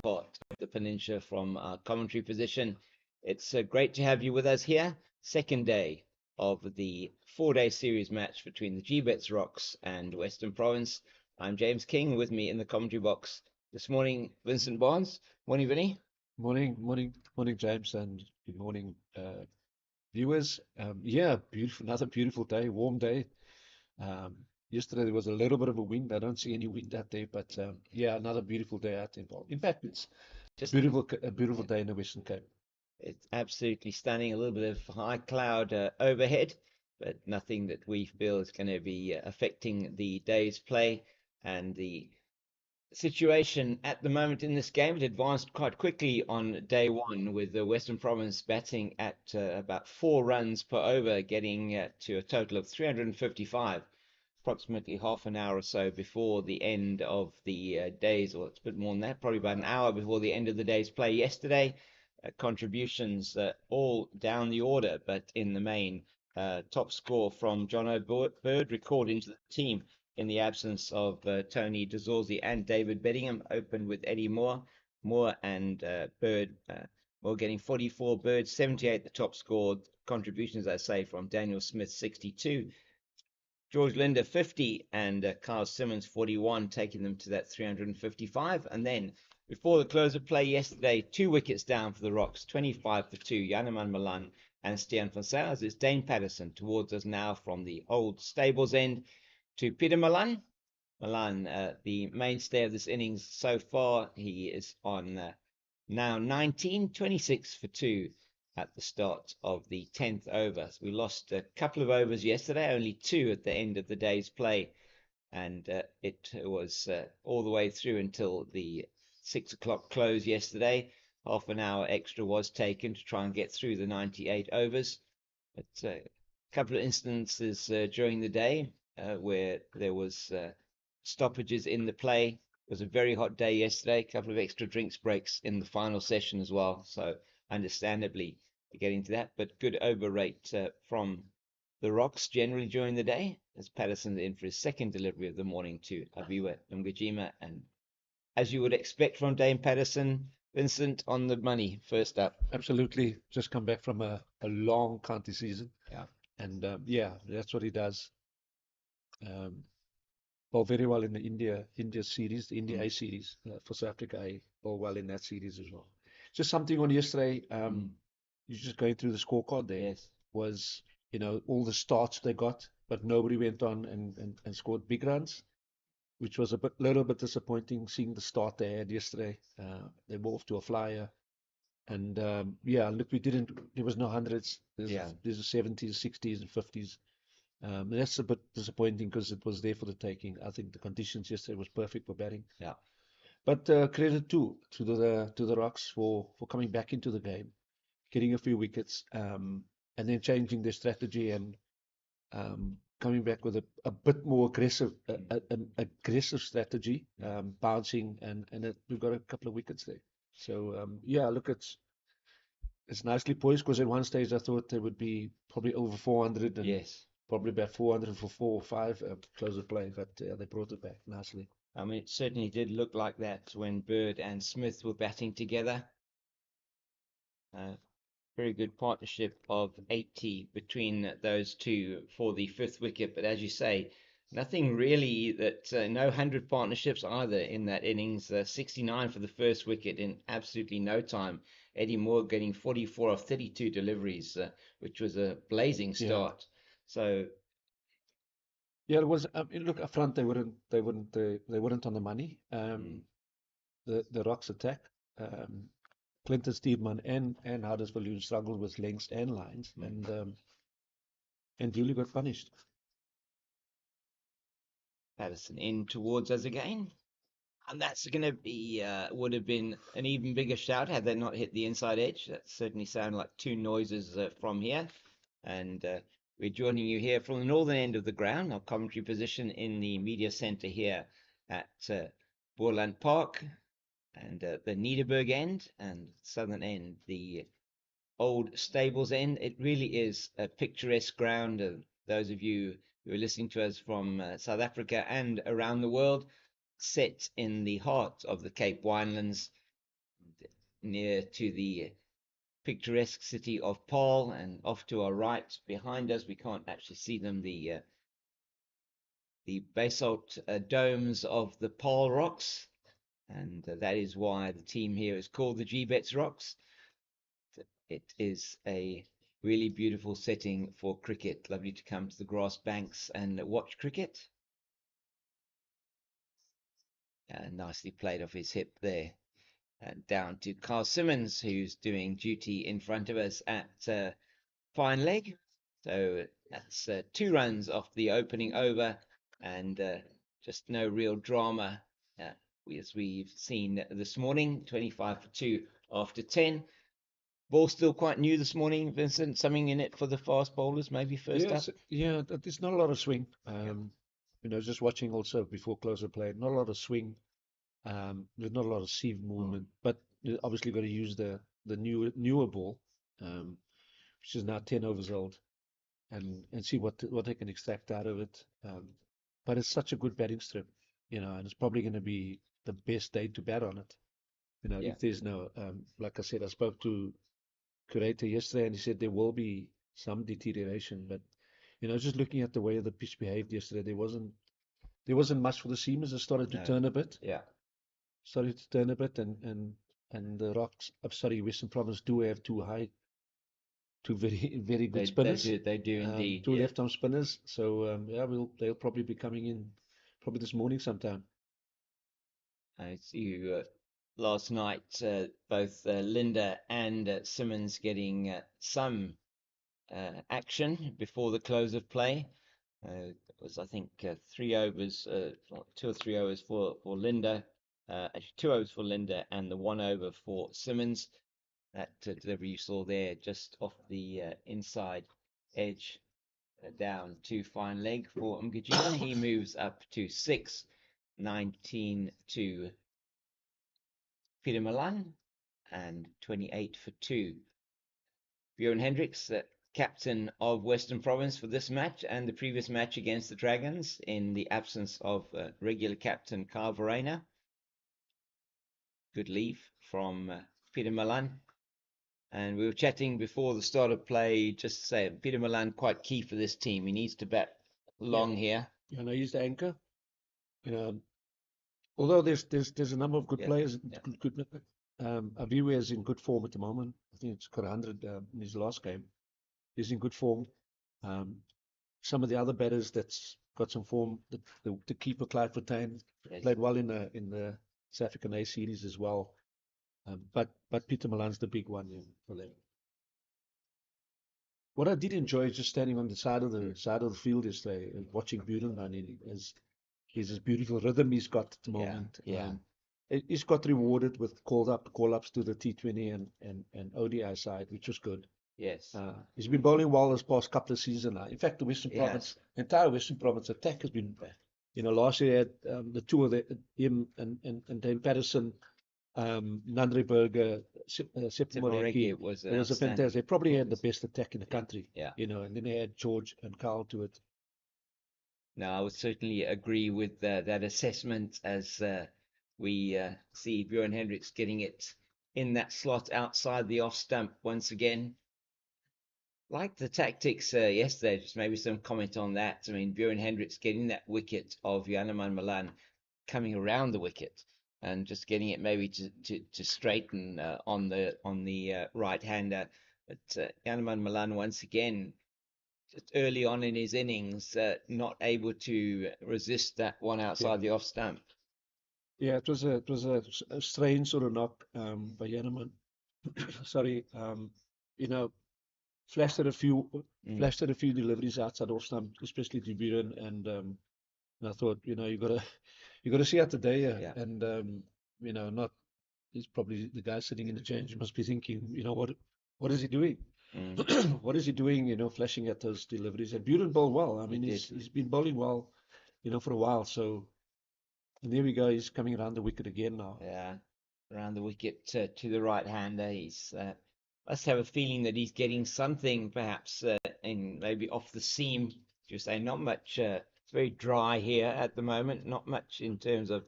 part of the peninsula from our commentary position. It's great to have you with us here. Second day of the 4-day series match between the Gbets Rocks and Western Province. I'm James King. With me in the commentary box this morning, Vincent Barnes. Morning, Vinny. Morning, James, and good morning, viewers. Yeah, another beautiful day, warm day. Yesterday there was a little bit of a wind. I don't see any wind out there, but yeah, another beautiful day out in Paarl. In fact, it's Just a beautiful day in the Western Cape. It's absolutely stunning. A little bit of high cloud overhead, but nothing that we feel is going to be affecting the day's play. And the situation at the moment in this game, it advanced quite quickly on day one, with the Western Province batting at about 4 runs per over, getting to a total of 355, approximately half an hour or so before the end of the days, or it's a bit more than that, probably about an hour before the end of the day's play yesterday. Contributions all down the order, but in the main, top score from John O'Bird, recording to the team in the absence of Tony DeZorzi and David Bedingham. Opened with Eddie Moore and Bird. Moore getting 44, Bird 78, the top score. Contributions, I say, from Daniel Smith 62, George Linder 50, and Carl Simmons 41, taking them to that 355. And then before the close of play yesterday, 2 wickets down for the Rocks, 25 for 2, Janeman Malan and Stian van Sails. It's Dane Patterson towards us now from the old stables end to Peter Malan. Malan, the mainstay of this innings so far. He is on now 19, 26 for 2 at the start of the 10th over. So we lost a couple of overs yesterday, only 2 at the end of the day's play. And it was all the way through until the 6 o'clock close yesterday. Half an hour extra was taken to try and get through the 98 overs. But a couple of instances during the day where there was stoppages in the play. It was a very hot day yesterday. A couple of extra drinks breaks in the final session as well. So understandably getting to that, but good over rate from the Rocks generally during the day, as Patterson's in for his second delivery of the morning to Abiwa Mgajima. And as you would expect from Dame Patterson, Vincent, on the money first up. Absolutely, just come back from a long county season. Yeah. And yeah, that's what he does. Bowled very well in the India series, the India A series. For South Africa, I bowled well in that series as well. Just something on yesterday. You're just going through the scorecard there. Yes. Was, all the starts they got, but nobody went on and scored big runs, which was little bit disappointing seeing the start they had yesterday. They were off to a flyer. And yeah, look, there was no hundreds. There's a 70s, 60s, and 50s. That's a bit disappointing because it was there for the taking. I think the conditions yesterday was perfect for batting. Yeah. But credit too to the Rocks for coming back into the game, getting a few wickets, and then changing their strategy and coming back with a bit more aggressive strategy, bouncing, and we've got a couple of wickets there. So yeah, look, it's nicely poised, because at one stage I thought they would be probably over 400 and Yes. probably about 400 for 4 or 5 close of play, but they brought it back nicely. I mean, it certainly did look like that when Bird and Smith were batting together. Very good partnership of 80 between those two for the 5th wicket. But as you say, nothing really that, no 100 partnerships either in that innings. 69 for the 1st wicket in absolutely no time. Eddie Moore getting 44 of 32 deliveries, which was a blazing start. Yeah. So yeah, it was. Look, up front they weren't on the money. The Rocks attack. Clinton Steedman and Huddersfield struggled with lengths and lines, and duly got punished. Patterson in towards us again. And that's going to be, would have been an even bigger shout had they not hit the inside edge. That certainly sounded like 2 noises from here. And we're joining you here from the northern end of the ground, our commentary position in the media centre here at Boland Park, and the Nederburg end and southern end, the old stables end. It really is a picturesque ground. Those of you who are listening to us from South Africa and around the world, set in the heart of the Cape Winelands. near to the picturesque city of Paarl, and off to our right behind us, we can't actually see them, the basalt domes of the Paarl rocks, and that is why the team here is called the Gbets rocks. It is a really beautiful setting for cricket. Lovely to come to the grass banks and watch cricket. Nicely played off his hip there. Down to Carl Simmons, who's doing duty in front of us at fine leg. So that's 2 runs off the opening over, and just no real drama as we've seen this morning. 25 for 2 after 10. Ball still quite new this morning, Vincent. Something in it for the fast bowlers, maybe first up. Yeah, there's not a lot of swing. Just watching also before close of play, not a lot of swing. There's not a lot of sieve movement, but you're obviously got to use the newer ball, which is now 10 overs old, and see what they can extract out of it. But it's such a good batting strip, and it's probably going to be the best day to bat on it. If there's no, like I said, I spoke to curator yesterday, and he said there will be some deterioration, but just looking at the way the pitch behaved yesterday, there wasn't much for the seamers. It started to turn a bit. Yeah. Started to turn a bit, and the rocks, sorry, Western Province do have two very good spinners. They do indeed. Two left-arm spinners. So they'll probably be coming in probably this morning sometime. I see you last night, both Linda and Simmons getting some action before the close of play. It was, I think, 3 overs, 2 or 3 overs for Linda. Actually, 2 overs for Linda and the 1 over for Simmons. That delivery you saw there, just off the inside edge, down to fine leg for Mgijima. He moves up to 6, 19 to Peter Milan, and 28 for 2. Bjorn Hendricks, captain of Western Province for this match and the previous match against the Dragons, in the absence of regular captain Carl Verena. Good leave from Peter Milan. And we were chatting before the start of play, just to say Peter Milan quite key for this team. He needs to bat long here. He's the anchor. Although there's a number of good players, good Aviwe is in good form at the moment. I think it's got 100 in his last game. He's in good form. Some of the other batters that's got some form, the keeper Clive Fontaine played well in the South African A series as well. But Peter Milan's the big one for them. What I did enjoy is just standing on the side of the field yesterday and watching Boland. He's this beautiful rhythm he's got at the moment. He's got rewarded with call-ups to the T20 and ODI side, which was good. Yes. He's been bowling well this past couple of seasons now. In fact, the entire Western Province attack has been, last year had the two of him and Dane Patterson, Nandre Berger, Septemoreki. It was a fantastic. They probably had the best attack in the country. And then they had George and Carl to it. No, I would certainly agree with that assessment, as we see Bjorn Hendricks getting it in that slot outside the off stump once again. Like the tactics yesterday, just maybe some comment on that. I mean, Bjorn Hendricks getting that wicket of Janneman Milan coming around the wicket and just getting it maybe to straighten on the right hander. But Janneman Milan once again, just early on in his innings, not able to resist that one outside the off stump. Yeah, it was a strange sort of knock by Janneman. Sorry, flashed at a few deliveries outside off stump, especially to Buren, and I thought, you gotta see out the day, and not. He's probably the guy sitting in the change must be thinking, what is he doing? What is he doing? Flashing at those deliveries. And Buren bowled well. I mean, he's been bowling well, for a while. So, and there we go. He's coming around the wicket again now. Yeah, around the wicket to the right hander. He's must have a feeling that he's getting something, perhaps, in maybe off the seam. You say not much. It's very dry here at the moment. Not much in terms of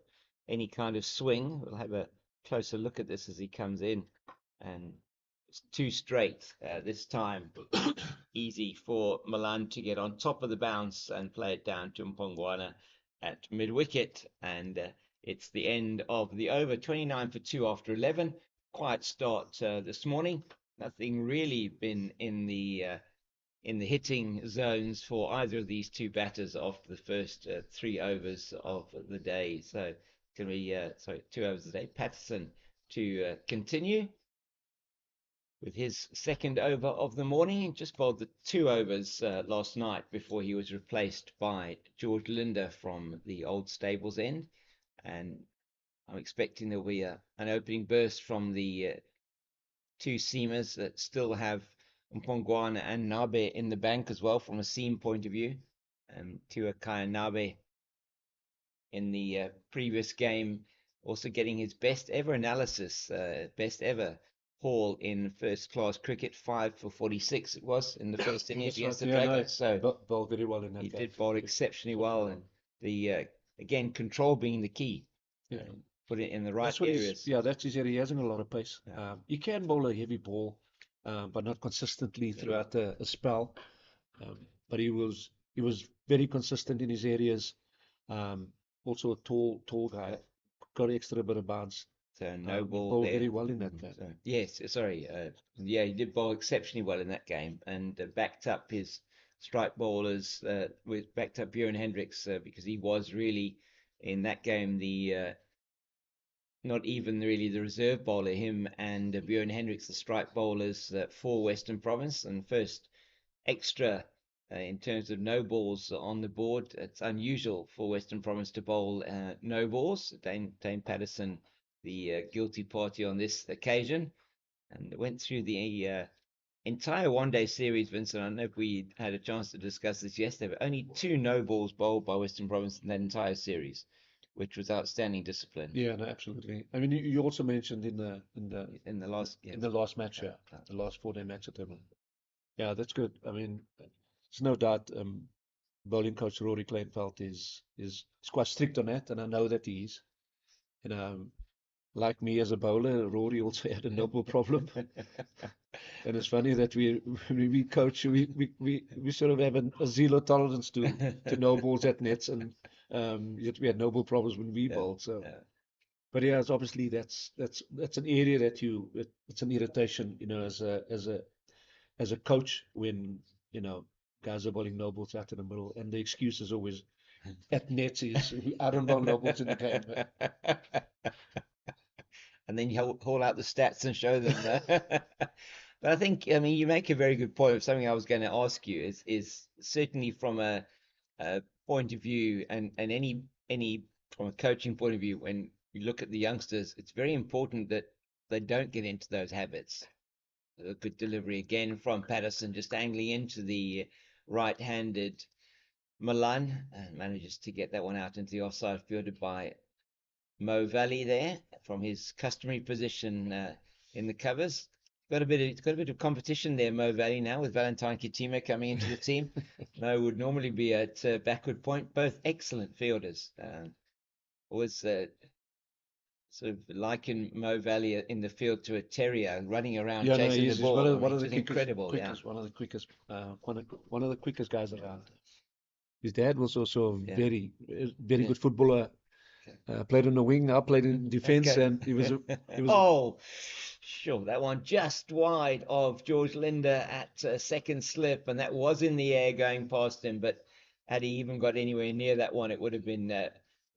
any kind of swing. We'll have a closer look at this as he comes in. and it's two straight this time. Easy for Milan to get on top of the bounce and play it down to Mpongwana at mid wicket, and it's the end of the over. 29 for 2 after 11. Quiet start this morning. Nothing really been in the hitting zones for either of these two batters after the first 3 overs of the day. So can we, 2 overs a day. Patterson to continue with his second over of the morning. He just bowled the 2 overs last night before he was replaced by George Linder from the old stables end. And I'm expecting there'll be an opening burst from the two seamers that still have Mpongwana and Nabe in the bank as well from a seam point of view. And Tuakaya Nabe in the previous game also getting his best ever analysis, best ever haul in first class cricket, 5 for 46 it was in the first innings against the Dragons. So bowled very well in that he game. did bowl exceptionally well, and the again control being the key. Yeah. Put it in the right areas. That's his area. He hasn't a lot of pace. Yeah. He can bowl a heavy ball, but not consistently throughout a spell. But he was very consistent in his areas. Also a tall guy, got extra bit of bounce. So no ball bowled there. very well in that game. So, yes, sorry. Yeah, he did bowl exceptionally well in that game, and backed up his strike bowlers, backed up Bjorn Hendricks because he was really in that game the not even really the reserve bowler. Him and Bjorn Hendricks, the strike bowlers for Western Province, and first extra in terms of no balls on the board. It's unusual for Western Province to bowl no balls. Dane Patterson, the guilty party on this occasion, and went through the entire one-day series, Vincent. I don't know if we had a chance to discuss this yesterday, but only 2 no balls bowled by Western Province in that entire series, which was outstanding discipline. Yeah, no, absolutely. I mean, you also mentioned in the last match, the last 4-day match at Durban. Yeah, that's good. I mean, there's no doubt. Bowling coach Rory Kleinveld is quite strict on that, and I know that he is. You know, like me as a bowler, Rory also had a no-ball problem. And it's funny that when we coach, we sort of have a zero tolerance to no balls at nets, and yet we had no ball problems when we bowled. So, but yeah, it's obviously that's an area that it's an irritation, as a coach when guys are bowling no balls out in the middle, and the excuse is always at nets is I don't bowl no balls in the game. And then you haul out the stats and show them. But I think, I mean, you make a very good point. Something I was going to ask you is certainly from a point of view, and any from a coaching point of view, when you look at the youngsters, it's very important that they don't get into those habits. A good delivery again from Patterson, just angling into the right-handed Milan, and manages to get that one out into the offside, fielded by Mo Valley there from his customary position in the covers. Got a bit of competition there, Mo Valley, now with Valentine Kitima coming into the team. Mo would normally be at backward point. Both excellent fielders. Always sort of liken Mo Valley in the field to a terrier running around chasing the ball. He's one of the incredible. One of the quickest, one of the quickest guys around. His dad was also a very good footballer. Played on the wing, now played in defence, and he was. Oh, sure, that one just wide of George Linder at second slip, and that was in the air going past him. But had he even got anywhere near that one, it would have been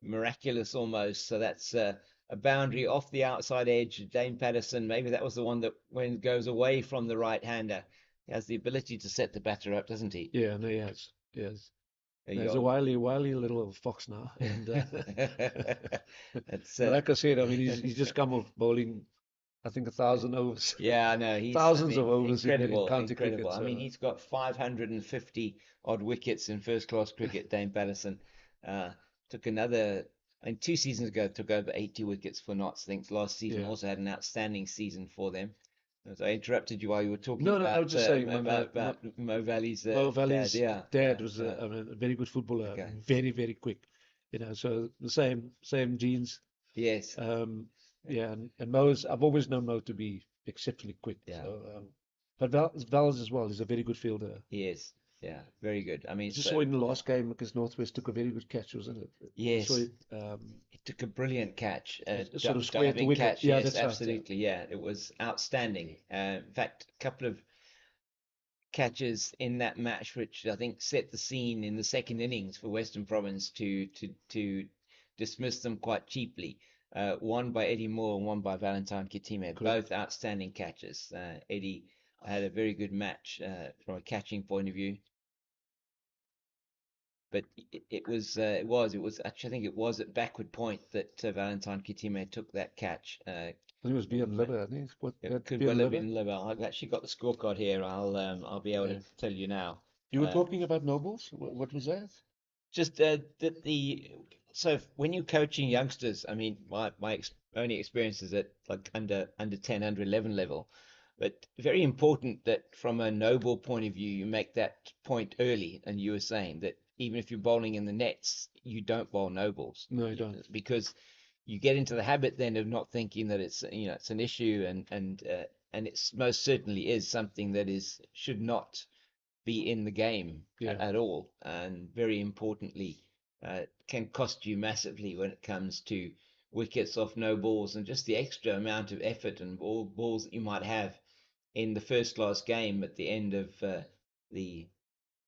miraculous almost. So that's a boundary off the outside edge. Dane Patterson, maybe that was the one that when it goes away from the right-hander, he has the ability to set the batter up, doesn't he? Yeah, no, he has. Yes. He's a wily little fox now. And like I said, I mean, he's just come off bowling, I think 1,000 overs. Yeah, I know. Thousands of overs incredible, in county incredible. cricket. I mean, he's got 550 odd wickets in first class cricket. Dane Patterson took another, and 2 seasons ago took over 80 wickets for Notts. I think last season also had an outstanding season for them. So I interrupted you while you were talking about. I was just saying about Mo Valley's dad was a very good footballer, very, very quick. So the same genes. Yes. And Mo's, I've always known Mo to be exceptionally quick. Yeah, So, but Vals as well is a very good fielder. he is. Yeah, very good. I I mean, just so saw in the last game because Northwest took a very good catch, wasn't it? I saw yes, it he took a brilliant catch, sort of square at the diving wicket. catch. Yeah, Yes, that's right. Yeah, absolutely. Yeah, it was outstanding. In fact, a couple of catches in that match, which I think set the scene in the second innings for Western Province to dismiss them quite cheaply. One by Eddie Moore and one by Valentine Kitime, correct. both outstanding catches. Eddie had a very good match from a catching point of view, but it was actually I think it was at backward point that Valentine Kitime took that catch. I think it was beyond liver. I think what It could beyond well have liver. been liver. I've actually got the scorecard here. I'll be able to Yeah. tell you now. You were Uh, talking about nobles. What was that? just that the so when you're coaching youngsters, I mean, my only experience is at like under 10, under 11 level, but very important that from a no ball point of view, you make that point early. And you were saying that even if you're bowling in the nets, you don't bowl no balls No, you don't. because you get into the habit then of not thinking that it's an issue and it's most certainly is something that is should not be in the game Yeah. at all, and very importantly, can cost you massively when it comes to wickets off no balls and just the extra amount of effort and balls that you might have in the first class game at the end of the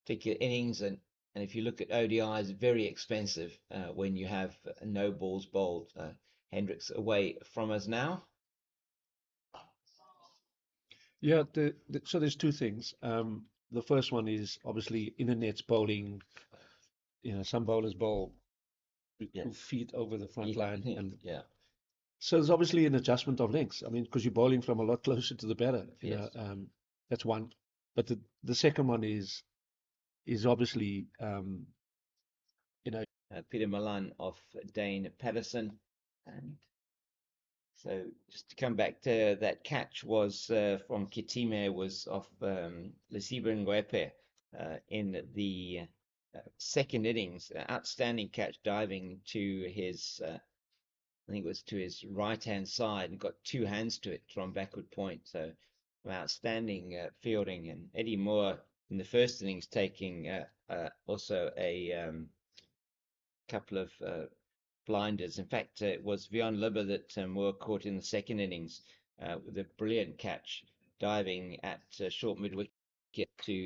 particular innings. And if you look at ODIs, very expensive when you have no balls bowled. Hendricks away from us now. Yeah. So there's two things. The first one is obviously in the nets bowling. Some bowlers bowl Yeah, 2 feet over the front line, and yeah, so there's obviously an adjustment of lengths. I mean, because you're bowling from a lot closer to the batter. yes. That's one. But the second one is obviously you know Peter Milan off Dane Patterson. And so just to come back to that catch was from Kitime was off Lesiba Ngwepe in the second innings. Outstanding catch diving to his, I think it was to his right hand side and got two hands to it from backward point. So outstanding fielding. And Eddie Moore in the first innings taking also a couple of blinders. In fact, it was Vion Libber that Moore caught in the second innings with a brilliant catch, diving at short mid wicket to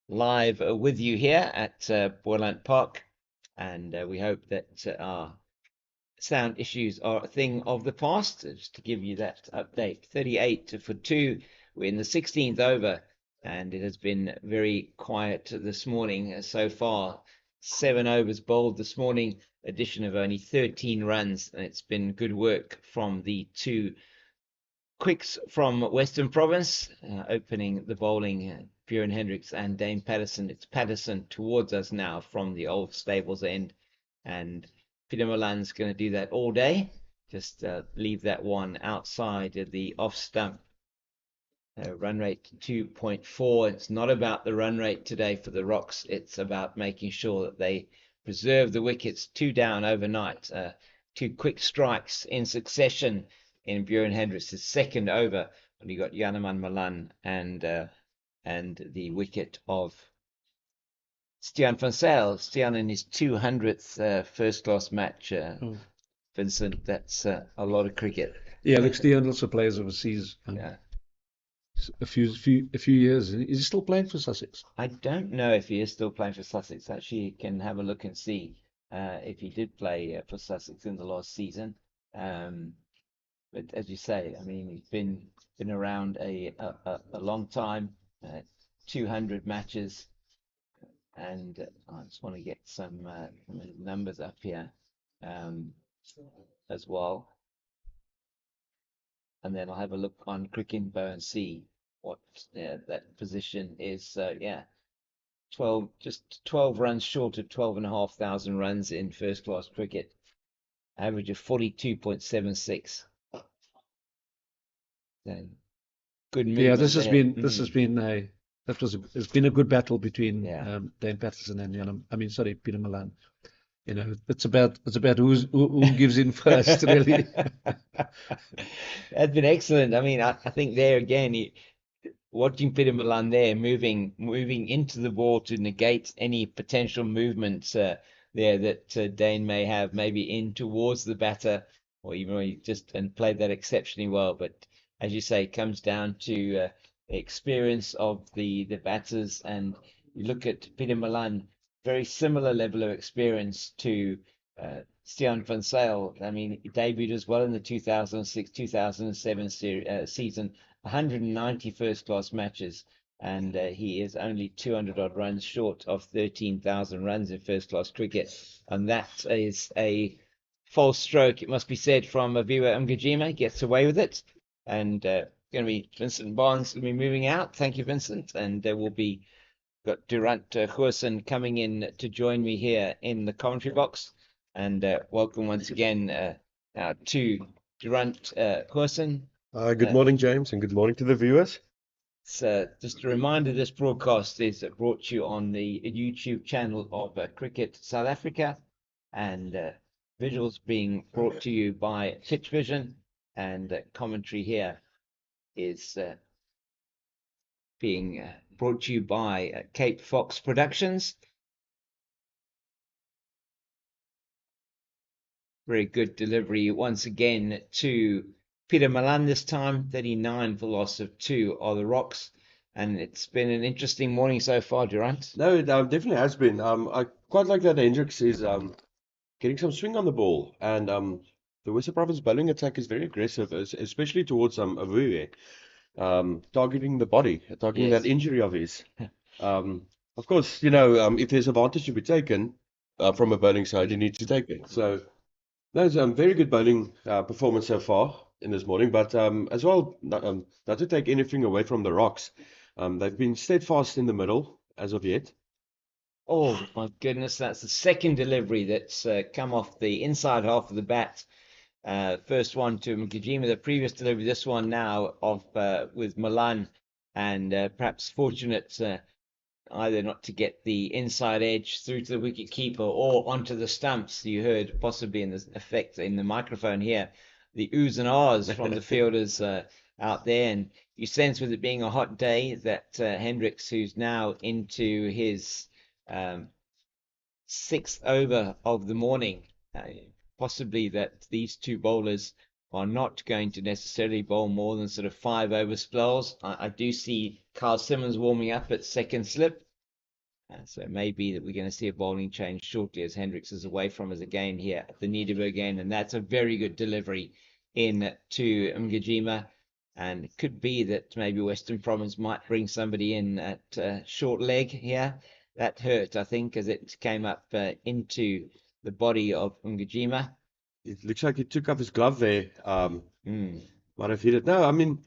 live with you here at Boland Park, and we hope that our sound issues are a thing of the past. Just to give you that update, 38 for 2. We're in the 16th over, and it has been very quiet this morning so far. 7 overs bowled this morning, addition of only 13 runs, and it's been good work from the two quicks from Western Province, opening the bowling, Bjorn Hendricks and Dane Patterson. It's Patterson towards us now from the old stables end, and Peter Milan's going to do that all day. Just leave that one outside of the off stump. Run rate 2.4. It's not about the run rate today for the Rocks. It's about making sure that they preserve the wickets. 2 down overnight. 2 quick strikes in succession in Bjorn Hendricks' second over, when he got Janneman Malan and the wicket of Stiaan van Zyl. Stiaan in his 200th first-class match. Vincent, that's a lot of cricket. Yeah, look, Stiaan also plays overseas. Yeah. A few years. Is he still playing for Sussex? I don't know if he is still playing for Sussex. Actually, you can have a look and see if he did play for Sussex in the last season. But as you say, I mean, he's been around a long time, 200 matches, and I just want to get some numbers up here as well. And then I'll have a look on Cricinfo and see what that position is. So yeah, just 12 runs short of 12,500 runs in first class cricket, average of 42.76. Then good movement. Yeah, this has there. been it's been a good battle between Dane Patterson and Peter Milan. You know, it's about who gives in first, really. That's been excellent. I mean, I think there again, watching Peter Milan there moving into the ball to negate any potential movements there that Dane may have, maybe in towards the batter, or even he just and played that exceptionally well. But as you say, it comes down to the experience of the batters, and you look at Peter Milan, very similar level of experience to Stiaan van Zyl. I mean, he debuted as well in the 2006-2007 season, 190 first-class matches, and he is only 200 odd runs short of 13,000 runs in first-class cricket, and that is a false stroke, it must be said, from Aviwa Mgijima. Gets away with it, and going to be Vincent Barnes going to be moving out. Thank you, Vincent, and there will be got Durant Goosen coming in to join me here in the commentary box. And welcome once again now to Durant Goosen. Good morning, James, and good morning to the viewers. So just a reminder, this broadcast is brought to you on the YouTube channel of Cricket South Africa, and visuals being brought to you by Pitch Vision, and commentary here is being brought to you by Cape Fox Productions. Very good delivery once again to Peter Milan this time. 39 for loss of 2 are the Rocks. And it's been an interesting morning so far, Durant. No, it definitely has been. I quite like that Hendricks is getting some swing on the ball. And the Western Province bowling attack is very aggressive, especially towards Avuye, targeting the body, targeting that injury of his. Of course, you know, if there's advantage to be taken from a bowling side, you need to take it. So that's a very good bowling performance so far in this morning. But as well, not to take anything away from the Rocks, they've been steadfast in the middle as of yet. Oh my goodness, that's the second delivery that's come off the inside half of the bat. First one to Mgijima, the previous delivery, this one now of with Milan, and perhaps fortunate either not to get the inside edge through to the wicket keeper or onto the stumps. You heard possibly in the effect in the microphone here the oohs and ahs from the fielders out there, and you sense with it being a hot day that Hendricks, who's now into his 6th over of the morning, possibly that these two bowlers are not going to necessarily bowl more than sort of 5 over spells. I do see Carl Simmons warming up at second slip. So it may be that we're going to see a bowling change shortly as Hendricks is away from us again here at the Nederburg again. And that's a very good delivery in to Mgijima. And it could be that maybe Western Province might bring somebody in at short leg here. That hurt, I think, as it came up into the body of Mgijima. It looks like he took off his glove there. Might have hit it. No, I mean,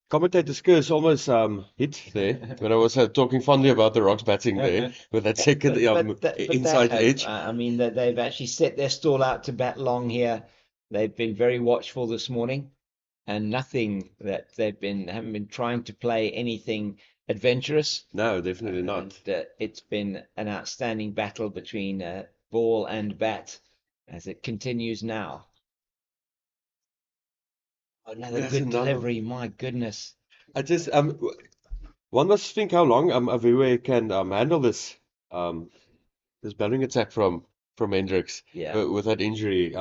commentator's curse almost hit there when I was talking fondly about the Rocks batting there with that second inside edge. I mean, they've actually set their stall out to bat long here. They've been very watchful this morning, and nothing that haven't been trying to play anything adventurous. No, definitely not. And, it's been an outstanding battle between ball and bat as it continues now. Another good delivery, my goodness. I just one must think how long Aviwe can handle this this bowling attack from Hendricks with that injury.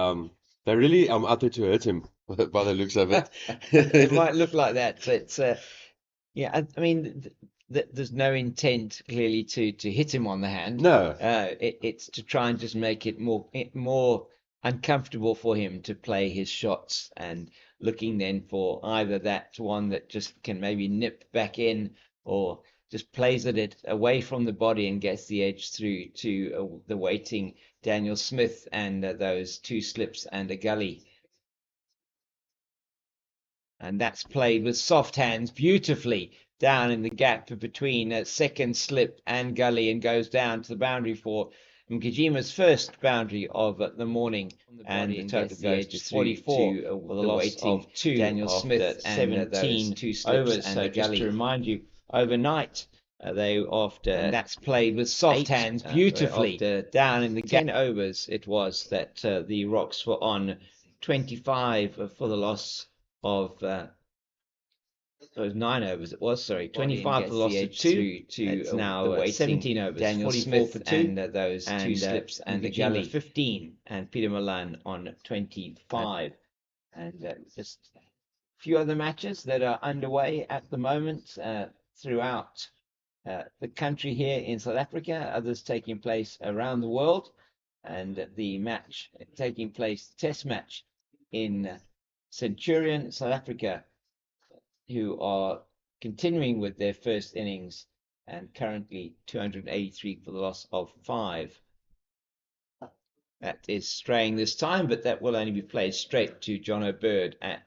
They're really out there to hurt him by the looks of it. It might look like that, but yeah, I mean, there's no intent clearly to hit him on the hand. No, it's to try and just make it more uncomfortable for him to play his shots, and looking then for either that one that just can maybe nip back in, or just plays it away from the body and gets the edge through to the waiting Daniel Smith and those two slips and a gully. And that's played with soft hands beautifully down in the gap between second slip and gully, and goes down to the boundary for Mkijima's first boundary of the morning, and the total goes to 44 for the loss of two. Daniel Smith and 17 two overs. And so just to remind you, overnight they and that's played with soft hands beautifully down in the 10 overs. It was that the Rocks were on 25 for the loss of. So it was 9 overs. It was, sorry, 25 for the loss of 2. It's now 17 overs. Daniel Smith for 2 and those two slips and the gully 15, and Peter Milan on 25. And just a few other matches that are underway at the moment throughout the country here in South Africa. Others taking place around the world, and the match taking place, test match in Centurion, South Africa, who are continuing with their first innings and currently 283 for the loss of 5. That is straying this time, but that will only be played straight to John O'Bird at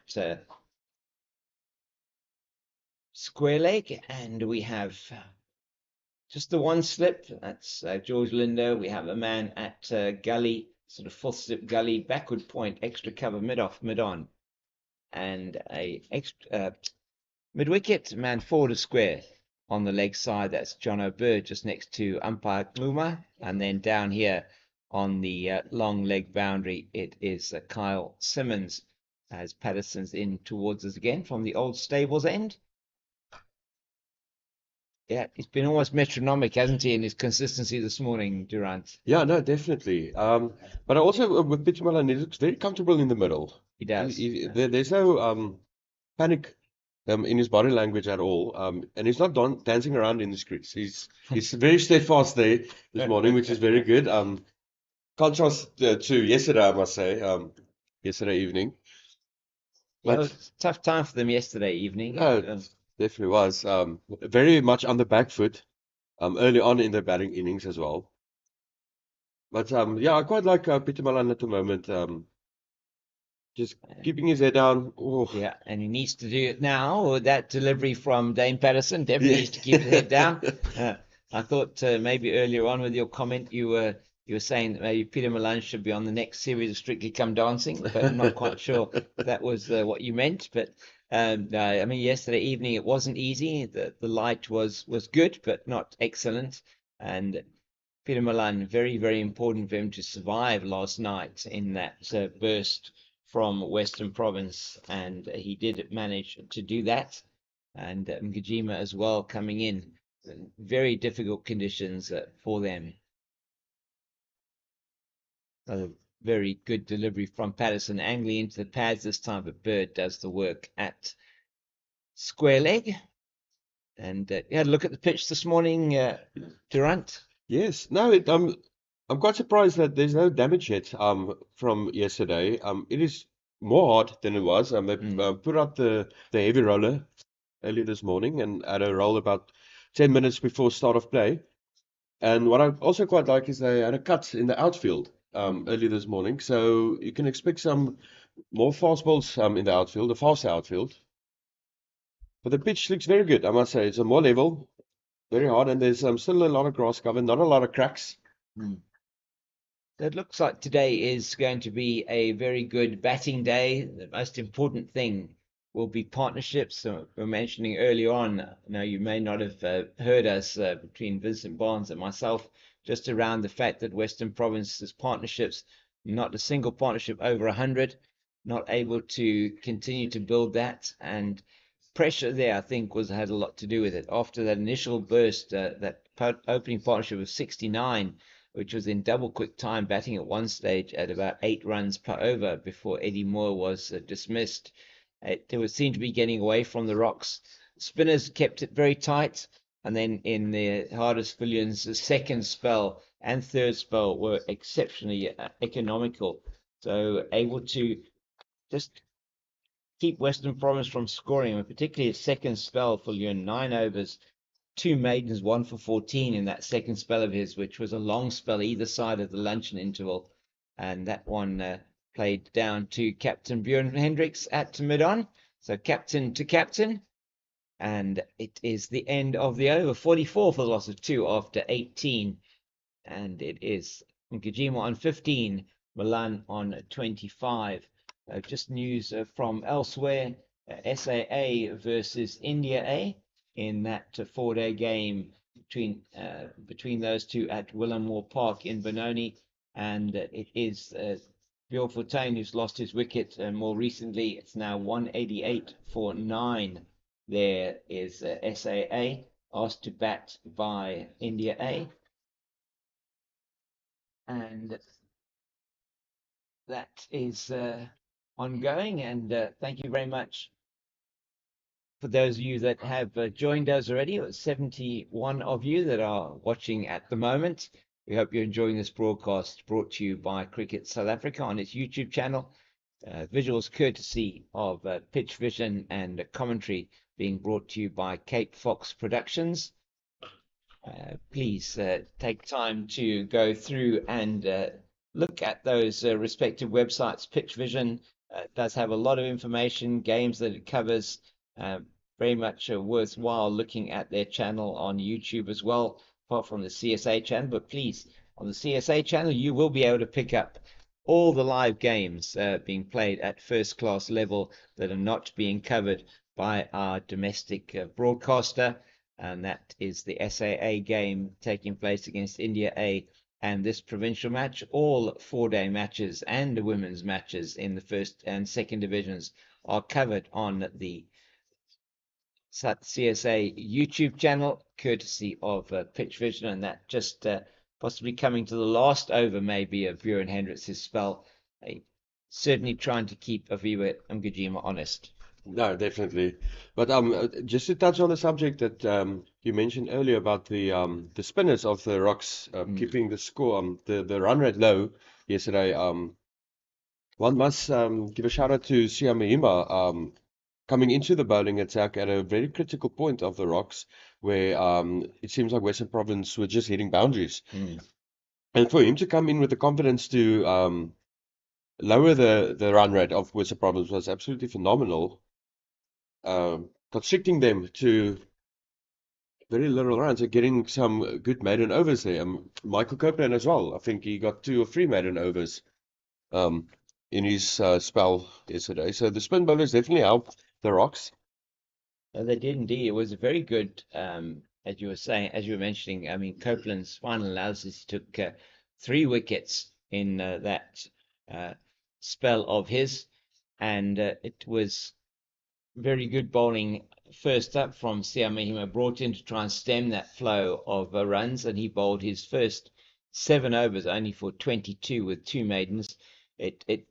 square leg. And we have just the one slip. That's George Lindo. We have a man at gully, sort of fourth slip gully, backward point, extra cover, mid-off, mid-on. And a extra mid-wicket, man forward of square on the leg side. That's John O'Bird just next to umpire Kluma. And then down here on the long leg boundary, it is Kyle Simmons, as Patterson's in towards us again from the old stables end. Yeah, he's been almost metronomic, hasn't he, in his consistency this morning, Durant? Yeah, no, definitely. But also with Peter Milan, he looks very comfortable in the middle. He does. There's no panic in his body language at all, and he's not dancing around in the crease. He's very steadfast there this morning, which is very good. Contrast to yesterday, I must say, yesterday evening. But it was a tough time for them yesterday evening. No, definitely was. Very much on the back foot early on in the batting innings as well. But yeah, I quite like Peter Milan at the moment. Just keeping his head down. Oh. Yeah, and he needs to do it now. That delivery from Dane Patterson definitely needs to keep his head down. I thought maybe earlier on with your comment you were saying that maybe Peter Milan should be on the next series of Strictly Come Dancing, but I'm not quite sure that was what you meant. But I mean, yesterday evening it wasn't easy. The light was good, but not excellent. And Peter Milan, very, very important for him to survive last night in that burst from Western Province, and he did manage to do that. And Mgijima as well coming in. Very difficult conditions for them. A very good delivery from Patterson, angling into the pads this time, but Bird does the work at square leg. And you had a look at the pitch this morning, Durant. Yes, no, I'm quite surprised that there's no damage yet from yesterday. It is more hard than it was. They put out the heavy roller early this morning and had a roll about 10 minutes before start of play. And what I also quite like is they had a cut in the outfield early this morning, so you can expect some more fast balls in the outfield, the fast outfield. But the pitch looks very good, I must say. It's a more level, very hard, and there's still a lot of grass cover, not a lot of cracks. It looks like today is going to be a very good batting day. The most important thing will be partnerships. So we were mentioning earlier on, now you may not have heard us between Vincent Barnes and myself, just around the fact that Western Province's partnerships, not a single partnership over 100, not able to continue to build that. And pressure there, I think, had a lot to do with it. After that initial burst, that opening partnership of 69, which was in double quick time, batting at one stage at about 8 runs per over before Eddie Moore was dismissed. It seemed to be getting away from the rocks. Spinners kept it very tight, and then in the hardest Villians, the second spell and third spell were exceptionally economical. So able to just keep Western Province from scoring, and particularly a second spell for you, 9 overs, 2 maidens, 1 for 14 in that second spell of his, which was a long spell either side of the luncheon interval. And that one played down to Captain Björn Hendricks at mid-on. So captain to captain. And it is the end of the over. 44 for the loss of 2 after 18. And it is Nkajima on 15, Milan on 25. Just news from elsewhere. SAA versus India A in that 4-day game between those two at Willenmore Park in Benoni, and it is Bjorn Fortuyn who's lost his wicket more recently. It's now 188 for 9. There is SAA asked to bat by India A, and that is ongoing. And thank you very much for those of you that have joined us already. It was 71 of you that are watching at the moment. We hope you're enjoying this broadcast brought to you by Cricket South Africa on its YouTube channel. Visuals courtesy of Pitch Vision and commentary being brought to you by Cape Fox Productions. Please take time to go through and look at those respective websites. Pitch Vision does have a lot of information, games that it covers. Very much worthwhile looking at their channel on YouTube as well, apart from the CSA channel. But please, on the CSA channel, you will be able to pick up all the live games being played at first class level that are not being covered by our domestic broadcaster. And that is the SAA game taking place against India A and this provincial match. All 4-day matches and the women's matches in the first and second divisions are covered on the CSA YouTube channel, courtesy of Pitch Vision, and that just possibly coming to the last over maybe of Björn Hendricks' spell. Certainly trying to keep Aviva Mgijima honest. No, definitely. But just to touch on the subject that you mentioned earlier about the spinners of the Rocks keeping the score, the run rate low yesterday. One must give a shout out to Siamahima coming into the bowling attack at a very critical point of the Rocks, where it seems like Western Province were just hitting boundaries. And for him to come in with the confidence to lower the run rate of Western Province was absolutely phenomenal. Constricting them to very little runs and getting some good maiden overs there. Michael Copeland as well. I think he got 2 or 3 maiden overs in his spell yesterday. So the spin bowlers definitely helped the Rocks. They did indeed. It was a very good, as you were saying, as you were mentioning. I mean, Copeland's final analysis took 3 wickets in that spell of his, and it was very good bowling first up from Siamahima, brought in to try and stem that flow of runs, and he bowled his first 7 overs only for 22 with 2 maidens. It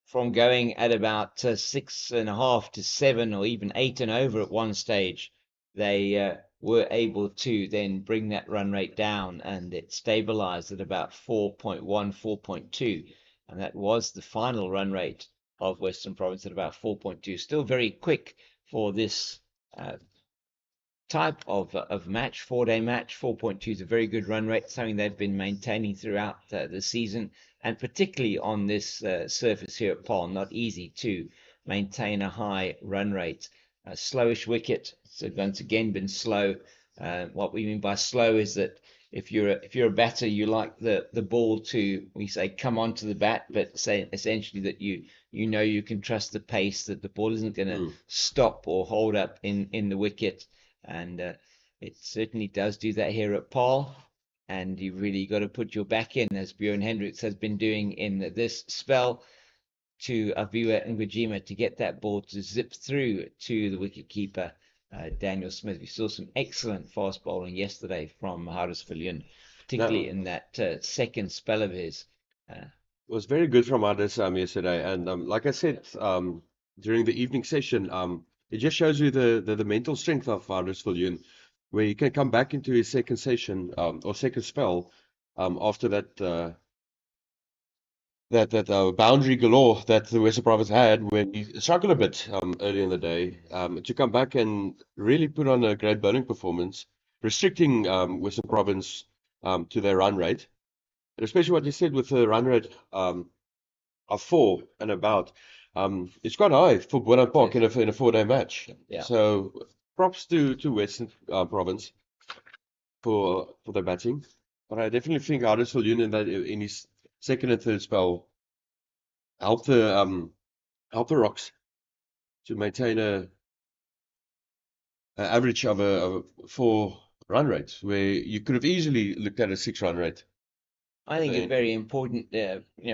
from going at about 6.5 to 7 or even 8 and over at one stage, they were able to then bring that run rate down, and it stabilized at about 4.1, 4.2. And that was the final run rate of Western Province at about 4.2. Still very quick for this type of match, 4-day match. 4.2 is a very good run rate, something they've been maintaining throughout the season, and particularly on this surface here at Paarl, not easy to maintain a high run rate. A slowish wicket, so once again been slow. What we mean by slow is that if you're a batter, you like the ball to, we say, come onto the bat, but say essentially that you know you can trust the pace, that the ball isn't going to stop or hold up in the wicket. And it certainly does do that here at Paarl. And you really got to put your back in, as Bjorn Hendricks has been doing in this spell, to Aviwa and Gwajima to get that ball to zip through to the wicketkeeper, Daniel Smith. We saw some excellent fast bowling yesterday from Haris Viljoen, particularly in that second spell of his. It was very good from Haris yesterday. And like I said during the evening session, it just shows you the mental strength of Haris Viljoen, where he can come back into his second session or second spell after that boundary galore that the Western Province had when he struggled a bit early in the day, to come back and really put on a great bowling performance, restricting Western Province to their run rate, and especially what you said with the run rate of 4 and about. It's quite high for Boland Park in a 4-day match. Yeah. So props to Western Province for their batting, but I definitely think Haris Viljoen in his second and third spell help the Rocks to maintain a average of a 4 run rate, where you could have easily looked at a 6 run rate. I think it's very important,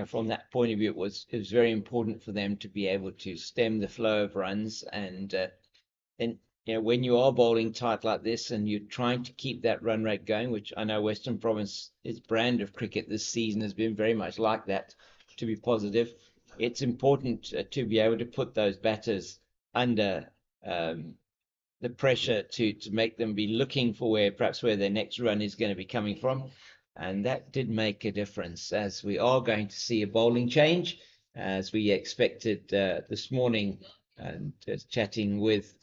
from that point of view, it was very important for them to be able to stem the flow of runs, and when you are bowling tight like this and you're trying to keep that run rate going, which I know Western Province's brand of cricket this season has been very much like that, to be positive, it's important to be able to put those batters under the pressure to make them be looking for where their next run is going to be coming from. And that did make a difference, as we are going to see a bowling change, as we expected this morning, and chatting with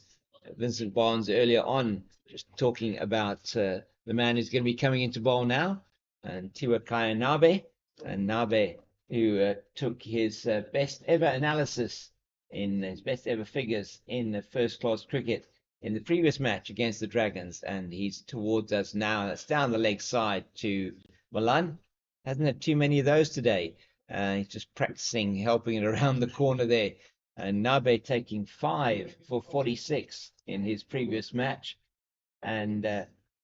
Vincent Barnes earlier on, just talking about the man who's going to be coming into bowl now, and Tiwakaya Nabe. And Nabe, who took his best ever analysis in his best ever figures in the first class cricket in the previous match against the Dragons, and he's towards us now. That's down the leg side to Boland. Hasn't had too many of those today. He's just practicing, helping it around the corner there. And Nabe taking 5 for 46 in his previous match, and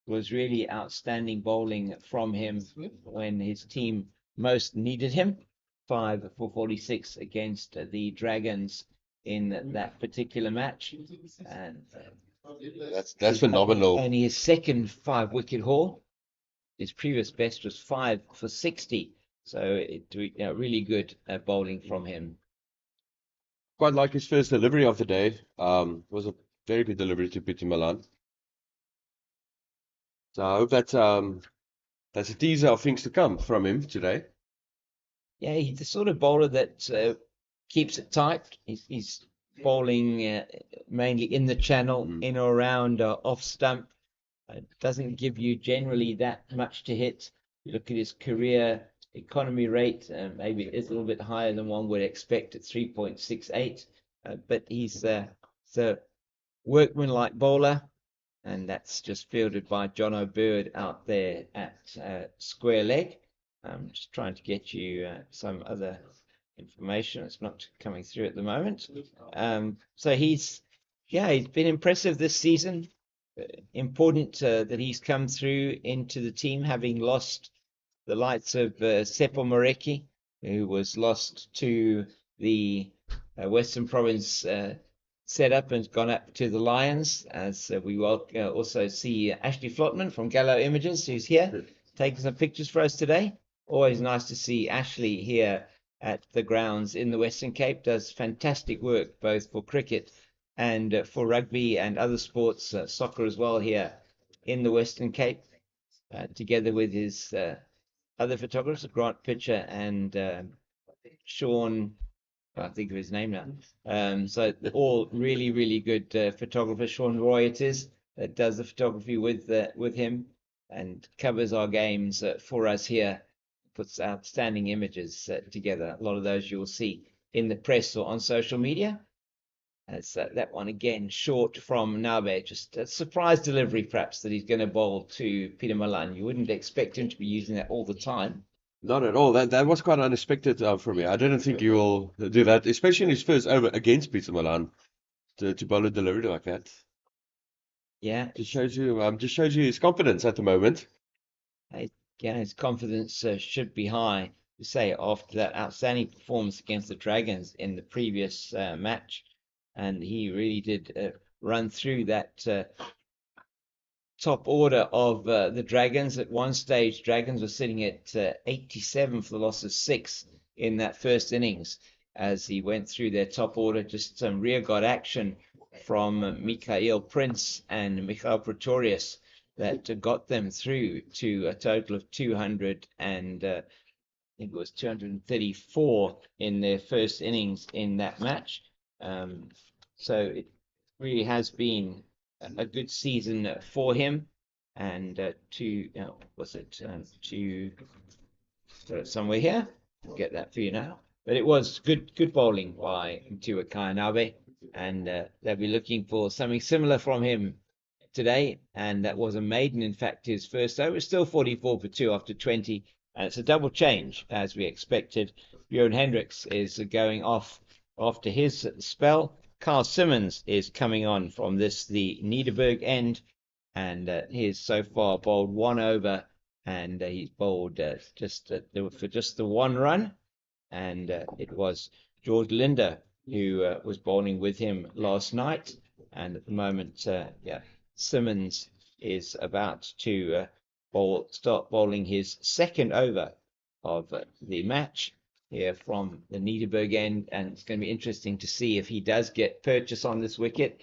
was really outstanding bowling from him when his team most needed him. 5 for 46 against the Dragons in that particular match, and that's phenomenal. Only his second 5-wicket haul. His previous best was 5 for 60, so really good bowling from him. Quite like his first delivery of the day. Was a very good delivery to Pieter Malan. So I hope that's a teaser of things to come from him today. Yeah, he's the sort of bowler that keeps it tight. He's bowling mainly in the channel, in or around off stump. Doesn't give you generally that much to hit. You look at his career economy rate, maybe it's a little bit higher than one would expect at 3.68, but he's a workman-like bowler, and that's just fielded by John O'Bird out there at square leg. I'm just trying to get you some other information. It's not coming through at the moment. So he's been impressive this season. Important that he's come through into the team, having lost the likes of Seppo Moreki, who was lost to the Western Province setup and gone up to the Lions, as we will also see Ashley Flotman from Gallo Images, who's here taking some pictures for us today. Always nice to see Ashley here at the grounds in the Western Cape. Does fantastic work both for cricket and for rugby and other sports, soccer as well here in the Western Cape, together with his other photographers, Grant Pitcher and Sean, I think of his name now. So all really, really good photographers. Sean Roy it is that does the photography with him and covers our games for us here, puts outstanding images together. A lot of those you'll see in the press or on social media. As that one again, short from Nabe, just a surprise delivery perhaps that he's going to bowl to Peter Malan. You wouldn't expect him to be using that all the time. Not at all. That was quite unexpected for me. I didn't think you will do that, especially in his first over against Peter Milan, to bowl a delivery like that. Yeah, Just shows you his confidence at the moment. Again, his confidence should be high. To say after that outstanding performance against the Dragons in the previous match, and he really did run through that top order of the Dragons. At one stage, Dragons were sitting at 87 for the loss of 6 in that first innings as he went through their top order. Just some rearguard action from Mikael Prince and Michael Pretorius that got them through to a total of 200 and I think it was 234 in their first innings in that match. So it really has been a good season for him. And somewhere here? I'll get that for you now. But it was good bowling by Mtua Kayanabe, and they'll be looking for something similar from him today. And that was a maiden, in fact, his first over. Still 44 for 2 after 20, and it's a double change as we expected. Bjorn Hendricks is going off after his spell. Carl Simmons is coming on from the Nederburg end, and he's so far bowled 1 over, and he's bowled for just the 1 run, and it was George Linder who was bowling with him last night, and at the moment, Simmons is about to start bowling his second over of the match here from the Nederburg end, and it's going to be interesting to see if he does get purchase on this wicket.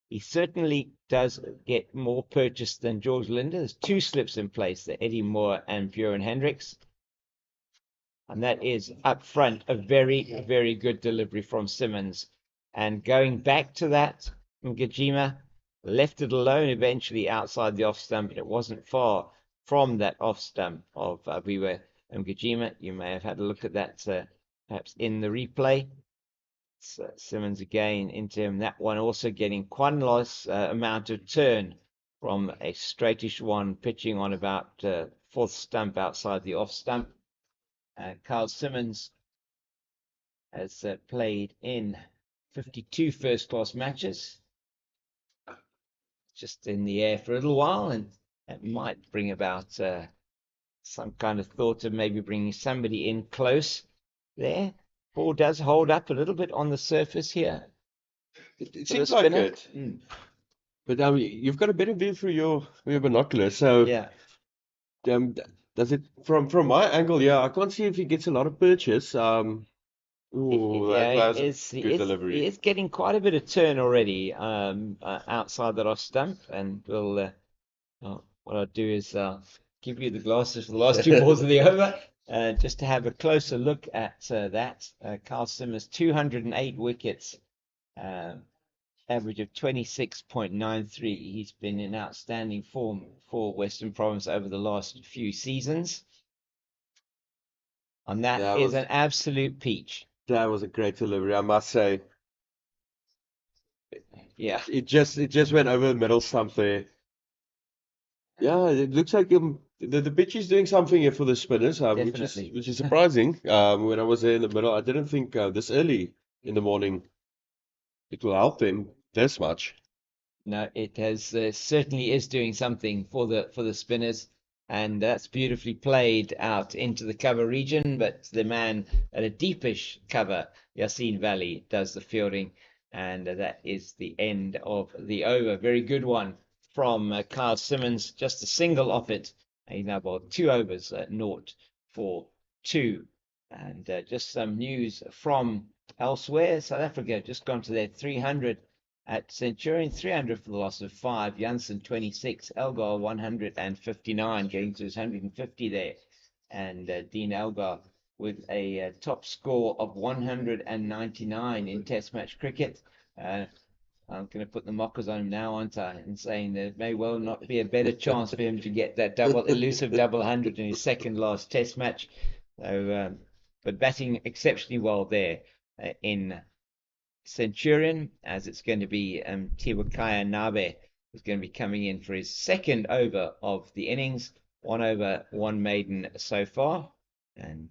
He certainly does get more purchase than George Linder. There's 2 slips in place there, Eddie Moore and Bjorn Hendricks. And that is up front a very, very good delivery from Simmons. And going back to that, Ngajima left it alone eventually outside the off stump, but it wasn't far from that off stump of Abiwe Ngajima. You may have had a look at that perhaps in the replay. So Simmons again into him. That one also getting quite a nice amount of turn from a straightish one, pitching on about 4th stump outside the off stump. Carl Simmons has played in 52 first-class matches, just in the air for a little while, and that might bring about some kind of thought of maybe bringing somebody in close there. Ball does hold up a little bit on the surface here. It seems like it. But you've got a better view through your binoculars, so yeah. Does it from my angle? Yeah, I can't see if he gets a lot of purchase. That was a good delivery. It's getting quite a bit of turn already outside that off stump, and we'll what I'll do is give you the glasses for the last 2 balls of the over. Just to have a closer look at that. Carl Simmons, 208 wickets, average of 26.93. He's been in outstanding form for Western Province over the last few seasons. And that is an absolute peach. That was a great delivery, I must say. Yeah. It just went over the middle stump there. Yeah, it looks like the pitch is doing something here for the spinners, which is surprising. When I was there in the middle, I didn't think this early in the morning it will help them this much. No, it has certainly is doing something for the spinners, and that's beautifully played out into the cover region. But the man at a deepish cover, Yassine Valley, does the fielding, and that is the end of the over. Very good one from Carl Simmons, just a single off it. He's now bowled 2 overs, 0 for 2. And just some news from elsewhere. South Africa just gone to their 300 At Centurion, 300 for the loss of 5. Janssen, 26. Elgar, 159, getting to his 150 there. And Dean Elgar with a top score of 199 in Test match cricket. I'm going to put the mockers on him now, aren't I? And saying there may well not be a better chance for him to get that elusive double 100 in his second last Test match. So, but batting exceptionally well there in Centurion, as it's going to be Tiwakaya Nabe is going to be coming in for his second over of the innings. 1 over, 1 maiden so far. And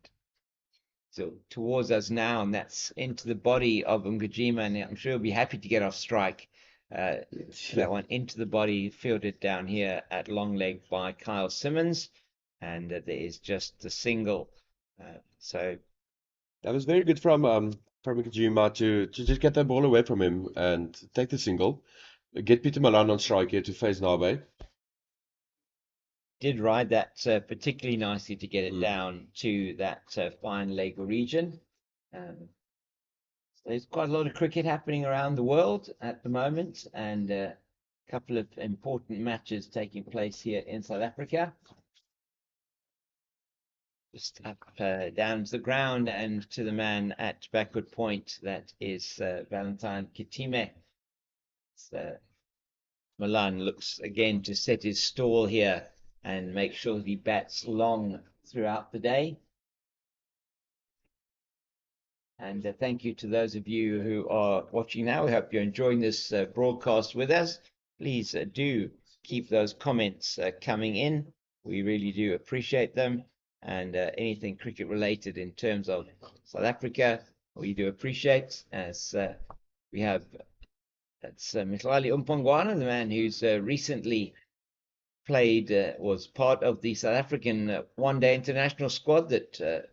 so towards us now, and that's into the body of Ngajima, and I'm sure he'll be happy to get off strike. That one into the body, fielded down here at long leg by Kyle Simmons, and there is just the single. So That was very good from Kajima to just get that ball away from him and take the single. Get Peter Malan on strike here to face Nabe. Did ride that particularly nicely to get it down to that fine leg region. So there's quite a lot of cricket happening around the world at the moment, and a couple of important matches taking place here in South Africa. Just up, down to the ground and to the man at backward point. That is Valentine Kitime. Malan looks again to set his stall here and make sure he bats long throughout the day. And thank you to those of you who are watching now. We hope you're enjoying this broadcast with us. Please do keep those comments coming in. We really do appreciate them. And anything cricket related in terms of South Africa, we do appreciate, as we have, that's Mihlali Umpongwana, the man who's recently played, was part of the South African one-day international squad that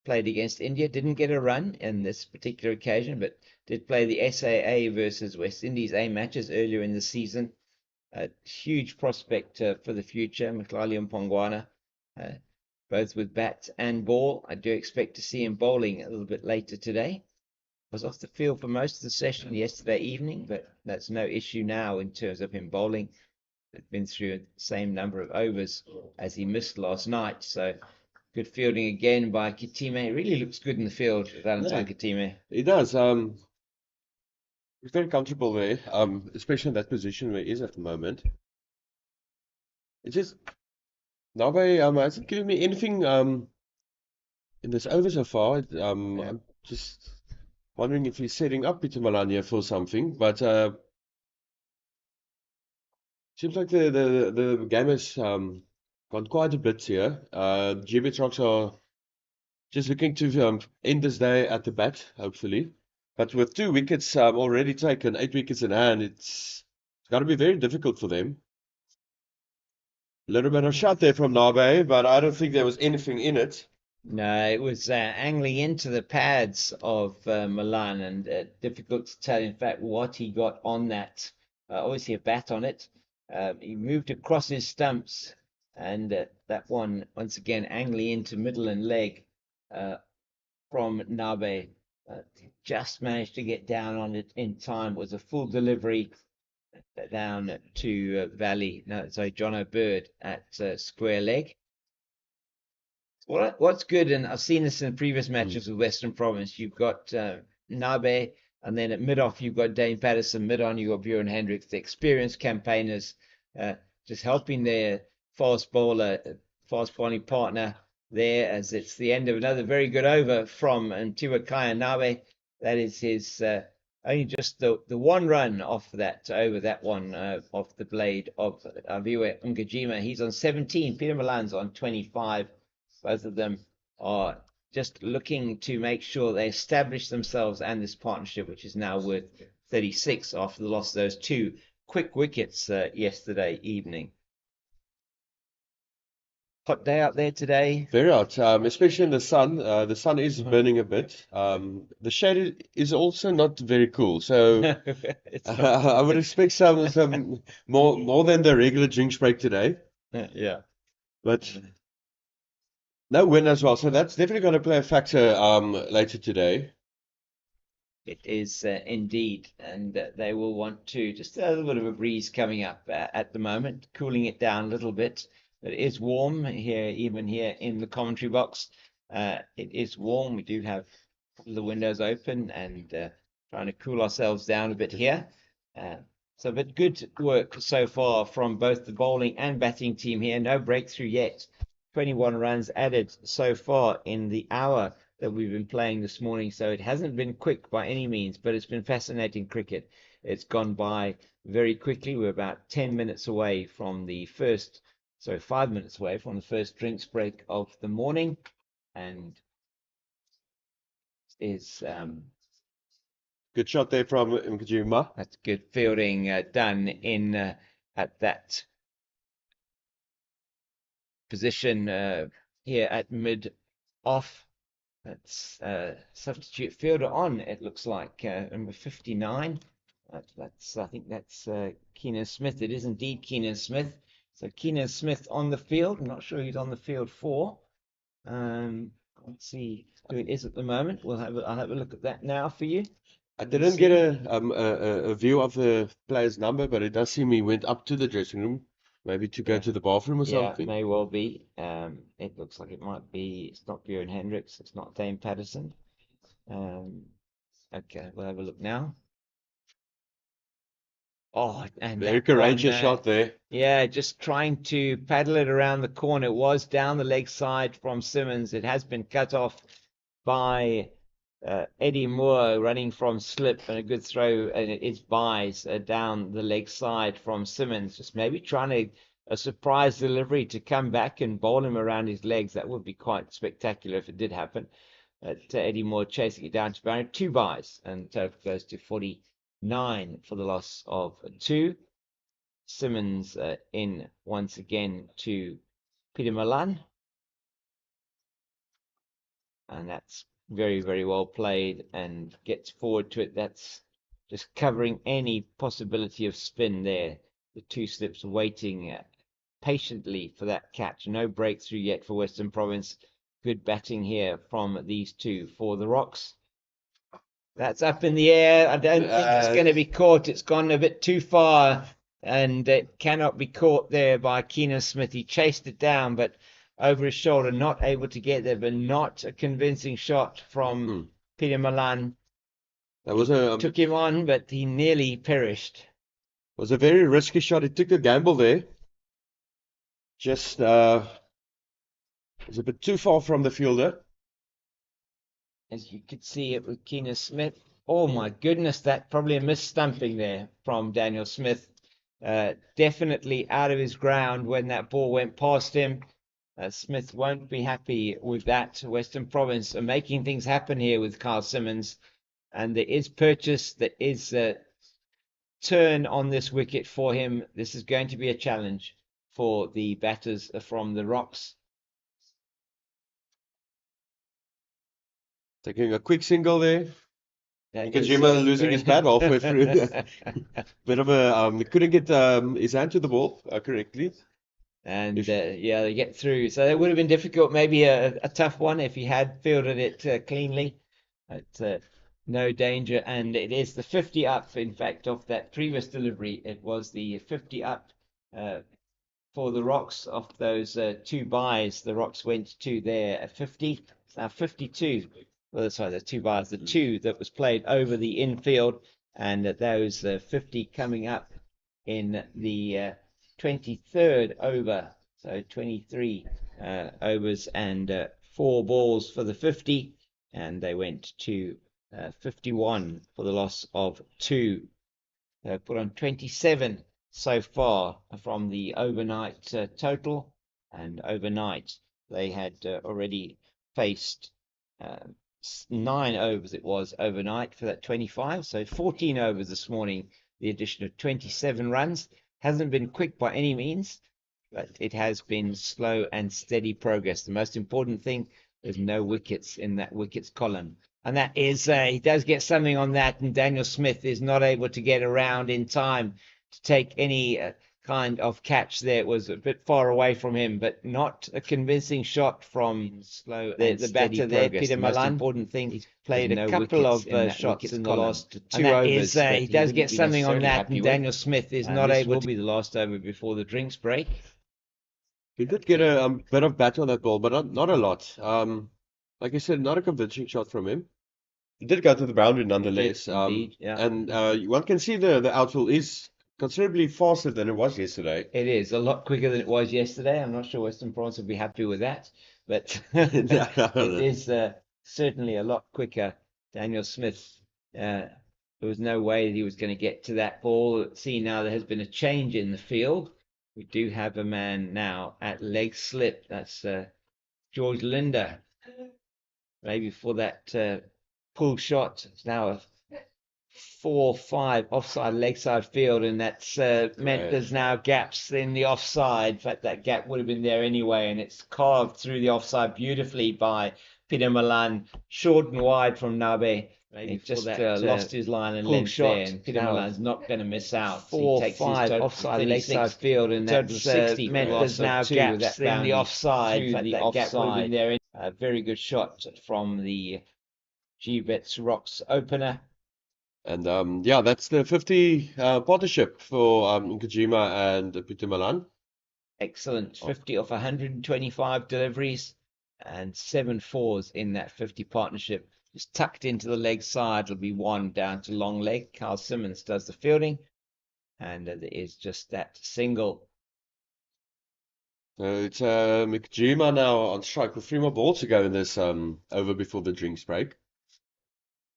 played against India. Didn't get a run in this particular occasion, but did play the SAA versus West Indies A matches earlier in the season. A huge prospect for the future, Mihlali Umpongwana. Both with bat and ball. I do expect to see him bowling a little bit later today. Was off the field for most of the session yesterday evening, but that's no issue now in terms of him bowling. He's been through the same number of overs as he missed last night. So good fielding again by Kitime. Really looks good in the field, Valentine Kitime. He does. He's very comfortable there, especially in that position where he is at the moment. It's just Nabe hasn't given me anything in this over so far. I'm just wondering if he's setting up Peter Malan here for something, but seems like the game has gone quite a bit here. Gbets Rocks are just looking to end this day at the bat, hopefully. But with 2 wickets already taken, 8 wickets in hand, it's got to be very difficult for them. A little bit of shot there from Nabe, but I don't think there was anything in it. No, it was angling into the pads of Milan, and difficult to tell, in fact, what he got on that. Obviously, a bat on it. He moved across his stumps, and that one, once again, angling into middle and leg from Nabe. Just managed to get down on it in time. It was a full delivery down to John O'Bird at square leg. What's good, and I've seen this in previous matches with Western Province, you've got Nabe, and then at mid-off you've got Dane Patterson, mid-on you've got Bjorn Hendricks, the experienced campaigners, just helping their fast bowling partner there, as it's the end of another very good over from Tiwakaya Nabe. That is his only just the one run off that over that one off the blade of Aviwe Ngajima. He's on 17. Peter Malan's on 25. Both of them are just looking to make sure they establish themselves and this partnership, which is now worth 36 after the loss of those 2 quick wickets yesterday evening. Hot day out there today. Very hot, especially in the sun. The sun is burning a bit. The shade is also not very cool, so I would expect some more than the regular drinks break today. Yeah. But no wind as well, so that's definitely going to play a factor later today. It is indeed, and they will want to just a little bit of a breeze coming up at the moment, cooling it down a little bit. It is warm here, even here in the commentary box. It is warm. We do have the windows open and trying to cool ourselves down a bit here. But good work so far from both the bowling and batting team here. No breakthrough yet. 21 runs added so far in the hour that we've been playing this morning. So it hasn't been quick by any means, but it's been fascinating cricket. It's gone by very quickly. We're about 10 minutes away from the first, 5 minutes away from the first drinks break of the morning. And is Good shot there from Mkajima. that's good fielding done in at that position here at mid off. That's substitute fielder on, it looks like, number 59. I think that's Keenan Smith. It is indeed Keenan Smith. So Keenan Smith on the field. I'm not sure who's on the field for. Let's see who it is at the moment. I'll have a look at that now for you. I didn't get a view of the player's number, but it does seem he went up to the dressing room, maybe to go to the bathroom or something. Yeah, may well be. It looks like it might be. It's not Bjorn Hendricks. It's not Dame Patterson. Okay, we'll have a look now. Oh, and Very that courageous one, shot there. yeah, just trying to paddle it around the corner. It was down the leg side from Simmons. It has been cut off by Eddie Moore running from slip, and a good throw, and it is buys down the leg side from Simmons. Just maybe trying to a surprise delivery to come back and bowl him around his legs. That would be quite spectacular if it did happen. Eddie Moore chasing it down to boundary. 2 buys, and total goes to 49 for the loss of 2. Simmons in once again to Peter Malan. And that's very, very well played and gets forward to it. That's just covering any possibility of spin there. The 2 slips waiting patiently for that catch. No breakthrough yet for Western Province. Good batting here from these 2 for the Rocks. That's up in the air. I don't think it's going to be caught. It's gone a bit too far, and it cannot be caught there by Keenan Smith. He chased it down, but over his shoulder, not able to get there, but not a convincing shot from Peter Malan. That was Took him on, but he nearly perished. Was a very risky shot. He took the gamble there. Just was a bit too far from the fielder. As you could see it with Keenan Smith. Oh my goodness, that probably a mis-stumping there from Daniel Smith. Definitely out of his ground when that ball went past him. Smith won't be happy with that. Western Province are making things happen here with Carl Simmons. And there is purchase, there is a turn on this wicket for him. This is going to be a challenge for the batters from the Rocks. Taking a quick single there. That Kajima losing his bat halfway through. Bit of a he couldn't get his hand to the ball correctly. And yeah, they get through. So it would have been difficult, maybe a tough one if he had fielded it cleanly. But no danger. And it is the 50 up, in fact, off that previous delivery. It was the 50 up for the Rocks off those 2 buys. The Rocks went to their 50. It's now 52. Well, sorry, the 2 buys. The 2 that was played over the infield. And those 50 coming up in the 23rd over, so 23 overs and 4 balls for the 50, and they went to 51 for the loss of 2. They put on 27 so far from the overnight total, and overnight they had already faced 9 overs. It was overnight for that 25, so 14 overs this morning, the addition of 27 runs. Hasn't been quick by any means, but it has been slow and steady progress. The most important thing, there's no wickets in that wickets column. And that is, he does get something on that, and Daniel Smith is not able to get around in time to take any kind of catch there. It was a bit far away from him, but not a convincing shot from slow the and batter steady there, progress. Peter The most Malan. important thing, He's played played a no couple wickets of in that shots wickets in the column. last And two that overs, is, but he he does wouldn't get be something on necessarily that, happy and with. Daniel Smith is not This able will to be the last over before the drinks break. He did get a bit of bat on that ball, but not a lot. Like I said, not a convincing shot from him. He did go to the boundary nonetheless. Indeed, yeah. And one can see the outfield is considerably faster than it was yesterday. It is a lot quicker than it was yesterday. I'm not sure Western Province will be happy with that, but No. it is certainly a lot quicker. Daniel Smith, there was no way that he was going to get to that ball. See, now there has been a change in the field. We do have a man now at leg slip. That's George Linder. Maybe for that pull shot. It's now a 4-5 offside leg side field, and that's meant Right. there's now gaps in the offside. In fact, that gap would have been there anyway, and it's carved through the offside beautifully by Peter Malan, short and wide from Nabe. Maybe He for just that lost his line and pull length shot. there, and Peter Now Malan's not going to miss out. He 4-5 takes his total offside to leg side 36, field, and total that's 60 for meant the there's loss now of 2 with gaps that in the boundary offside. through In fact, the that gap would have been offside. there. A very good shot from the Gbets Rocks opener. And yeah, that's the 50 partnership for Nkajima and Peter Malan. Excellent. 50 off 125 deliveries and 7 fours in that 50 partnership. Just tucked into the leg side. It'll be one down to long leg. Carl Simmons does the fielding. And there is just that single. It's Nkajima now on strike with 3 more balls to go in this over before the drinks break.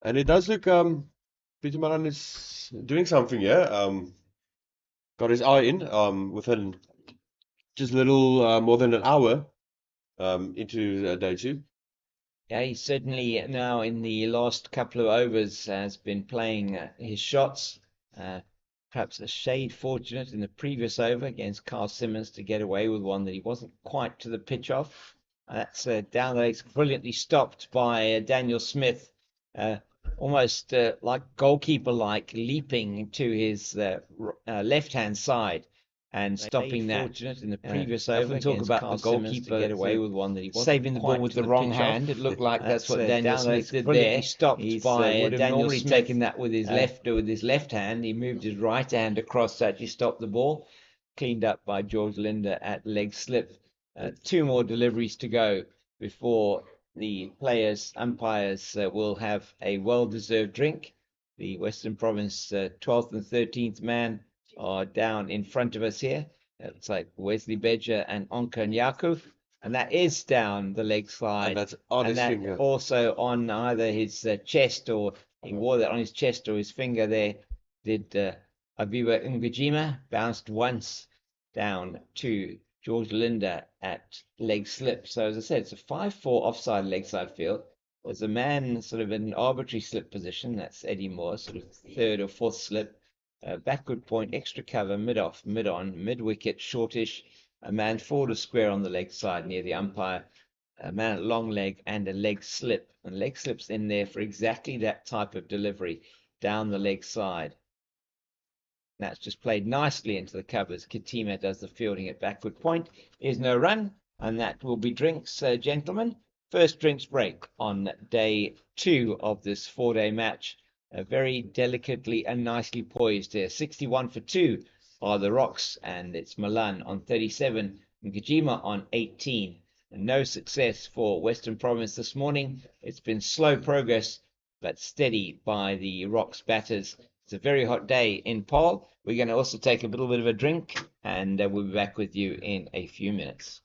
And it does look Peter Malan is doing something here. Got his eye in within just a little more than an hour into day 2. Yeah, he certainly now in the last couple of overs has been playing his shots. Perhaps a shade fortunate in the previous over against Carl Simmons to get away with one that he wasn't quite to the pitch of. That's down the legs, brilliantly stopped by Daniel Smith. Almost like goalkeeper-like, leaping to his left-hand side and stopping that. Fortunate in the previous I over often talk against about Carl the goalkeeper Simmons to get away with one that he wasn't saving the ball quite with to the wrong pitch hand. of. It looked like that's what That's Daniel down Smith there, did brilliantly there. stopped He's by would have Daniel normally Smith. taken that with his left hand. He moved his right hand across to actually stop the ball. Cleaned up by George Linder at leg slip. 2 more deliveries to go before the umpires will have a well-deserved drink. The Western Province 12th and 13th man are down in front of us here. It's like Wesley Bedger and Onka Nyaku. And that is down the leg slide. And that's on his that finger. also on either his chest, or he wore that on his chest or his finger there. Did Abiba Ngajima bounced once down to George Linder at leg slip. So as I said, it's a 5-4 offside leg side field. There's a man sort of in an arbitrary slip position. That's Eddie Moore, sort of 3rd or 4th slip. Backward point, extra cover, mid-off, mid-on, mid-wicket, shortish. A man forward of square on the leg side near the umpire. A man at long leg and a leg slip. And leg slip's in there for exactly that type of delivery down the leg side. That's just played nicely into the covers. Katima does the fielding at backward point. There's no run, and that will be drinks, gentlemen. First drinks break on day 2 of this 4-day match. Very delicately and nicely poised here. 61 for 2 are the Rocks, and it's Malan on 37 and Kajima on 18. And no success for Western Province this morning. It's been slow progress, but steady by the Rocks batters. It's a very hot day in Paarl. We're going to also take a little bit of a drink, and we'll be back with you in a few minutes.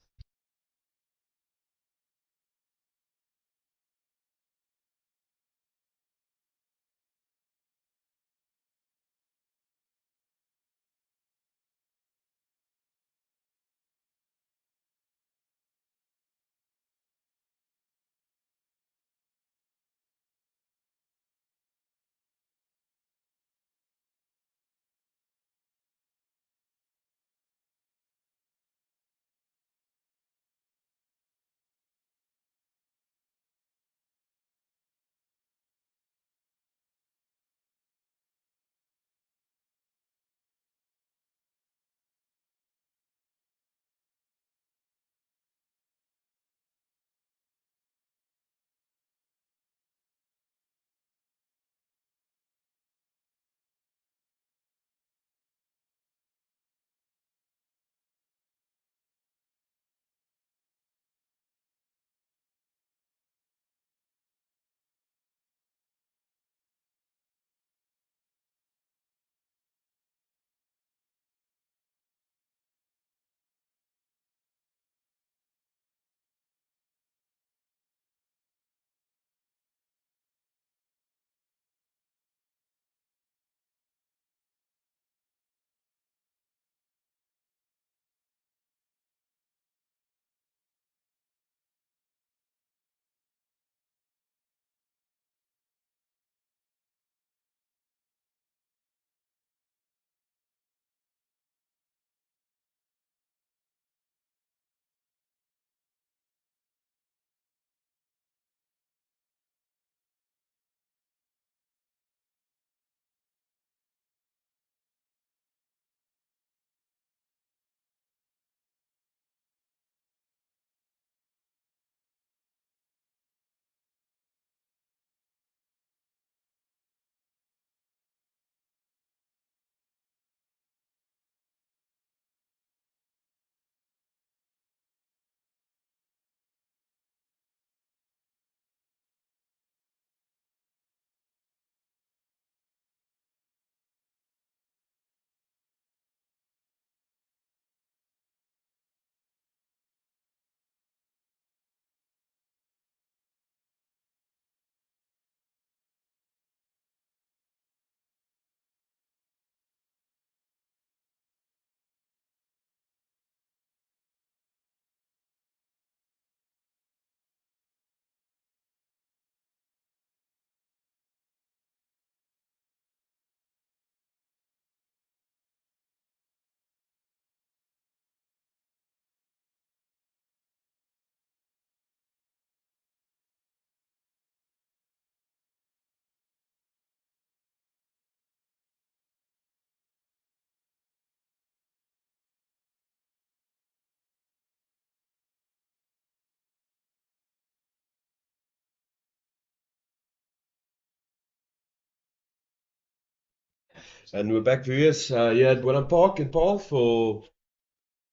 And we're back viewers here at Boland Park in Paarl for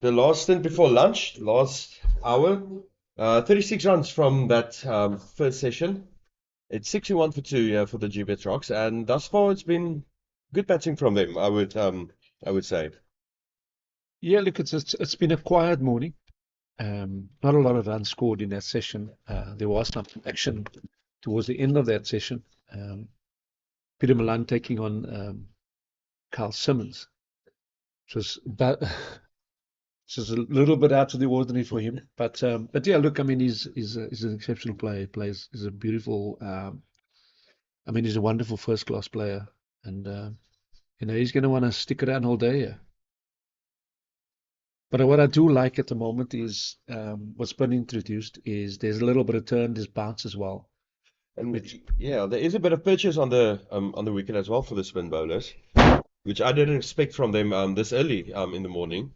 the last stint before lunch, last hour. 36 runs from that first session. It's 61 for 2 here for the Gbets Rocks, and thus far it's been good batting from them, I would say. Yeah, look, it's been a quiet morning. Not a lot of runs scored in that session. There was some action towards the end of that session. Peter Milan taking on Carl Simmons, which was just a little bit out of the ordinary for him. But yeah, look, I mean, he's an exceptional player. He's a beautiful. I mean, he's a wonderful first-class player, and he's going to want to stick around all day here. But what I do like at the moment is what's been introduced is there's a little bit of turn, there's bounce as well. And yeah, there is a bit of purchase on the wicket as well for the spin bowlers, which I didn't expect from them this early in the morning,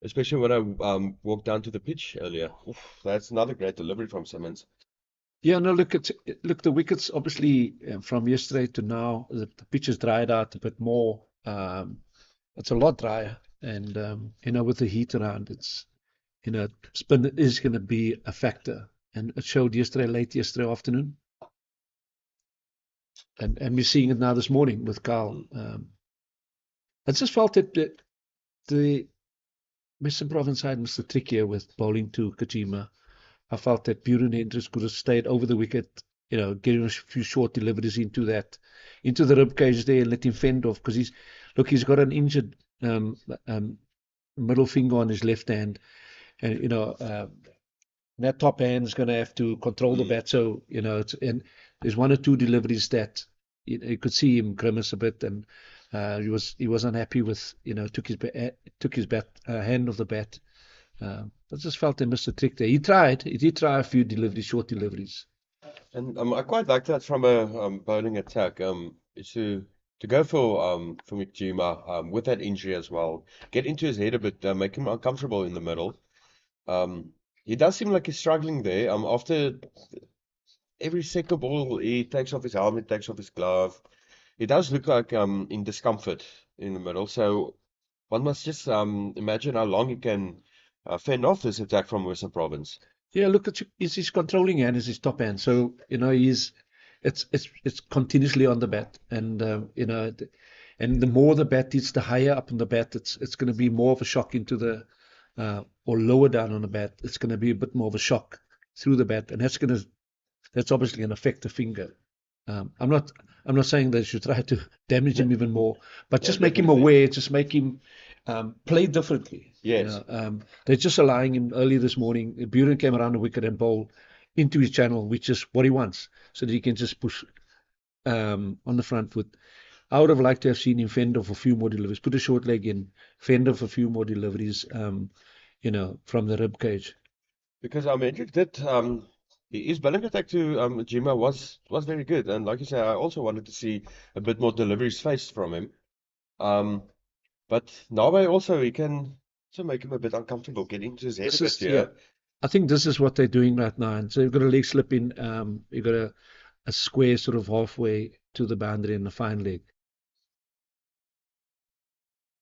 especially when I walked down to the pitch earlier. Oof, that's another great delivery from Simmons. Yeah, no, look, the wickets obviously from yesterday to now, the pitch has dried out a bit more. It's a lot drier, and with the heat around, it's spin is going to be a factor, and it showed late yesterday afternoon, and we're seeing it now this morning with Carl. I just felt that the Western Province side was the trickier with bowling to Kajima. I felt that Buren Hendricks could have stayed over the wicket, getting a few short deliveries into the rib cage there and let him fend off, because he's got an injured middle finger on his left hand, and that top hand is going to have to control the bat. So and there's one or two deliveries that you could see him grimace a bit, and he was unhappy with took his hand off the bat. I just felt they missed a trick there. He did try a few short deliveries. And I quite like that from a bowling attack. Is to go for McGima with that injury as well. Get into his head a bit, make him uncomfortable in the middle. He does seem like he's struggling there. After every second ball, he takes off his helmet, takes off his glove. He does look like in discomfort in the middle. So one must just imagine how long he can fend off this attack from Western Province. Yeah, look, it's his controlling hand, is his top hand. So it's continuously on the bat, and and the more the bat hits, the higher up on the bat, it's going to be more of a shock into the or lower down on the bat. It's going to be a bit more of a shock through the bat, and that's obviously going to affect the finger. I'm not saying they should try to damage him even more, but just make him aware, just make him play differently. Yes. They're just allowing him early this morning. Buren came around the wicket and bowled into his channel, which is what he wants, so that he can just push on the front foot. I would have liked to have seen him fend off a few more deliveries, put a short leg in, fend off a few more deliveries, from the rib cage. Because Hendrick did his bowling attack to Jima was very good, and like you say, I also wanted to see a bit more deliveries faced from him. But Nabe also, he can make him a bit uncomfortable, get into his head a bit. Yeah. I think this is what they're doing right now. And so you've got a leg slip in, you've got a square sort of halfway to the boundary and a fine leg.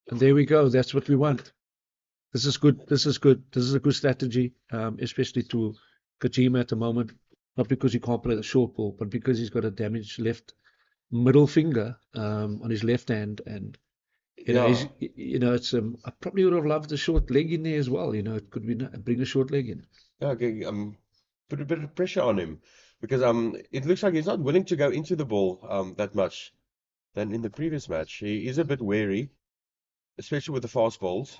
And there we go. That's what we want. This is good. This is good. This is a good strategy, especially to Kajima at the moment. Not because he can't play the short ball, but because he's got a damaged left middle finger on his left hand, and it's I probably would have loved a short leg in there as well. It could be bring a short leg in. Yeah, okay, put a bit of pressure on him, because it looks like he's not willing to go into the ball that much than in the previous match. He is a bit wary, especially with the fast balls.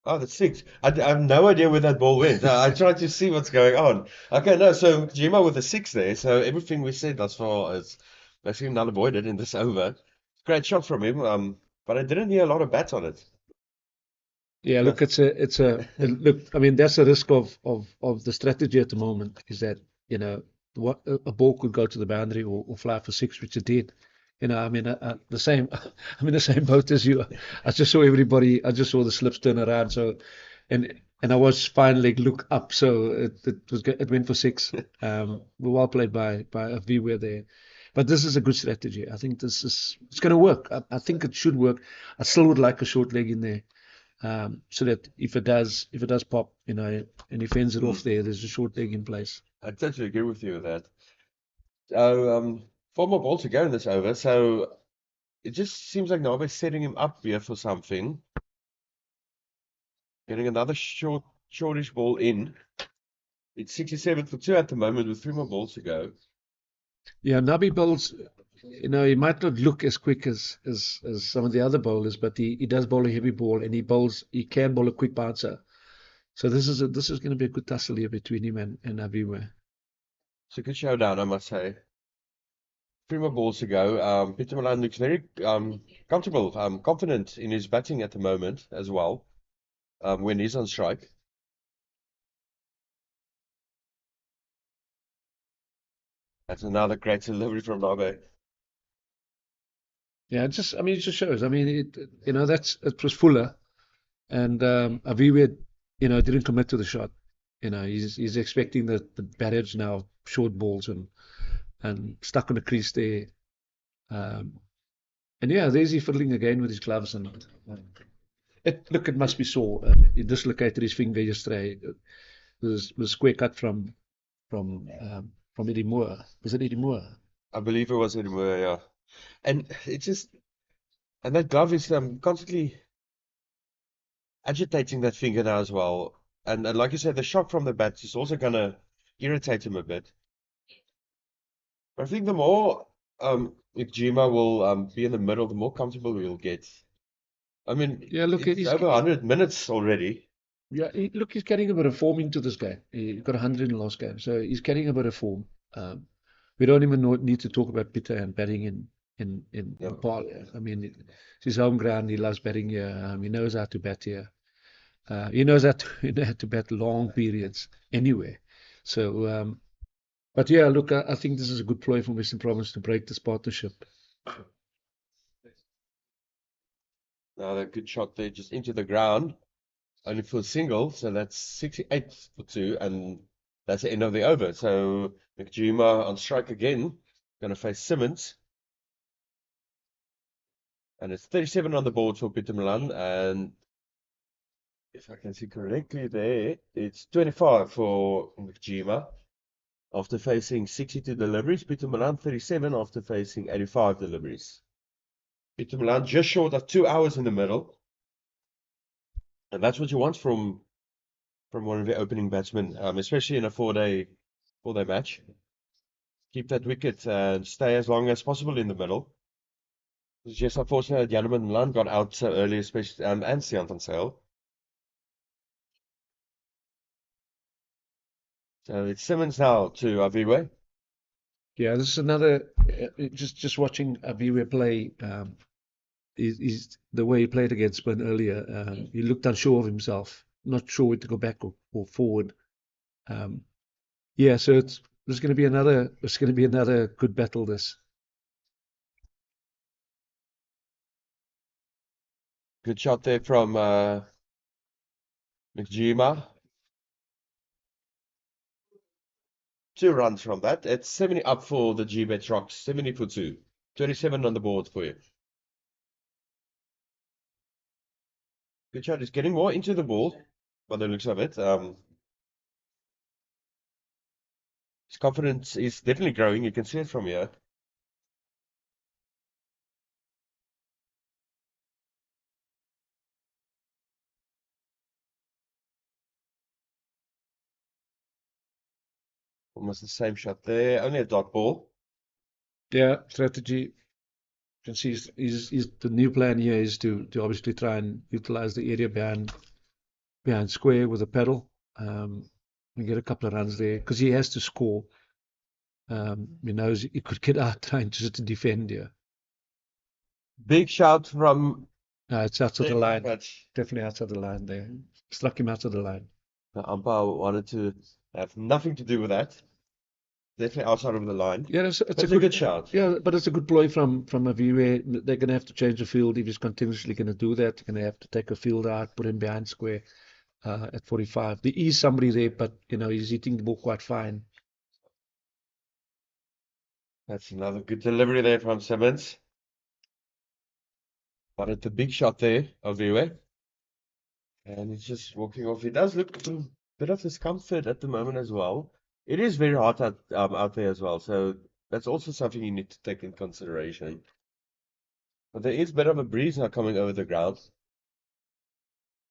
Oh, that's 6. I have no idea where that ball went. I tried to see what's going on. Okay, no, so Jima with a 6 there. So everything we said thus far is basically null avoided in this over. Great shot from him, but I didn't hear a lot of bats on it. Yeah, look, look. I mean, that's the risk of the strategy at the moment, is that a ball could go to the boundary or fly for 6, which it did. I mean, I'm in the same boat as you. I just saw the slips turn around. So, and I was finally look up, so it went for 6. Well played by Aviwe there. But this is a good strategy. I think it's going to work. I think it should work. I still would like a short leg in there, so that if it does pop, and he fends it off there, there's a short leg in place. I totally agree with you with that. So, 4 more balls to go in this over. So it just seems like Nabe's setting him up here for something. Getting another shortish ball in. It's 67 for 2 at the moment with 3 more balls to go. Yeah, Nabi bowls, he might not look as quick as some of the other bowlers, but he does bowl a heavy ball, and he can bowl a quick bouncer. So this is going to be a good tussle here between him and Aviwe. It's a good showdown, I must say. 3 more balls to go. Peter Milan looks very comfortable, confident in his batting at the moment as well, when he's on strike. That's another great delivery from Nabe. Yeah, it just shows. It was Fuller, and Aviwe, didn't commit to the shot. He's expecting the battage now, short balls and stuck on the crease there. And yeah, there's he fiddling again with his gloves, and it must be sore. He dislocated his finger yesterday. It was square cut from Eddie Moore. Was it Eddie Moore? I believe it was anywhere, yeah. And and that glove is constantly agitating that finger now as well. And like you said, the shock from the bat is also gonna irritate him a bit. But I think the more if Jima will be in the middle, the more comfortable he'll get. I mean, Yeah, look, it's over 100 minutes already. Yeah, he's carrying a bit of form into this game. He got 100 in the last game, so he's carrying a bit of form. We don't even need to talk about Peter and batting in Paarl. I mean, it's his home ground. He loves batting here. He knows how to bat here. He knows how to bat long periods anywhere. So, but yeah, look, I think this is a good ploy from Western Province to break this partnership. Another good shot there, just into the ground. Only for a single, so that's 68 for 2, and that's the end of the over. So McJuma on strike again, going to face Simmons. And it's 37 on the board for Peter Milan, and if I can see correctly there, it's 25 for McJuma after facing 62 deliveries. Peter Milan 37 after facing 85 deliveries. Peter Milan just short of 2 hours in the middle. And that's what you want from one of the opening batsmen, especially in a four-day match. Keep that wicket and stay as long as possible in the middle. It's just unfortunate that Janneman Milan got out so early, especially and Sian van Sail. So it's Simmons now to Aviwe. Yeah, this is another. Just watching Aviwe play. He's the way he played against Spin earlier. He looked unsure of himself, not sure where to go back or forward. Yeah, so there's going to be another good battle. This. Good shot there from McJima. 2 runs from that. It's 70 up for the Gbets Rocks. 70 for 2. 27 on the board for you. Good shot. He's getting more into the ball by the looks of it. His confidence is definitely growing. You can see it from here. Almost the same shot there. Only a dot ball. Yeah, strategy. You can see the new plan here is to obviously try and utilize the area behind square with a pedal, and get a couple of runs there because he has to score. He knows he could get out trying just to defend here. Big shout from It's outside the line. but Definitely outside the line there. Struck him outside the line. the umpire wanted to have nothing to do with that. Definitely outside of the line. Yeah, it's It's a good shout. Yeah, but it's a good ploy from Aviwe. They're going to have to change the field if he's continuously going to do that. They're going to have to take a field out, put him behind square. at 45. There is somebody there, but he's hitting the ball quite fine. That's another good delivery there from Simmons. But at the big shot there of Viwe. And he's just walking off. He does look a bit of discomfort at the moment as well. It is very hot out there as well, so that's also something you need to take in consideration. But there is a bit of a breeze now coming over the ground,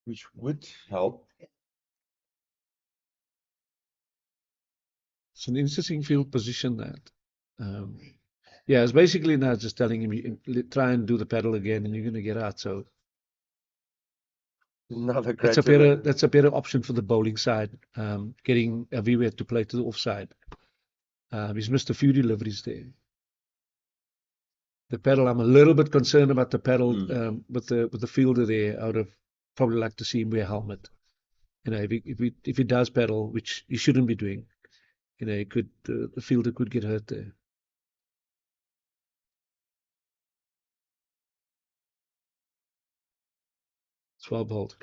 which would help. It's an interesting field position that. Yeah, it's basically now just telling him, try and do the paddle again, and you're going to get out. So Another that's great a better delivery. that's a better option for the bowling side. Getting Aviwe to play to the offside. He's missed a few deliveries there. The paddle, I'm a little bit concerned about the paddle with the fielder there. I would have probably liked to see him wear a helmet. If he does paddle, which he shouldn't be doing, he could the fielder could get hurt there. It's well bowled.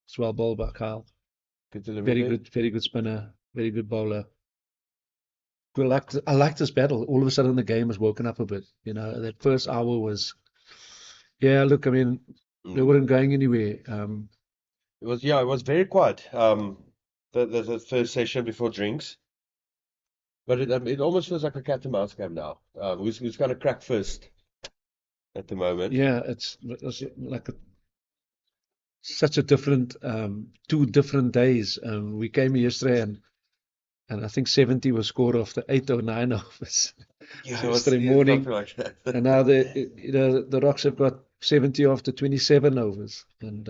It's well bowled by Kyle. Good delivery. Very good spinner, very good bowler. I liked this battle. All of a sudden, the game has woken up a bit. That first hour was, yeah. Look, I mean, they weren't going anywhere. It was very quiet. The first session before drinks, but it almost feels like a cat and mouse game now. Who's going to crack first at the moment? Yeah, it's like such a different, 2 different days. We came yesterday and I think 70 was scored after 8 or 9 overs. Yeah, Yesterday morning, something like that. and now the Rocks have got 70 after 27 overs, and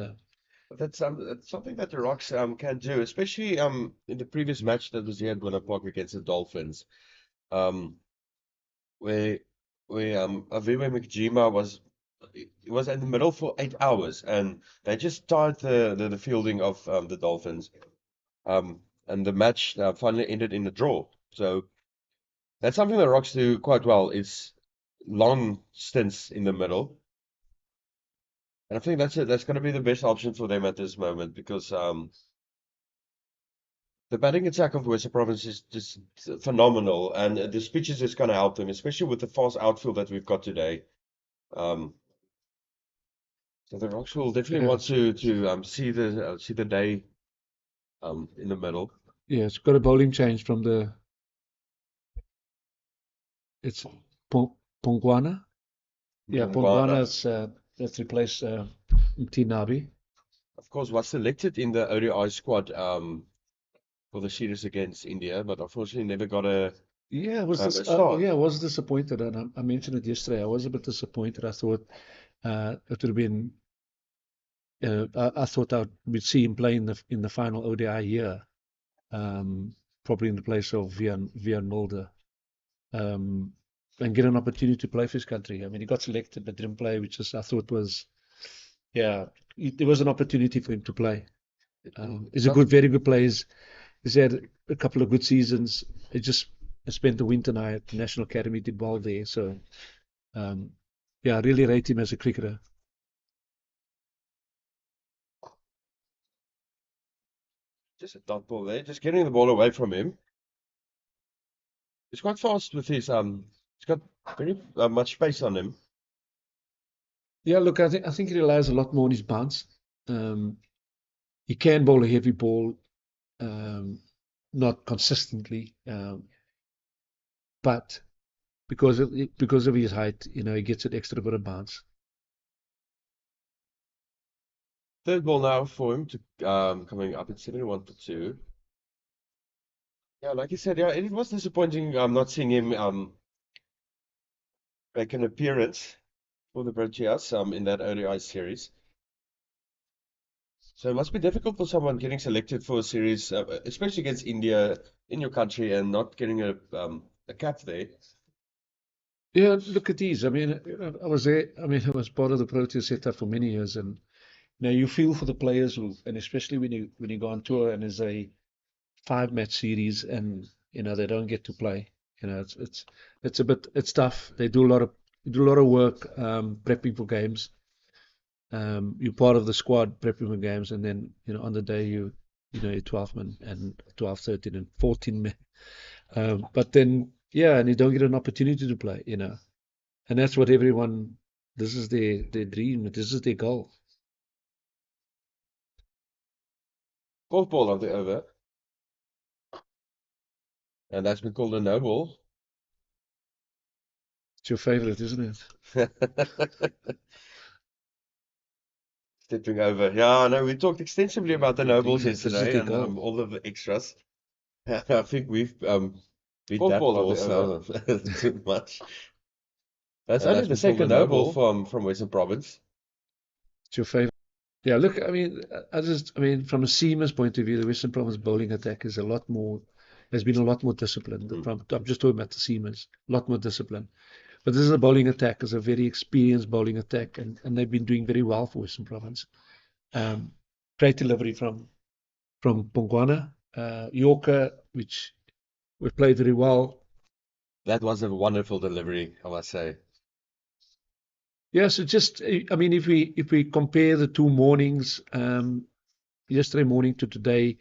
That's something that the Rocks can do, especially in the previous match that was here at Boland Park against the Dolphins, where Aviwe Mkjima was in the middle for 8 hours, and they just started the fielding of the Dolphins, and the match finally ended in a draw. So that's something the Rocks do quite well, is long stints in the middle. And I think that's it. That's going to be the best option for them at this moment, because the batting attack of Western Province is just phenomenal, and the pitch is just going to help them, especially with the fast outfield that we've got today. So the Rocks will definitely want to see the day in the middle. yeah, it's got a bowling change from it's Pongwana. Yeah, Pongwana's that's replaced Mtinabi. Of course, was selected in the ODI squad for the series against India, but unfortunately never got a start. I was disappointed, and I mentioned it yesterday. I was a bit disappointed. I thought it would have been. I thought we'd see him play in the final ODI here, probably in the place of Vian Mulder, and get an opportunity to play for his country. I mean, he got selected but didn't play, which I thought was, there was an opportunity for him to play. He's a very good player. He's had a couple of good seasons. He just spent the winter now at the National Academy, did well there. So, I really rate him as a cricketer. Just a dot ball there, just getting the ball away from him. He's quite fast with his he's got very much space on him. Yeah, look, I think he relies a lot more on his bounce. He can bowl a heavy ball, not consistently, but because of his height, he gets an extra bit of bounce. Third ball now for him to coming up at 71 for 2. Yeah, like you said, yeah, it was disappointing not seeing him make an appearance for the Proteas in that ODI series. So it must be difficult for someone getting selected for a series, especially against India in your country, and not getting a cap there. Yeah, look at these. I mean, I was there. I mean, I was part of the Proteas setup for many years, and you feel for the players and especially when you go on tour and there's a 5-match series and they don't get to play. It's tough. They do a lot of work prepping for games. You're part of the squad prepping for games, and then on the day you're 12 men and 12, 13, and 14 men. But then and you don't get an opportunity to play, and that's what everyone. This is their dream. This is their goal. Fourth ball of the over. And that's been called a no ball. It's your favorite, isn't it? Stepping over. Yeah, no, we talked extensively about the no balls This is yesterday the and goal. all of the extras. I think we've beat Fourth that ball of ball the over. too much. That's And only that's the been called second a no no ball ball. from Western Province. It's your favorite. Yeah, look, I mean, from a seamer's point of view, the Western Province bowling attack is has been a lot more disciplined. I'm just talking about the seamers, a lot more disciplined. But this is a bowling attack, it's a very experienced bowling attack, and they've been doing very well for Western Province. Great delivery from Pongwana. Yorker, which we played very well. That was a wonderful delivery, I must say. Yeah, so if we compare the two mornings, yesterday morning to today,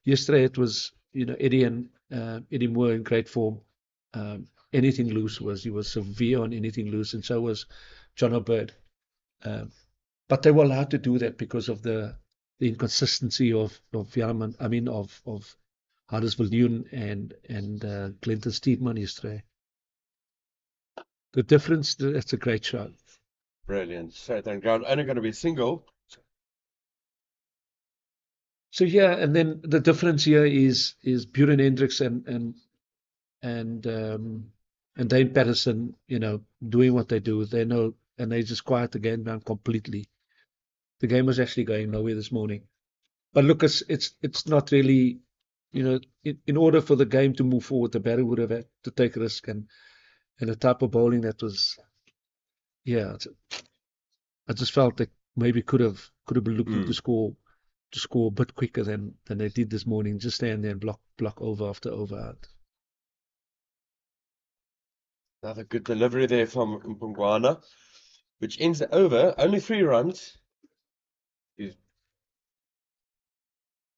yesterday it was Eddie Moore in great form. Anything loose he was severe on anything loose, and so was John O'Bird. But they were allowed to do that because of the inconsistency of Yarman, of Huddersfield and Clinton Steedman yesterday. The difference, it's a great shot. Brilliant. Straight and ground, only going to be single. So yeah, and then the difference here is Buren Hendricks and Dane Patterson, doing what they do. They know, and they just quiet the game down completely. The game was actually going nowhere this morning. But look, it's not really, in order for the game to move forward, the batter would have had to take a risk, and the type of bowling that was, I just felt they maybe could have been looking to score a bit quicker than they did this morning. Just stand there and block over after over out. Another good delivery there from Mpungwana, which ends the over. Only 3 runs.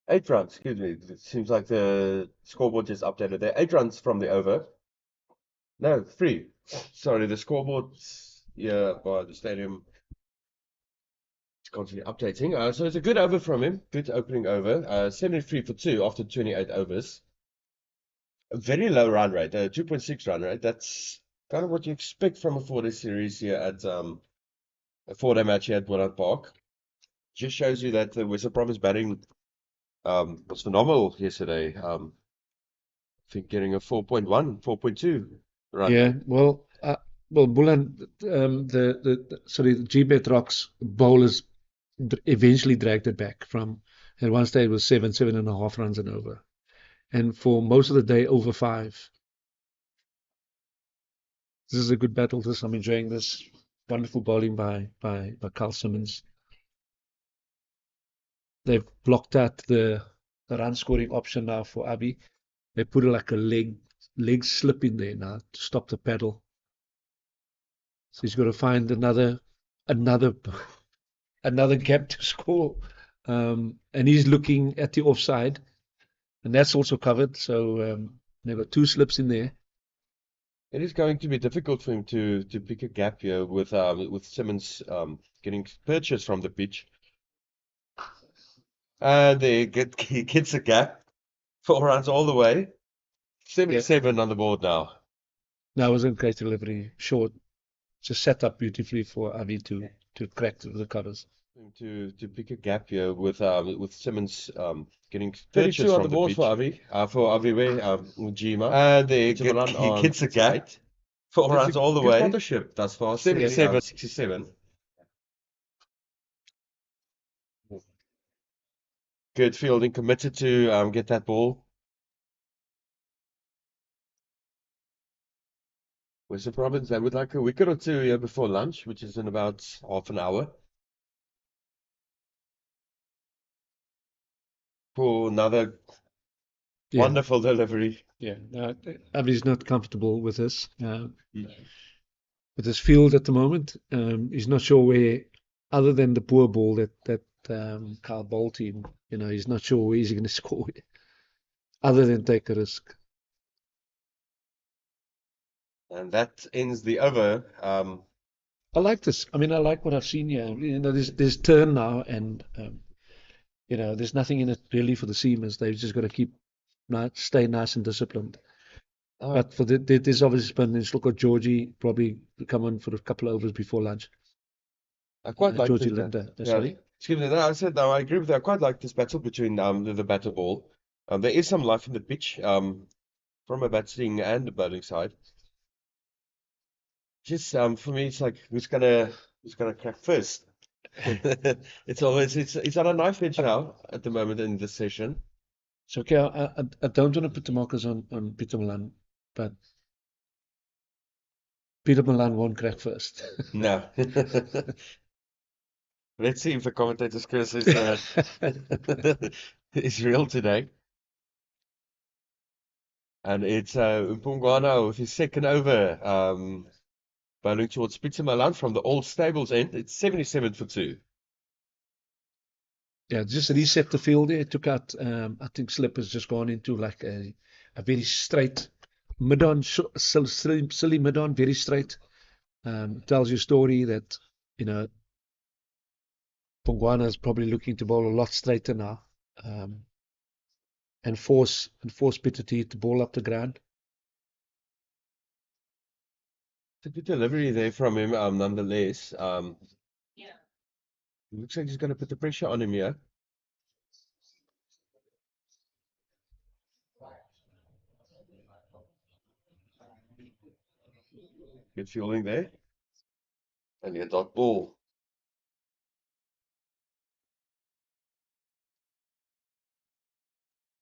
8 runs, excuse me. It seems like the scoreboard just updated there. 8 runs from the over. No, 3. Sorry, the scoreboard here by the stadium is constantly updating. So it's a good over from him. Good opening over. 73 for 2 after 28 overs. A very low run rate, 2.6 run rate. That's kind of what you expect from a 4-day series here at a 4-day match here at Boland Park. Just shows you that the Western Province batting was phenomenal yesterday. I think getting a 4.1, 4.2 run. Yeah, well, Boland, the Gbets Rocks bowlers eventually dragged it back from, at one stage it was 7.5 runs and over. And for most of the day, over 5. This is a good battle. I'm enjoying this. Wonderful bowling by Carl Simmons. They've blocked out the run scoring option now for Abi. They put like a leg slip in there now to stop the paddle. So he's got to find another gap to score. And he's looking at the offside, and that's also covered. So they've got 2 slips in there. It is going to be difficult for him to pick a gap here with Simmons getting purchased from the pitch. And he gets a gap. 4 runs all the way. 77 on the board now. That was a great delivery. Short. Just set up beautifully for Avi to crack the covers. To pick a gap here with Simmons getting 32 purchased on from the board pitch. for Avi. For Avi Mujima. And he gets a gap. 8. 4 runs all the Good way. partnership thus far. 77, 67. Good fielding, committed to get that ball. Western Province, they would like a wicket or 2 here before lunch, which is in about half an hour. For another wonderful delivery. Yeah, Avi's not comfortable with this. With his field at the moment, he's not sure other than the poor ball that Carl bowled him, he's not sure where he's going to score, other than take a risk. And that ends the over. I like this. I mean, I like what I've seen here. There's turn now, and there's nothing in it really for the seamers. They've just got to stay nice and disciplined. But for this obviously been, look at Georgie probably come on for a couple of overs before lunch. I quite like Georgie the, Linda. yeah. Sorry. Excuse me. No, I said no. I agree with that. I quite like this battle between the batter ball. There is some life in the pitch from a batting and a bowling side. Just for me, it's like who's gonna crack first. It's on a knife edge now at the moment in this session. So, okay, I don't want to put the markers on Peter Milan, but Peter Milan won't crack first. No. Let's see if the commentator's curse is is real today. And it's Mpungwana with his second over, bowling towards Peter Milan from the old stables end. It's 77 for 2. Yeah, just reset the field there. Took out, I think Slip has just gone into like a very straight mid-on, silly mid-on, very straight. Tells you a story that, Pongwana is probably looking to bowl a lot straighter now, and force Peter to hit the ball up the ground. It's a good delivery there from him, nonetheless. Looks like he's going to put the pressure on him here. Good fielding there. And a dot ball.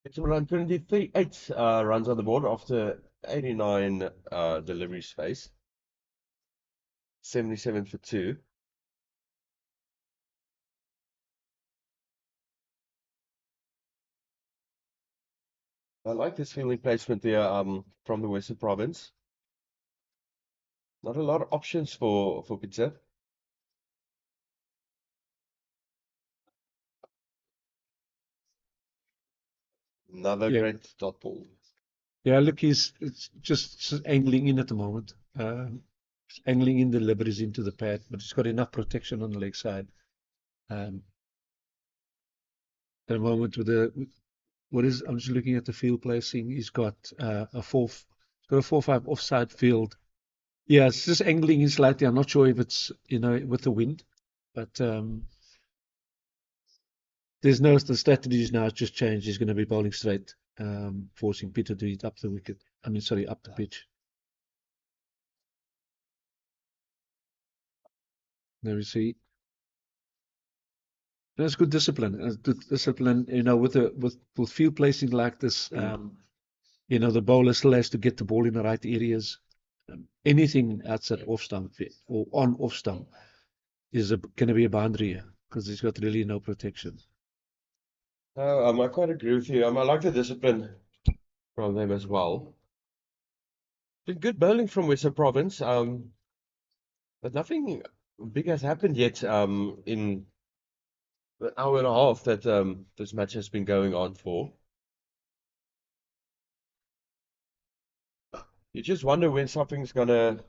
Peter Milan currently 38 runs on the board after 89 delivery space. 77 for 2. I like this fielding placement there from the Western Province. Not a lot of options for Peter. Another great dot ball. Yeah, look, it's just angling in at the moment. Angling in deliveries into the pad, but he's got enough protection on the leg side. At the moment I'm just looking at the field placing. He's got a 4-5 offside field. Yeah, it's just angling in slightly. I'm not sure if it's with the wind, but the strategies now has just changed. He's going to be bowling straight, forcing Peter to hit up the wicket. I mean, sorry, up the pitch. There we see. That's good discipline. Good discipline, with field placing like this. The bowler still has to get the ball in the right areas. Anything outside off stump or on off stump is going to be a boundary because he's got really no protection. I quite agree with you. I like the discipline from them as well. Been good bowling from Western Province, but nothing big has happened yet in the hour and a half that this match has been going on for. You just wonder when something's gonna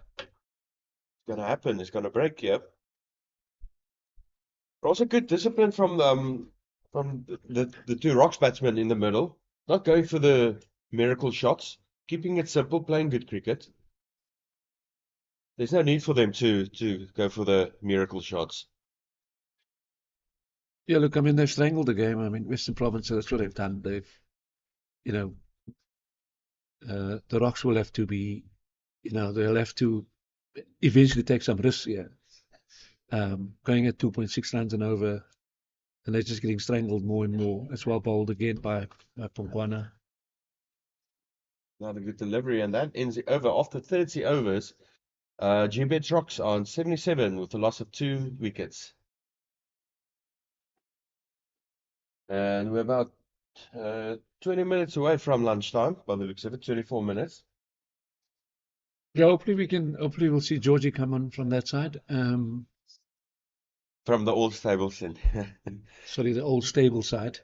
happen. It's gonna break here. But also good discipline from the two Rocks batsmen in the middle, not going for the miracle shots, keeping it simple, playing good cricket. There's no need for them to go for the miracle shots. Yeah, look, I mean, they've strangled the game. I mean, Western Province, that's what they've done. The Rocks will have to be, they'll have to eventually take some risks here. Going at 2.6 runs and over, and they're just getting strangled more and more. It's well bowled again by Pongwana. Another good delivery, and that ends the over. After 30 overs, Gbets Rocks on 77 with a loss of 2 wickets. And we're about 20 minutes away from lunchtime, by the looks of it, 24 minutes. Yeah, hopefully we'll see Georgie come on from that side. from the old stables in. Sorry, the old stable side.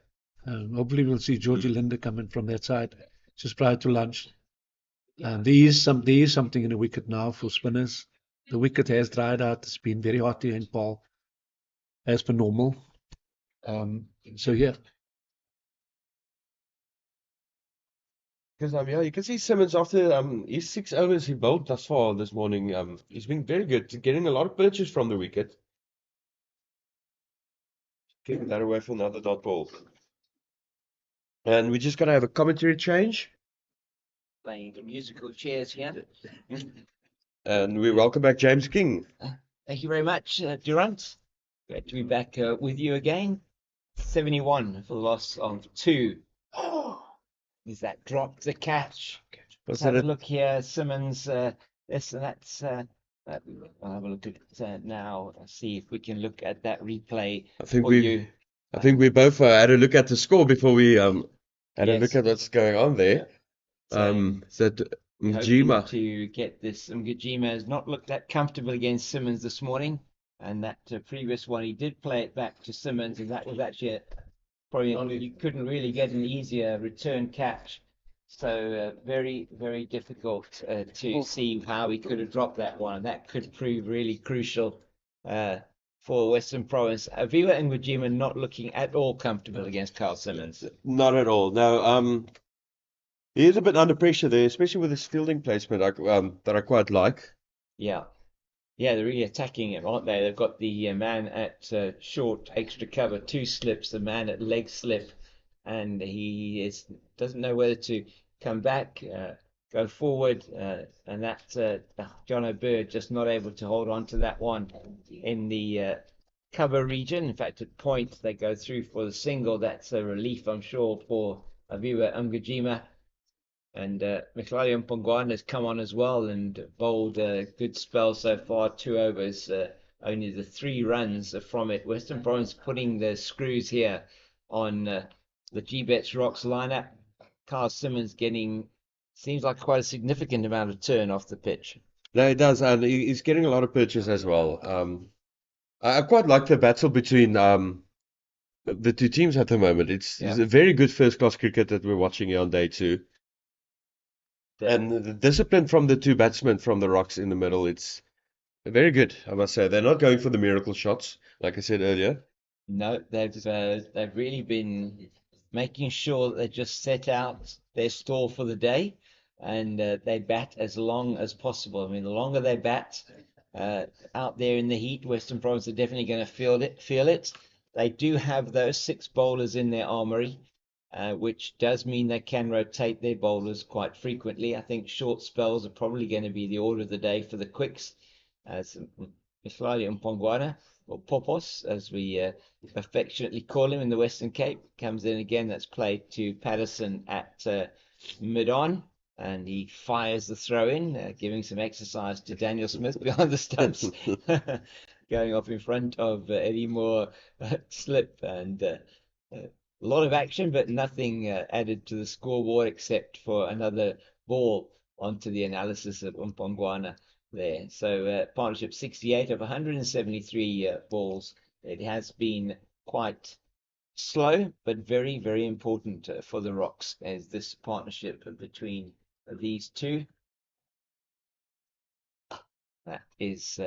Hopefully we'll see Georgie Linde coming from that side just prior to lunch. And there is something in the wicket now for spinners. The wicket has dried out. It's been very hot here in Paarl, as per normal. So yeah, Because yeah, you can see Simmons after his 6 overs he bowled thus far this morning. He's been very good, getting a lot of pitches from the wicket. Keeping that away for another dot ball. And we're just gonna have a commentary change. Playing the musical chairs here. And we welcome back James King. Thank you very much, Durant. Great to be back with you again. 71 for the loss of 2. Is that dropped the catch? Let's have a look here. Simmons, this and that's. I'll have a look at it now. See if we can look at that replay I think for you. I think we both had a look at the score before we had a look Yes. at what's going on there. So, That hoping Njima. to get this. Ngajima has not looked that comfortable against Simmons this morning, and that previous one he did play it back to Simmons, and that was actually probably you couldn't really get an easier return catch. So very, very difficult to see how he could have dropped that one. That could prove really crucial for Western Province. Aviva and Ngajima not looking at all comfortable against Carl Simmons. Not at all. No, he is a bit under pressure there, especially with his fielding placement that I quite like. Yeah. Yeah, they're really attacking him, aren't they? They've got the man at short extra cover, 2 slips, the man at leg slip, and he doesn't know whether to come back, go forward, and that John O'Bird just not able to hold on to that one in the cover region. In fact, at point they go through for the single. That's a relief, I'm sure, for Aviva Ngajima. And Michlalia Mpongwana has come on as well and bowled a good spell so far, 2 overs, only the 3 runs from it. Western Province putting the screws here on the Gbets Rocks lineup. Carl Simmons getting, seems like quite a significant amount of turn off the pitch. No, he does, and he's getting a lot of pitches as well. I quite like the battle between the two teams at the moment. It's a very good first-class cricket that we're watching here on day 2. And the discipline from the 2 batsmen from the Rocks in the middle, it's very good, I must say. They're not going for the miracle shots, like I said earlier. No, they've really been making sure that they just set out their stall for the day, and they bat as long as possible. I mean, the longer they bat out there in the heat, Western Province are definitely going to feel it. They do have those 6 bowlers in their armory, which does mean they can rotate their bowlers quite frequently. I think short spells are probably going to be the order of the day for the quicks. Michlalia Mpongwana, or Popos, as we affectionately call him in the Western Cape, comes in again. That's played to Patterson at mid-on, and he fires the throw-in, giving some exercise to Daniel Smith behind the stumps, going off in front of Eddie Moore slip, and a lot of action, but nothing added to the scoreboard except for another ball onto the analysis of Mpongwana there. So partnership 68 of 173 balls. It has been quite slow, but very, very important for the Rocks as this partnership between these two. That is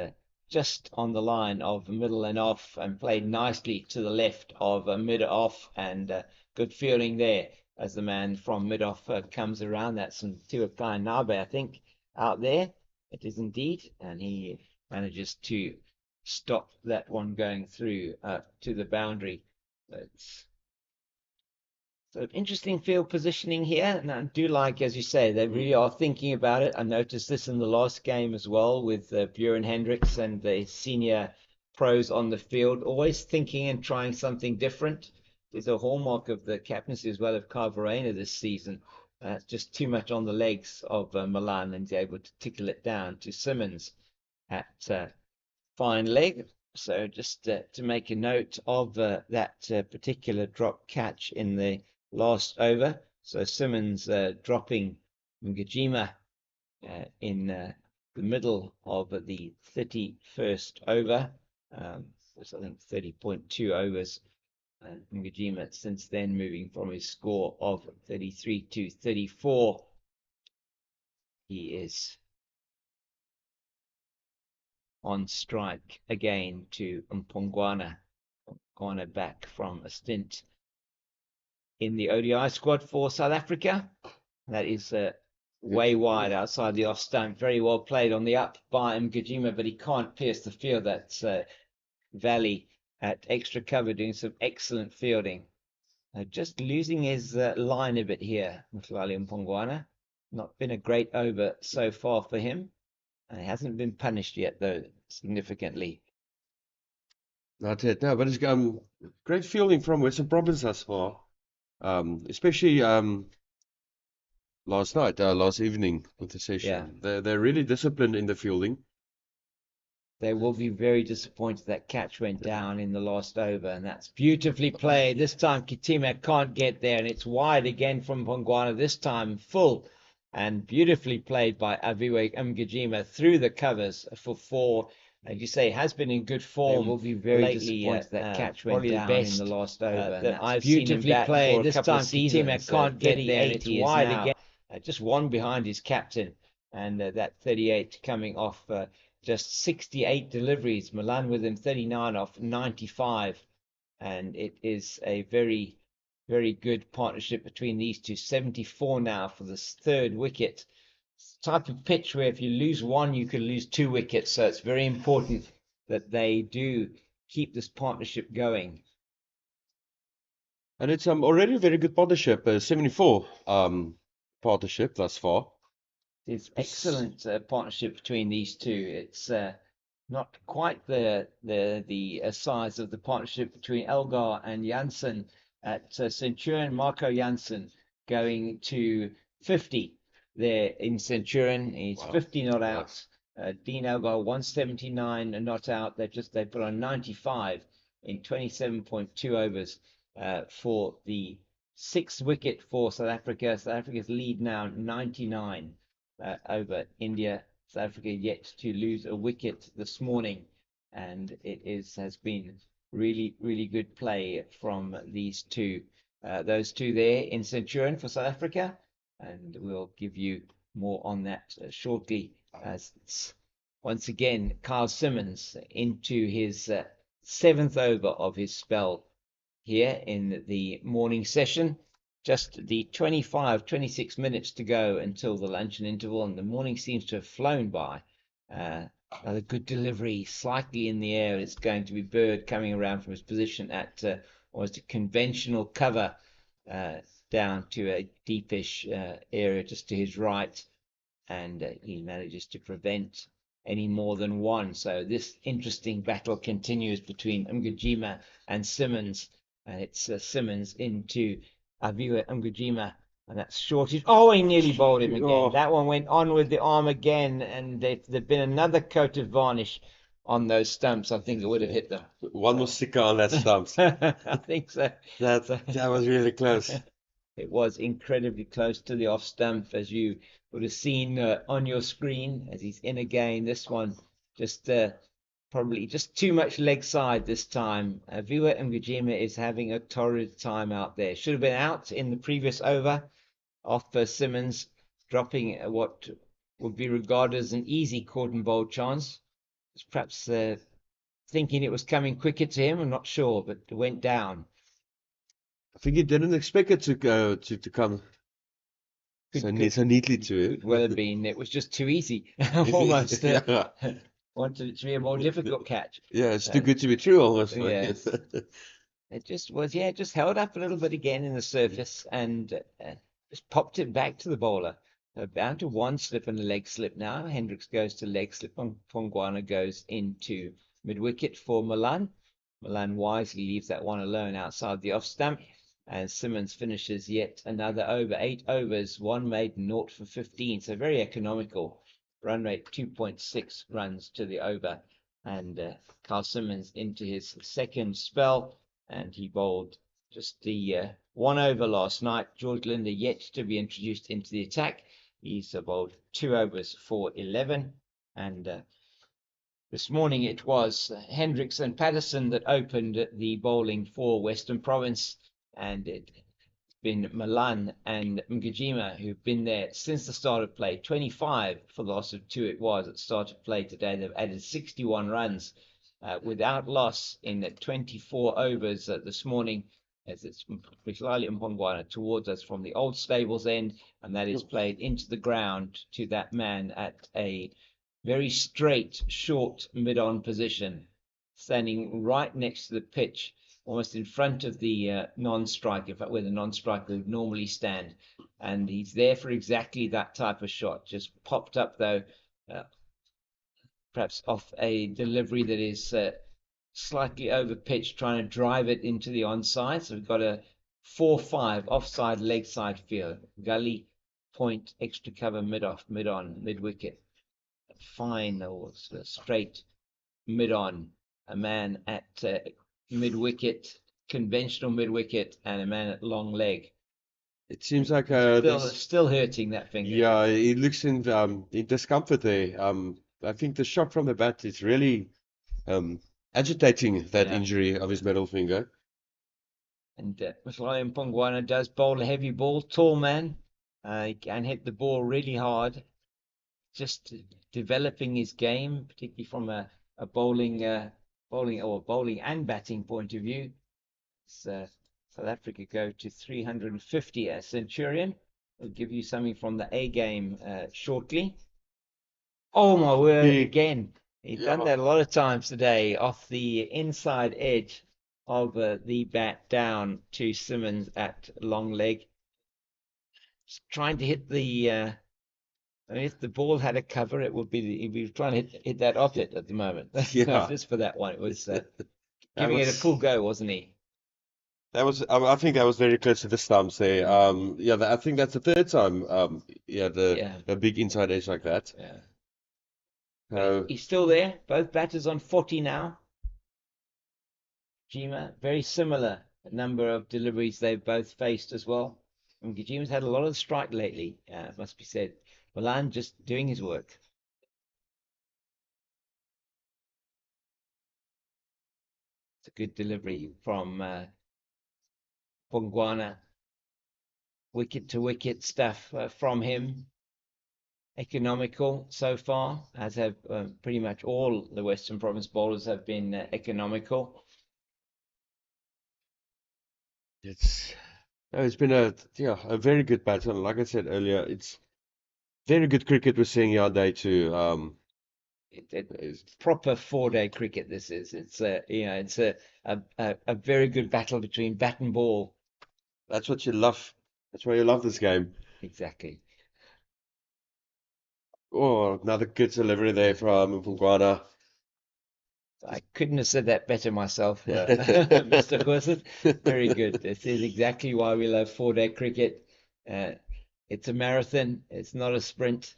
just on the line of middle and off, and played nicely to the left of mid off, and good fielding there as the man from mid off comes around. That's Tuakai Nabe, I think, out there. It is indeed, and he manages to stop that one going through to the boundary. So interesting field positioning here, and I do like, as you say, they really are thinking about it. I noticed this in the last game as well with Buren Hendricks and the senior pros on the field, always thinking and trying something different. It's a hallmark of the captaincy as well of Carvarena this season. It's just too much on the legs of Milan, and he's able to tickle it down to Simmons at fine leg. So just to make a note of that particular drop catch in the last over. So Simmons dropping Ngajima in the middle of the 31st over was, I think, 30.2 overs. Ngajima since then moving from his score of 33 to 34. He is on strike again to Mpongwana. Mpongwana back from a stint in the ODI squad for South Africa. That is way wide outside the off stump. Very well played on the up by Ngajima, but he can't pierce the field. That's Valley at extra cover doing some excellent fielding. Just losing his line a bit here, Mhlali Mpongwana. Not been a great over so far for him. He hasn't been punished yet, though, significantly. Not yet, no, but it's great fielding from Western Province thus far. Especially last night, last evening with the session. Yeah. They're really disciplined in the fielding. They will be very disappointed that catch went down in the last over, and that's beautifully played. This time Kitima can't get there, and it's wide again from Mpongwana, this time full, and beautifully played by Aviwe Ngajima through the covers for 4. As you say, has been in good form. They will be very disappointed that catch went down in the last over. That I've beautifully played. This time Kitima can't get there, and it's wide again. Just one behind his captain, and that 38 coming off just 68 deliveries. Milan with him 39 off 95. And it is a very, very good partnership between these two. 74 now for this third wicket. It's the type of pitch where if you lose one, you could lose 2 wickets. So it's very important that they do keep this partnership going. And it's already a very good partnership. 74 partnership thus far. It's excellent partnership between these two. It's not quite the size of the partnership between Elgar and Janssen at Centurion. Marco Janssen going to 50 there in Centurion. He's 50 not out. Dean Elgar 179 not out. They put on 95 in 27.2 overs for the 6th wicket for South Africa. South Africa's lead now 99. Over India. South Africa yet to lose a wicket this morning, and it has been really, really good play from these two. Those two there in Centurion for South Africa, and we'll give you more on that shortly. As it's once again Kyle Simmons into his 7th over of his spell here in the morning session. Just the 26 minutes to go until the luncheon interval, and the morning seems to have flown by. Another good delivery, slightly in the air. It's going to be Bird coming around from his position at almost a conventional cover down to a deepish area just to his right, and he manages to prevent any more than one. So this interesting battle continues between Ngajima and Simmons, and it's Simmons into Aviwe Ngajima, and that's shortage. Oh, he nearly bowled him again. Oh. That one went on with the arm again, and if there'd been another coat of varnish on those stumps, I think it would have hit them. One was thicker on that stump. I think so. That was really close. It was incredibly close to the off stump, as you would have seen on your screen as he's in again. This one just probably just too much leg side this time. Aviwe Ngajima is having a torrid time out there. Should have been out in the previous over off Simmons, dropping what would be regarded as an easy caught and bowled chance. Perhaps thinking it was coming quicker to him, I'm not sure, but it went down. I think he didn't expect it to go to come so neatly to it. Could well have been. It was just too easy, almost. Yeah. Wanted it to be a more difficult catch. Yeah, it's too good to be true, almost. Yes. It just was, yeah, just held up a little bit again in the surface and just popped it back to the bowler. Bound to one slip and a leg slip now. Hendricks goes to leg slip. Mpongwana goes into mid-wicket for Milan. Milan wisely leaves that one alone outside the off stump. And Simmons finishes yet another over. 8 overs, one made 0 for 15. So very economical. Run rate 2.6 runs to the over, and Carl Simmons into his 2nd spell, and he bowled just the 1 over last night. George Linder yet to be introduced into the attack. He's bowled 2 overs for 11, and This morning it was Hendricks and Patterson that opened the bowling for Western Province, and it's been Milan and Mgijima who've been there since the start of play. 25 for the loss of 2 it was at start of play today. They've added 61 runs without loss in 24 overs this morning, as it's Mhlali Mpongwana towards us from the old stables end, and that is played into the ground to that man at a very straight, short mid-on position, standing right next to the pitch, almost in front of the non-striker, in fact, where the non-striker would normally stand. And he's there for exactly that type of shot. Just popped up, though, perhaps off a delivery that is slightly over pitch, trying to drive it into the onside. So we've got a 4-5 offside leg side field. Gully, point, extra cover, mid-off, mid-on, mid-wicket. Fine or straight mid-on, a man at mid-wicket, conventional mid-wicket, and a man at long leg. It seems like Still hurting that finger. Yeah, he looks in discomfort there. I think the shot from the bat is really agitating that injury of his middle finger. And Mhlali Mpongwana does bowl a heavy ball, tall man. He can hit the ball really hard. Just developing his game, particularly from a bowling and batting point of view. South Africa go to 350 a Centurion. We'll give you something from the A game shortly. Oh my word, again. He's done that a lot of times today, off the inside edge of the bat down to Simmons at long leg. Just trying to hit the if the ball had a cover, it would be he'd be trying to hit that off it at the moment. Yeah. Just for that one, it was giving it a full go, wasn't he? That was, I think that was very close to the stumps there. I think that's the third time. The big inside edge like that. Yeah. He's still there. Both batters on 40 now. Jima, very similar number of deliveries they've both faced as well. And Gijima's had a lot of strike lately, must be said. Boland just doing his work. It's a good delivery from Mpongwana. Wicket to wicket stuff from him. Economical so far, as have pretty much all the Western Province bowlers have been economical. It's been a very good pattern. Like I said earlier, it's very good cricket we're seeing here today too. It's proper 4-day cricket. This is. It's a very good battle between bat and ball. That's what you love. That's why you love this game. Exactly. Oh, another good delivery there from Mpongwana. I couldn't have said that better myself, Mr. Corson. Very good. This is exactly why we love 4-day cricket. It's a marathon. It's not a sprint,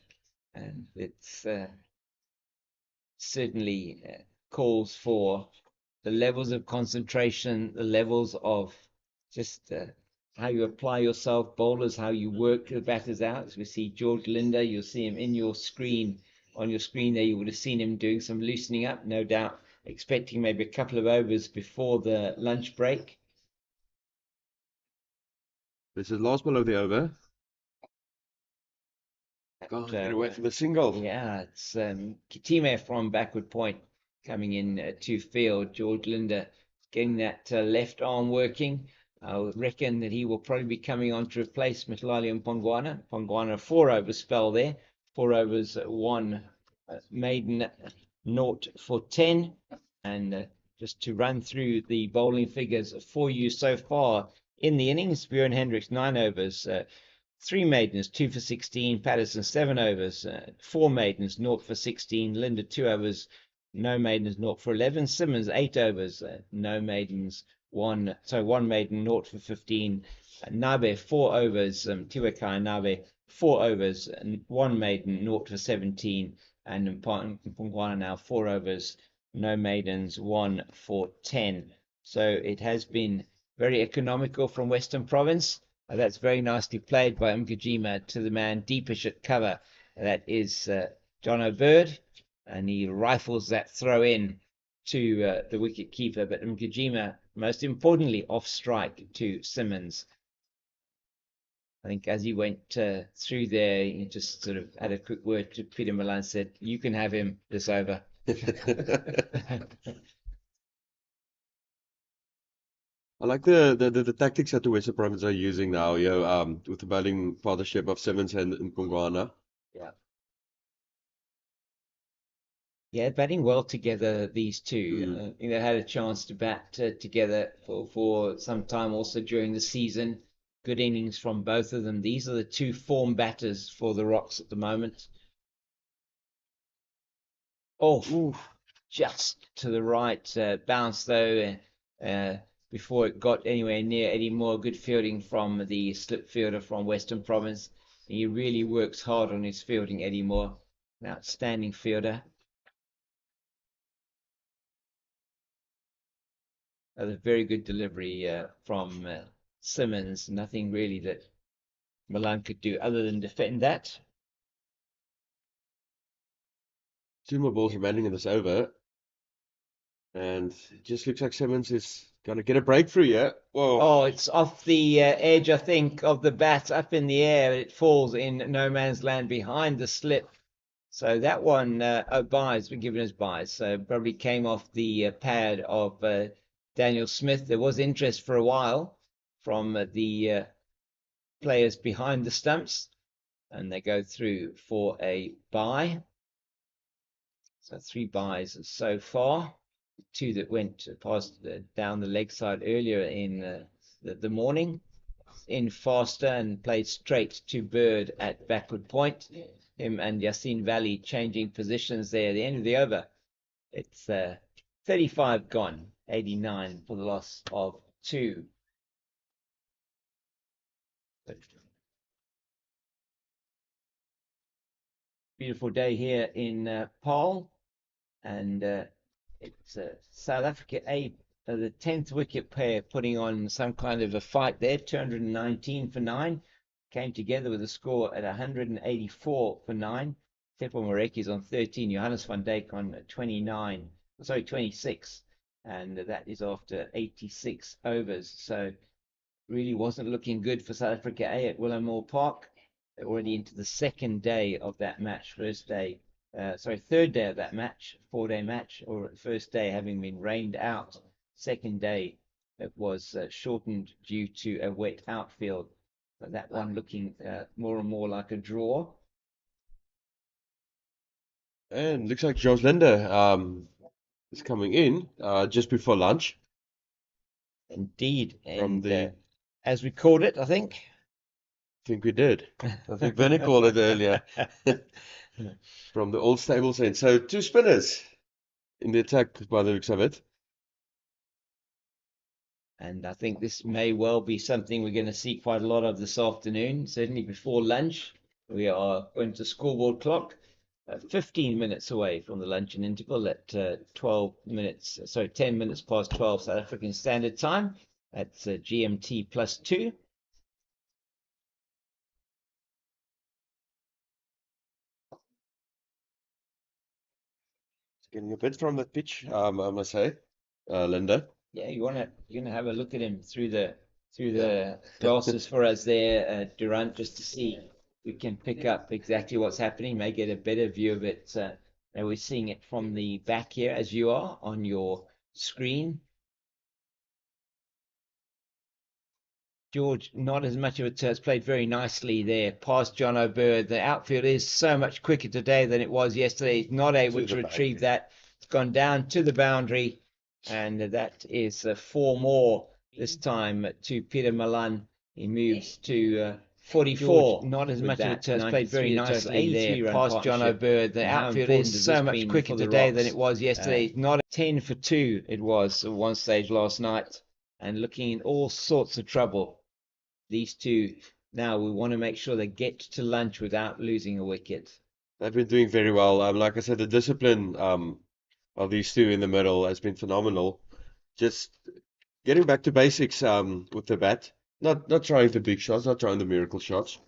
and it's certainly calls for the levels of concentration, the levels of just how you apply yourself, bowlers, how you work the batters out. As we see George Linder, you'll see him in your screen. On your screen there, you would have seen him doing some loosening up, no doubt, expecting maybe a couple of overs before the lunch break. This is the last ball of the over. Get away from the single. Yeah, it's Kitime from backward point coming in to field. George Linder getting that left arm working. I reckon that he will probably be coming on to replace Mhlali Mpongwana. Mpongwana 4 over spell there. 4 overs, 1 maiden, 0 for 10. And just to run through the bowling figures for you so far in the innings, Bjorn Hendricks 9 overs, 3 maidens, 2 for 16. Patterson 7 overs, 4 maidens, 0 for 16. Linder 2 overs, no maidens, 0 for 11. Simmons 8 overs, no maidens, 1 maiden, 0 for 15. Nabe 4 overs, Tiwekai Nabe 4 overs, 1 maiden, 0 for 17. And Mpongwana now 4 overs, no maidens, 1 for 10. So it has been very economical from Western Province. That's very nicely played by Mgijima to the man deepish at cover. That is John O'Bird. and he rifles that throw in to the wicket keeper. But Mkujima, most importantly, off strike to Simmons. I think as he went through there, he just sort of had a quick word to Peter Malan, said, "You can have him this over." I like the tactics that the Western Province are using now, with the bowling partnership of Simmons and Mpongwana. Yeah. Yeah, batting well together, these two. I think they had a chance to bat together for some time also during the season. Good innings from both of them. These are the two form batters for the Rocks at the moment. Oh, just to the right. Bounce, though, before it got anywhere near Eddie Moore. Good fielding from the slip fielder from Western Province. He really works hard on his fielding, Eddie Moore. An outstanding fielder. A very good delivery from Simmons. Nothing really that Malan could do other than defend that. 2 more balls remaining in this over. And it just looks like Simmons is going to get a breakthrough here. Whoa. Oh, it's off the edge, I think, of the bat, up in the air. It falls in no man's land behind the slip. So that one, buys, we're given as buys. So probably came off the pad of Daniel Smith. There was interest for a while from the players behind the stumps, and they go through for a buy. So 3 buys so far. 2 that went past down the leg side earlier in the morning. In faster and played straight to Bird at backward point. Him and Yassine Valley changing positions there at the end of the over. It's 35 gone, 89 for the loss of 2. Beautiful day here in Paarl, and it's South Africa A, the 10th wicket pair putting on some kind of a fight there. 219 for 9. Came together with a score at 184 for 9. Tepo Moreki's on 13. Johannes van Dijk on 29. Sorry, 26. And that is after 86 overs. So really wasn't looking good for South Africa A at Willemore Park. They're already into the second day of that match. Third day of that match, 4-day match, or first day having been rained out. Second day, it was shortened due to a wet outfield. But that one looking more and more like a draw. And looks like George Linder is coming in just before lunch. Indeed. From And as we called it, I think. I think we did. I think Benny called it earlier. From the old stables end. So 2 spinners in the attack by the looks of it. And I think this may well be something we're going to see quite a lot of this afternoon, certainly before lunch. We are going to scoreboard clock, 15 minutes away from the luncheon interval at 10 minutes past 12 South African Standard Time. That's GMT +2. Getting a bit from the pitch, I must say, Linda. Yeah, you're gonna have a look at him through the glasses for us there, Durant, just to see if we can pick up exactly what's happening. May get a better view of it. And we're seeing it from the back here, as you are on your screen. George, not as much of it. Has played very nicely there past John O'Bird. The outfield is so much quicker today than it was yesterday. He's not able to retrieve that. It's gone down to the boundary, and that is 4 more this time to Peter Malan. He moves to 44. George, not as with much of that. it. Has played very nicely there past John O'Bird. The outfield is so much quicker today than it was yesterday. Not 10 for 2 it was at one stage last night, and looking in all sorts of trouble. These two, now we want to make sure they get to lunch without losing a wicket. They've been doing very well. Like I said, the discipline of these 2 in the middle has been phenomenal. Just getting back to basics with the bat. Not trying the big shots, not trying the miracle shots.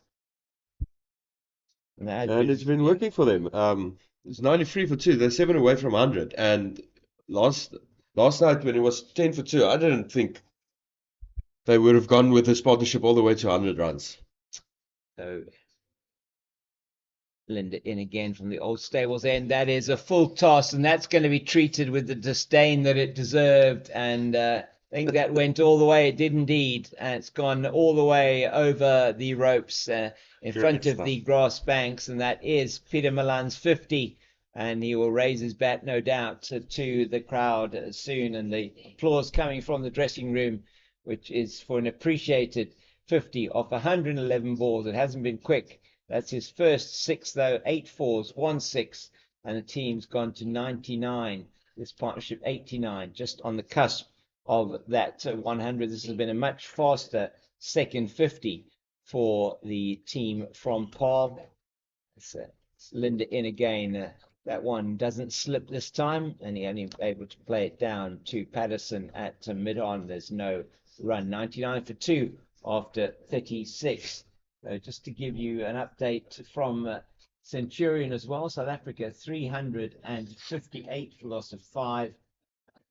And it's been working for them. It's 93 for 2. They're 7 away from 100. And last night when it was 10 for 2, I didn't think they would have gone with this partnership all the way to 100 runs. So Linda in again from the old stables end. That is a full toss, and that's going to be treated with the disdain that it deserved. And I think that went all the way. It did indeed. And it's gone all the way over the ropes in front of the grass banks. And that is Peter Milan's 50. And he will raise his bat, no doubt, to the crowd soon. And the applause coming from the dressing room, which is for an appreciated 50 off 111 balls. It hasn't been quick. That's his first 6, though. 8 fours, 1 6, and the team's gone to 99. This partnership 89, just on the cusp of that 100. This has been a much faster second 50 for the team from Paarl. It's Linda in again. That one doesn't slip this time, and he only able to play it down to Patterson at mid-on. There's no run. 99 for 2 after 36. Just to give you an update from Centurion as well, South Africa 358 for loss of 5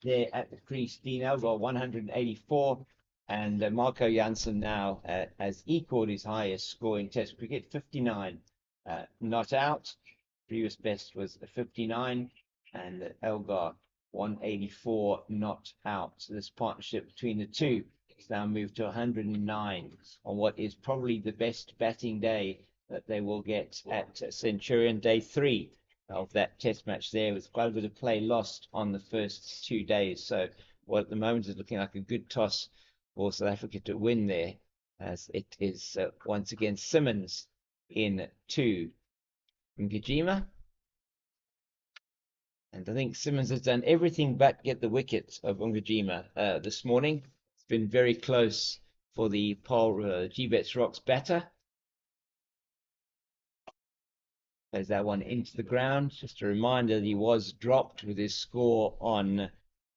there at the crease. Dean Elgar 184, and Marco Jansen now has equaled his highest score in Test cricket, 59 not out. Previous best was 59, and Elgar 184 not out. So this partnership between the two has now moved to 109 on what is probably the best batting day that they will get at Centurion. Day 3 of that test match there, with quite a bit of play lost on the first 2 days. So what at the moment is looking like a good toss for South Africa to win there, as it is once again Simmons in 2. Ngijima. And I think Simmons has done everything but get the wicket of Ngijima this morning. It's been very close for the Paarl Gbets Rocks batter. Plays that one into the ground. Just a reminder that he was dropped with his score on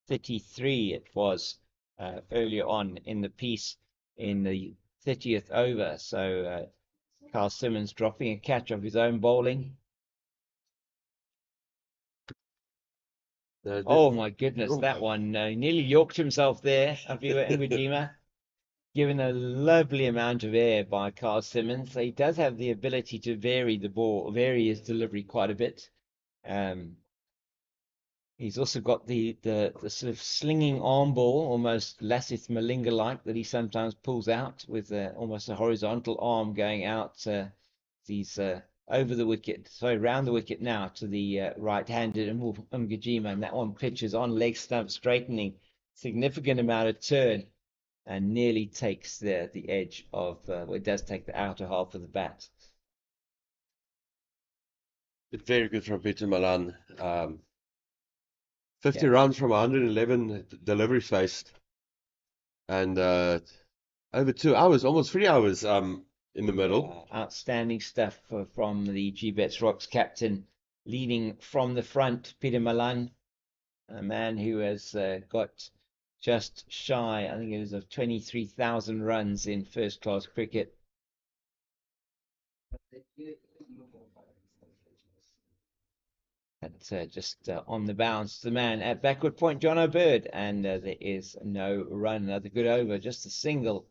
33. It was earlier on in the piece in the 30th over. So Carl Simmons dropping a catch of his own bowling. Oh my goodness, that one nearly yorked himself there, Aviwa Ngijima. Given a lovely amount of air by Carl Simmons. So he does have the ability to vary the ball, vary his delivery quite a bit. He's also got the sort of slinging arm ball, almost Lasith Malinga-like, that he sometimes pulls out with almost a horizontal arm going out. These over the wicket, sorry, round the wicket now to the right-handed Ngijima, and that one pitches on leg stump, straightening, significant amount of turn, and nearly takes the edge of, well, it does take the outer half of the bat. Very good from Peter Milan. 50 runs from 111 deliveries faced, and over 2 hours, almost 3 hours in the middle. Outstanding stuff from the Gbets Rocks captain, leading from the front, Peter Milan, a man who has got just shy, I think it was, of 23,000 runs in first-class cricket. Just on the bounce, the man at backward point, John O'Bird, and there is no run. Another good over, just a single.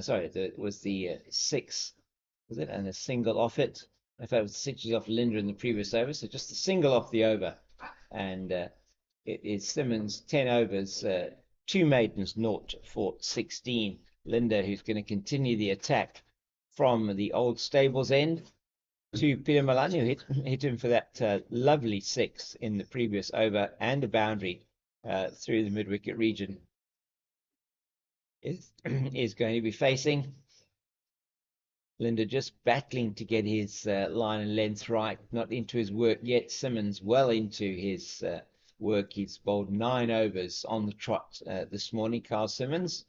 Sorry, it was the 6, was it? And a single off it. In fact, it was 6 off Linda in the previous over, so just a single off the over. And it is Simmons, 10 overs, 2 maidens, 0 for 16. Linda, who's going to continue the attack from the old stables end to Peter Milan, who hit him for that lovely 6 in the previous over, and a boundary through the mid-wicket region. Is going to be facing Linda, just battling to get his line and length right, not into his work yet. Simmons well into his work. He's bowled 9 overs on the trot this morning, Carl Simmons.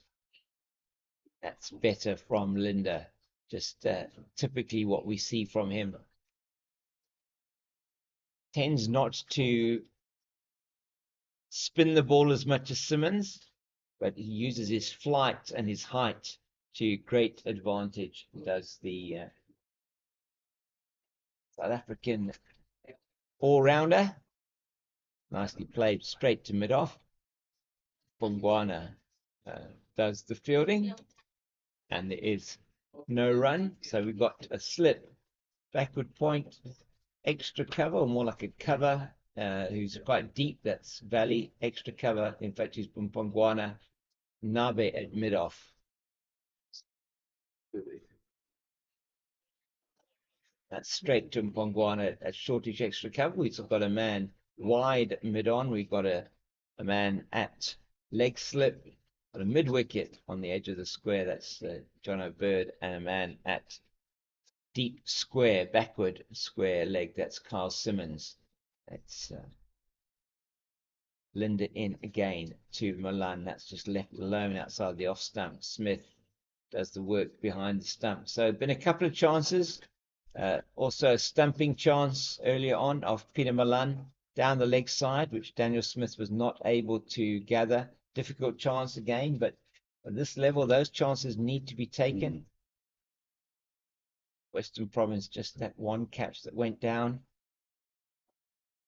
That's better from Linda, just typically what we see from him. Tends not to spin the ball as much as Simmons, but he uses his flight and his height to great advantage. Does the South African all-rounder. Nicely played straight to mid-off. Bongwana does the fielding, and there is no run. So we've got a slip, backward point, extra cover, or more like a cover, who's quite deep. That's Valley, extra cover. In fact, he's Bongwana, Nabe at mid-off. That's straight to Mpongwana at shortish extra cover. We've still got a man wide mid-on. We've got a man at leg slip, got a mid-wicket on the edge of the square. That's Jono Bird, and a man at deep square, backward square leg. That's Carl Simmons. That's Linda in again to Milan. That's just left alone outside the off stump. Smith does the work behind the stump. So been a couple of chances. Also a stumping chance earlier on of Peter Milan down the leg side, which Daniel Smith was not able to gather. Difficult chance again, but at this level, those chances need to be taken. Western Province, just that one catch that went down.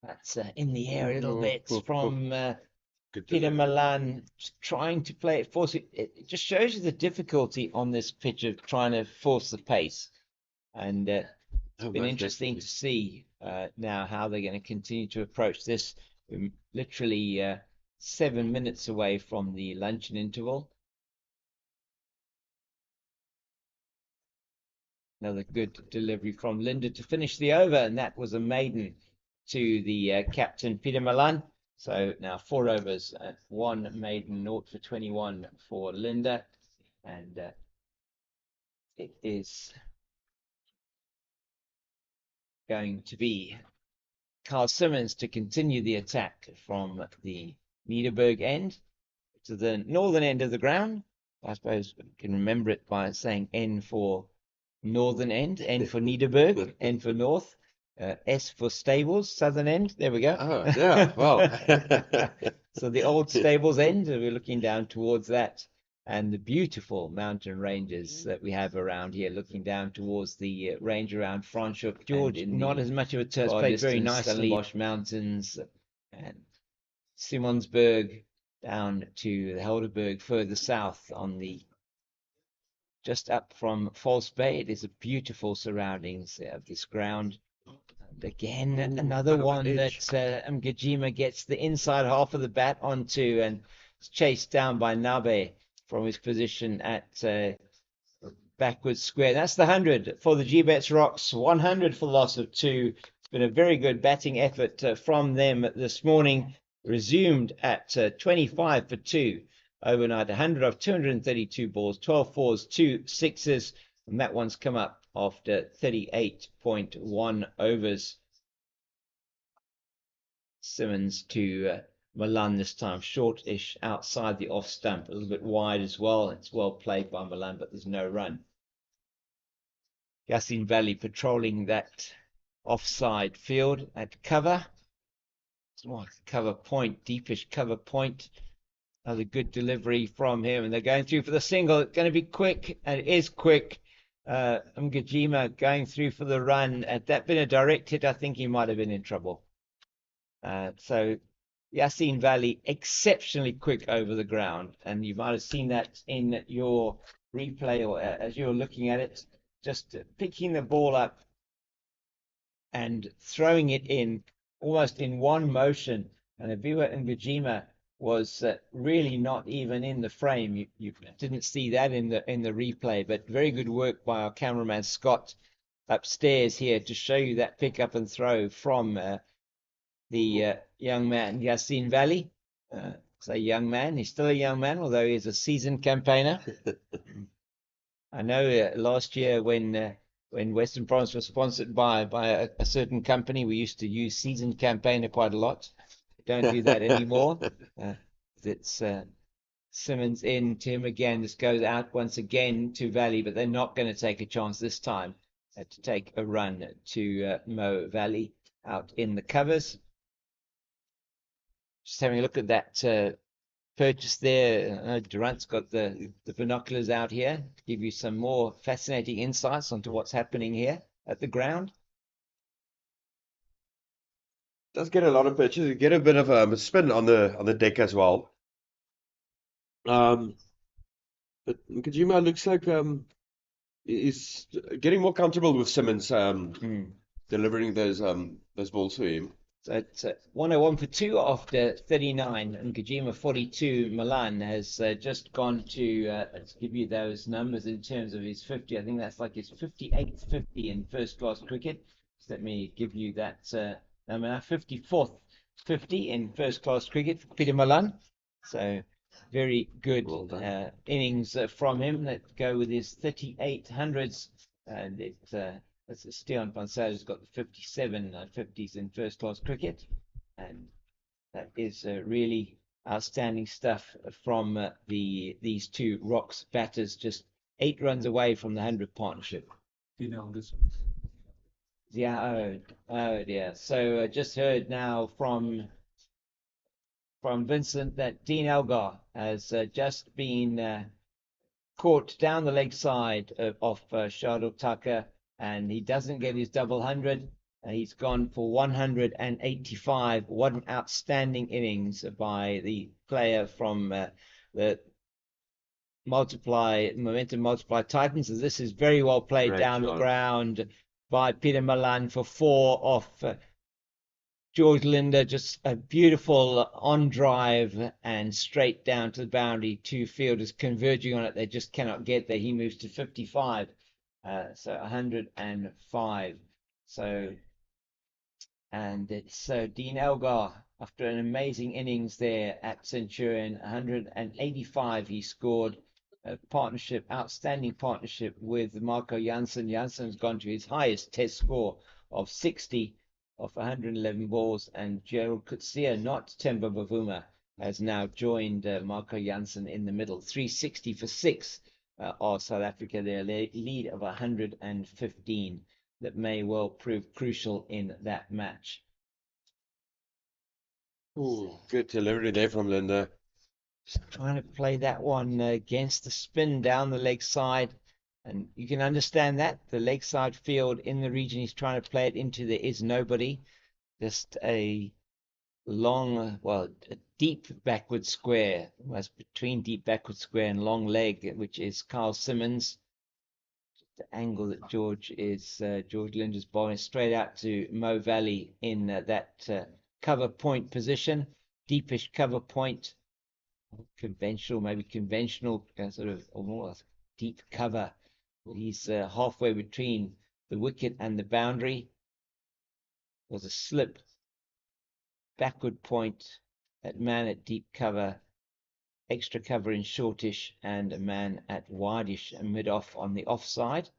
That's in the air a little bit from Peter Milan, trying to play it, force it. It just shows you the difficulty on this pitch of trying to force the pace. And it's been interesting to see now how they're going to continue to approach this. We're literally 7 minutes away from the luncheon interval. Another good delivery from Linda to finish the over, and that was a maiden to the captain, Peter Milan. So now 4 overs, 1 maiden, 0 for 21 for Linda. And it is going to be Carl Simmons to continue the attack from the Niederberg end to the northern end of the ground. I suppose you can remember it by saying N for northern end, N for Niederberg, N for north, S for stables, southern end. There we go. Oh, yeah, well. So the old stables end, we're looking down towards that. And the beautiful mountain ranges that we have around here, looking down towards the range around Franschhoek. George, not as much of a turf, played very nicely. Stellenbosch Mountains and Simonsberg down to the Helderberg further south on the just up from False Bay. It is a beautiful surroundings of this ground. And again, another one that Mgijima gets the inside half of the bat onto and is chased down by Nabe from his position at backwards square. That's the 100 for the Gbets Rocks. 100 for the loss of 2. It's been a very good batting effort from them this morning. Resumed at 25 for 2 overnight. 100 of 232 balls, 12 fours, 2 sixes, and that one's come up after 38.1 overs. Simmons to Milan this time, shortish outside the off stump, a little bit wide as well. It's well played by Milan, but there's no run. Yasin Valley patrolling that offside field at cover. It's more like cover point, deepish cover point. Another good delivery from him, and they're going through for the single. It's going to be quick, and it is quick. Mgijima going through for the run. Had that been a direct hit, I think he might have been in trouble. So Yasin Valley exceptionally quick over the ground, and you might have seen that in your replay or as you were looking at it, just picking the ball up and throwing it in almost in one motion. And Abiwa Ngajima was really not even in the frame. You didn't see that in the replay, but very good work by our cameraman Scott upstairs here to show you that pick up and throw from the young man, Yasin Valley. Say young man, he's still a young man, although he's a seasoned campaigner. I know last year when Western Province was sponsored by a certain company, we used to use seasoned campaigner quite a lot. Don't do that anymore. It's Simmons in to him again. This goes out once again to Valley, but they're not going to take a chance this time to take a run to Mo Valley out in the covers. Just having a look at that purchase there. Durant's got the binoculars out here to give you some more fascinating insights onto what's happening here at the ground. does get a lot of pitches. You get a bit of a spin on the deck as well. But Nkajima looks like is getting more comfortable with Simmons delivering those balls to him. So it's 101 for 2 after 39, and Kajima 42. Milan has just gone to, let's give you those numbers in terms of his 50. I think that's like his 58th 50 in first class cricket. So let me give you that number now, 54th 50 in first class cricket for Peter Milan. So very good innings from him that go with his 3800s, and Steon Pansa's has got the 57 50s in first class cricket, and that is really outstanding stuff from these two Rocks batters, just 8 runs away from the 100 partnership. Yeah, oh dear. So just heard now from Vincent that Dean Elgar has just been caught down the leg side of Shardul Thakur, and he doesn't get his double 100. He's gone for 185. What an outstanding innings by the player from the Momentum Multiply Titans. So this is very well played down the ground by Peter Milan for 4 off George Linder. Just a beautiful on drive and straight down to the boundary. 2 fielders converging on it. They just cannot get there. He moves to 55. So 105. So, and it's Dean Elgar, after an amazing innings there at Centurion, 185 he scored. A partnership, outstanding partnership with Marco Jansen. Jansen's gone to his highest test score of 60 off 111 balls, and Gerald Coetzee, not Temba Bavuma, has now joined Marco Jansen in the middle. 360 for 6 are South Africa, their lead of 115 that may well prove crucial in that match. Ooh, good delivery there from Linda. Just trying to play that one against the spin down the leg side, and you can understand that the leg side field in the region he's trying to play it into, there is nobody. Just a long, well, a deep backward square, almost between deep backward square and long leg, which is Carl Simmons. The angle that George Linder's bowling straight out to Mo Valley in that cover point position, deepish cover point. Maybe conventional sort of almost deep cover. He's halfway between the wicket and the boundary. Was a slip, backward point, that man at deep cover, extra cover in shortish, and a man at wideish and mid-off on the offside.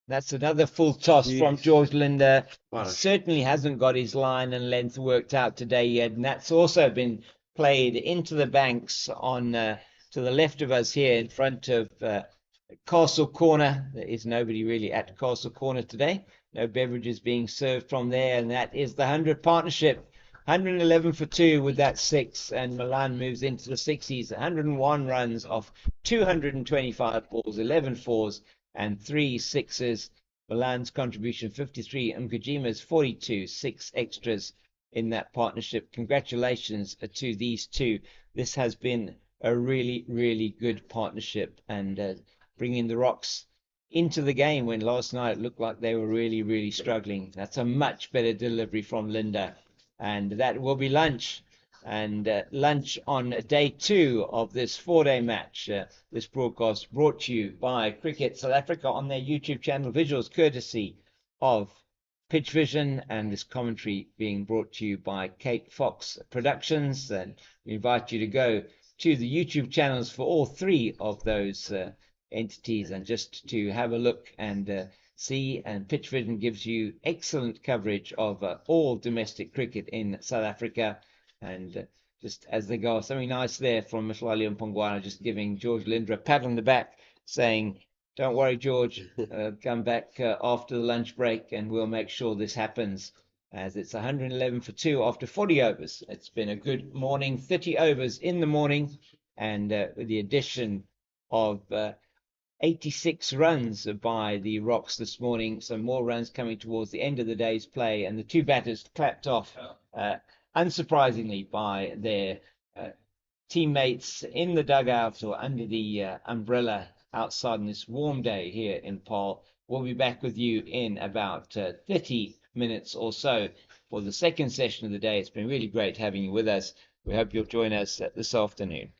That's another full toss from George Linder. He certainly hasn't got his line and length worked out today yet, and that's also been played into the banks on to the left of us here in front of Castle Corner. There is nobody really at Castle Corner today. No beverages being served from there, and that is the 100 partnership. 111 for 2 with that 6, and Milan moves into the 60s. 101 runs off 225 balls, 11 fours, and 3 sixes. Milan's contribution 53, Mkajima's 42, 6 extras in that partnership. Congratulations to these two. This has been a really, really good partnership, and bringing the Rocks into the game when last night it looked like they were really, really struggling. That's a much better delivery from Linda, and that will be lunch. And lunch on day 2 of this 4-day match. This broadcast brought to you by Cricket South Africa on their YouTube channel. Visuals courtesy of Pitch Vision, and this commentary being brought to you by Kate Fox Productions. And we invite you to go to the YouTube channels for all 3 of those entities, and just to have a look and see. And Pitch Vision gives you excellent coverage of all domestic cricket in South Africa. And just as they go, something nice there from Mhlali Mpongwana, just giving George Linder a pat on the back, saying, don't worry, George, come back after the lunch break and we'll make sure this happens. As it's 111 for 2 after 40 overs. It's been a good morning, 30 overs in the morning, and with the addition of 86 runs by the Rocks this morning. Some more runs coming towards the end of the day's play, and the two batters clapped off, unsurprisingly, by their teammates in the dugout or under the umbrella outside on this warm day here in Paarl. We'll be back with you in about 30 minutes or so for the second session of the day. It's been really great having you with us. We hope you'll join us this afternoon.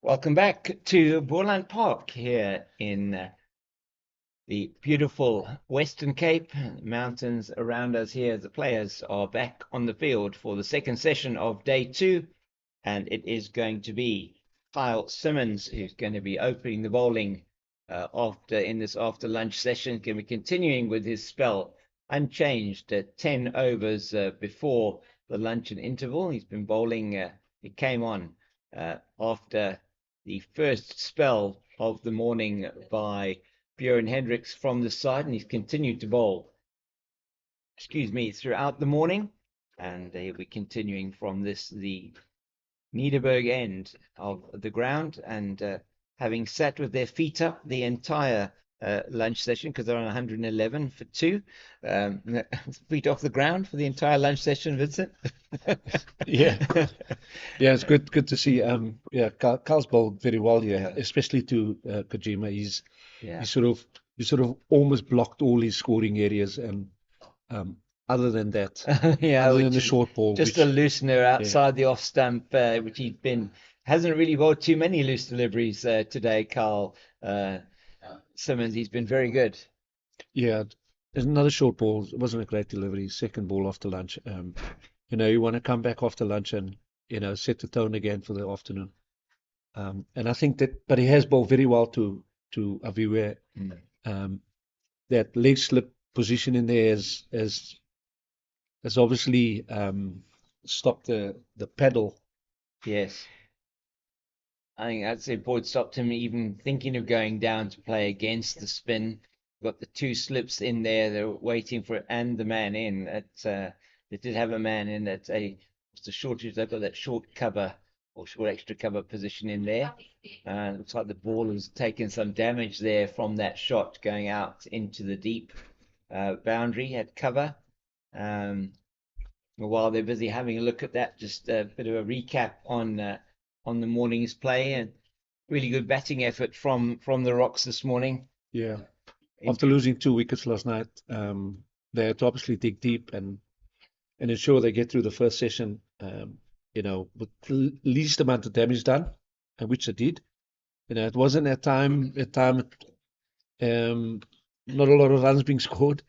Welcome back to Boland Park here in the beautiful Western Cape. Mountains around us here. The players are back on the field for the second session of day 2, and it is going to be Kyle Simmons who's going to be opening the bowling in this after lunch session. Going to be continuing with his spell unchanged at 10 overs before the luncheon interval. He's been bowling. He came on after the first spell of the morning by Björn Hendricks from the side, and he's continued to bowl, throughout the morning, and he'll be continuing from the Nederburg end of the ground, and having sat with their feet up the entire lunch session, because they're on 111 for 2, feet off the ground for the entire lunch session, Vincent. Yeah, it's good to see. Carl's bowled very well here, especially to Kojima. He sort of almost blocked all his scoring areas, and other than that, other than the short ball, just a loosener outside the off stump, which hasn't really bowled too many loose deliveries today, Carl Simmons. He's been very good. Yeah, there's another short ball. It wasn't a great delivery. Second ball after lunch. You want to come back after lunch and set the tone again for the afternoon. And I think but he has bowled very well to Aviwe. That leg slip position in there has obviously stopped the paddle. Yes. I think that's the point. Stopped him even thinking of going down to play against the spin. Got the 2 slips in there. They're waiting for it, and the man in. They did have a man in at it's a shortage. They've got that short cover or short extra cover position in there. Looks like the ball has taken some damage there from that shot going out into the deep boundary. Had cover. While they're busy having a look at that, just a bit of a recap on the morning's play, and really good batting effort from the Rocks this morning. Yeah. After losing 2 wickets last night, they had to obviously dig deep and ensure they get through the first session, with the least amount of damage done, and which they did. It wasn't at time, not a lot of runs being scored,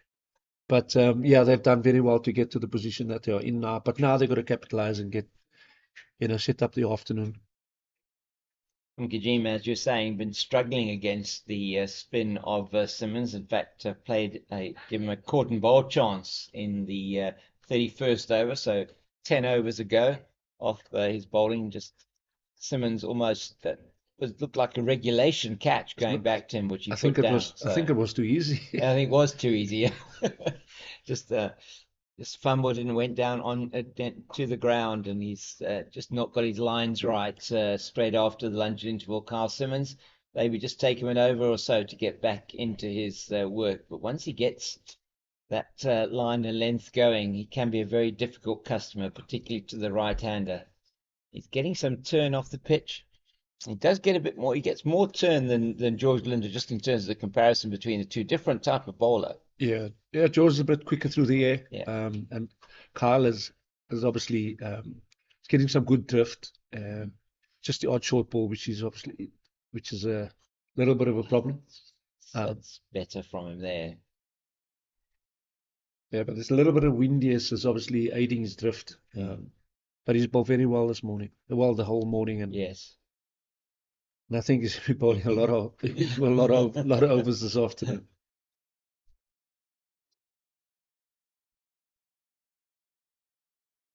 but they've done very well to get to the position that they are in now. But now they've got to capitalize and get, set up the afternoon. Kojima, as you're saying, been struggling against the spin of Simmons. In fact, give him a caught and bowl chance in the 31st over, so 10 overs ago off his bowling. Just Simmons almost looked like a regulation catch going back to him, which he put down. I think it was too easy. I think it was too easy. Just fumbled and went down to the ground, and he's just not got his lines right straight after the lunch interval. Kyle Simmons, maybe just take him an over or so to get back into his work. But once he gets that line and length going, he can be a very difficult customer, particularly to the right-hander. He's getting some turn off the pitch. He does get a bit more. He gets more turn than George Linder, just in terms of the comparison between the two. Different type of bowler. Yeah, George is a bit quicker through the air. Yeah. And Kyle is obviously getting some good drift. Just the odd short ball, which is a little bit of a problem. That's better from him there. Yeah, but there's a little bit of windiness is obviously aiding his drift. But he's bowled very well this morning. Well, the whole morning. And yes. And I think he's bowling a lot of overs this afternoon.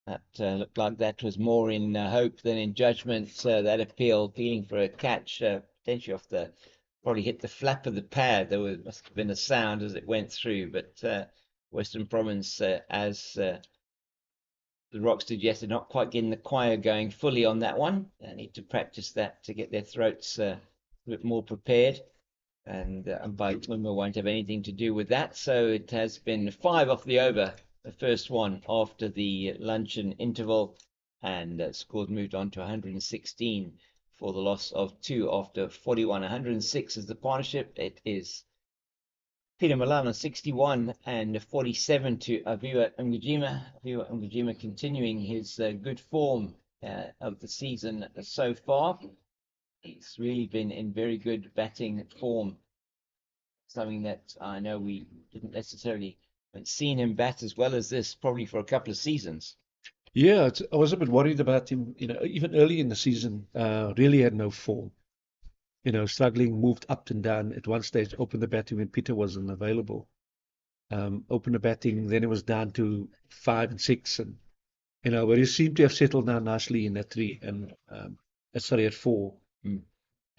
That looked like that was more in hope than in judgment. That appeal, feeling for a catch, potentially probably hit the flap of the pad. Must have been a sound as it went through. But Western Province, as the Rocks did yesterday, not quite getting the choir going fully on that one. They need to practice that to get their throats a bit more prepared. And Umba won't have anything to do with that. So it has been 5 off the over. The first one after the luncheon interval, and scores moved on to 116 for the loss of 2 after 41. 106 is the partnership. It is Peter Milan on 61 and 47 to Aviwa Ngujima. Aviwa Ngujima continuing his good form of the season so far. He's really been in very good batting form. Something that I know we didn't necessarily haven't seen him bat as well as this probably for a couple of seasons. Yeah, I was a bit worried about him. Even early in the season, really had no form. Struggling, moved up and down. At one stage, opened the batting when Peter wasn't available. Opened the batting, then it was down to 5 and 6, and but he seemed to have settled down nicely in at 3 and sorry, at 4. Mm.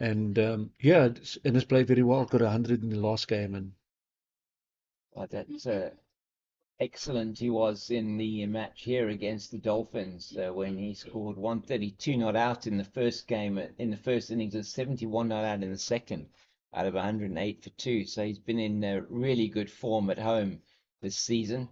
And yeah, and has played very well. Got 100 in the last game, and But that's excellent he was in the match here against the Dolphins when he scored 132 not out in the first game, in the first innings, and 71 not out in the second, out of 108 for 2. So he's been in really good form at home this season.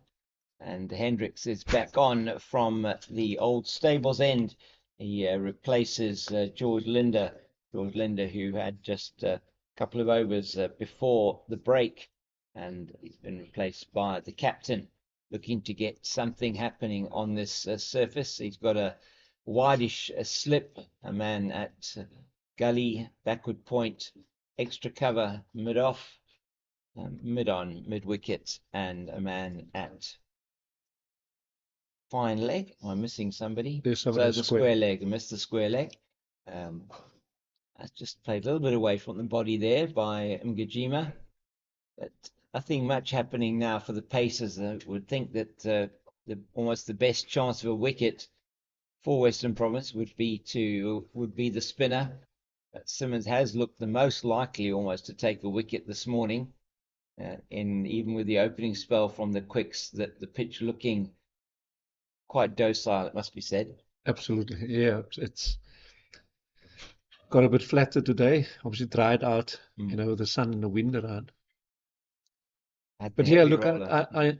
And Hendricks is back on from the old stables end. He replaces George Linder, who had just a couple of overs before the break, and he's been replaced by the captain, looking to get something happening on this surface. He's got a wideish slip, a man at gully, backward point, extra cover, mid-off, mid-on, mid-wicket, and a man at fine leg. Am I missing somebody? there's somebody So the square leg. I missed the square leg. I just played a little bit away from the body there by Mgajima. But nothing much happening now for the Pacers. I would think that almost the best chance of a wicket for Western Province would be the spinner. Simmons has looked the most likely almost to take a wicket this morning. Even with the opening spell from the quicks, that the pitch looking quite docile, it must be said. absolutely, yeah, it's got a bit flatter today. Obviously dried out, the sun and the wind around. But yeah, look, I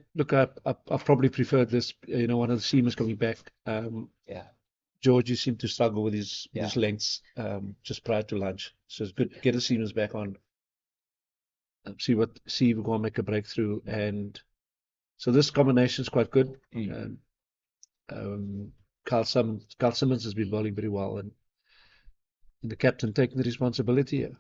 probably preferred this. One of the seamers coming back. Yeah. Georgie seemed to struggle with his lengths just prior to lunch, so it's good. Get the seamers back on. See if we're going to make a breakthrough, and so this combination is quite good. Carl Simmons has been bowling very well, and the captain taking the responsibility here.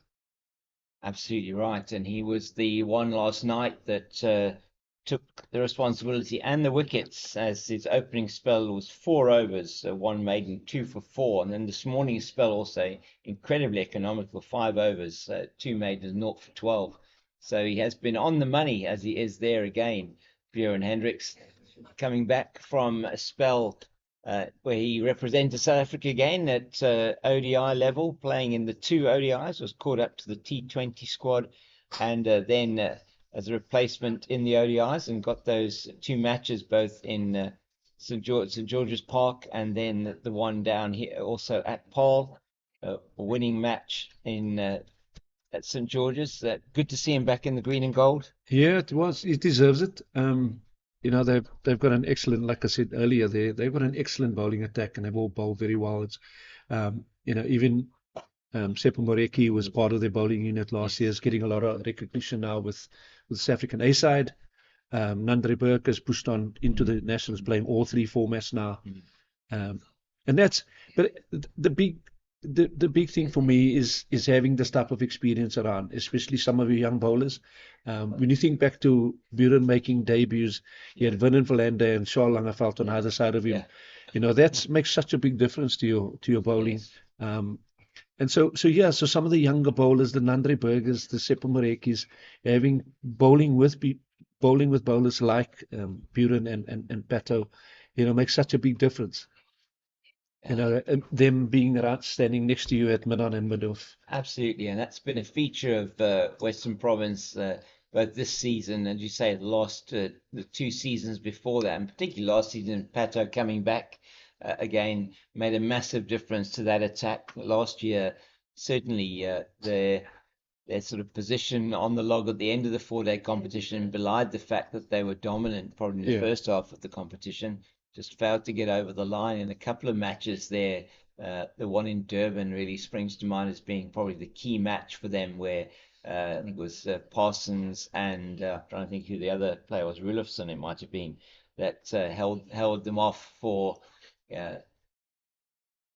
Absolutely right. And he was the one last night that took the responsibility and the wickets, as his opening spell was 4 overs, 1 maiden, 2 for 4. And then this morning's spell also incredibly economical, 5 overs, 2 maidens, 0 for 12. So he has been on the money, as he is there again. Bjorn Hendricks coming back from a spell where he represented South Africa again at ODI level, playing in the 2 ODIs, was called up to the T20 squad, and then as a replacement in the ODIs, and got those 2 matches both in St. George's Park, and then the one down here also at Paarl, a winning match at St. George's. Good to see him back in the green and gold. Yeah, it was. He deserves it. They've got an excellent, like I said earlier, they've got an excellent bowling attack, and they've all bowled very well. It's, even Sepo Moreki was part of their bowling unit last year, is getting a lot of recognition now with the South African A side. Nandre Burke has pushed on into the nationals, playing all 3 formats now, and but the big thing for me is having this type of experience around, especially some of your young bowlers. When you think back to Buren making debuts, you had Vernon Verlander and Charles Langeveld on either side of him. That makes such a big difference to your bowling. And so some of the younger bowlers, the Nandre Burgers, the Sepo Morekis, having bowling with bowlers like Buren and Pato, makes such a big difference. And them being around, standing next to you at mid-on and mid-off. Absolutely, and that's been a feature of Western Province both this season, and you say the 2 seasons before that, and particularly last season, Pato coming back again made a massive difference to that attack. Last year, certainly their sort of position on the log at the end of the 4-day competition belied the fact that they were dominant probably in the first half of the competition. Just failed to get over the line in a couple of matches there. The one in Durban really springs to mind as being probably the key match for them, where I think it was Parsons and I'm trying to think who the other player was, Rulofsson it might have been, that held them off for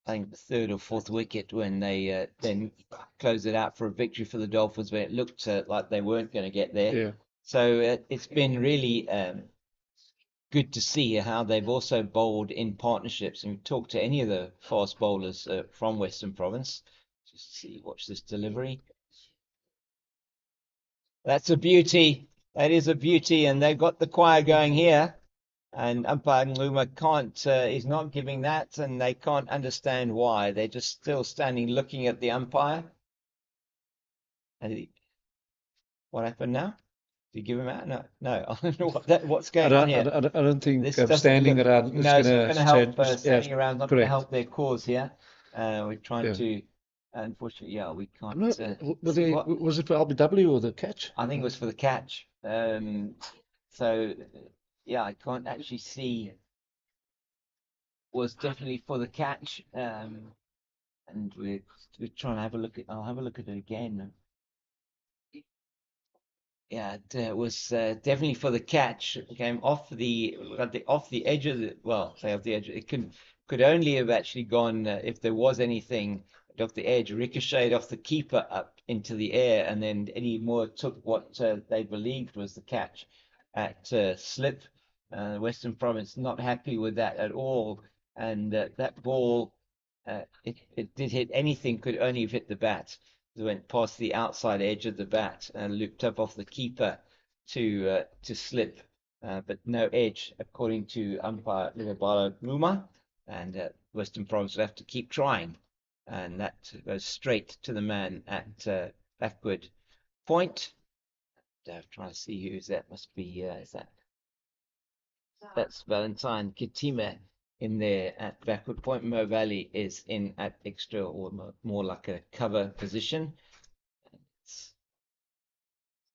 I think the third or fourth wicket when they then closed it out for a victory for the Dolphins, where it looked like they weren't going to get there. Yeah. So it's been really good to see how they've also bowled in partnerships. And talk to any of the fast bowlers from Western Province. Just see, watch this delivery. That's a beauty. That is a beauty, and they've got the choir going here. And umpire Nguma can't, is not giving that, and they can't understand why. They're just still standing looking at the umpire. And what happened now? Did you give him out? No, no. I don't know what's going on here. I don't think This doesn't standing look, around is no, it's not going going to to help. change. Standing around not going to correct. help their cause here. We're trying Yeah. to, unfortunately, yeah, we can't. No, was it for LBW or the catch? I think it was for the catch. So, yeah, I can't actually see. Was definitely for the catch. And we're trying to have a look at. I'll have a look at it again. Yeah, it was definitely for the catch. It came off the edge of the, well, say off the edge. It could only have actually gone if there was anything off the edge, ricocheted off the keeper up into the air, and then Eddie Moore took what they believed was the catch at slip. Western Province not happy with that at all, and that ball, it did hit anything, could only have hit the bat. It went past the outside edge of the bat and looped up off the keeper to slip, but no edge, according to umpire Boland Nguma, and Western Province will have to keep trying, and that goes straight to the man at backward point. Trying to see who's that. Must be that's Valentine Kitima in there at backward point. Mo Valley is in at extra, or more like a cover position.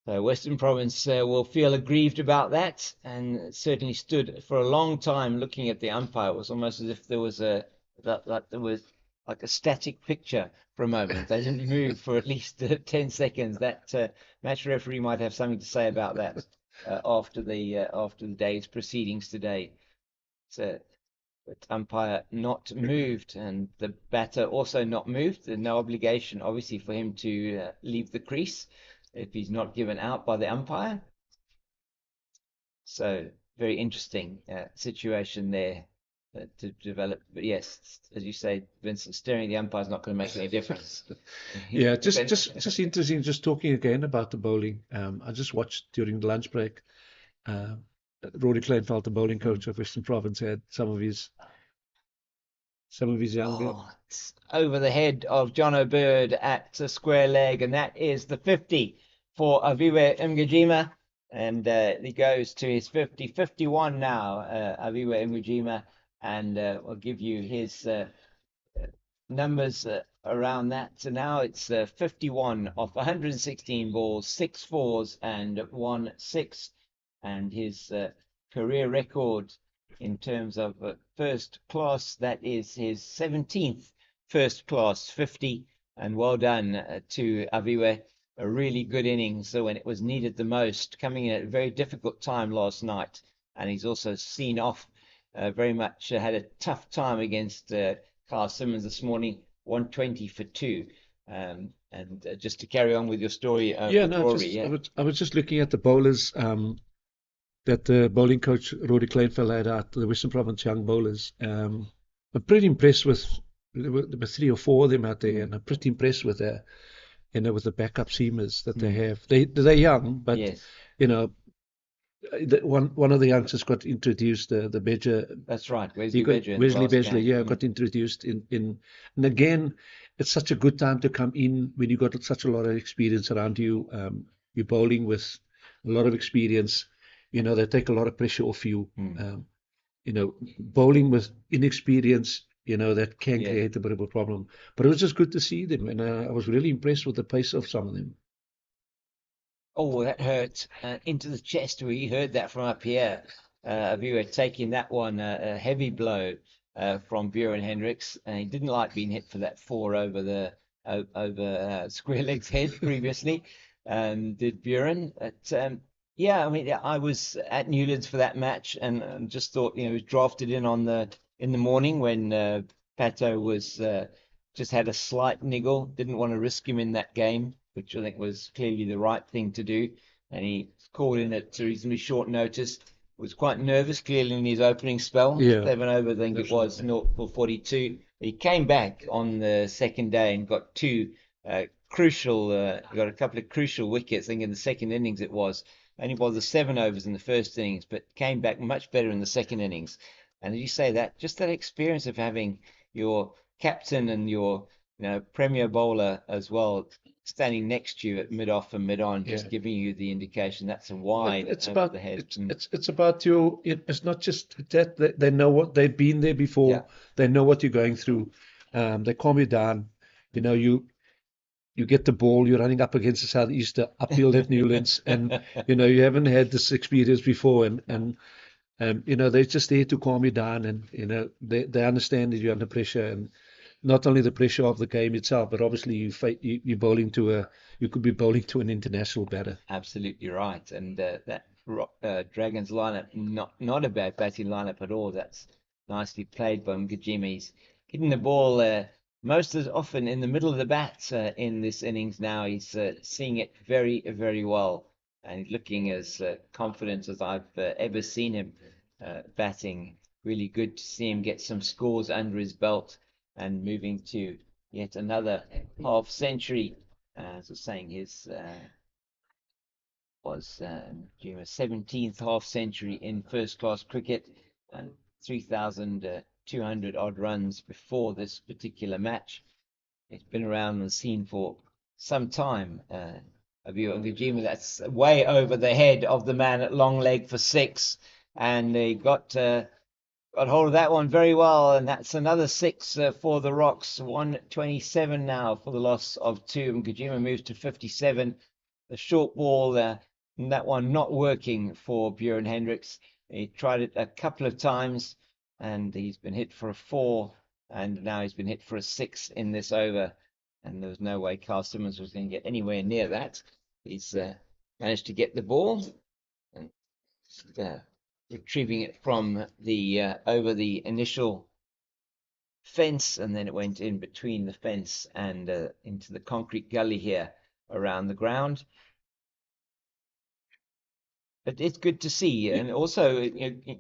So Western Province will feel aggrieved about that, and certainly stood for a long time looking at the umpire. It was almost as if there was like a static picture for a moment. They didn't move for at least 10 seconds. That match referee might have something to say about that after the day's proceedings today. So, but umpire not moved, and the batter also not moved. There's no obligation, obviously, for him to leave the crease if he's not given out by the umpire. So, very interesting situation there to develop. But yes, as you say, Vincent, staring at the umpire is not going to make any difference. Yeah, just interesting. Just talking again about the bowling. I just watched during the lunch break. Rory Kleinveld, the bowling coach of Western Province, had some of his younger. Oh, it's over the head of John O'Bird at a square leg, and that is the 50 for Aviwe Mgijima, and he goes to his 51 now, Aviwe Mgijima, and I'll give you his numbers around that. So now it's 51 off 116 balls, 6 fours and 1 6, and his career record in terms of first class, that is his 17th first class 50, and well done to Aviwe. A really good innings, so when it was needed the most, coming in at a very difficult time last night, and he's also seen off very much, had a tough time against Carl Simmons this morning, 120 for 2. And just to carry on with your story, Rory, I was just looking at the bowlers that the bowling coach Rory Kleinveld had out, the Western Province young bowlers. I'm pretty impressed with, there were 3 or 4 of them out there, and I'm pretty impressed with with the backup seamers that they have. They're young, but yes. One of the youngsters got introduced, the Badger. That's right, Wesley Badger, yeah, got introduced in. And again, it's such a good time to come in when you got such a lot of experience around you. You're bowling with a lot of experience. They take a lot of pressure off you. Bowling with inexperience, that can create a bit of a problem. But it was just good to see them, and I was really impressed with the pace of some of them. Oh, that hurt into the chest. We heard that from up here. Viewer taking that one, a heavy blow from Buren Hendricks, and he didn't like being hit for that 4 over Square Leg's head previously. Did Buren? But, yeah, I mean, I was at Newlands for that match, and just thought, he was drafted in in the morning when Pato was just had a slight niggle, didn't want to risk him in that game, which I think was clearly the right thing to do. And he called in at reasonably short notice. Was quite nervous, clearly, in his opening spell. Yeah, 7 over, I think it was, 0 for 42. He came back on the second day and got two crucial, got a couple of crucial wickets. I think in the second innings it was. Only was the 7 overs in the first innings, but came back much better in the second innings. And as you say, that just that experience of having your captain and your premier bowler as well standing next to you at mid-off and mid-on, just giving you the indication that's a wide it's over about the head. it's about you. It's not just that they know what they've been there before. Yeah. They know what you're going through. They calm you down. You get the ball, you're running up against the Southeaster upfield at Newlands, and you haven't had this experience before, and they're just there to calm you down, and they understand that you're under pressure, and not only the pressure of the game itself, but obviously you're bowling you could be bowling to an international batter. Absolutely right, and that Dragons lineup, not a bad batting lineup at all. That's nicely played by Mgijima. He's hitting the ball most as often in the middle of the bat in this innings now. He's seeing it very, very well, and he's looking as confident as I've ever seen him batting. Really good to see him get some scores under his belt and moving to yet another half century. As I was saying, his was 17th half century in first-class cricket, and 3,200 odd runs before this particular match. It's been around the scene for some time. Abiu Ngajima, that's way over the head of the man at long leg for 6, and he got hold of that one very well, and that's another 6 for the Rocks. 127 now for the loss of 2. Ngajima moves to 57. The short ball, that one not working for Bjorn Hendricks. He tried it a couple of times, and he's been hit for a 4, and now he's been hit for a 6 in this over, and there was no way Carl Simmons was going to get anywhere near that. He's managed to get the ball and retrieving it from the over the initial fence, and then it went in between the fence and into the concrete gully here around the ground. But it's good to see, and also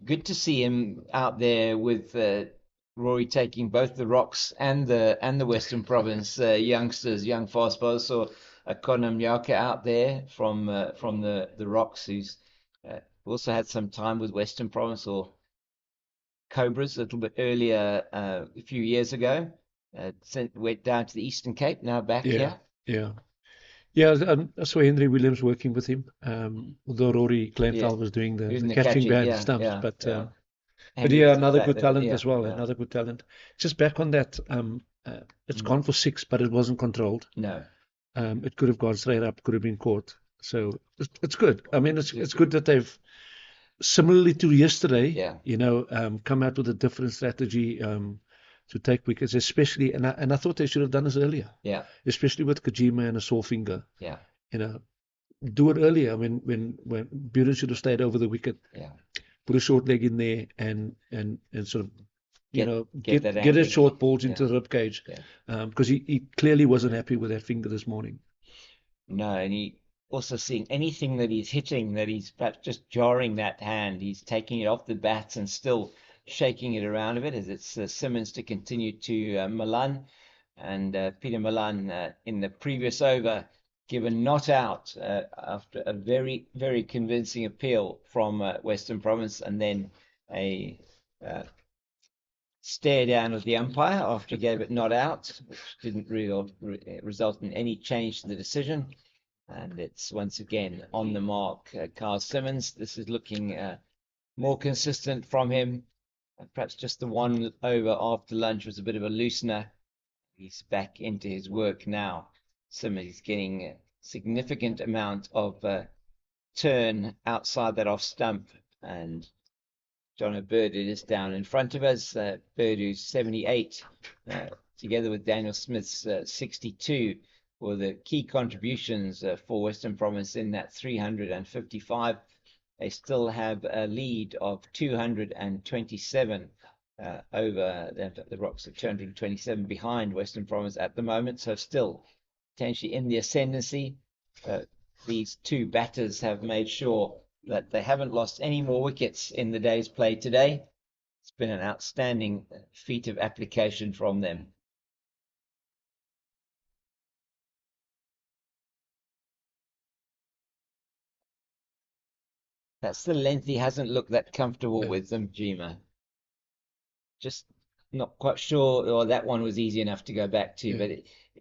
good to see him out there with Rory taking both the Rocks and the Western Province youngsters, young fast bowlers. So Akona Mnyaka out there from the Rocks, who's also had some time with Western Province or Cobras a little bit earlier a few years ago. Went down to the Eastern Cape, now back here. Yeah, I saw Henry Williams working with him, although Rory Glenfell was doing the catching behind the stumps. But another good talent as well, another good talent. Just back on that, it's gone for 6, but it wasn't controlled. No. It could have gone straight up, could have been caught. So it's good. I mean, it's good that they've, similarly to yesterday, come out with a different strategy to take wickets, especially, and I thought they should have done this earlier. Yeah. Especially with Kajima and a sore finger. Yeah. Do it earlier. When Buren should have stayed over the wicket. Yeah. Put a short leg in there and sort of get his short balls into the rib cage, because he clearly wasn't happy with that finger this morning. No, and he also seeing anything that he's hitting that he's perhaps just jarring that hand, he's taking it off the bat and still shaking it around a bit, as it's Simmons to continue to Milan, and Peter Milan in the previous over given not out after a very, very convincing appeal from Western Province, and then a stare down of the umpire after he gave it not out, which didn't really result in any change to the decision. And it's once again on the mark, Carl Simmons. This is looking more consistent from him. Perhaps just the one over after lunch was a bit of a loosener. He's back into his work now. Simmons is getting a significant amount of turn outside that off stump, and John O'Bird is down in front of us. Bird, who's 78, together with Daniel Smith's 62, were the key contributions for Western Province in that 355. They still have a lead of 227 over the rocks at 227 behind Western Province at the moment, so still potentially in the ascendancy. These two batters have made sure that they haven't lost any more wickets in the day's play today. It's been an outstanding feat of application from them. That's the length he hasn't looked that comfortable with them, Jima. Just not quite sure. Or that one was easy enough to go back to, but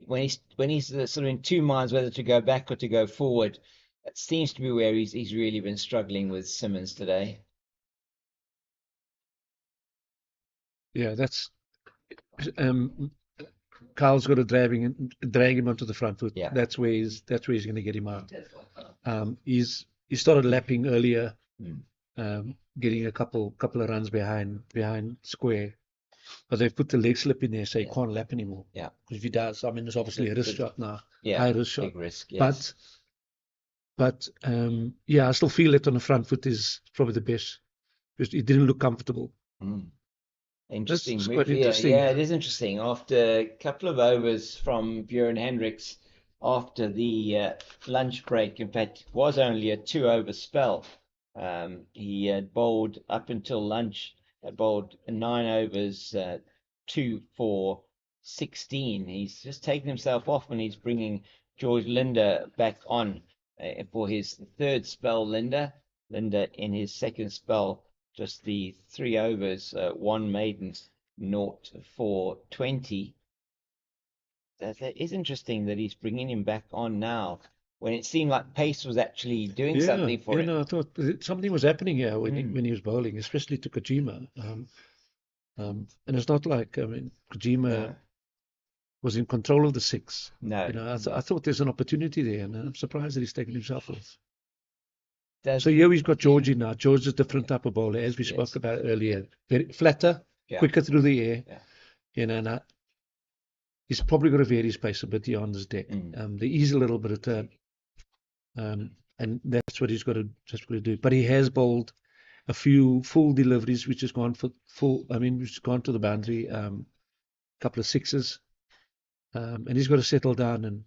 when he's sort of in two minds whether to go back or to go forward, that seems to be where he's really been struggling with Simmons today. Yeah, that's Carl's got to drag him onto the front foot. Yeah. That's where he's going to get him out. He started lapping earlier, getting a couple of runs behind square, but they've put the leg slip in there, so he can't lap anymore. Yeah. Because if he does, I mean, it's obviously a risk shot now. Yeah. High risk shot. Big risk. Yes. But I still feel that on the front foot is probably the best because he didn't look comfortable. Interesting. That's quite interesting. Yeah, it is interesting. After a couple of overs from Björn Hendricks after the lunch break, in fact, it was only a 2-over spell. He had bowled up until lunch, had bowled 9 overs, 2 for 16. He's just taken himself off and he's bringing George Linder back on for his third spell. Linder in his second spell, just the 3 overs, 1 maiden, 0 for 20. That is interesting that he's bringing him back on now when it seemed like pace was actually doing something for him. No, I thought something was happening here when he was bowling, especially to Kojima. And it's not like, I mean, Kojima was in control of the 6. No. I thought there's an opportunity there, and I'm surprised that he's taken himself off. Does So here we've got Georgie now. George is a different type of bowler, as we spoke about earlier. Very flatter, quicker through the air. And he's probably got to vary his pace a bit here on this deck. There is a little bit of turn. And that's what he's got to do. But he has bowled a few full deliveries, which has gone for full. I mean, which has gone to the boundary. A couple of 6s, and he's got to settle down. And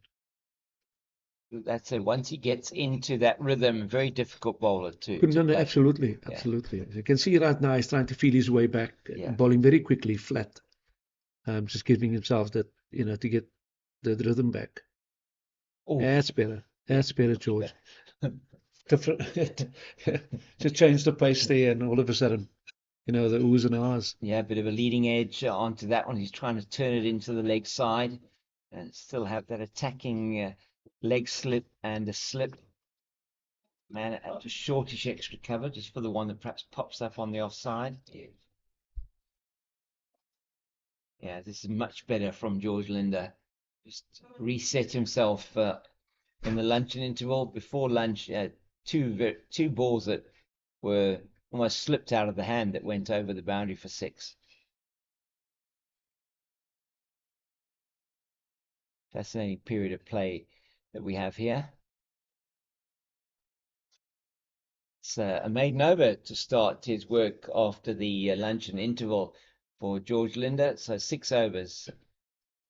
that's it. Once he gets into that rhythm, very difficult bowler to no, absolutely. You can see right now he's trying to feel his way back, bowling very quickly, flat, just giving himself that to get the rhythm back. Oh, that's better. That's better, George. Different. Just change the pace there, and all of a sudden, the oohs and ahs. Yeah, a bit of a leading edge onto that one. He's trying to turn it into the leg side and still have that attacking leg slip and a slip. Man, at a shortish extra cover just for the one that perhaps pops up on the offside. Yeah, this is much better from George Linder. Just reset himself in the luncheon interval. Before lunch, two balls that were almost slipped out of the hand that went over the boundary for 6. Fascinating period of play that we have here. It's a maiden over to start his work after the luncheon interval for George Linder. So 6 overs,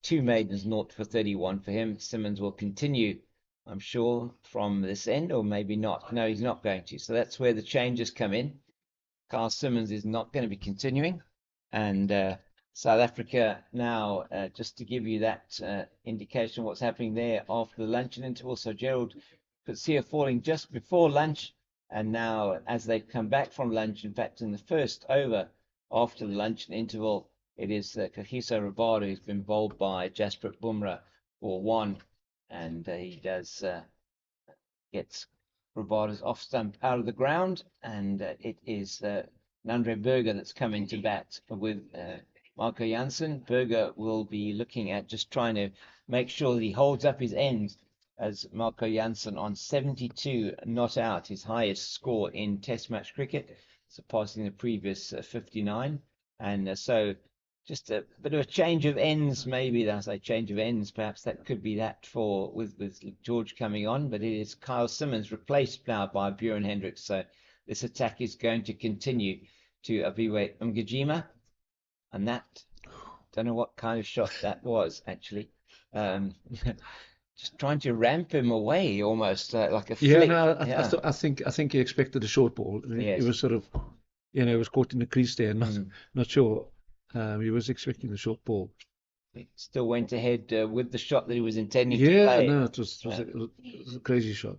2 maidens, 0 for 31 for him. Simmons will continue, I'm sure, from this end, or maybe not. No, he's not going to. So that's where the changes come in. Carl Simmons is not going to be continuing. And South Africa now, just to give you that indication of what's happening there after the luncheon interval. So Gerald Coetzee falling just before lunch. And now, as they come back from lunch, in fact, in the first over after the luncheon interval, it is Kagiso Rabada who's been bowled by Jasprit Bumrah for 1. And he does gets Rabada's off stump out of the ground. And it is Nandre Burger that's coming to bat with Marco Jansen. Burger will be looking at just trying to make sure that he holds up his end, as Marco Jansen on 72 not out, his highest score in Test match cricket, surpassing the previous 59. And so just a bit of a change of ends, maybe. That's a change of ends. Perhaps that could be that for with George coming on. But it is Kyle Simmons replaced now by Björn Hendricks. So this attack is going to continue to Abiwe Mgijima. and that, don't know what kind of shot that was actually. Um, just trying to ramp him away almost like a Yeah, flick. no, Yeah, I think he expected a short ball. He yes. was sort of, you know, he was caught in the crease there. Not sure. He was expecting the short ball. He still went ahead with the shot that he was intending to Yeah, play. no, it was a crazy shot.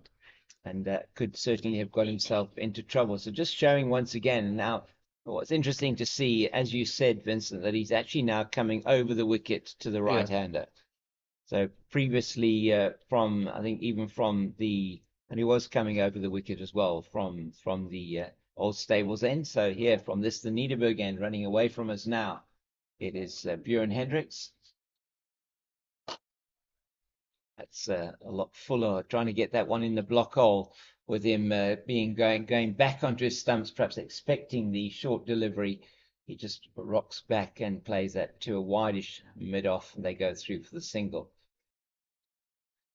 And could certainly have got himself into trouble. So just showing once again now, what's interesting to see, as you said, Vincent, that he's actually now coming over the wicket to the Yeah. right-hander. So previously from, I think even from the, and he was coming over the wicket as well from the old stables end. So here from this, the Nederburg end, running away from us now, it is Björn Hendricks. That's a lot fuller, trying to get that one in the block hole with him going back onto his stumps, perhaps expecting the short delivery. He just rocks back and plays that to a wideish mid-off, and they go through for the single.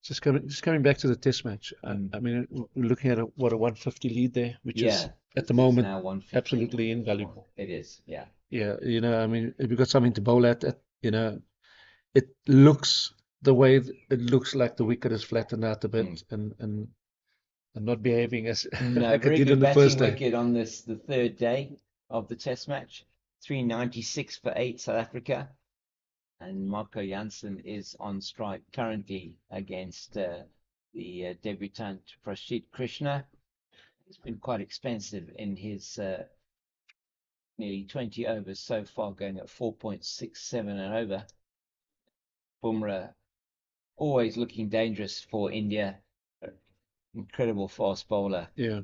Just coming back to the test match. I mean, we're looking at a 150 lead there, which is at the moment now absolutely invaluable. It is, yeah. Yeah, you know, I mean, if you've got something to bowl at, you know, it looks the way it looks like the wicket is flattened out a bit and not behaving as No, like it very did good on the batting first day. wicket on the third day of the test match. 396 for 8 South Africa. And Marco Jansen is on strike currently against the debutant Prashit Krishna. He's been quite expensive in his nearly 20 overs so far, going at 4.67 and over. Bumrah always looking dangerous for India. Incredible fast bowler. Yeah.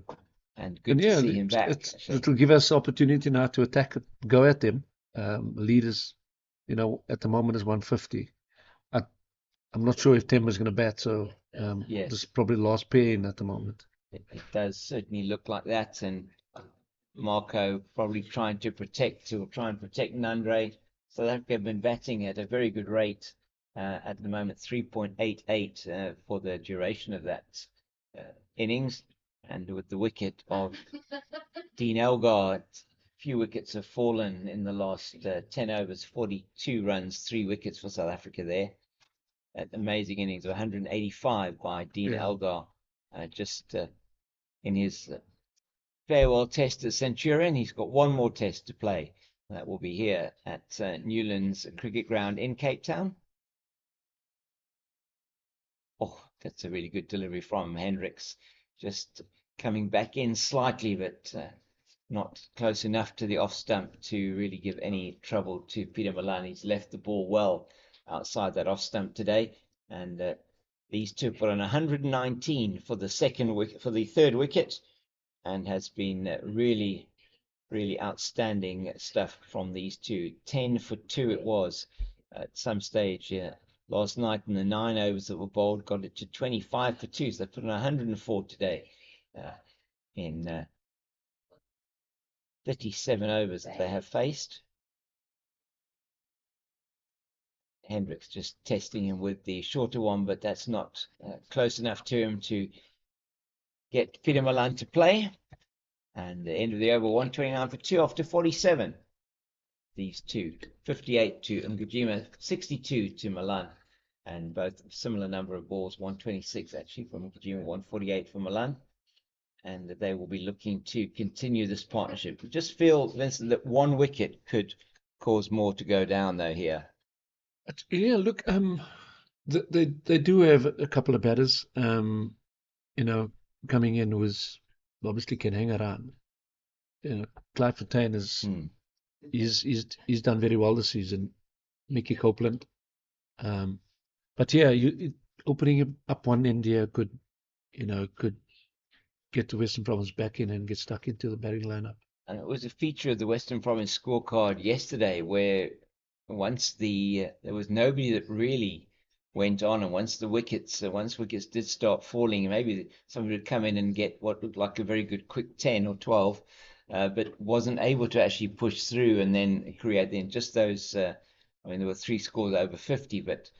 And good to see him back. It'll give us opportunity now to attack, go at them. Leaders, you know, at the moment is 150. I'm not sure if Temba's going to bat, so yes. this is probably the last pair in at the moment. It does certainly look like that, and Marco probably trying to protect Nandre. South Africa have been batting at a very good rate at the moment, 3.88 for the duration of that innings, and with the wicket of Dean Elgar, a few wickets have fallen in the last 10 overs, 42 runs, 3 wickets for South Africa there. An amazing innings of 185 by Dean Elgar, just in his farewell test at Centurion. He's got one more test to play. That will be here at Newlands Cricket Ground in Cape Town. Oh, that's a really good delivery from Hendricks. Just coming back in slightly, but not close enough to the off stump to really give any trouble to Peter Malan. He's left the ball well outside that off stump today, and these two put on 119 for the third wicket, and has been really outstanding stuff from these two. 10 for 2 it was at some stage last night in the 9 overs that were bowled, got it to 25 for 2, so they put on 104 today in 37 overs that they have faced. Hendricks just testing him with the shorter one, but that's not close enough to him to get Peter Malan to play. And the end of the over, 129 for 2 after 47. These two, 58 to Ngujima, 62 to Malan, and both similar number of balls, 126 actually from Ngujima, 148 for Malan. And they will be looking to continue this partnership. We just feel, Vincent, that one wicket could cause more to go down though here. Yeah, look, they do have a couple of batters. You know, coming in was obviously can hang around. You know, Clive Fontaine he's done very well this season. Mickey Copeland, but yeah, opening up one India could get the Western Province back in and get stuck into the batting lineup. And it was a feature of the Western Province scorecard yesterday, where once there was nobody that really went on, and once wickets did start falling, maybe somebody would come in and get what looked like a very good quick 10 or 12, but wasn't able to actually push through and then create just those. I mean, there were 3 scores over 50, but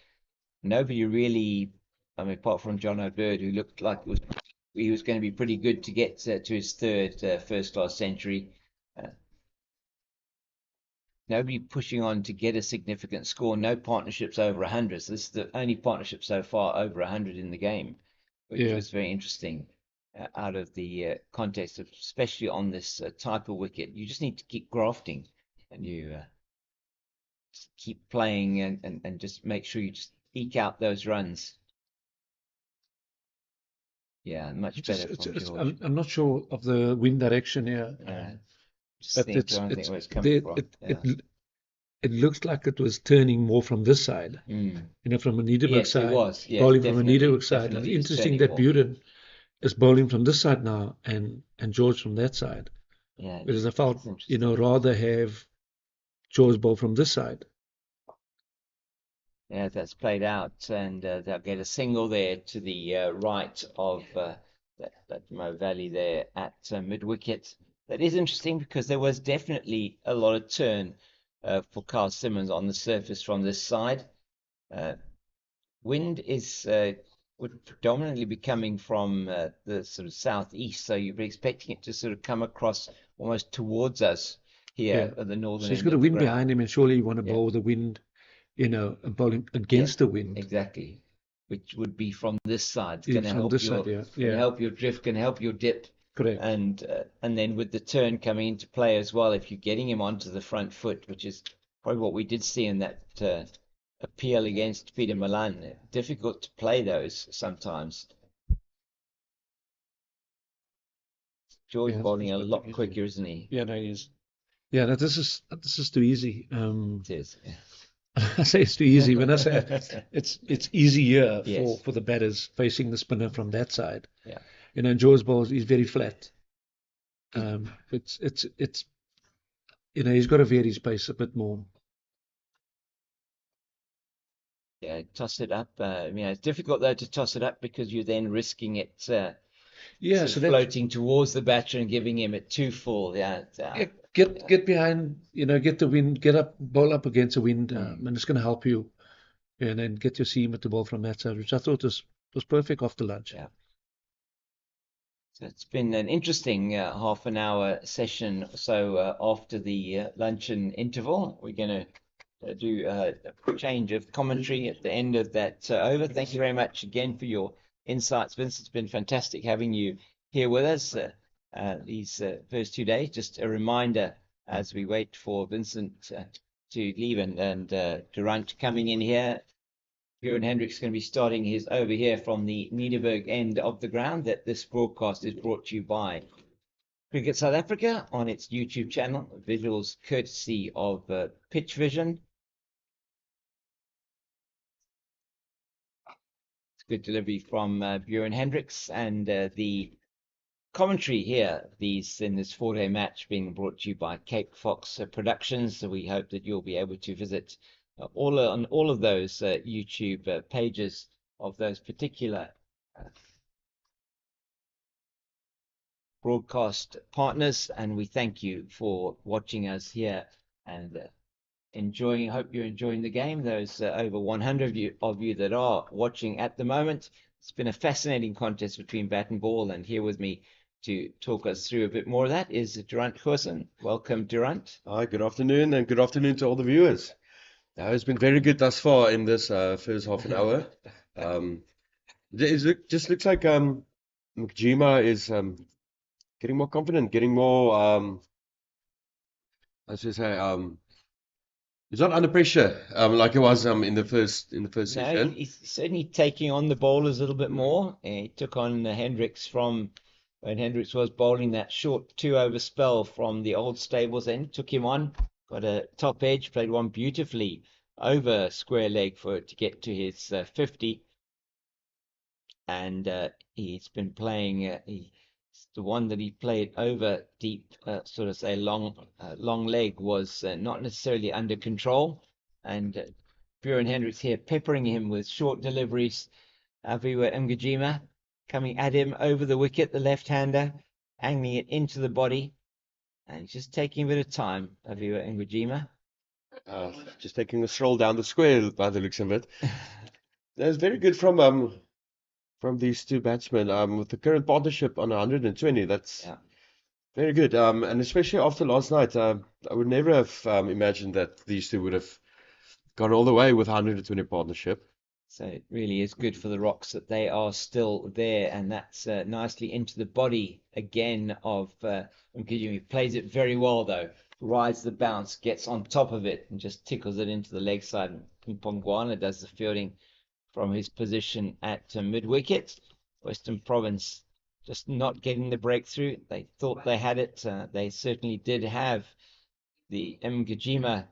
nobody really. I mean, apart from John O'Bird, who looked like he was going to be pretty good to get to his third first-class century. nobody pushing on to get a significant score. No partnerships over 100. So this is the only partnership so far over 100 in the game, which Yeah. was very interesting out of the context of, especially on this type of wicket. You just need to keep grafting, and you just keep playing and just make sure you just eke out those runs. Yeah, much better from George. I'm not sure of the wind direction here. Just But trying to think where it's coming from. it looks like it was turning more from this side, Mm. you know, from a Niederberg Yes, it side, was. Yes, bowling from a definitely, Niederberg side. And definitely it's interesting turning that more. Buren is bowling from this side now, and George from that side. Yeah, Whereas I felt, it's you interesting. know, rather have George bowl from this side. Yeah, that's played out, and they'll get a single there to the right of that Mo Valley there at mid wicket. That is interesting because there was definitely a lot of turn for Carl Simmons on the surface from this side. Wind is would predominantly be coming from the sort of southeast, so you'd be expecting it to sort of come across almost towards us here at the northern So he's end got a of the wind ground. behind him, and surely you want to Yeah. bowl the wind, you know, bowling against the wind. Exactly, which would be from this side. It's Yeah, going to from help this your, side, yeah. gonna help your drift, can help your dip, Correct. and then with the turn coming into play as well, if you're getting him onto the front foot, which is probably what we did see in that appeal against Peter Milan. Difficult to play those sometimes. George bowling a lot quicker, isn't he? Yeah, no, he is. Yeah, no, this is too easy. It is. Yeah. I say it's too easy. When I say it's easier Yes. for the batters facing the spinner from that side. Yeah. You know, George bowls is very flat. It's you know, he's got to vary his pace a bit more. Yeah, toss it up. I mean, it's difficult though to toss it up because you're then risking it Yeah, sort of floating towards the batter and giving him it too full. Yeah, get behind, you know, get the wind, get up, bowl up against the wind, and it's going to help you. And then get your seam at the ball from that side, which I thought was perfect after lunch. Yeah. So it's been an interesting half an hour session. So after the luncheon interval, we're going to do a change of commentary at the end of that over. Thank you very much again for your insights, Vince. It's been fantastic having you here with us these first 2 days. Just a reminder as we wait for Vincent to leave and Durant coming in here. Björn Hendricks is going to be starting his over here from the Niederberg end of the ground. That this broadcast is brought to you by Cricket South Africa on its YouTube channel. Visuals courtesy of Pitch Vision. It's good delivery from Björn Hendricks, and the commentary here in this 4-day match being brought to you by Cape Fox Productions. So we hope that you'll be able to visit on all of those YouTube pages of those particular broadcast partners, and we thank you for watching us here and enjoying. Hope you're enjoying the game. Those over 100 of you that are watching at the moment. It's been a fascinating contest between bat and ball, and here with me to talk us through a bit more of that is Durant Goosen. Welcome, Durant. Hi, good afternoon, and good afternoon to all the viewers. It's been very good thus far in this first half an hour. It just looks like Mgjima is getting more confident, getting more, as you say, he's not under pressure like he was in the first session. He's certainly taking on the bowlers a little bit more. He took on Hendricks from when Hendricks was bowling that short 2-over spell from the old stables end. Took him on, got a top edge, played one beautifully over square leg for it to get to his 50. And he's been playing the one that he played over deep, sort of say long leg, was not necessarily under control. And Björn Hendricks here peppering him with short deliveries. Aviwa Mgjima coming at him over the wicket, the left-hander, angling it into the body. And he's just taking a bit of time, Aviwa Mgjima. Just taking a stroll down the square by the looks of it. That's very good from these two batsmen. With the current partnership on 120, that's Very good. And especially after last night, I would never have imagined that these two would have gone all the way with 120 partnership. So it really is good for the Rocks that they are still there, and that's nicely into the body again of Mgijimi. He plays it very well though. Rides the bounce, gets on top of it, and just tickles it into the leg side. Mpongwana does the fielding from his position at mid wicket. Western Province just not getting the breakthrough. They thought they had it. They certainly did have the Mgijima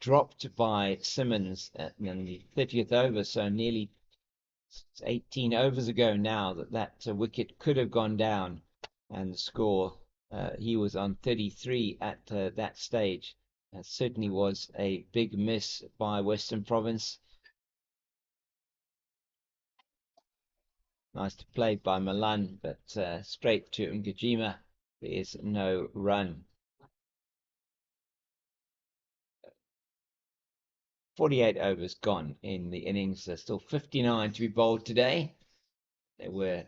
dropped by Simmons in the 30th over, so nearly 18 overs ago now that wicket could have gone down, and the score, he was on 33 at that stage. Certainly was a big miss by Western Province. Nice to play by Milan, but straight to Mgijima. There is no run. 48 overs gone in the innings. There's still 59 to be bowled today. There were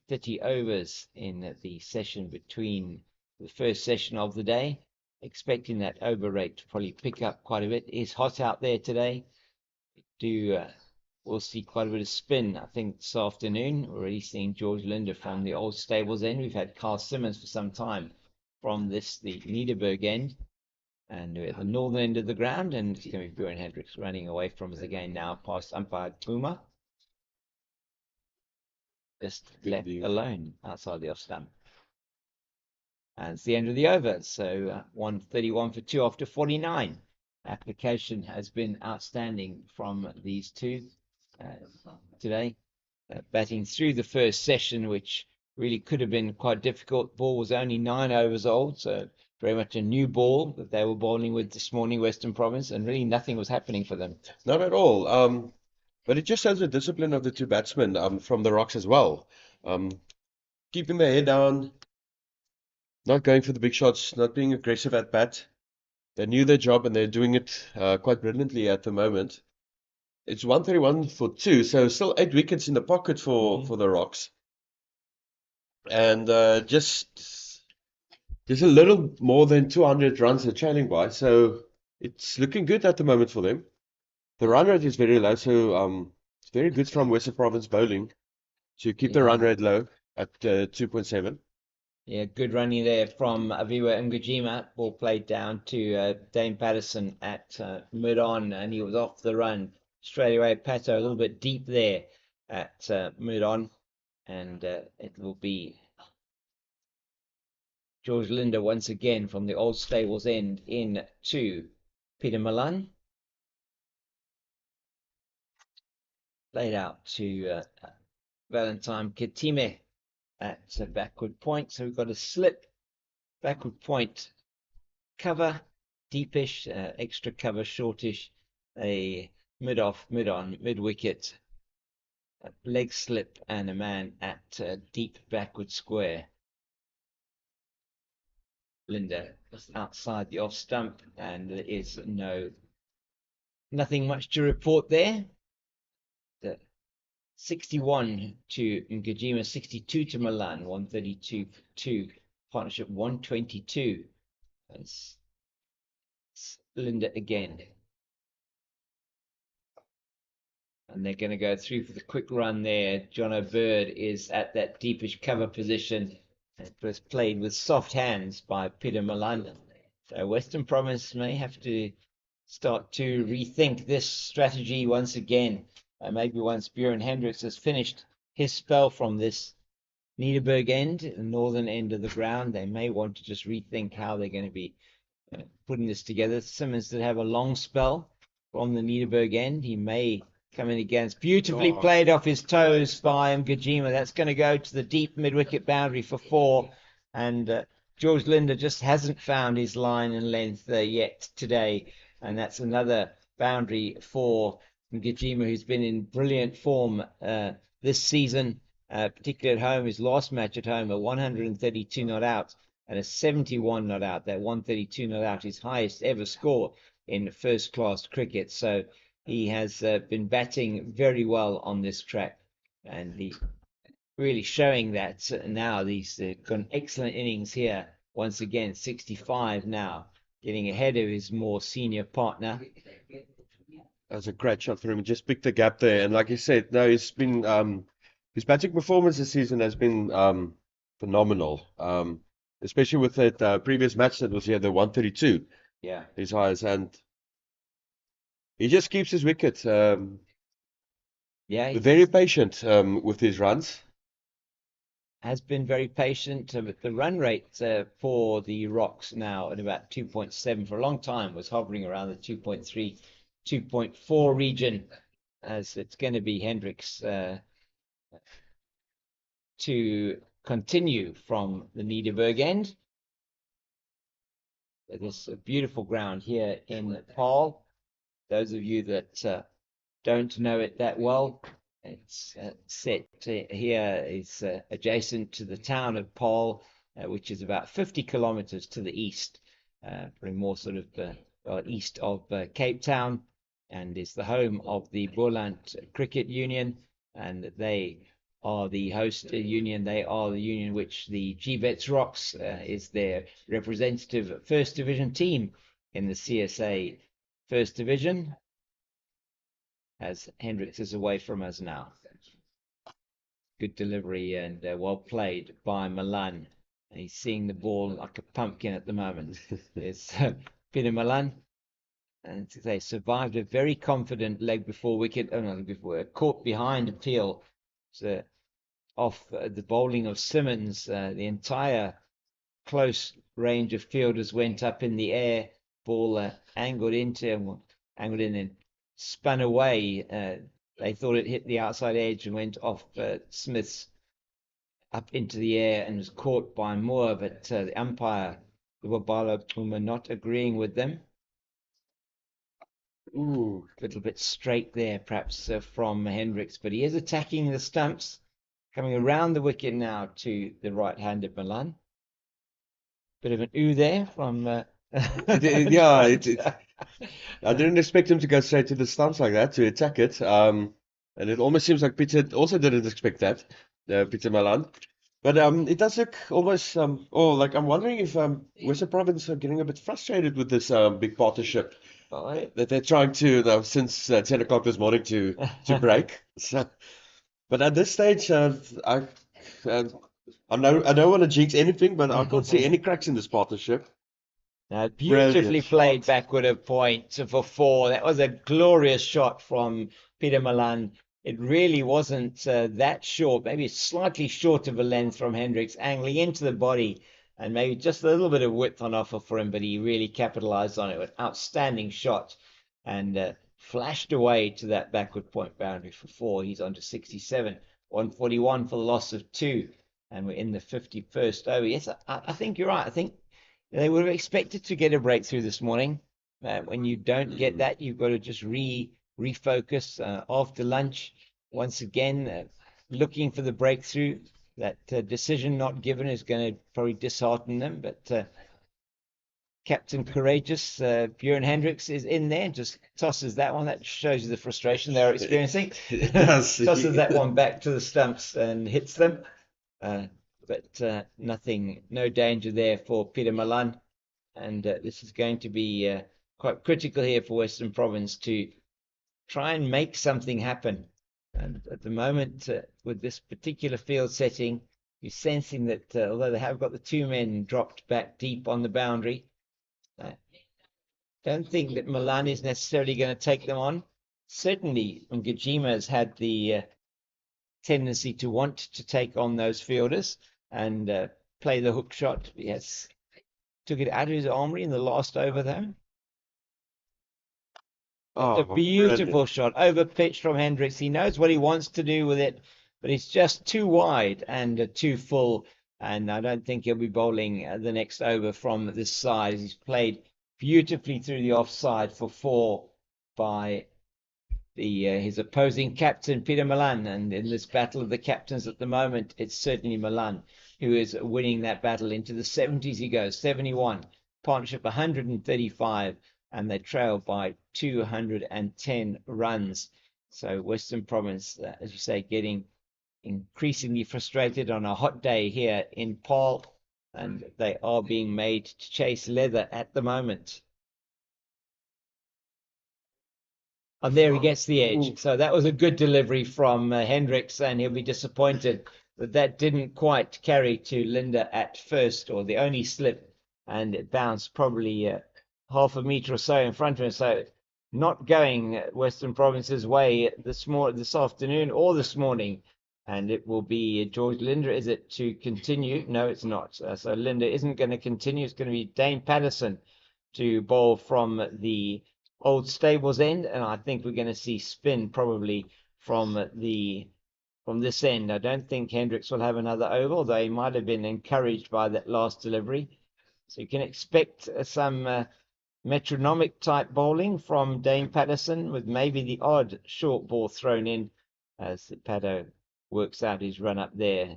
30 overs in the session between the first session of the day. Expecting that over rate to probably pick up quite a bit. It is hot out there today. We'll see quite a bit of spin, I think, this afternoon. We're already seeing George Linder from the old stables end. We've had Carl Simmons for some time from the Niederberg end. And we're at the northern end of the ground, and it's going to be Bjorn Hendricks running away from us again now, past umpire Puma. Just left alone outside the off stump. And it's the end of the over. So 131 for 2 after 49. Application has been outstanding from these two today. Batting through the first session, which really could have been quite difficult. Ball was only 9 overs old, so very much a new ball that they were bowling with this morning, Western Province, and really nothing was happening for them. Not at all. But it just shows the discipline of the two batsmen from the Rocks as well. Keeping their head down, not going for the big shots, not being aggressive at bat. They knew their job and they're doing it quite brilliantly at the moment. It's 131 for 2, so still 8 wickets in the pocket for the Rocks. And just a little more than 200 runs they're trailing by, so it's looking good at the moment for them. The run rate is very low, so it's very good from Western Province bowling to keep the run rate low at 2.7. Yeah, good running there from Aviwa Mgijima. Ball played down to Dane Patterson at mid-on, and he was off the run straight away. Pato a little bit deep there at mid-on, and it will be George Linder once again from the old stables end in to Peter Milan. Played out to Valentine Kitime at backward point. So we've got a slip, backward point, cover, deepish, extra cover, shortish, a mid-off, mid-on, mid-wicket, leg slip, and a man at deep backward square. Linder outside the off stump, and there is nothing much to report there. 61 to Mgijima, 62 to Milan, 132 for 2, partnership 122. That's Linder again. And they're going to go through for the quick run there. Jono Bird is at that deepish cover position. It was played with soft hands by Peter Milan. So Western Province may have to start to rethink this strategy once again. Maybe once Bjorn Hendricks has finished his spell from this Niederberg end, the northern end of the ground, they may want to just rethink how they're going to be putting this together. Simmons did have a long spell from the Niederberg end. He may come in against. Beautifully played off his toes by Mgijima. That's going to go to the deep mid-wicket boundary for 4. And George Linder just hasn't found his line and length yet today. And that's another boundary for Mgijima, who's been in brilliant form this season, particularly at home. His last match at home, a 132 not out and a 71 not out. That 132 not out, his highest ever score in first-class cricket. So he has been batting very well on this track, and he really showing that now. These got an excellent innings here. Once again, 65 now, getting ahead of his more senior partner. That's a great shot for him. He just picked the gap there. And like you said, no, he's been his batting performance this season has been phenomenal. Especially with that previous match that was here, the 132. Yeah. His highest, and he just keeps his wicket. Yeah, Very patient with his runs. has been very patient, but the run rate for the Rocks now at about 2.7 for a long time was hovering around the 2.3, 2.4 region, as it's going to be Hendricks to continue from the Nederburg end. This beautiful ground here in Paarl. Those of you that don't know it that well, it's set here is adjacent to the town of Paarl, which is about 50 kilometers to the east, probably more sort of east of Cape Town, and is the home of the Boland Cricket Union, and they are the host union. They are the union which the Gbets Rocks is their representative first division team in the CSA first division, as Hendricks is away from us now. Good delivery and well played by Milan. He's seeing the ball like a pumpkin at the moment. There's Peter Milan. And they survived a very confident leg before wicket. Oh, no, before caught behind Paarl. So off the bowling of Simmons, the entire close range of fielders went up in the air. Ball angled in and spun away. They thought it hit the outside edge and went off Smith's up into the air and was caught by Moore, but the umpire, the Wabala, were not agreeing with them. Ooh, a little bit straight there, perhaps, from Hendricks, but he is attacking the stumps, coming around the wicket now to the right-handed Milan. Bit of an ooh there from... Yeah, I didn't expect him to go straight to the stumps like that, to attack it. And it almost seems like Peter also didn't expect that, Peter Milan. But it does look almost, I'm wondering if Western Province are getting a bit frustrated with this big partnership that they're trying to, since 10 o'clock this morning, to break. So, but at this stage, I don't want to jinx anything, but I can't see any cracks in this partnership. Beautifully played backward of point for 4. That was a glorious shot from Peter Milan. It really wasn't that short, maybe slightly short of a length from Hendricks, angling into the body, and maybe just a little bit of width on offer for him, but he really capitalized on it with an outstanding shot and flashed away to that backward point boundary for 4. He's on to 67, 141 for the loss of 2, and we're in the 51st over. Yes, I think you're right. I think they would have expected to get a breakthrough this morning. When you don't get that, you've got to just refocus after lunch. Once again, looking for the breakthrough. That decision not given is going to probably dishearten them. But Captain Courageous, Björn Hendricks, is in there, just tosses that one. That shows you the frustration they're experiencing. It does. Tosses that one back to the stumps and hits them. But nothing, no danger there for Peter Milan. And this is going to be quite critical here for Western Province to try and make something happen. And at the moment, with this particular field setting, you're sensing that although they have got the 2 men dropped back deep on the boundary, don't think that Milan is necessarily going to take them on. Certainly, Ngajima has had the tendency to want to take on those fielders and play the hook shot. Yes, took it out of his armory in the last over, though. A beautiful shot, over pitch from Hendricks. He knows what he wants to do with it, but it's just too wide and too full. And I don't think he'll be bowling the next over from this side. He's played beautifully through the offside for 4 by his opposing captain, Peter Milan. And in this battle of the captains at the moment, it's certainly Milan who is winning that battle. Into the 70s he goes, 71, partnership 135, and they trail by 210 runs. So Western Province, as you say, getting increasingly frustrated on a hot day here in Paarl, and they are being made to chase leather at the moment. And there he gets the edge. So that was a good delivery from Hendricks, and he'll be disappointed that that didn't quite carry to Linda at first, or the only slip, and it bounced probably half a meter or so in front of him. So not going Western Province's way this afternoon or this morning. And it will be George Linda, is it, to continue? No, it's not. So Linda isn't going to continue. It's going to be Dane Patterson to bowl from the old stables end, and I think we're going to see spin probably from this end. I don't think Hendricks will have another over, although he might have been encouraged by that last delivery. So you can expect some metronomic type bowling from Dane Patterson, with maybe the odd short ball thrown in as Paddo works out his run up there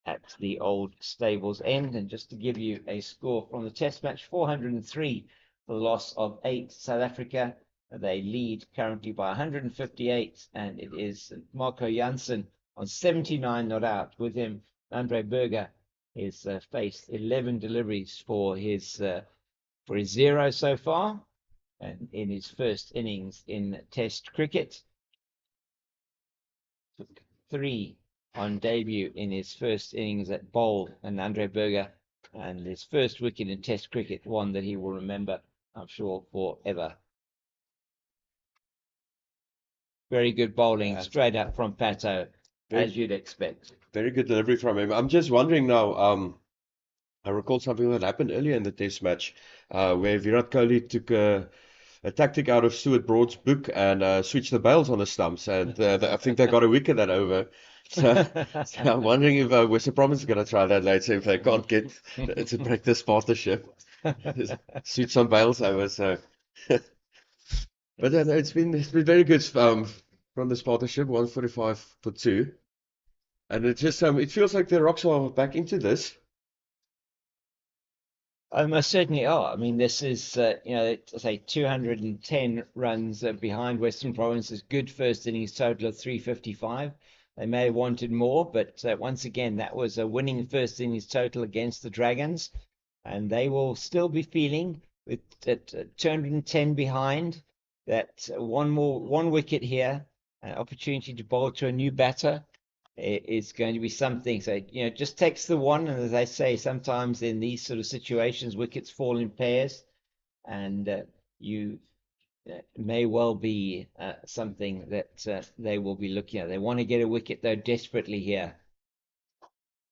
at the old stables end. And just to give you a score from the test match, 403 for the loss of 8 South Africa. They lead currently by 158, and it is Marco Jansen on 79 not out. With him, Andre Berger has faced 11 deliveries for his 0 so far, and in his first innings in Test cricket. 3 on debut in his first innings at Boland, and Andre Berger, and his first wicket in Test cricket, one that he will remember, I'm sure, forever. Very good bowling, straight up from Pato, as you'd expect. Very good delivery from him. I'm just wondering now, I recall something that happened earlier in the test match, where Virat Kohli took a tactic out of Stuart Broad's book and switched the bails on the stumps, and I think they got a wicket that over. So I'm wondering if Western Province is going to try that later if they can't get to practice partnership. Switch some bails over. So, but it's been very good from this partnership, 145 for 2, and it just it feels like the Rocks are back into this. Most certainly are. I mean, this is, say 210 runs behind Western Province's good first innings total of 355. They may have wanted more, but once again, that was a winning first innings total against the Dragons, and they will still be feeling with 210 behind that one wicket here, an opportunity to bowl to a new batter, is going to be something. So, it just takes the one, and as I say, sometimes in these sort of situations, wickets fall in pairs, and you may well be something that they will be looking at. They want to get a wicket, though, desperately here.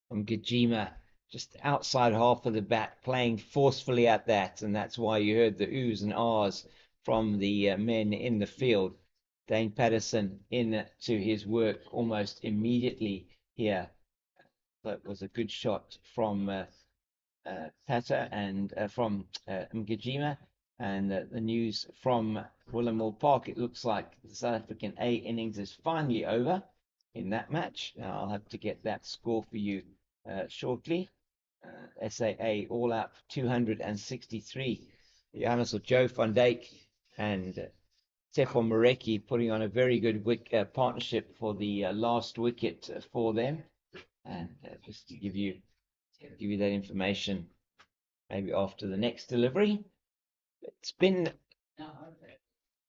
From Gajima, just outside half of the bat, playing forcefully at that, and that's why you heard the oohs and ahs from the men in the field. Dane Patterson in to his work almost immediately here. That was a good shot from Pato and from Ngajima. And the news from Willamore Park, it looks like the South African A innings is finally over in that match. Now, I'll have to get that score for you shortly. SAA all out 263. Johannes or Joe van Dijk and Tefon Mareki putting on a very good partnership for the last wicket for them. And just to give you that information, maybe after the next delivery. It's been a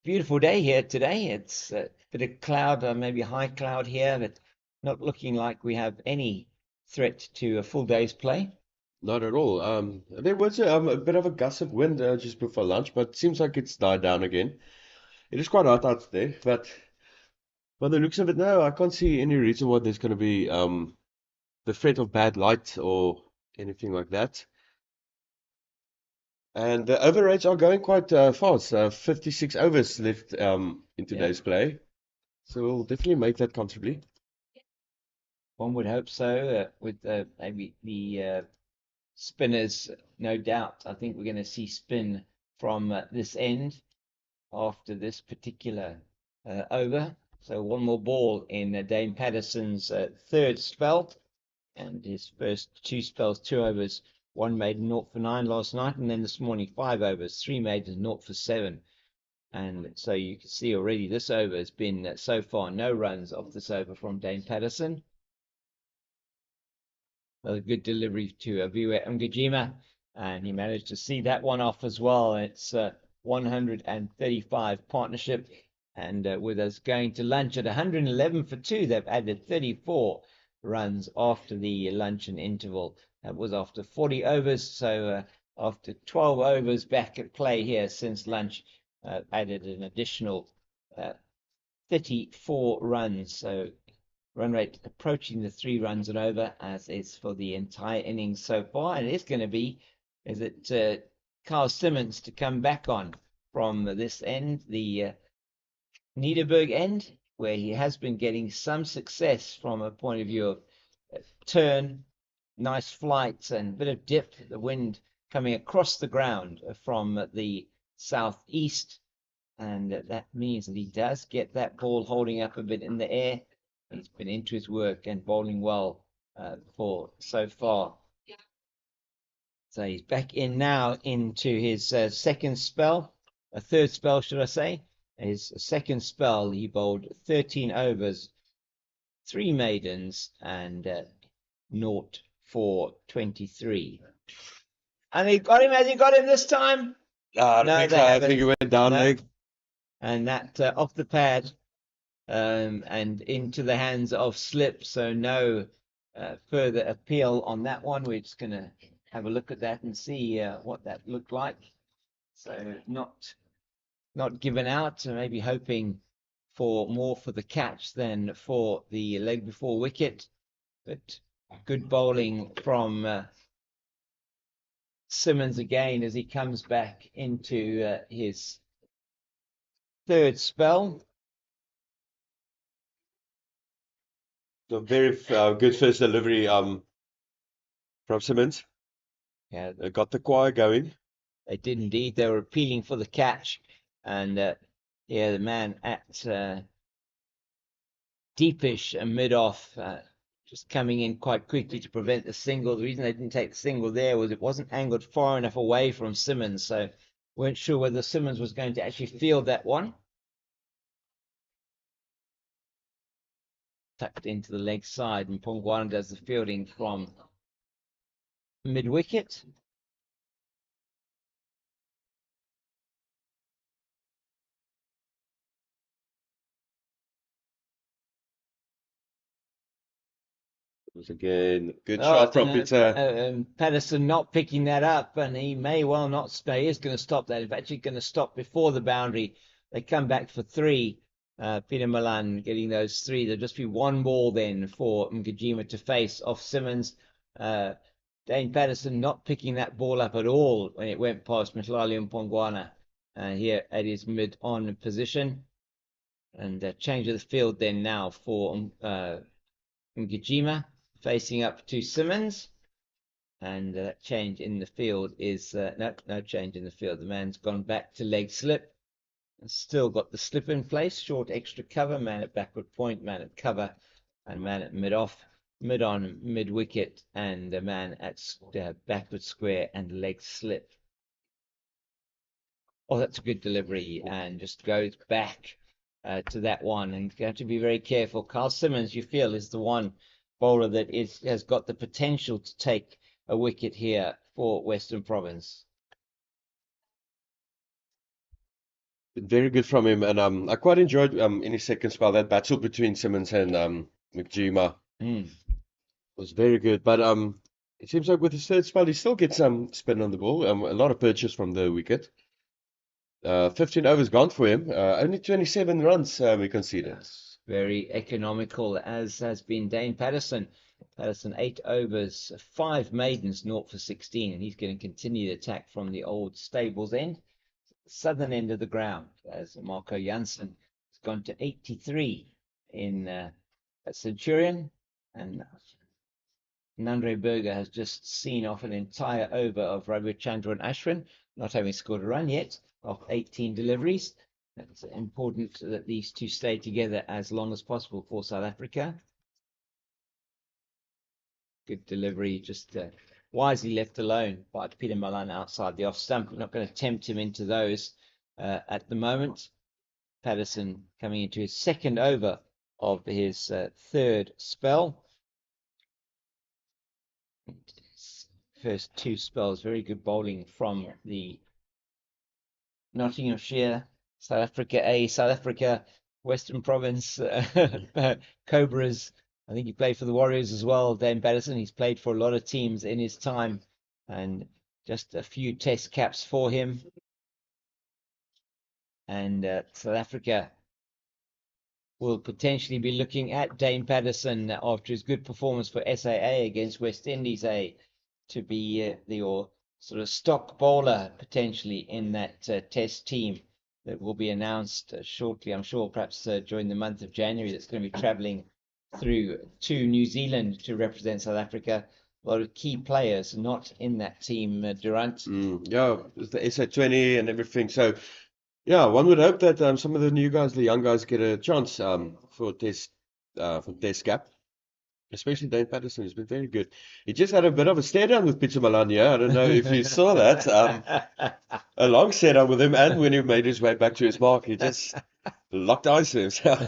beautiful day here today. It's a bit of cloud, maybe high cloud here, but not looking like we have any threat to a full day's play. Not at all. There was a bit of a gust of wind just before lunch, but it seems like it's died down again. It is quite hot out there, but by the looks of it now, I can't see any reason why there's going to be the threat of bad light or anything like that. And the over rates are going quite fast. 56 overs left in today's play. So we'll definitely make that comfortably. One would hope so, with maybe the spinners, no doubt. I think we're going to see spin from this end after this particular over. So one more ball in Dane Patterson's third spell, and his first 2 spells, 2 overs. 1 maiden 0 for 9 last night, and then this morning 5 overs, 3 maidens 0 for 7. And so you can see already this over has been so far no runs off this over from Dane Patterson. A good delivery to Aviwe Mgijima, and he managed to see that one off as well. It's 135 partnership, and with us going to lunch at 111 for two, they've added 34 runs after the luncheon interval. That was after 40 overs, so after 12 overs back at play here since lunch, added an additional 34 runs. So run rate approaching the 3 runs and over, as is for the entire innings so far. And it's going to be, is it Carl Simmons to come back on from this end, the Niederberg end, where he has been getting some success from a point of view of turn, nice flights, and a bit of dip, the wind coming across the ground from the southeast. And that means that he does get that ball holding up a bit in the air. He's been into his work and bowling well for so far. So he's back in now into his second spell, a third spell, should I say. His second spell, he bowled 13 overs, 3 maidens, and 0 for 23. And he got him, has he got him this time? I No, think they so. I haven't. think he went down No. leg. And that off the pad and into the hands of slip. So no further appeal on that one. We're just going to have a look at that and see what that looked like. So not given out, so maybe hoping for more for the catch than for the leg before wicket. But good bowling from Simmons again as he comes back into his third spell. So very good first delivery from Simmons. Yeah, They got the choir going. they did indeed. They were appealing for the catch, and yeah, the man at deepish and mid-off just coming in quite quickly to prevent the single. The reason they didn't take the single there was it wasn't angled far enough away from Simmons, so weren't sure whether Simmons was going to actually field that one. Tucked into the leg side, and Pongwana does the fielding from mid-wicket. Was again good shot from Peter. Patterson not picking that up, and he may well not stay. He is going to stop that. He's actually going to stop before the boundary. They come back for 3. Peter Milan getting those 3. There'll just be 1 ball then for Mgijima to face off Simmons. Dane Patterson not picking that ball up at all when it went past Mhlali Mpongwana here at his mid-on position. And change of the field then now for Mgijima facing up to Simmons. And that change in the field is no change in the field. The man's gone back to leg slip. Still got the slip in place, short extra cover, man at backward point, man at cover, and man at mid-off, mid-on, mid-wicket, and a man at backward square and leg slip. Oh, that's a good delivery, and just goes back to that one. And you have to be very careful. Carl Simmons, you feel, is the one bowler that has got the potential to take a wicket here for Western Province. Very good from him, and I quite enjoyed in his second spell that battle between Simmons and Mgijima. Was very good, but it seems like with his third spell he still gets some spin on the ball, a lot of purchase from the wicket. 15 overs gone for him, only 27 runs we conceded. Very economical, as has been Dane Patterson. Patterson 8 overs, 5 maidens, 0 for 16, and he's going to continue the attack from the old stables end. Southern end of the ground, as Marco Jansen has gone to 83 in Centurion, and Nandre Berger has just seen off an entire over of Ravichandran Ashwin, not having scored a run yet, of 18 deliveries. It's important that these two stay together as long as possible for South Africa. Good delivery, just wisely left alone by Peter Milan outside the off stump. We're not going to tempt him into those. at the moment. Patterson coming into his second over of his third spell. First two spells, very good bowling from the Nottinghamshire, South Africa South Africa, Western Province, Cobras. I think he played for the Warriors as well, Dane Patterson. He's played for a lot of teams in his time, and just a few test caps for him. And South Africa will potentially be looking at Dane Patterson after his good performance for SAA against West Indies A to be the sort of stock bowler potentially in that test team that will be announced shortly, I'm sure, perhaps during the month of January, that's going to be traveling through to New Zealand to represent South Africa. A lot of key players not in that team, Durant. Yeah, it's the SA20 and everything. So, yeah, one would hope that some of the new guys, the young guys, get a chance for test cap. Especially Dane Patterson has been very good. He just had a bit of a stare down with Peter Malania. I don't know if you saw that. A long stare down with him, and when he made his way back to his mark, he just locked eyes to himself.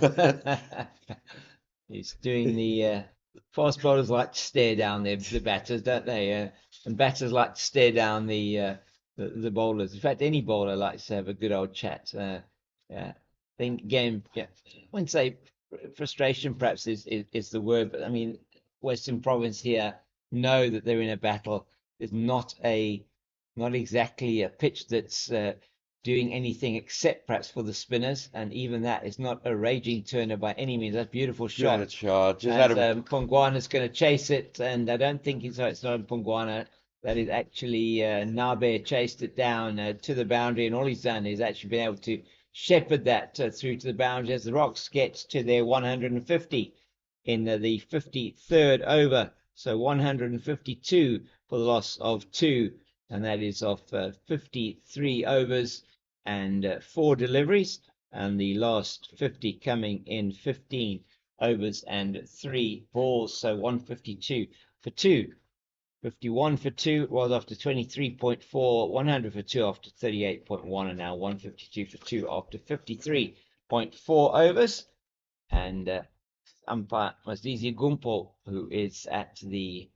He's doing the fast bowlers like to stare down the batters, don't they? And batters like to stare down the bowlers. In fact, any bowler likes to have a good old chat. Yeah, I think game. Yeah, I wouldn't say frustration perhaps is the word, but I mean Western Province here know that they're in a battle. It's not exactly a pitch that's doing anything except perhaps for the spinners, and even that is not a raging turner by any means. That's a beautiful shot. Good shot. Just had Pongwana's going to chase it, and I don't think it's not Pongwana. That is actually Nabe chased it down to the boundary, and all he's done is actually been able to shepherd that through to the boundary as the Rocks gets to their 150 in the 53rd over. So 152 for the loss of 2, and that is of 53 overs and 4 deliveries, and the last 50 coming in 15 overs and 3 balls. So 152 for 2. 51 for 2 was after 23.4, 100 for 2 after 38.1, and now 152 for 2 after 53.4 overs. And umpire Mazizi Gumpo, who is at the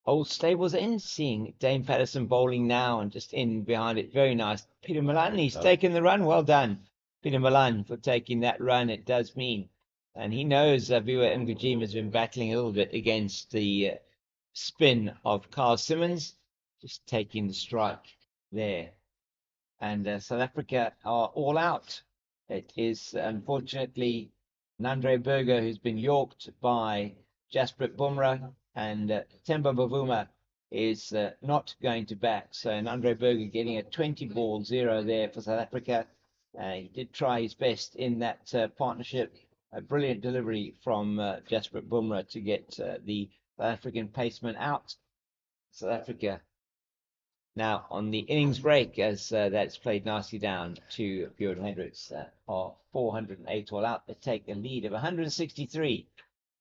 Old Stables End, seeing Dane Patterson bowling now, and just in behind it, very nice. Peter Milan, he's taken the run. Well done, Peter Milan, for taking that run. It does mean. And he knows Viwa Ngujima has been battling a little bit against the spin of Carl Simmons, just taking the strike there. And South Africa are all out. It is unfortunately Nandre Burger who's been yorked by Jasprit Bumrah, and Temba Bavuma is not going to bat. So Nandre Burger getting a 20-ball 0 there for South Africa. He did try his best in that partnership. A brilliant delivery from Jasprit Bumrah to get the South African paceman out. South Africa now on the innings break, as that's played nicely down to Bjorn Hendricks, are 408 all out. They take a lead of 163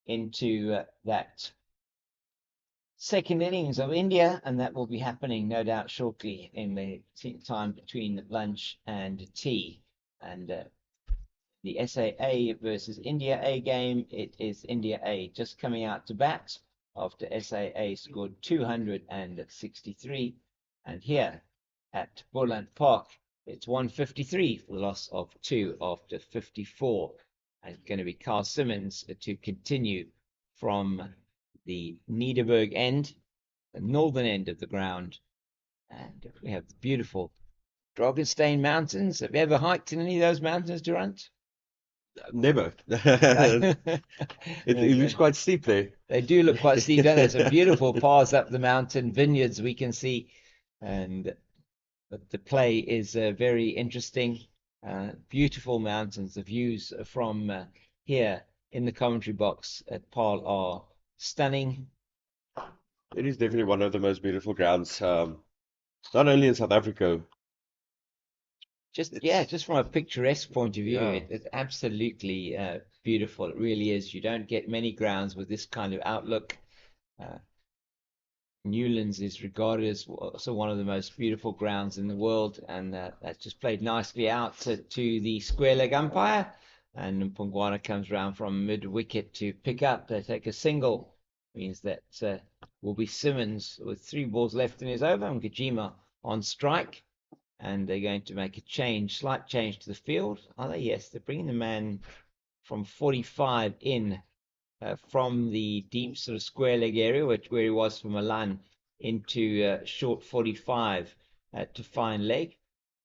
into that second innings of India, and that will be happening no doubt shortly in the time between lunch and tea. And the SAA versus India A game, it is India A just coming out to bat after SAA scored 263. And here at Boland Park, it's 153 for the loss of 2 after 54. And it's going to be Carl Simmons to continue from the Nederburg end, the northern end of the ground. And we have the beautiful Drakenstein Mountains. Have you ever hiked in any of those mountains, Durant? Never. It looks quite steep there. They do look quite steep, don't they? Some beautiful paths up the mountain, vineyards we can see, and but the play is very interesting. Beautiful mountains. The views from here in the commentary box at Paarl are stunning. It is definitely one of the most beautiful grounds, not only in South Africa. Just from a picturesque point of view, Yeah. it's absolutely beautiful. It really is. You don't get many grounds with this kind of outlook. Newlands is regarded as also one of the most beautiful grounds in the world, and that's just played nicely out to the square leg umpire, and Mpongwana comes round from mid wicket to pick up. They take a single, means that will be Simmons with 3 balls left in his over, and Gajima on strike, and they're going to make a slight change to the field. Are they? Yes, they're bringing the man from 45 in from the deep sort of square leg area, where he was for Milan, into short 45 to fine leg.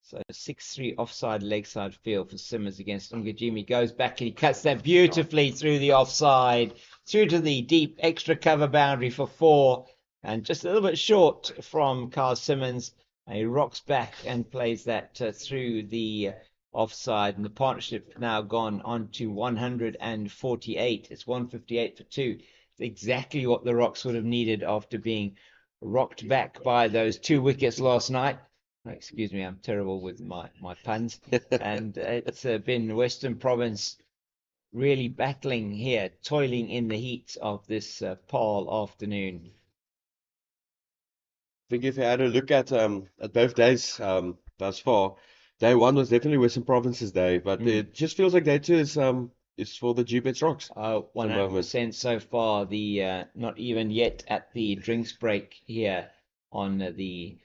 So 6-3 offside leg side field for Simmons against Ngajimi. Goes back and he cuts that beautifully through the offside, through to the deep extra cover boundary for 4, and just a little bit short from Carl Simmons. And he rocks back and plays that through the offside, and the partnership now gone on to 148. It's 158 for 2. It's exactly what the Rocks would have needed after being rocked back by those 2 wickets last night. Excuse me, I'm terrible with my puns. And it's been Western Province really battling here, toiling in the heat of this Paarl afternoon. I think if you had a look at both days thus far, day 1 was definitely Western Province's day, but it just feels like day 2 is for the Gbets Rocks. 100% so far. The not even yet at the drinks break here on the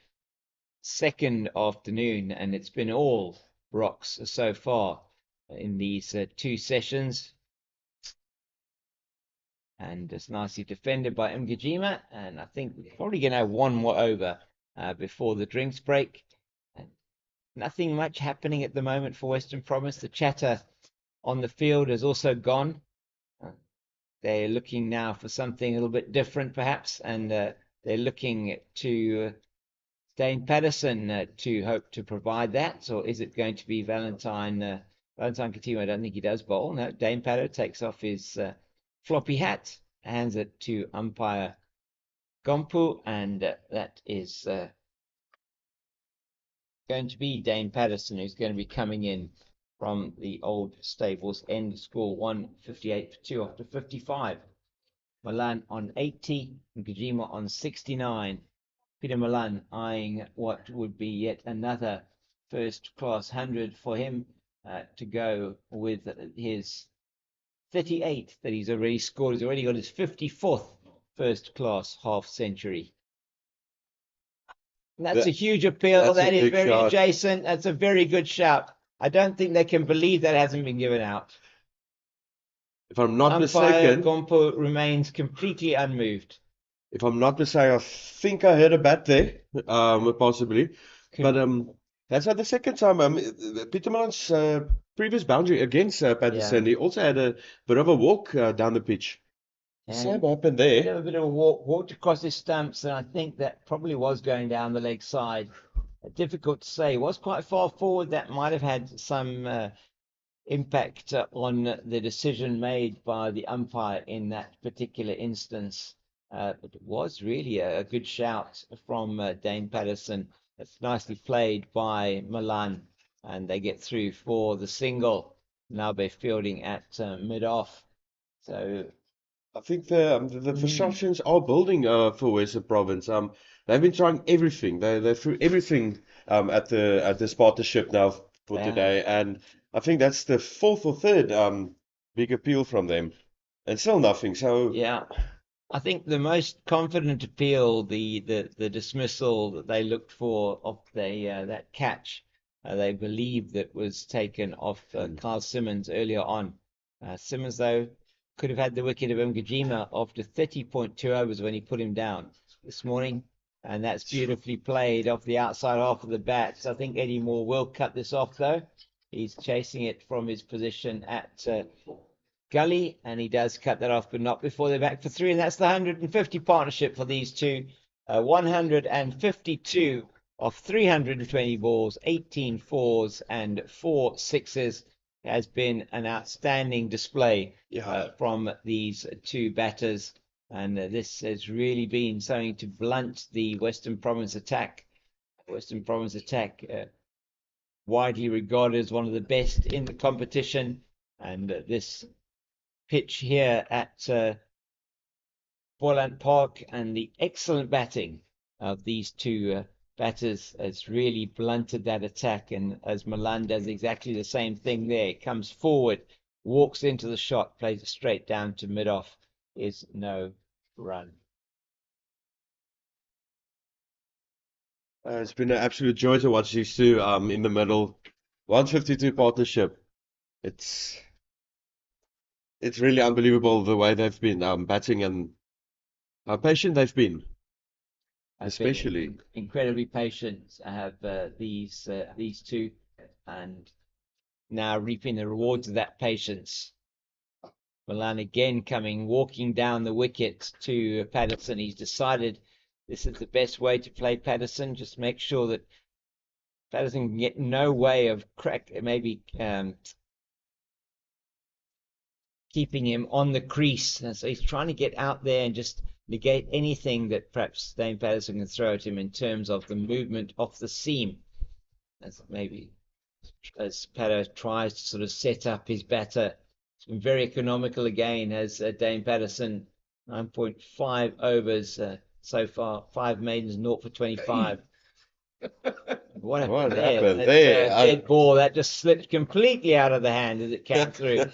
second afternoon, and it's been all Rocks so far in these 2 sessions. And it's nicely defended by Mgajima, and I think we're probably going to have 1 more over before the drinks break. And nothing much happening at the moment for Western Province. The chatter on the field has also gone. They're looking now for something a little bit different, perhaps, and they're looking to Dane Patterson to hope to provide that, or is it going to be Valentine Katimu? I don't think he does bowl. No, Dane Patterson takes off his floppy hat, hands it to umpire Gompu, and that is going to be Dane Patterson, who's going to be coming in from the old stables. End score 158 for 2 after 55. Milan on 80, and Kajima on 69. Peter Milan eyeing what would be yet another first-class 100 for him to go with his 38 that he's already scored. He's already got his 54th first-class half-century. That's a huge appeal. That is very shout. Jason. That's a very good shout. I don't think they can believe that hasn't been given out. If I'm not mistaken, Gompo remains completely unmoved. If I'm not mistaken, I think I heard a bat there, possibly. But that's not the second time. Peter Milan's previous boundary against Patterson, he also had a bit of a walk down the pitch. Same happened there. A bit of a walked across his stumps, and I think that probably was going down the leg side. Difficult to say. It was quite far forward. That might have had some impact on the decision made by the umpire in that particular instance. But it was really a good shout from Dane Patterson. It's nicely played by Milan, and they get through for the single. Now they're fielding at mid-off. So I think the frustrations are building for Western Province. They've been trying everything. They threw everything at this partnership now for today, and I think that's the 4th or 3rd big appeal from them, and still nothing. So yeah. I think the most confident appeal, the dismissal that they looked for of that catch, they believe that was taken off Carl Simmons earlier on. Simmons, though, could have had the wicket of Mgajima after 30.2 overs when he put him down this morning, and that's beautifully played off the outside half of the bat. So I think Eddie Moore will cut this off, though. He's chasing it from his position at Gully, and he does cut that off, but not before they're back for 3, and that's the 150 partnership for these two. 152 of 320 balls, 18 fours and 4 sixes has been an outstanding display from these 2 batters, and this has really been something to blunt the Western Province attack. Western Province attack widely regarded as one of the best in the competition, and this pitch here at Boland Park, and the excellent batting of these two batters has really blunted that attack. And as Milan does exactly the same thing there, comes forward, walks into the shot, plays it straight down to mid-off, is no run. It's been an absolute joy to watch these two in the middle. 152 partnership. It's really unbelievable the way they've been batting and how patient they've been. Especially incredibly patient. I have these two, and now reaping the rewards of that patience. Milan again walking down the wicket to Patterson. He's decided this is the best way to play Patterson. Just make sure that Patterson can get no way of maybe keeping him on the crease. And so he's trying to get out there and just negate anything that perhaps Dane Patterson can throw at him in terms of the movement off the seam. As Pato tries to sort of set up his batter. It's been very economical again as Dane Patterson, 9.5 overs so far, 5 maidens, 0 for 25. What happened there? Dead ball that just slipped completely out of the hand as it came through.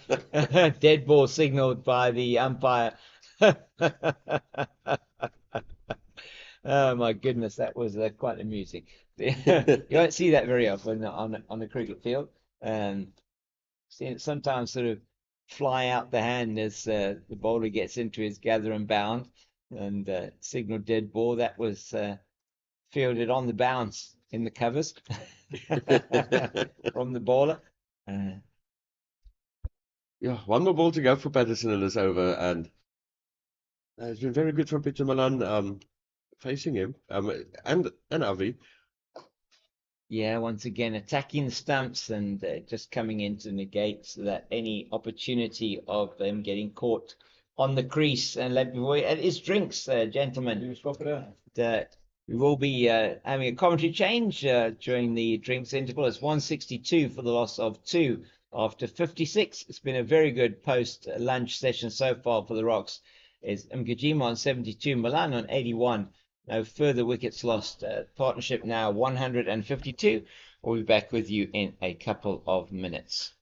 Dead ball signaled by the umpire. Oh my goodness, that was quite amusing. You don't see that very often on the cricket field. See it sometimes sort of fly out the hand as the bowler gets into his gather and bound, and signal dead ball. That was fielded on the bounce in the covers from the bowler. Yeah, one more ball to go for Patterson in this over, and it's been very good from Peter Milan facing him and Avi. Yeah, once again attacking the stumps and just coming in to negate so that any opportunity of them getting caught on the crease. And let me at his drinks, gentlemen. We will be having a commentary change during the drinks interval. It's 162 for the loss of 2 after 56. It's been a very good post-lunch session so far for the Rocks. It's Mkajima on 72, Milan on 81. No further wickets lost. Partnership now 152. We'll be back with you in a couple of minutes.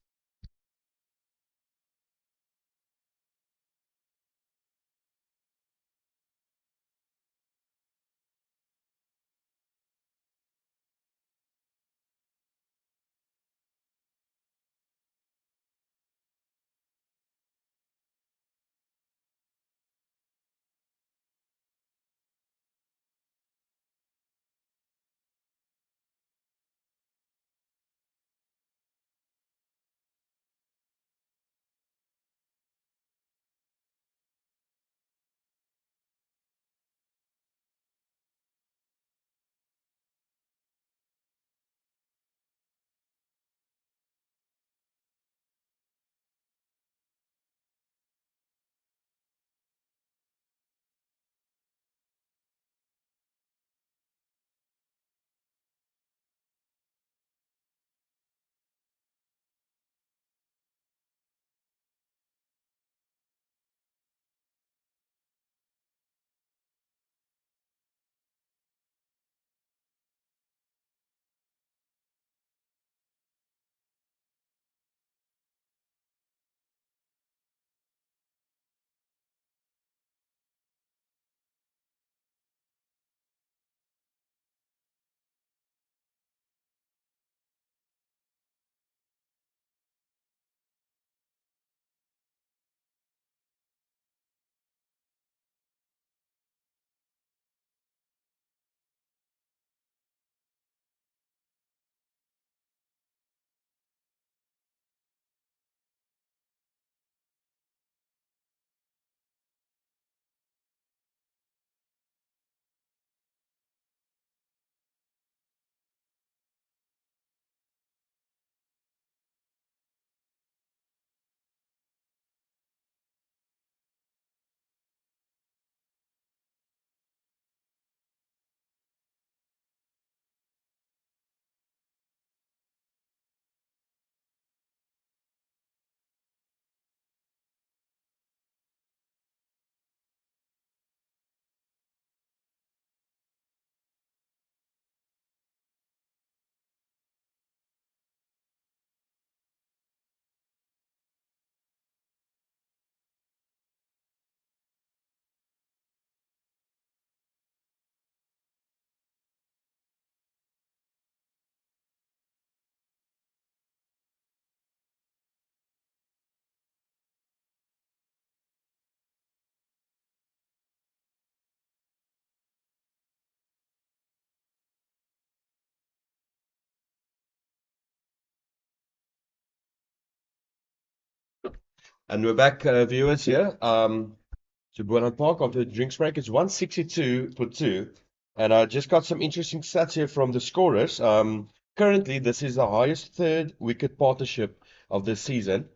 And we're back, viewers here. To Boland Park after the drinks break. It's 162 for two. And I just got some interesting stats here from the scorers. Currently, this is the highest third wicket partnership of this season.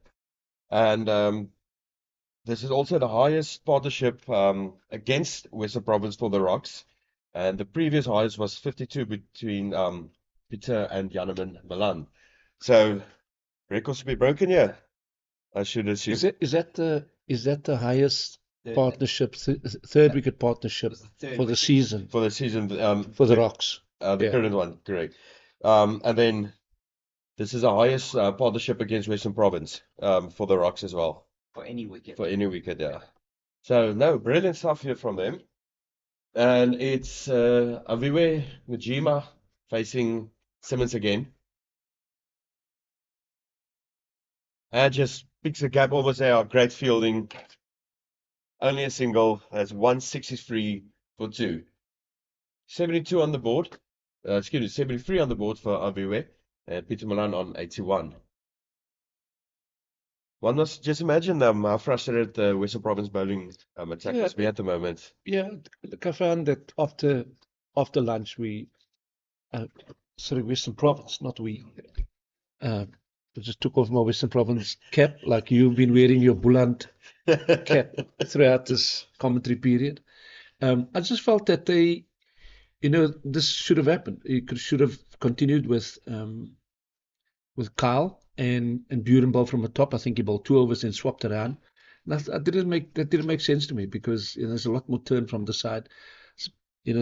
And this is also the highest partnership against Western Province for the Rocks. And the previous highest was 52 between Peter and Janneman Milan. So, records to be broken here, I should assume. Is that the highest partnership, third wicket partnership for the season? For the season, For the Rocks. the current one, correct. And then this is the highest partnership against Western Province for the Rocks as well. For any wicket. For any wicket, yeah. So, no, brilliant stuff here from them. And it's Aviwe Mujima facing Simmons again. And just picks the gap almost there. Great fielding. Only a single. That's 163 for two. 72 on the board. 73 on the board for Aviwe. And Peter Milan on 81. One must just imagine how frustrated the Western Province bowling attack must be at the moment. Yeah, look, I found that after lunch Western Province, not we. I just took off my Western Province cap, like you've been wearing your Boland cap throughout this commentary period. I just felt that this should have happened. It should have continued with Kyle and Buren bowled from the top. I think he bowled 2 overs and swapped around. That didn't make sense to me because there's a lot more turn from the side.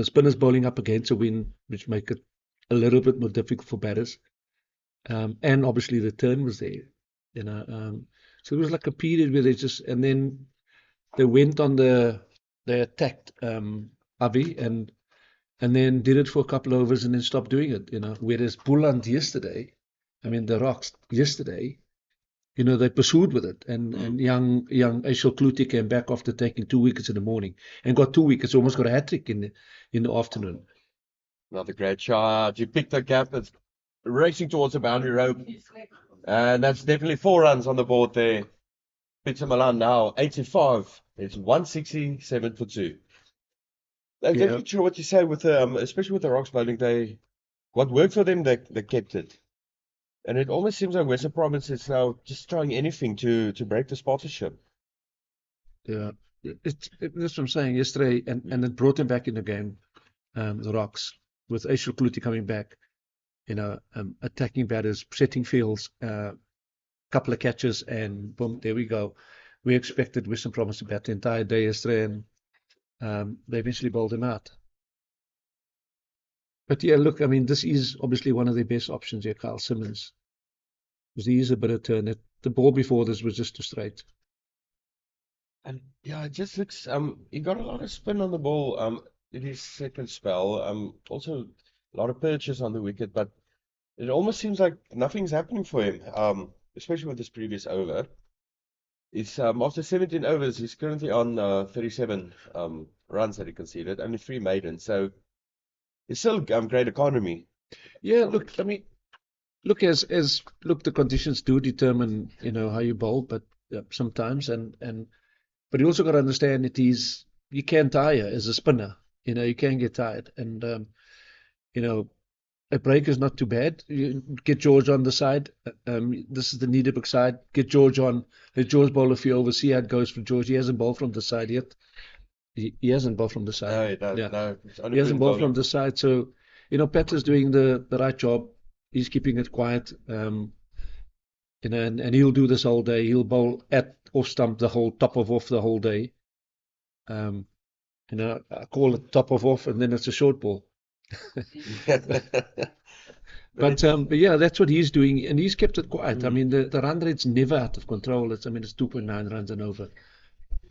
Spinners bowling up against a wind, which make it a little bit more difficult for batters. And obviously the turn was there. So it was like a period where and then they went on they attacked Avi and then did it for a couple of overs and then stopped doing it. Whereas Boland yesterday, the Rocks yesterday, they pursued with it. And young Aishal Kluti came back after taking 2 wickets in the morning and got 2 wickets, almost got a hat-trick in the afternoon. Another great shot. You picked the gap. It's racing towards the boundary rope. And that's definitely 4 runs on the board there. Peter Milan now 85. It's 167 for 2. I'm definitely sure what you say with especially with the Rocks bowling. What worked for them, they kept it. And it almost seems like Western Province is now just trying anything to break the partnership. Yeah, that's what I'm saying yesterday, and it brought him back in the game, the Rocks, with Aishal Kluti coming back, attacking batters, setting fields, couple of catches, and boom, there we go. We expected Western Province to bat the entire day yesterday, and they eventually bowled him out. But yeah, look, this is obviously one of their best options here, Kyle Simmons. Because he is a bit of turn. The ball before this was just too straight. And yeah, it just looks he got a lot of spin on the ball in his second spell. Also a lot of pitches on the wicket, but it almost seems like nothing's happening for him. Especially with this previous over. It's after 17 overs, he's currently on 37 runs that he conceded, only 3 maiden. So it's still great economy. Yeah, look, look the conditions do determine how you bowl, but sometimes but you also got to understand that you can tire as a spinner. You can get tired, and a break is not too bad. You get George on the side. This is the Nederburg side. Get George on. Let George bowl a few overs. See how it goes for George. He hasn't bowled from the side yet. He hasn't bowled from the side. No, no. He hasn't bowled from the side. So, Patter's doing the right job. He's keeping it quiet. And he'll do this all day. He'll bowl at off stump the whole top of off the whole day. I call it top of off, and then it's a short ball. But yeah, that's what he's doing, and he's kept it quiet. The run rate's never out of control. It's 2.9 runs and over.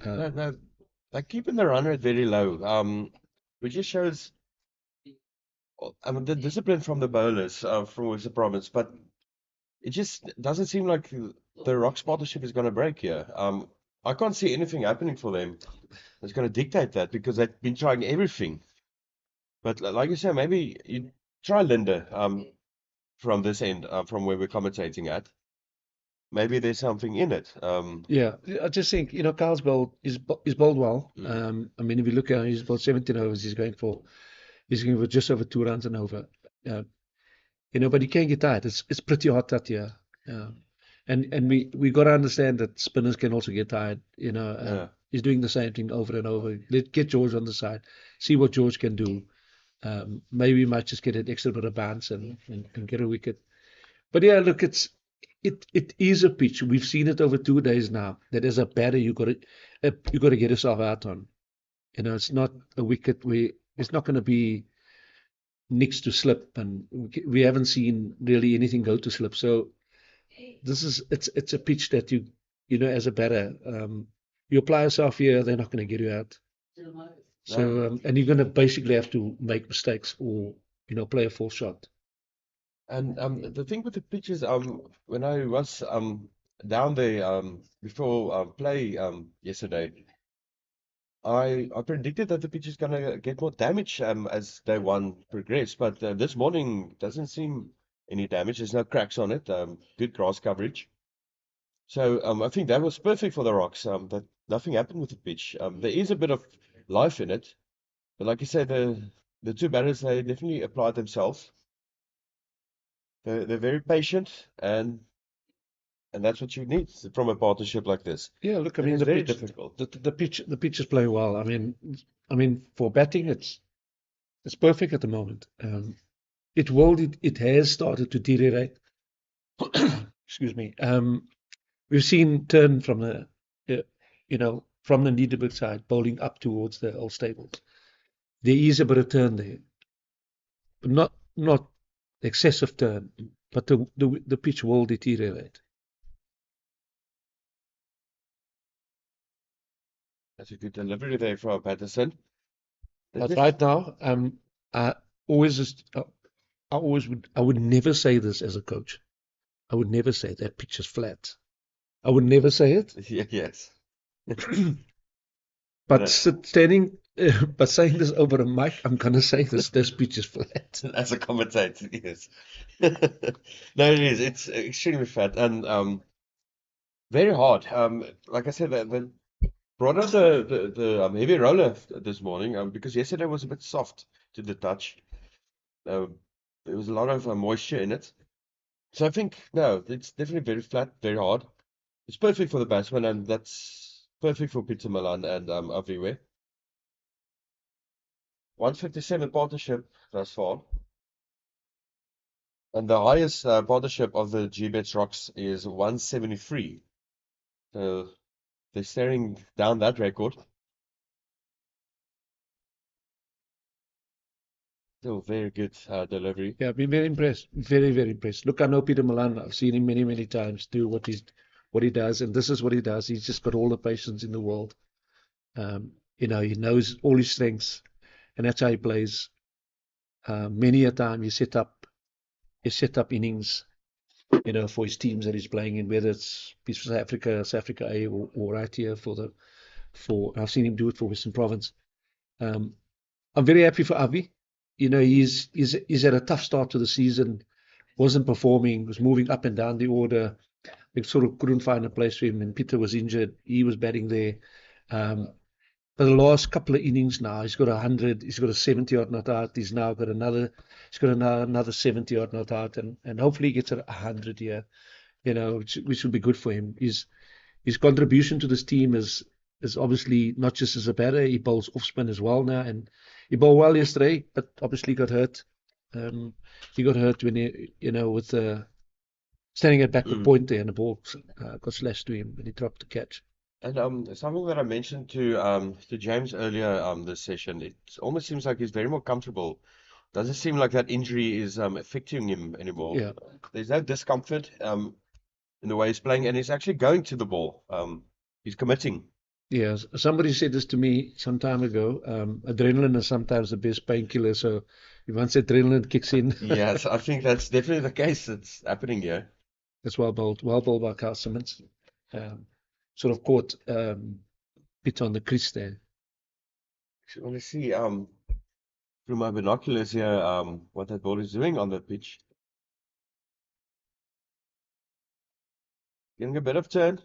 No, they're keeping the run rate very low. Which just shows the discipline from the bowlers from Western Province, but it just doesn't seem like the Rocks partnership is going to break here. I can't see anything happening for them that's going to dictate that because they've been trying everything. But like you say, maybe you try Linda from this end, from where we're commentating at. maybe there's something in it. Yeah, I just think, Carl's bowled he's bowled well. Mm. I mean, if you look at he's bowled 17 overs, he's going for just over 2 runs an over. Uh, but he can get tired. It's pretty hot out here. And we got to understand that spinners can also get tired. Yeah. He's doing the same thing over and over. Get George on the side, see what George can do. Maybe we might just get an extra bit of bounce and get a wicket. But yeah, look, it is a pitch. We've seen it over 2 days now. That as a batter, you got to get yourself out on. It's not a wicket where it's not going to be nicks to slip, and we haven't seen really anything go to slip. So it's a pitch that as a batter, you apply yourself here, they're not going to get you out. No. So and you're going to basically have to make mistakes or play a full shot. And the thing with the pitches, when I was down there before play yesterday, I predicted that the pitch is gonna get more damage as day one progressed, but this morning doesn't seem any damage. There's no cracks on it. Good grass coverage. So I think that was perfect for the rocks. That nothing happened with the pitch. There is a bit of life in it, but like you said, the two batters they definitely applied themselves. They're very patient, and that's what you need from a partnership like this. Yeah, look, I And mean it's the very pitch, difficult. the pitch is playing well. I mean for batting, it's perfect at the moment. It has started to deteriorate. Excuse me. We've seen turn from from the Niederberg side, bowling up towards the old stables. There is a bit of turn there, but not excessive turn. But the pitch will deteriorate. That's a good delivery there from Patterson. But right now, I always just, I would never say this as a coach. I would never say that pitch is flat. I would never say it. Yes. But but saying this over a mic, I'm gonna say this pitch is flat. As a commentator, yes. No, it is. It's extremely fat and very hard. Like I said, they brought out the heavy roller this morning because yesterday was a bit soft to the touch. There was a lot of moisture in it. So I think, no, it's definitely very flat, very hard. It's perfect for the batsman, and that's perfect for Peter Milan and everywhere. 157 partnership thus far. And the highest partnership of the Gbets Rocks is 173. So they're staring down that record. Still very good delivery. Yeah, I've been very impressed. Very, very impressed. Look, I know Peter Milan. I've seen him many, many times do what he does, and this is what he does. He's just got all the patience in the world. He knows all his strengths, and that's how he plays. Many a time he set up innings, for his teams that he's playing in, whether it's South Africa A, or right here for I've seen him do it for Western Province. I'm very happy for Avi. He's had a tough start to the season, wasn't performing, was moving up and down the order. They sort of couldn't find a place for him, and Peter was injured. He was batting there. But the last couple of innings now, he's got 100, he's got a 70 odd not out. He's got another 70 odd not out, and hopefully he gets a 100 here, which will be good for him. His contribution to this team is obviously not just as a batter. He bowls off spin as well now, and he bowled well yesterday, but obviously got hurt. He got hurt when with standing at backward point there, and the ball got slashed to him, and he dropped the catch. And something that I mentioned to James earlier this session, it almost seems like he's very more comfortable. Doesn't seem like that injury is affecting him anymore. Yeah. There's no discomfort in the way he's playing, and he's actually going to the ball. He's committing. Yeah, somebody said this to me some time ago. Adrenaline is sometimes the best painkiller. So once adrenaline kicks in, Yes, I think that's definitely the case that's happening here. it's well bowled by Carl Simmons. Sort of caught bit on the crease there. I want to see through my binoculars here what that ball is doing on the pitch. Getting a bit of turn.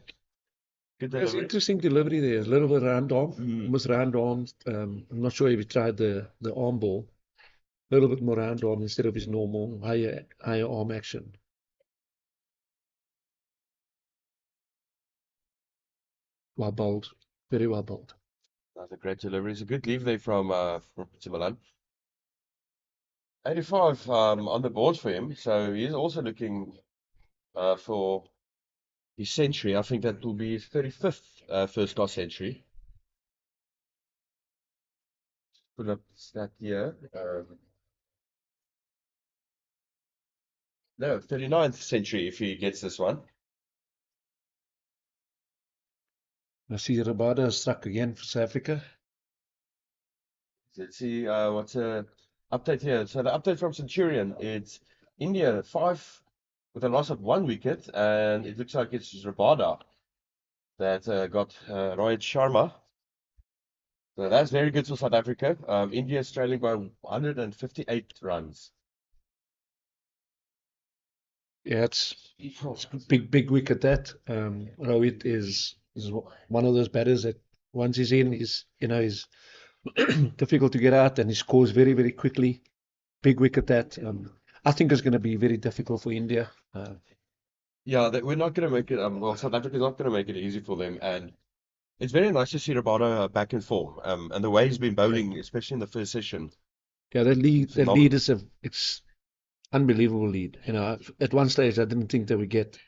Good It's delivery. interesting delivery there. A little bit round arm, Mm. almost round arms. I'm not sure if he tried the arm ball. A little bit more round arm instead of his normal higher arm action. Well bowled, very well bowled. That's a great delivery. It's a good leave there from Boland. 85 on the board for him, so he's also looking for his century. I think that will be his 35th first class century. Put up that here. No, 39th century if he gets this one. I see Rabada has struck again for South Africa. Let's see what's the update here. So the update from Centurion, it's India 5 with a loss of 1 wicket, and it looks like it's Rabada that got Rohit Sharma. So that's very good for South Africa. India is trailing by 158 runs. Yeah, it's a big wicket that. Rohit is one of those batters that once he's in, he's difficult to get out, and he scores very quickly. Big wicket that. I think it's going to be very difficult for India. Yeah, we're not going to make it. Well, South Africa's not going to make it easy for them, and it's very nice to see Rabada back in form. And the way he's been bowling, especially in the first session. Yeah, that lead phenomenal. is it's unbelievable lead. At one stage I didn't think they would get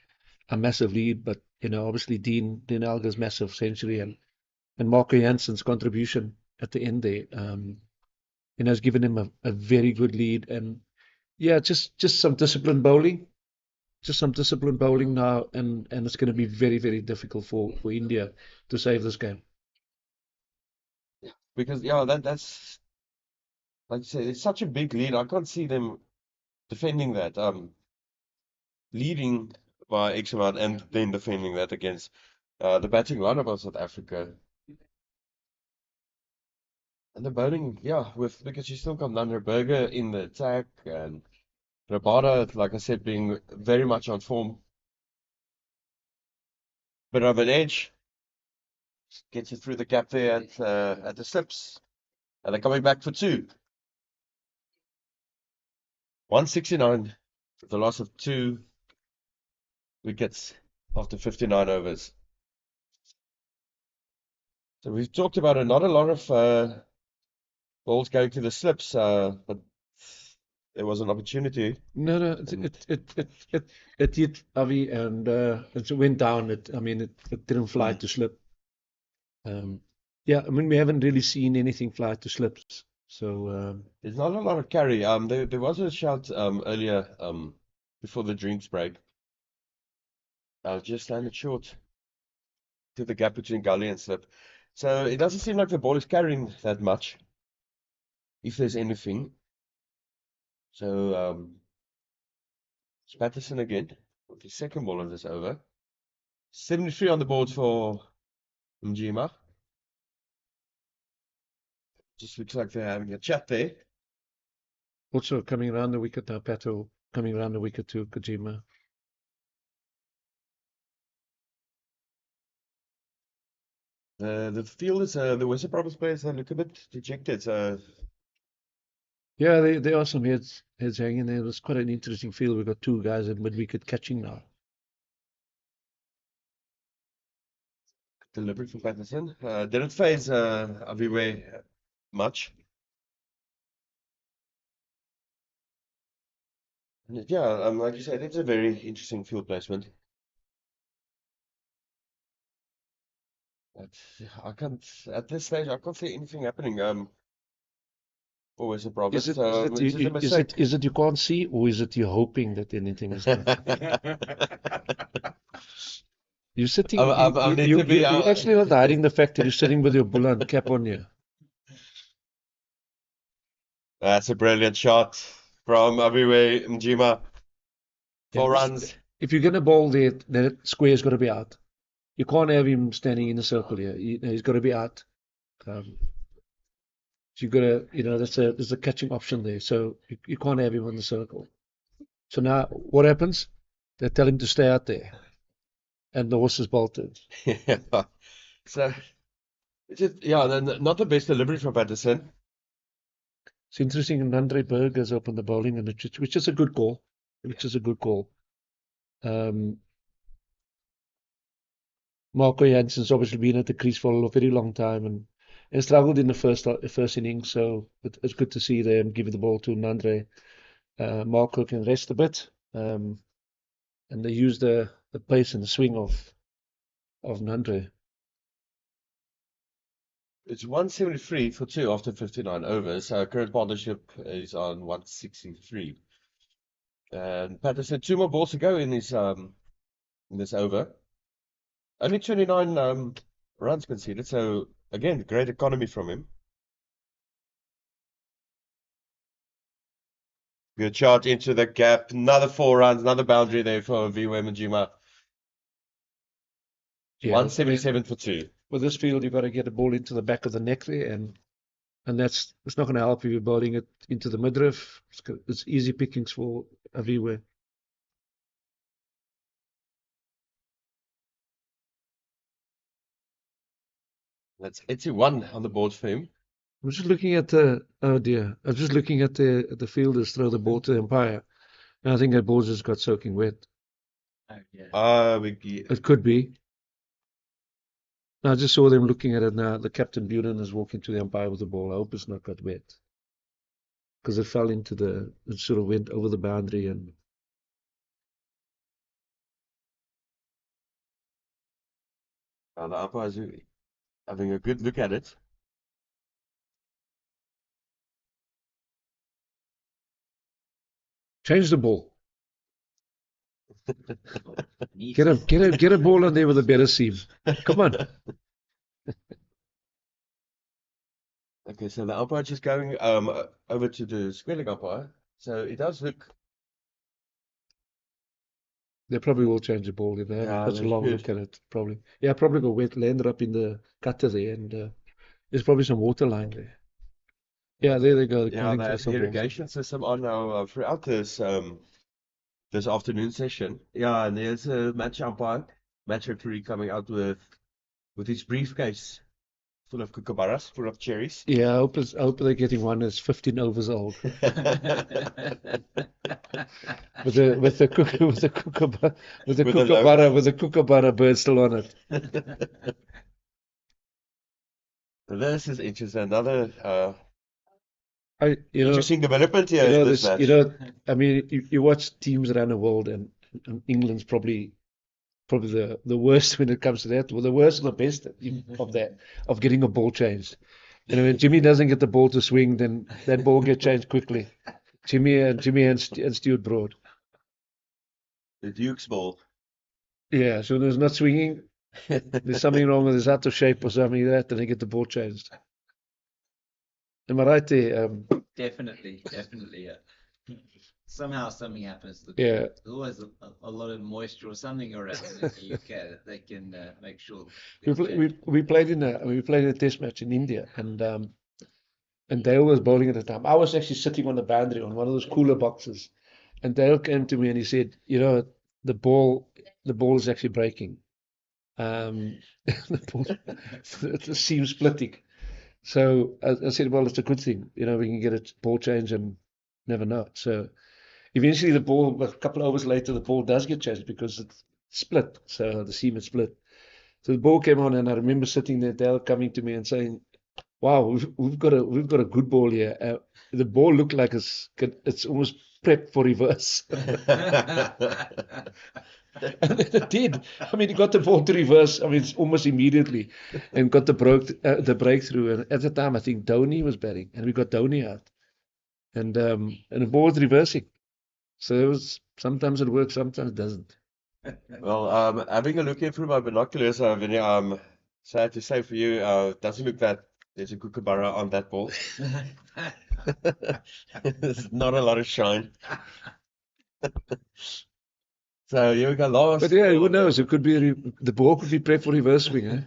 a massive lead, but obviously Dean Elgar's massive century and Marco Jansen's contribution at the end there, has given him a very good lead. And yeah, just some disciplined bowling. Just some disciplined bowling now, and it's going to be very difficult for India to save this game. Because yeah, that's like you said, it's such a big lead. I can't see them defending that. Leading by X amount and then defending that against the batting lineup of South Africa. And the bowling, yeah, because you still got Burger in the attack and Rabada, like I said, being very much on form. Bit of an edge. Gets it through the gap there at the slips. And they're coming back for 2. 169 with the loss of 2 wickets after 59 overs. So we've talked about it, not a lot of balls going to the slips, but there was an opportunity. No, it hit Avi and it went down. It didn't fly to slip. Yeah, we haven't really seen anything fly to slips. So There's not a lot of carry. There was a shout earlier before the drinks break. Just landed short to the gap between gully and slip. So it doesn't seem like the ball is carrying that much, if there's anything. So it's Patterson again with his second ball of this over. 73 on the board for Mjima. Just looks like they're having a chat there. also coming around the wicket now, Pato coming around the wicket to Kojima. The fielders, the Western Province players look a bit dejected. Yeah, there are some heads hanging there. It was quite an interesting field. We've got 2 guys at mid-wicket catching now. Delivery from Patterson. Didn't phase everywhere much. And yeah, like you said, it's a very interesting field placement. But I can't, at this stage, I can't see anything happening. For Western Province. Is It's just a mistake. it you can't see, or is it you're hoping that anything is done? You're sitting. I'm need to be You're actually not hiding the fact that you're sitting with your Boland cap on you. That's a brilliant shot from Abiwe Mjima. 4 runs. If you're going to bowl there, then square's got to be out. You can't have him standing in a circle here. He's got to be out. So you've got to, there's a catching option there. So you can't have him on the circle. So now what happens? They tell him to stay out there. and the horses bolted. Yeah. So, not the best delivery from Patterson. It's interesting. Andre Berg has opened the bowling, and which is a good call. Which is a good call. Marco Jansen's obviously been at the crease for a very long time and struggled in the first innings. So it's good to see them give the ball to Nandre. Marco can rest a bit, and they use the pace and the swing of Nandre. It's 173 for 2 after 59 overs. Our current partnership is on 163. And Patterson, 2 more balls to go in this over. Only 29 runs conceded, so again, great economy from him. Good charge into the gap. Another 4 runs, another boundary there for Viwe Majima. Yeah, 177 for 2. With this field, you've got to get the ball into the back of the neck there, and it's not going to help if you're bowling it into the midriff. It's easy pickings for Viwe. That's 81 on the board for him. I'm just looking at the I'm just looking at the fielders throw the ball to the umpire, and I think that ball just got soaking wet. Oh, yeah. It could be. I just saw them looking at it now. The captain Boland is walking to the umpire with the ball. I hope it's not got wet, because it fell into it sort of went over the boundary and. The umpire's having a good look at it. Change the ball. Get a ball on there with a better seam. Come on. Okay, so the umpire just going over to the square leg umpire. So it does look. They probably will change the ball if they have such a long look at it. Probably. Yeah, probably go wet, landed up in the gutter there, and there's probably some water line there. Yeah, there they go. Yeah, they have the irrigation system on now throughout this afternoon session. Yeah, and there's a match referee coming out with his briefcase full of kookaburras, full of cherries. Yeah, I hope they're getting one that's 15 overs old. with the kookaburra bird still on it. This is interesting. Another interesting development here in this match. I mean, you watch teams around the world, and England's probably the worst when it comes to that. Well, the worst and the best of getting a ball changed. When Jimmy doesn't get the ball to swing, then that ball gets changed quickly. Jimmy and Stuart Broad. The Duke's ball. Yeah, so there's not swinging. There's something wrong with his out of shape or something like that, and they get the ball changed. Am I right there? Definitely, yeah. Somehow something happens. Yeah. There's always a lot of moisture or something around in the UK that they can make sure. We played in a test match in India, and Dale was bowling at the time. I was actually sitting on the boundary on one of those cooler boxes, and Dale came to me and he said, the ball is actually breaking. The seam splitting. So I said, well, it's a good thing, we can get a ball change and never know. So eventually a couple of hours later, the ball does get changed because it's split. So the seam is split. So the ball came on, and I remember sitting there, Dale coming to me and saying, wow, we've got a good ball here. The ball looked like it's almost prepped for reverse. And it did. I mean, he got the ball to reverse. I mean, it's almost immediately, and got the breakthrough. And at the time, I think Dhoni was batting, and we got Dhoni out, and the ball was reversing. So sometimes it works, sometimes it doesn't. Well, having a look here through my binoculars, Vinny, sad to say for you, doesn't look that there's a kookaburra on that ball. There's not a lot of shine. So here we go, last. But yeah, who knows? It could be the ball could be prepped for reverse swing.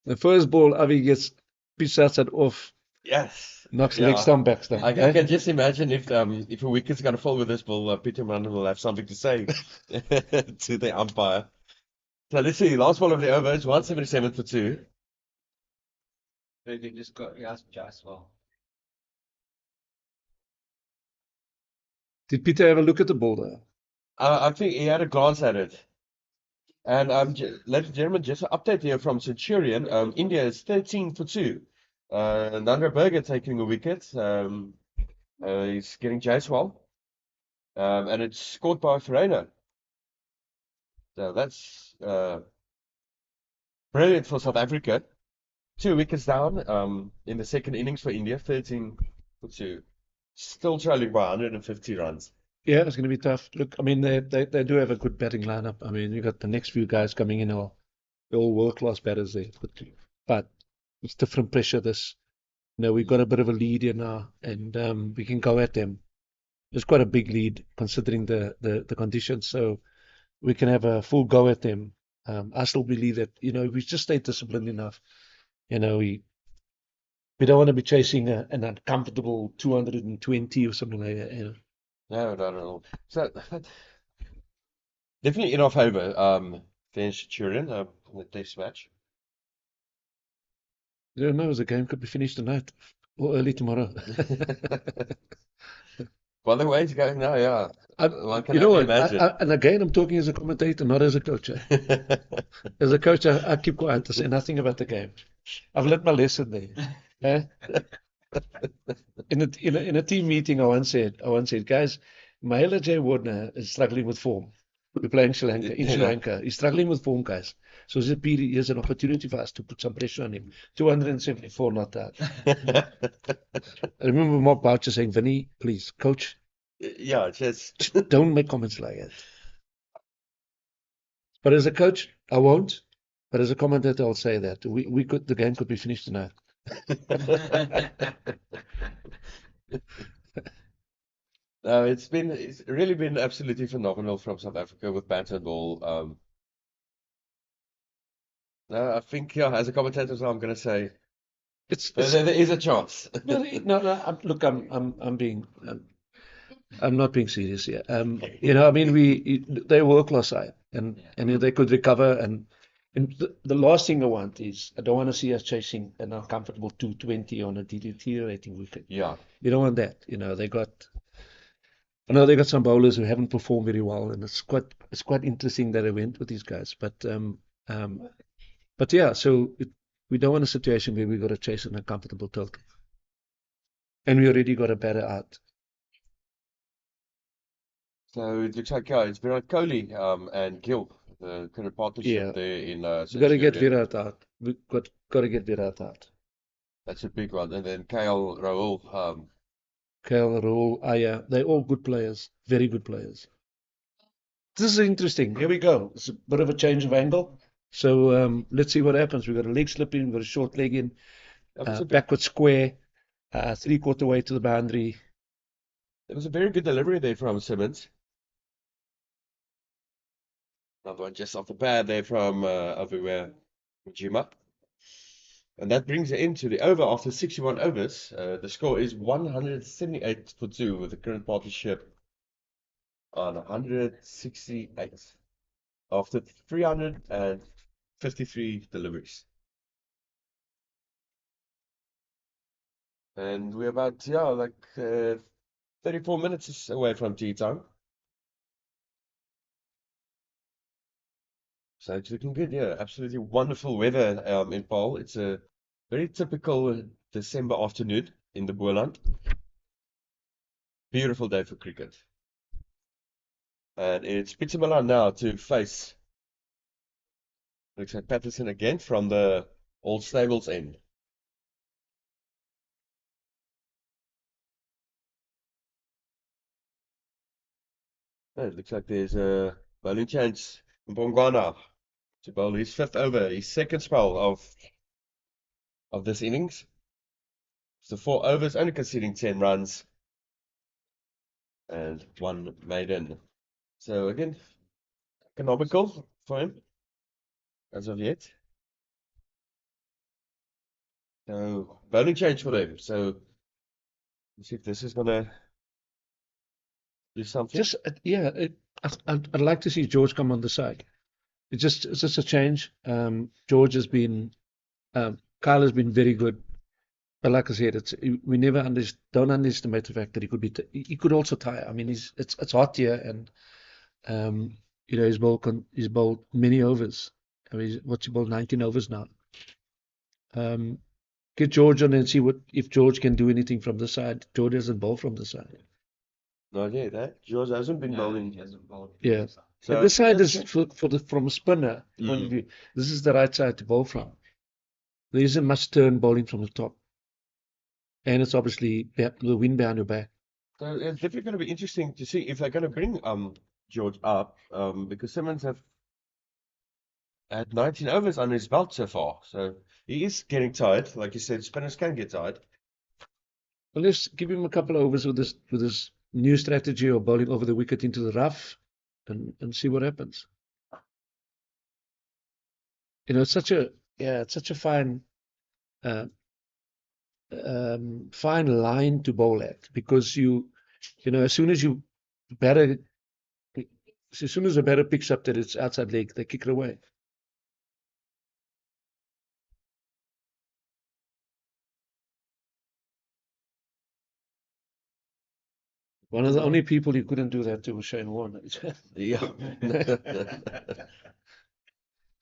The first ball, Avi gets pitched outside off. Yes. Knocks Yeah. leg stump, back stump. I eh? can just imagine if a wicket's gonna fall with this ball, Peter Mann will have something to say to the umpire. So let's see. Last ball of the over is 177 for 2. They just got just well. Did Peter have a look at the ball though? I think he had a glance at it. And ladies and gentlemen, just an update here from Centurion. India is 13 for 2. Nandra Berger taking a wicket. He's getting Jaiswal. And it's scored by Ferreira. So that's brilliant for South Africa. 2 wickets down in the second innings for India, 13 for 2. Still trailing by 150 runs. Yeah, it's going to be tough. Look, I mean, they do have a good batting lineup. I mean, you got the next few guys coming in, are all world-class batters there. But it's different pressure. We've got a bit of a lead here now, and we can go at them. It's quite a big lead considering the conditions, so we can have a full go at them. I still believe that, if we just stay disciplined enough, we don't want to be chasing an uncomfortable 220 or something like that. No, not at all. So definitely in our favour, against Centurion in the test match. I don't know, the game could be finished tonight or early tomorrow. By the way it's going now, yeah. One can You know only what? imagine. And again, I'm talking as a commentator, not as a coach. As a coach, I keep quiet. I say nothing about the game. I've learned my lesson there. Eh? In a team meeting, I once said, guys, Mahela J. Wardner is struggling with form. We're playing Sri Lanka, in Sri Lanka. He's struggling with form, guys. So here's an opportunity for us to put some pressure on him. 274 not out. I remember Mark Boucher saying, Vinny, please, coach, Yeah, just don't make comments like that. But as a coach, I won't. But as a commentator, I'll say that the game could be finished tonight. No, it's really been absolutely phenomenal from South Africa with bat and ball. No, I think as a commentator, as well, I'm gonna say there is a chance. No. Look, I'm not being serious here. I mean, they're a world-class side, and they could recover. And the last thing I want is I don't want to see us chasing an uncomfortable 220 on a deteriorating wicket. Yeah. You don't want that. I know they got some bowlers who haven't performed very well, and it's quite interesting that I went with these guys. But yeah, so we don't want a situation where we got to chase an uncomfortable total, and we already got a batter out. So it looks like it's Virat Kohli and Gill, the current partnership there in We got to get Centurion. Virat out. We got to get Virat out. That's a big one. And then KL Rahul. KL, Rahul, Aya, they're all good players, very good players. This is interesting. Here we go. It's a bit of a change of angle. So let's see what happens. We've got a leg slip in, we've got a short leg in, backward square, 3/4 way to the boundary. It was a very good delivery there from Simmons. Another one just off the pad there from Avuwa Jima. And that brings it into the over after 61 overs. The score is 178 for 2 with the current partnership on 168 after 353 deliveries. And we're about, 34 minutes away from tea time. So it's looking good, yeah. Absolutely wonderful weather in Paarl. It's a very typical December afternoon in the Boland. Beautiful day for cricket. And it's Pieter Milan now to face, looks like Patterson again from the Old Stables end. It looks like there's a bowling chance from Bongwana to bowl his 5th over, his 2nd spell of this innings. So 4 overs, only conceding 10 runs and 1 maiden. So again, economical for him as of yet. So bowling change for them. So let's see if this is gonna do something. Just yeah, I'd like to see George come on the side. It's just a change. George has been, Kyle has been very good. But like I said, we never don't underestimate the fact that he could also tire. I mean, it's hot here, and you know, he's bowled many overs. I mean, what's he bowled 19 overs now. Get George on and see if George can do anything from the side. George doesn't bowl from the side. Not yet, eh? George hasn't been bowling. He hasn't bowled. Yeah. So This side is from a spinner point of view. This is the right side to bowl from. There isn't much turn bowling from the top, and it's obviously the wind behind your back. So it's definitely going to be interesting to see if they're going to bring George up because Simmons have had 19 overs under his belt so far. So he is getting tired. Like you said, spinners can get tired. Well, let's give him a couple of overs with this new strategy of bowling over the wicket into the rough, and see what happens. You know, it's such a fine fine line to bowl at, because you know, as soon as the batter picks up that it's outside leg, they kick it away. One of the only people you couldn't do that to was Shane Warne. Yeah.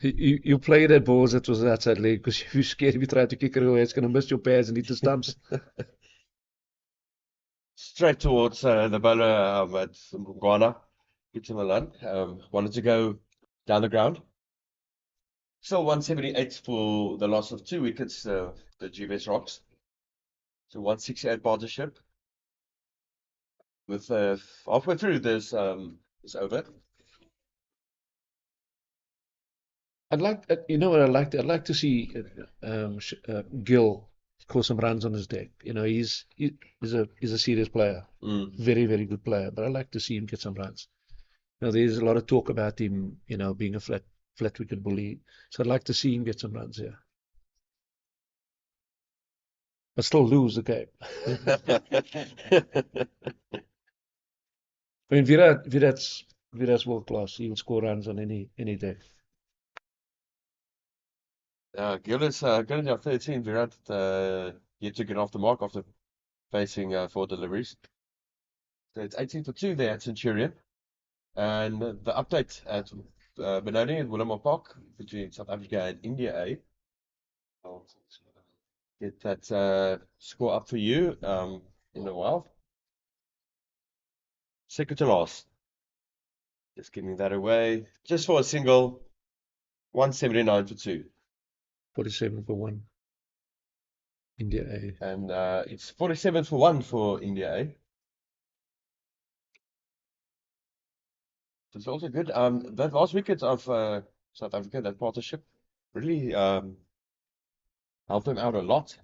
You play that balls that was outside leg because you're scared if you try to kick it away, it's going to miss your pads and hit the stumps. Straight towards the bowler at Ghana, Peter Milan. Wanted to go down the ground. Still 178 for the loss of 2 wickets, the Gbets Rocks. So 168 partnership. With halfway through this over. You know what I'd like to see Gill score some runs on his deck. You know, he's a serious player, very, very good player. But I'd like to see him get some runs. You know, there's a lot of talk about him, you know, being a flat wicket bully. So I'd like to see him get some runs here. But still lose the game. I mean, Virat's world class. He will score runs on any day. Gill is currently on 13. Virat yet to get off the mark after facing 4 deliveries. So it's 18 for 2 there at Centurion. And the update at Benoni and Willamore Park between South Africa and India A. I'll get that score up for you in a while. Second to last. Just giving that away. Just for a single. 179 for 2. 47 for 1. India A. And it's 47 for 1 for India A. It's also good. That last wicket of South Africa, that partnership, really helped them out a lot.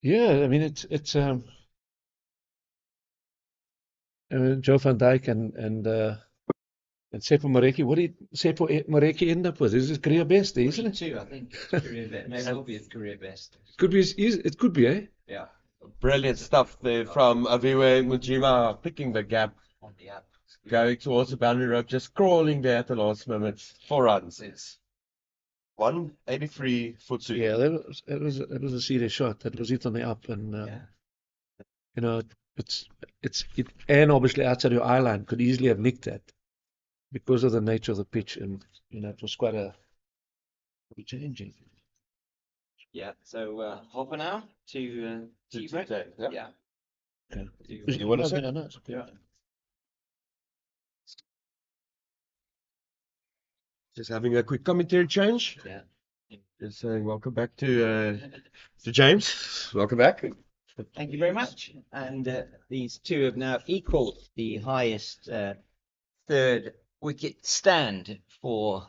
Yeah, I mean it's Joe van Dijk and Seppo Moreki. What did Seppo Moreki end up with? This is his career best, isn't it? 42, I think. Career best. Maybe it'll be his career best. It could be, eh? Yeah. Brilliant stuff there from Aviwe Mujima, picking the gap, On the up. going towards the boundary rope, just crawling there at the last moment. 4 runs. It's 183 for 2. Yeah, it was a serious shot. That was it on the up, and you know, and obviously outside your eye line could easily have nicked that because of the nature of the pitch, and you know, it was quite a changing. Yeah, so half an hour to tea break. take, yeah. Yeah. Okay. You want to say? No, no, it's okay. Yeah. Just having a quick commentary change. Yeah. Just saying welcome back to James. Welcome back. Thank you very much. And these two have now equaled the highest third wicket stand for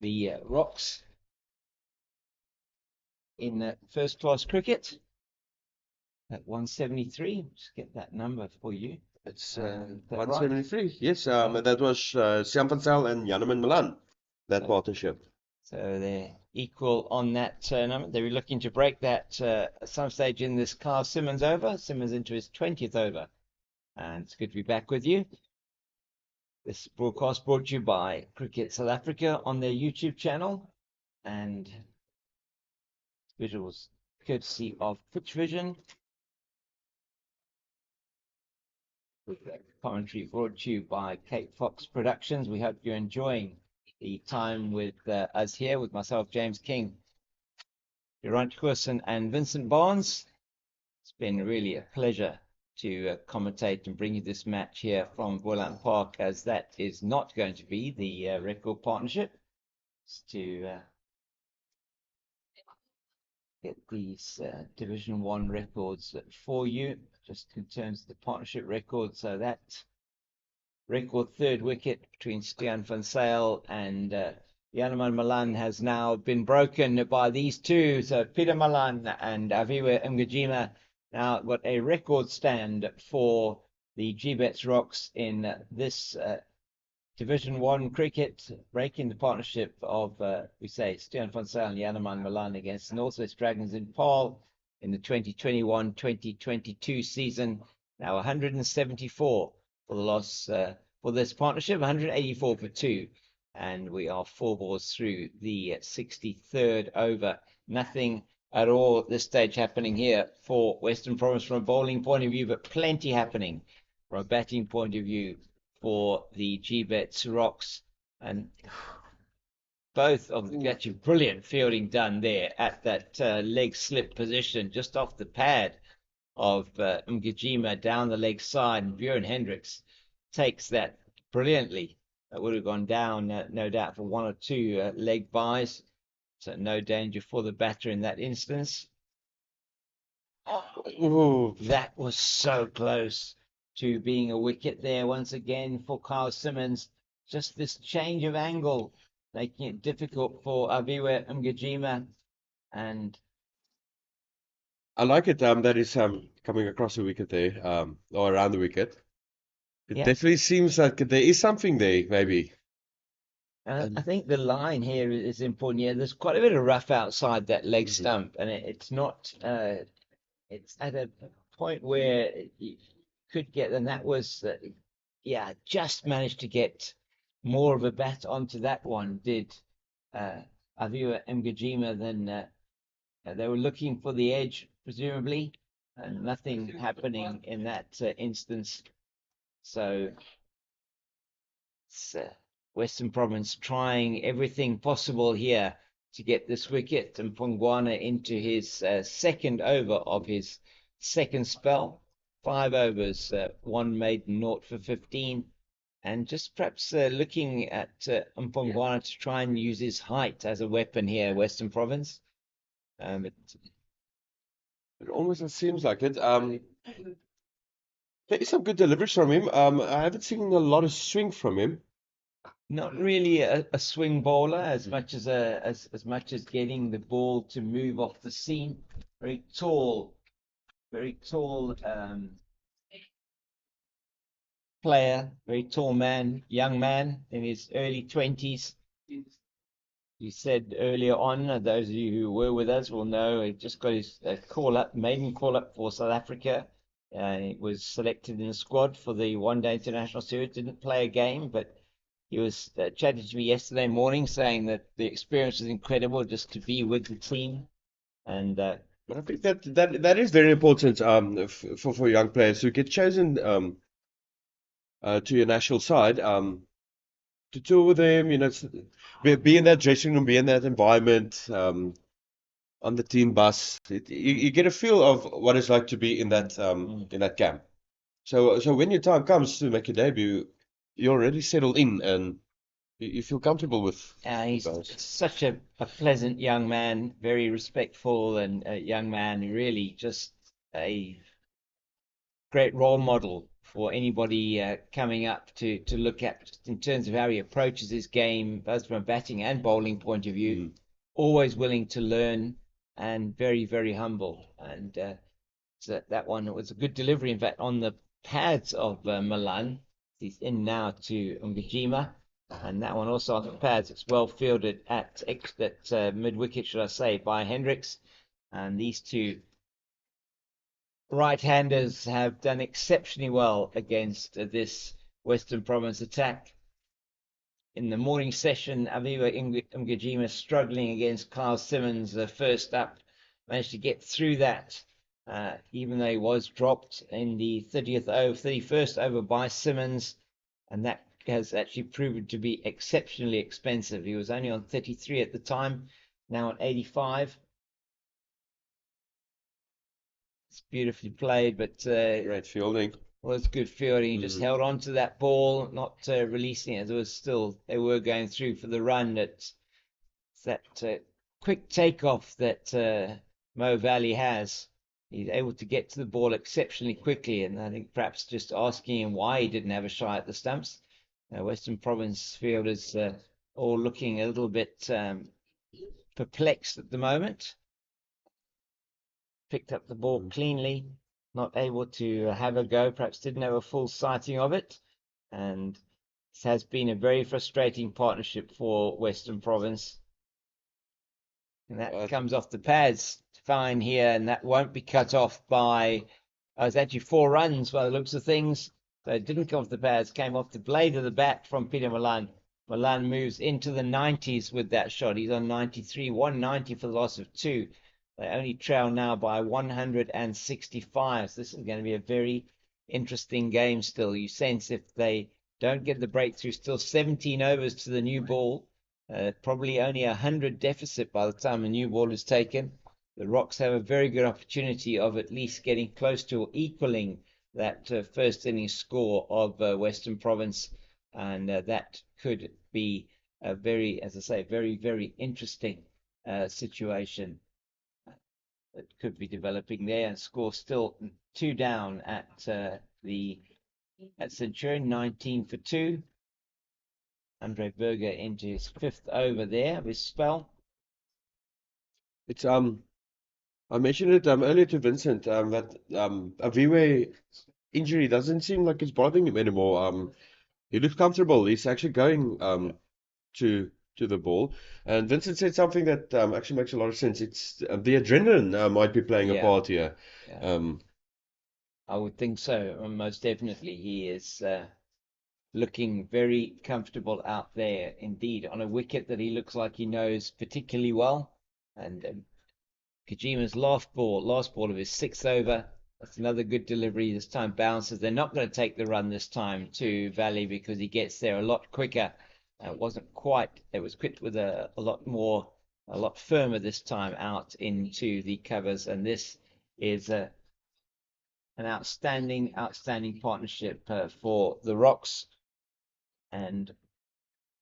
the Rocks in first class cricket at 173. Just get that number for you. It's that 173. Yes, that was Siam van Zyl and Janneman Milan, that partnership. So they're equal on that tournament. They were looking to break that at some stage in this Carl Simmons over. Simmons into his 20th over. And it's good to be back with you. This broadcast brought to you by Cricket South Africa on their YouTube channel, and visuals courtesy of Pitch Vision. With commentary brought to you by Cape Fox Productions. We hope you're enjoying the time with us here, with myself, James King, Geraint Goosen, and Vincent Barnes. It's been really a pleasure to commentate and bring you this match here from Boland Park, as that is not going to be the record partnership. It's to get these Division 1 records for you, just in terms of the partnership record. So that record third wicket between Stean van Zyl and Yaneman Malan has now been broken by these two. So Peter Malan and Aviwe Mgijima now got a record stand for the Gbets Rocks in this Division 1 cricket, breaking the partnership of, we say, Stean van Zyl and Yaneman Malan against the Northwest Dragons in Paarl in the 2021-2022 season. Now 174 for the loss for this partnership, 184 for 2. And we are 4 balls through the 63rd over. Nothing at all at this stage happening here for Western Province from a bowling point of view, but plenty happening from a batting point of view for the Gbets Rocks. And both of the actually brilliant fielding done there at that leg slip position, just off the pad of Mgijima down the leg side, and Björn Hendricks takes that brilliantly. That would have gone down, no doubt, for 1 or 2 leg byes. So no danger for the batter in that instance. Oh, that was so close to being a wicket there once again for Carl Simmons. Just this change of angle, making it difficult for Aviwe Mgijima. And I like it that is coming across the wicket there, or around the wicket. It definitely seems like there is something there, maybe. I think the line here is important. Yeah, there's quite a bit of rough outside that leg stump, and it's not. It's at a point where you could get, and that was, just managed to get more of a bat onto that one. Did Aviwe Mgijima than they were looking for the edge, presumably, and nothing happening in that instance. So it's Western Province trying everything possible here to get this wicket, and Pongwana into his second over of his second spell. 5 overs, 1 maiden, 0 for 15. And just perhaps looking at Mpongwana to try and use his height as a weapon here, Western Province. It almost seems like it. There is some good deliveries from him. I haven't seen a lot of swing from him. Not really a swing bowler as much as getting the ball to move off the seam. Very tall player, very tall man, young man in his early 20s. You said earlier on, those of you who were with us will know, he just got his maiden call up for South Africa. He was selected in the squad for the one-day international series. Didn't play a game, but he was chatting to me yesterday morning, saying that the experience was incredible just to be with the team. And but I think that is very important for young players who get chosen to your national side, to tour with them, be in that dressing room, be in that environment, on the team bus. You get a feel of what it's like to be in that camp. So when your time comes to make your debut, you're already settled in and you feel comfortable with. He's such a pleasant young man, very respectful, and a young man, really just a great role model for anybody coming up to look at in terms of how he approaches his game, both from a batting and bowling point of view. Always willing to learn and very, very humble. And so that one was a good delivery, in fact, on the pads of Malan. He's in now to Mgijima. And that one also on the pads. It's well fielded at mid-wicket, should I say, by Hendricks. And these two right-handers have done exceptionally well against this Western Province attack. In the morning session, Aviva Mgijima struggling against Kyle Simmons first up, managed to get through that, even though he was dropped in the 31st over by Simmons, and that has actually proven to be exceptionally expensive. He was only on 33 at the time, now on 85. It's beautifully played, but Great fielding. well, it's good fielding. He just held on to that ball, not releasing it. There was still, they were going through for the run. It's that quick takeoff that Mo Valley has. He's able to get to the ball exceptionally quickly, and I think perhaps just asking him why he didn't have a shot at the stumps. Western Province fielders all looking a little bit perplexed at the moment. Picked up the ball cleanly, not able to have a go, perhaps didn't have a full sighting of it, and this has been a very frustrating partnership for Western Province. And that comes off the pads fine here, and that won't be cut off by, it's actually 4 runs by the looks of things. So it didn't come off the pads, came off the blade of the bat from Peter Malan. Malan moves into the 90s with that shot. He's on 93, 190 for the loss of 2. They only trail now by 165. So this is going to be a very interesting game still. You sense if they don't get the breakthrough, still 17 overs to the new ball. Probably only 100 deficit by the time a new ball is taken. The Rocks have a very good opportunity of at least getting close to or equaling that first inning score of Western Province. And that could be a very, as I say, very, very interesting situation that could be developing there. And score still 2 down at Centurion, 19 for 2. Andre Berger into his 5th over there with spell. It's I mentioned it earlier to Vincent that Aviwe injury doesn't seem like it's bothering him anymore. He looks comfortable. He's actually going to the ball. And Vincent said something that actually makes a lot of sense. It's the adrenaline might be playing a part here. Yeah. I would think so. Most definitely, he is looking very comfortable out there indeed on a wicket that he looks like he knows particularly well. And Kajima's last ball of his 6th over. That's another good delivery. This time bounces. They're not going to take the run this time to Valley because he gets there a lot quicker. It wasn't quite. It was quick with a lot firmer this time out into the covers. And this is an outstanding partnership for the Rocks. And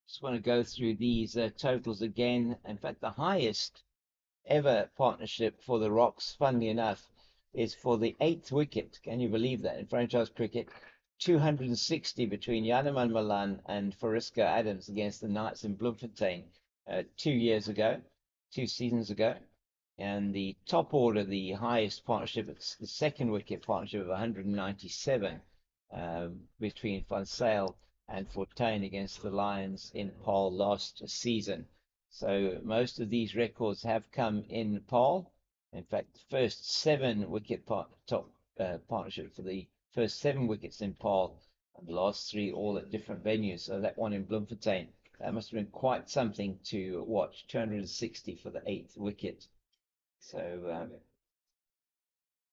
just want to go through these totals again. In fact, the highest ever partnership for the Rocks, funnily enough, is for the 8th wicket. Can you believe that? In franchise cricket, 260 between Yaneman Malan and Fariska Adams against the Knights in Bloemfontein 2 seasons ago. And the top order, the highest partnership, it's the 2nd wicket partnership of 197 between Van Sale and Fortuin against the Lions in Paarl last season. So most of these records have come in Paarl. In fact, the first 7 wicket partnership for the first 7 wickets in Paarl, and the last 3 all at different venues. So that one in Bloemfontein, that must have been quite something to watch. 260 for the 8th wicket. So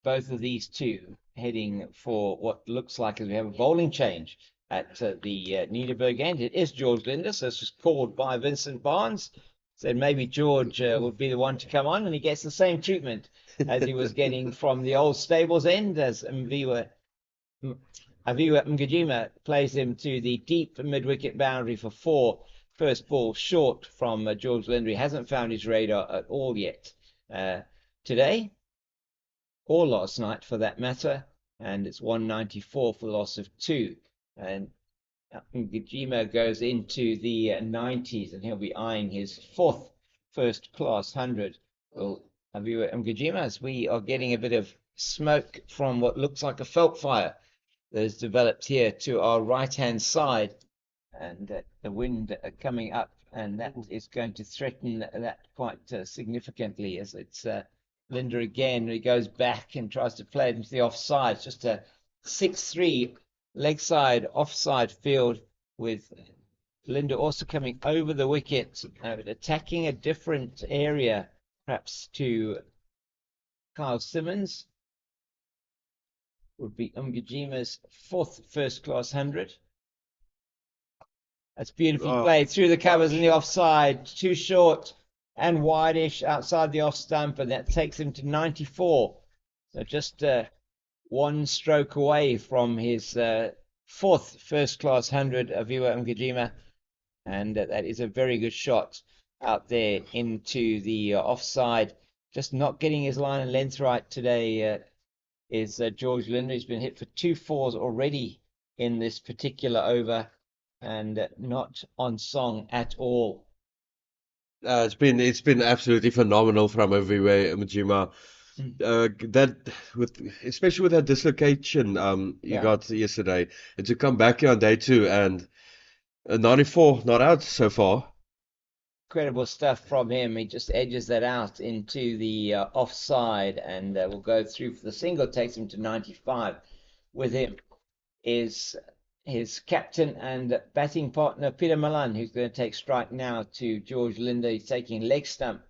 both of these two heading for what looks like as we have a bowling change at the Nederburg end. It is George Linder, so it's just called by Vincent Barnes. Said maybe George would be the one to come on, and he gets the same treatment as he was getting from the old stables end, as Aviwa Mgijima plays him to the deep mid-wicket boundary for 4. First ball short from George Linder. He hasn't found his radar at all yet today, or last night for that matter, and it's 194 for the loss of 2. And Mgijima goes into the 90s, and he'll be eyeing his 4th first-class 100. Well, Mgijima, as we are getting a bit of smoke from what looks like a felt fire that has developed here to our right-hand side. and the wind coming up, and that is going to threaten that quite significantly as it's Linda again, who goes back and tries to play it into the offside. It's just a 6-3 leg side offside field with Linda also coming over the wicket, attacking a different area, perhaps to Kyle Simmons. Would be Umgajima's 4th first-class 100. That's beautifully played through the covers in the offside, too short and wideish outside the off stump, and that takes him to 94. So just one stroke away from his 4th first-class 100, Aviwa Umgajima. And that is a very good shot out there into the offside. Just not getting his line and length right today is George Linder. He's been hit for 2 fours already in this particular over, and not on song at all. It's been absolutely phenomenal from everywhere, Majima. Especially with that dislocation you got yesterday, and to come back here on day 2 and 94 not out so far. Incredible stuff from him. He just edges that out into the offside, and will go through for the single. Takes him to 95. With him is his captain and batting partner, Peter Malan, who's going to take strike now to George Linder. He's taking leg stump,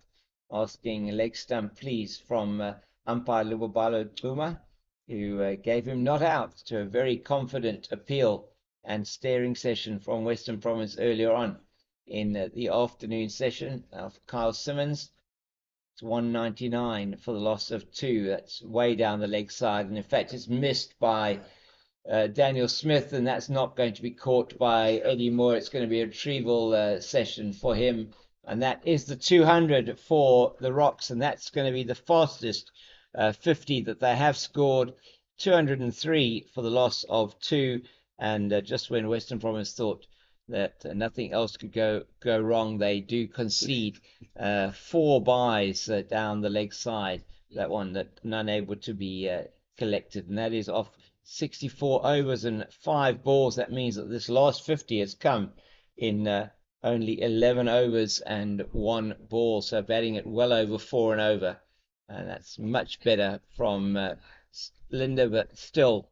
asking leg stump please from umpire Lubabalo Duma, who gave him not out to a very confident appeal and staring session from Western Province earlier on in the afternoon session of Kyle Simmons. It's 199 for the loss of 2. That's way down the leg side, and in fact it's missed by Daniel Smith, and that's not going to be caught by Eddie Moore. It's going to be a retrieval session for him, and that is the 200 for the Rocks, and that's going to be the fastest 50 that they have scored. 203 for the loss of 2, and just when Western Province thought that nothing else could go wrong, they do concede 4 byes down the leg side. That one that none able to be collected, and that is off 64 overs and 5 balls. That means that this last 50 has come in only 11 overs and 1 ball, so batting it well over 4 and over, and that's much better from Linda, but still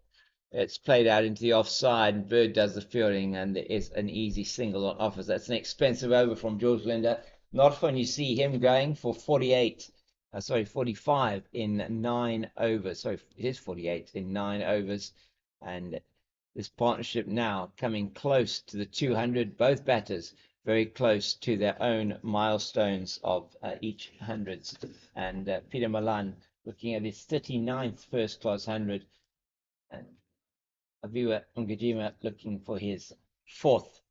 it's played out into the offside, and Bird does the fielding, and there is an easy single on offers. That's an expensive over from George Linder. Not when you see him going for 45 in 9 overs. Sorry, it is 48 in 9 overs. And this partnership now coming close to the 200. Both batters very close to their own milestones of each hundreds. And Peter Malan looking at his 39th first-class 100. And Aviwa Ngajima looking for his 4th.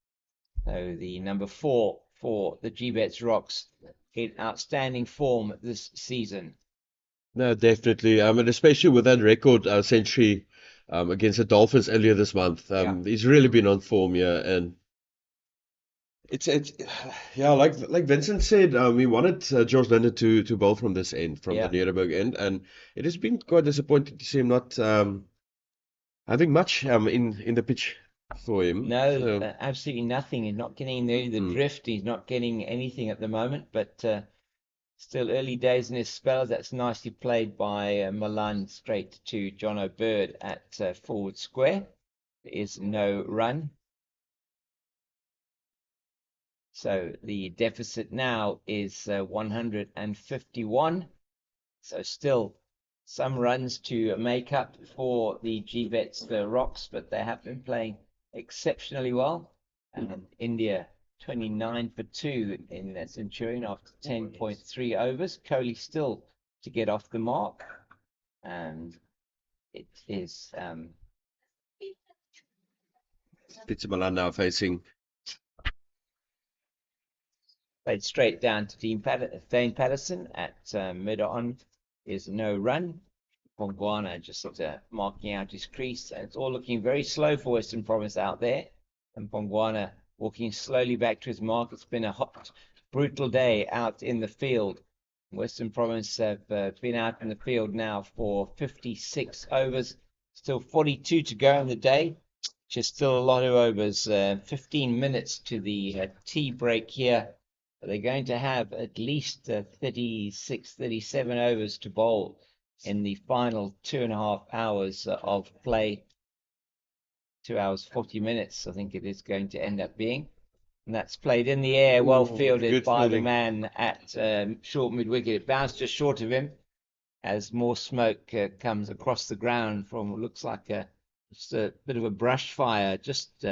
So the number 4 for the Gbets Rocks in outstanding form this season. No, definitely. And especially with that record century against the Dolphins earlier this month. He's really been on form here, and it's yeah, like Vincent said, we wanted George Linder to bowl from this end, from the Nuremberg end, and it has been quite disappointing to see him not having much in the pitch for him. No, absolutely nothing. He's not getting the drift. He's not getting anything at the moment, but still early days in his spell. That's nicely played by Malan straight to John O'Bird at forward square. There is no run. So the deficit now is 151. So still some runs to make up for the Gbets, the Rocks, but they have been playing exceptionally well. And India 29 for 2 in that Centurion after 10.3 overs. Kohli still to get off the mark, and it is Peter Malan now facing played straight down to Dane Patterson at mid-on. Is no run. Pongwana just marking out his crease, and it's all looking very slow for Western Province out there. And Pongwana walking slowly back to his mark. It's been a hot, brutal day out in the field. Western Province have been out in the field now for 56 overs. Still 42 to go in the day. which is still a lot of overs. 15 minutes to the tea break here. They're going to have at least 36, 37 overs to bowl in the final 2.5 hours of play. 2 hours 40 minutes, I think it is going to end up being. And that's played in the air, well fielded good by the fielding. man at short mid-wicket. It bounced just short of him as more smoke comes across the ground from what looks like just a bit of a brush fire just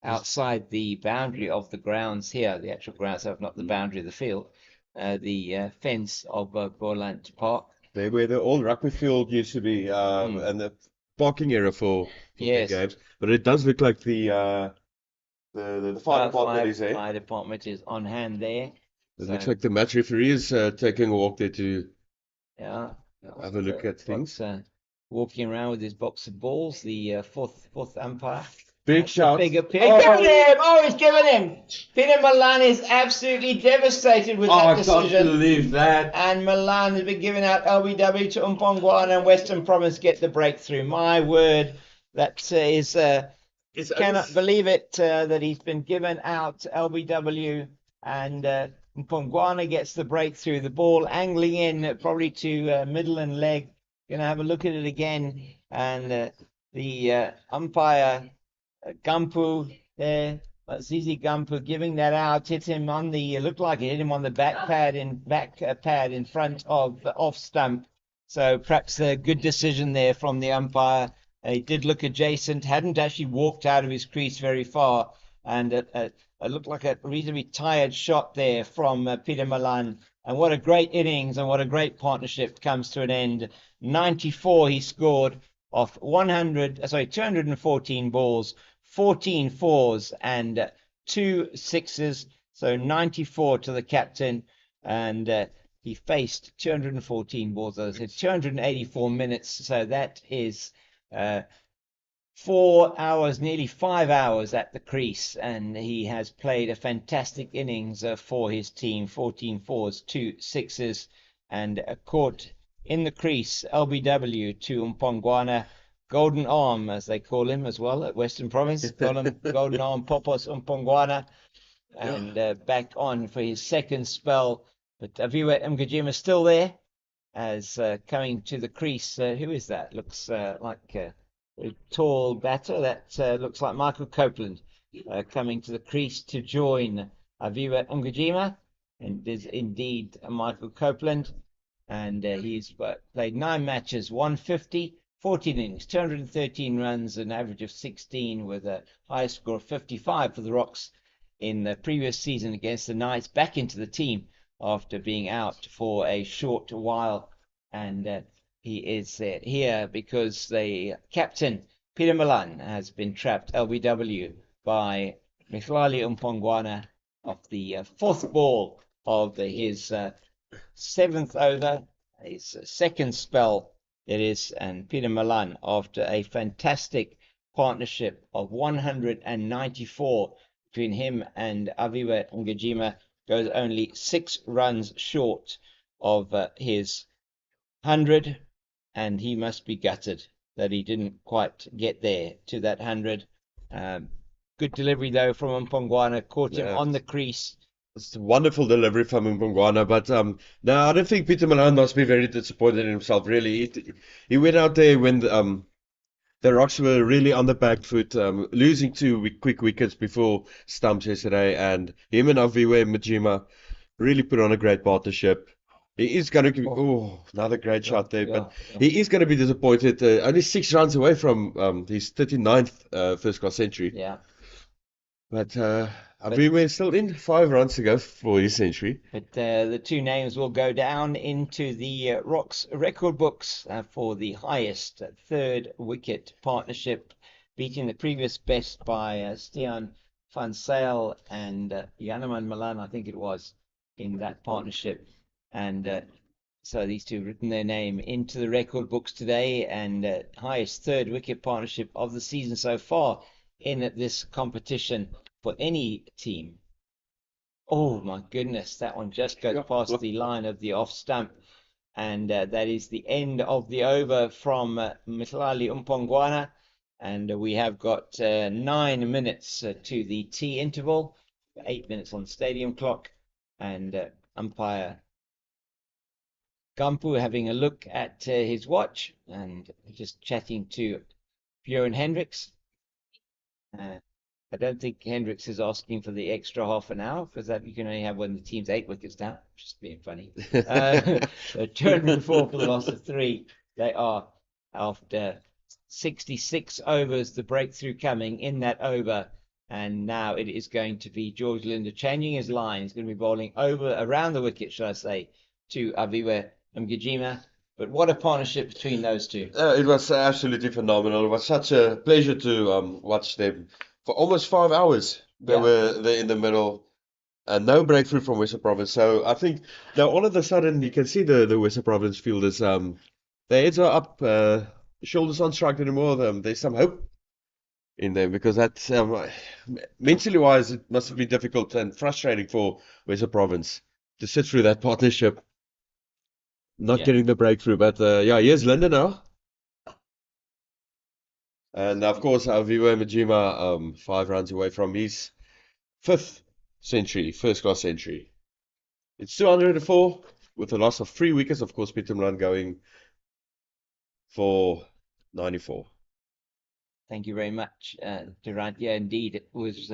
outside the boundary of the grounds here, the actual grounds, so not the boundary of the field, the fence of Boland Park. There where the old rugby field used to be, and the parking area for Yes. big games. But it does look like the fire department is there. Fire department is on hand there. It looks like the match referee is taking a walk there to Yeah. have a look at things. Walking around with his box of balls, the fourth umpire. Big shout. Big appeal. He's given him! Oh, he's given him! Peter Milan is absolutely devastated with that decision. I can't believe that. And Milan has been giving out LBW to Umpongwana, and Western Province get the breakthrough. My word, that is... cannot believe it that he's been given out LBW, and Umpongwana gets the breakthrough. The ball angling in probably to middle and leg. Going to have a look at it again, and the umpire Gampu there, Zizi Gampu, giving that out, hit him on the looked like it hit him on the back pad in front of off stump. So perhaps a good decision there from the umpire. He did look adjacent, hadn't actually walked out of his crease very far, and it looked like a reasonably tired shot there from Peter Milan. And what a great innings and what a great partnership comes to an end. 94 he scored off 214 balls, 14 fours and 2 sixes. So 94 to the captain, and he faced 214 balls, as I said, 284 minutes. So that is 4 hours, nearly 5 hours at the crease, and he has played a fantastic innings for his team. 14 fours, 2 sixes, and caught in the crease LBW to Umpongwana. Golden Arm, as they call him as well at Western Province. Call him Golden Arm Popos Umpongwana, and back on for his second spell. But Aviwa Mgajima is still there, as coming to the crease. Who is that? Looks like a tall batter. That looks like Michael Copeland coming to the crease to join Aviwa Mgajima, and is indeed Michael Copeland. And he's played 9 matches, 150, 14 innings, 213 runs, an average of 16, with a high score of 55 for the Rocks in the previous season against the Knights. Back into the team after being out for a short while, and he is here because the captain Peter Milan has been trapped LBW by Mhlali Umpongwana off the 4th ball of his 7th over, his second spell it is, and Peter Milan, after a fantastic partnership of 194 between him and Aviwa Ngajima, goes only 6 runs short of his 100, and he must be gutted that he didn't quite get there to that 100. Good delivery though from Umpongwana, caught him on the crease. It's a wonderful delivery from Umpongwana, but no, I don't think Peter Milan must be very disappointed in himself, really. He went out there when the Rocks were really on the back foot, losing 2 quick wickets before stumps yesterday, and him and Aviwa Mgajima really put on a great partnership. He is going to another great shot there, but he is going to be disappointed. Only 6 runs away from his 39th first-class century. Yeah. But Aviwa is still in, 5 runs to go for his century. But the 2 names will go down into the Rocks record books for the highest 3rd wicket partnership, beating the previous best by Stiaan van Zyl and Janeman Milan, I think it was, in that partnership. And so these 2 have written their name into the record books today, and highest 3rd wicket partnership of the season so far in this competition for any team. Oh my goodness, that one just goes past the line of the off stump, and that is the end of the over from Mhlali Umpongwana. And we have got 9 minutes to the tea interval, 8 minutes on the stadium clock, and umpire Gampu having a look at his watch and just chatting to Björn Hendricks. I don't think Hendricks is asking for the extra half an hour, because that you can only have when the team's 8 wickets down. Just being funny. 204 for the loss of 3. They are, after 66 overs, the breakthrough coming in that over. And now it is going to be George Linder changing his line. He's going to be bowling around the wicket, should I say, to Aviwe Mgijima. But what a partnership between those two. It was absolutely phenomenal. It was such a pleasure to watch them for almost 5 hours. They were there in the middle, and no breakthrough from Western Province. So I think now all of a sudden you can see the Western Province fielders. Their heads are up, shoulders aren't shrugged anymore. There's some hope in them, because that's mentally wise, it must have been difficult and frustrating for Western Province to sit through that partnership, not getting the breakthrough. But here's Linda now. And of course, Aviwe Mgijima, 5 runs away from his 5th century, first-class century. It's 204 with a loss of 3 wickets. Of course, Peter Milan going for 94. Thank you very much, Durant. Yeah, indeed, it was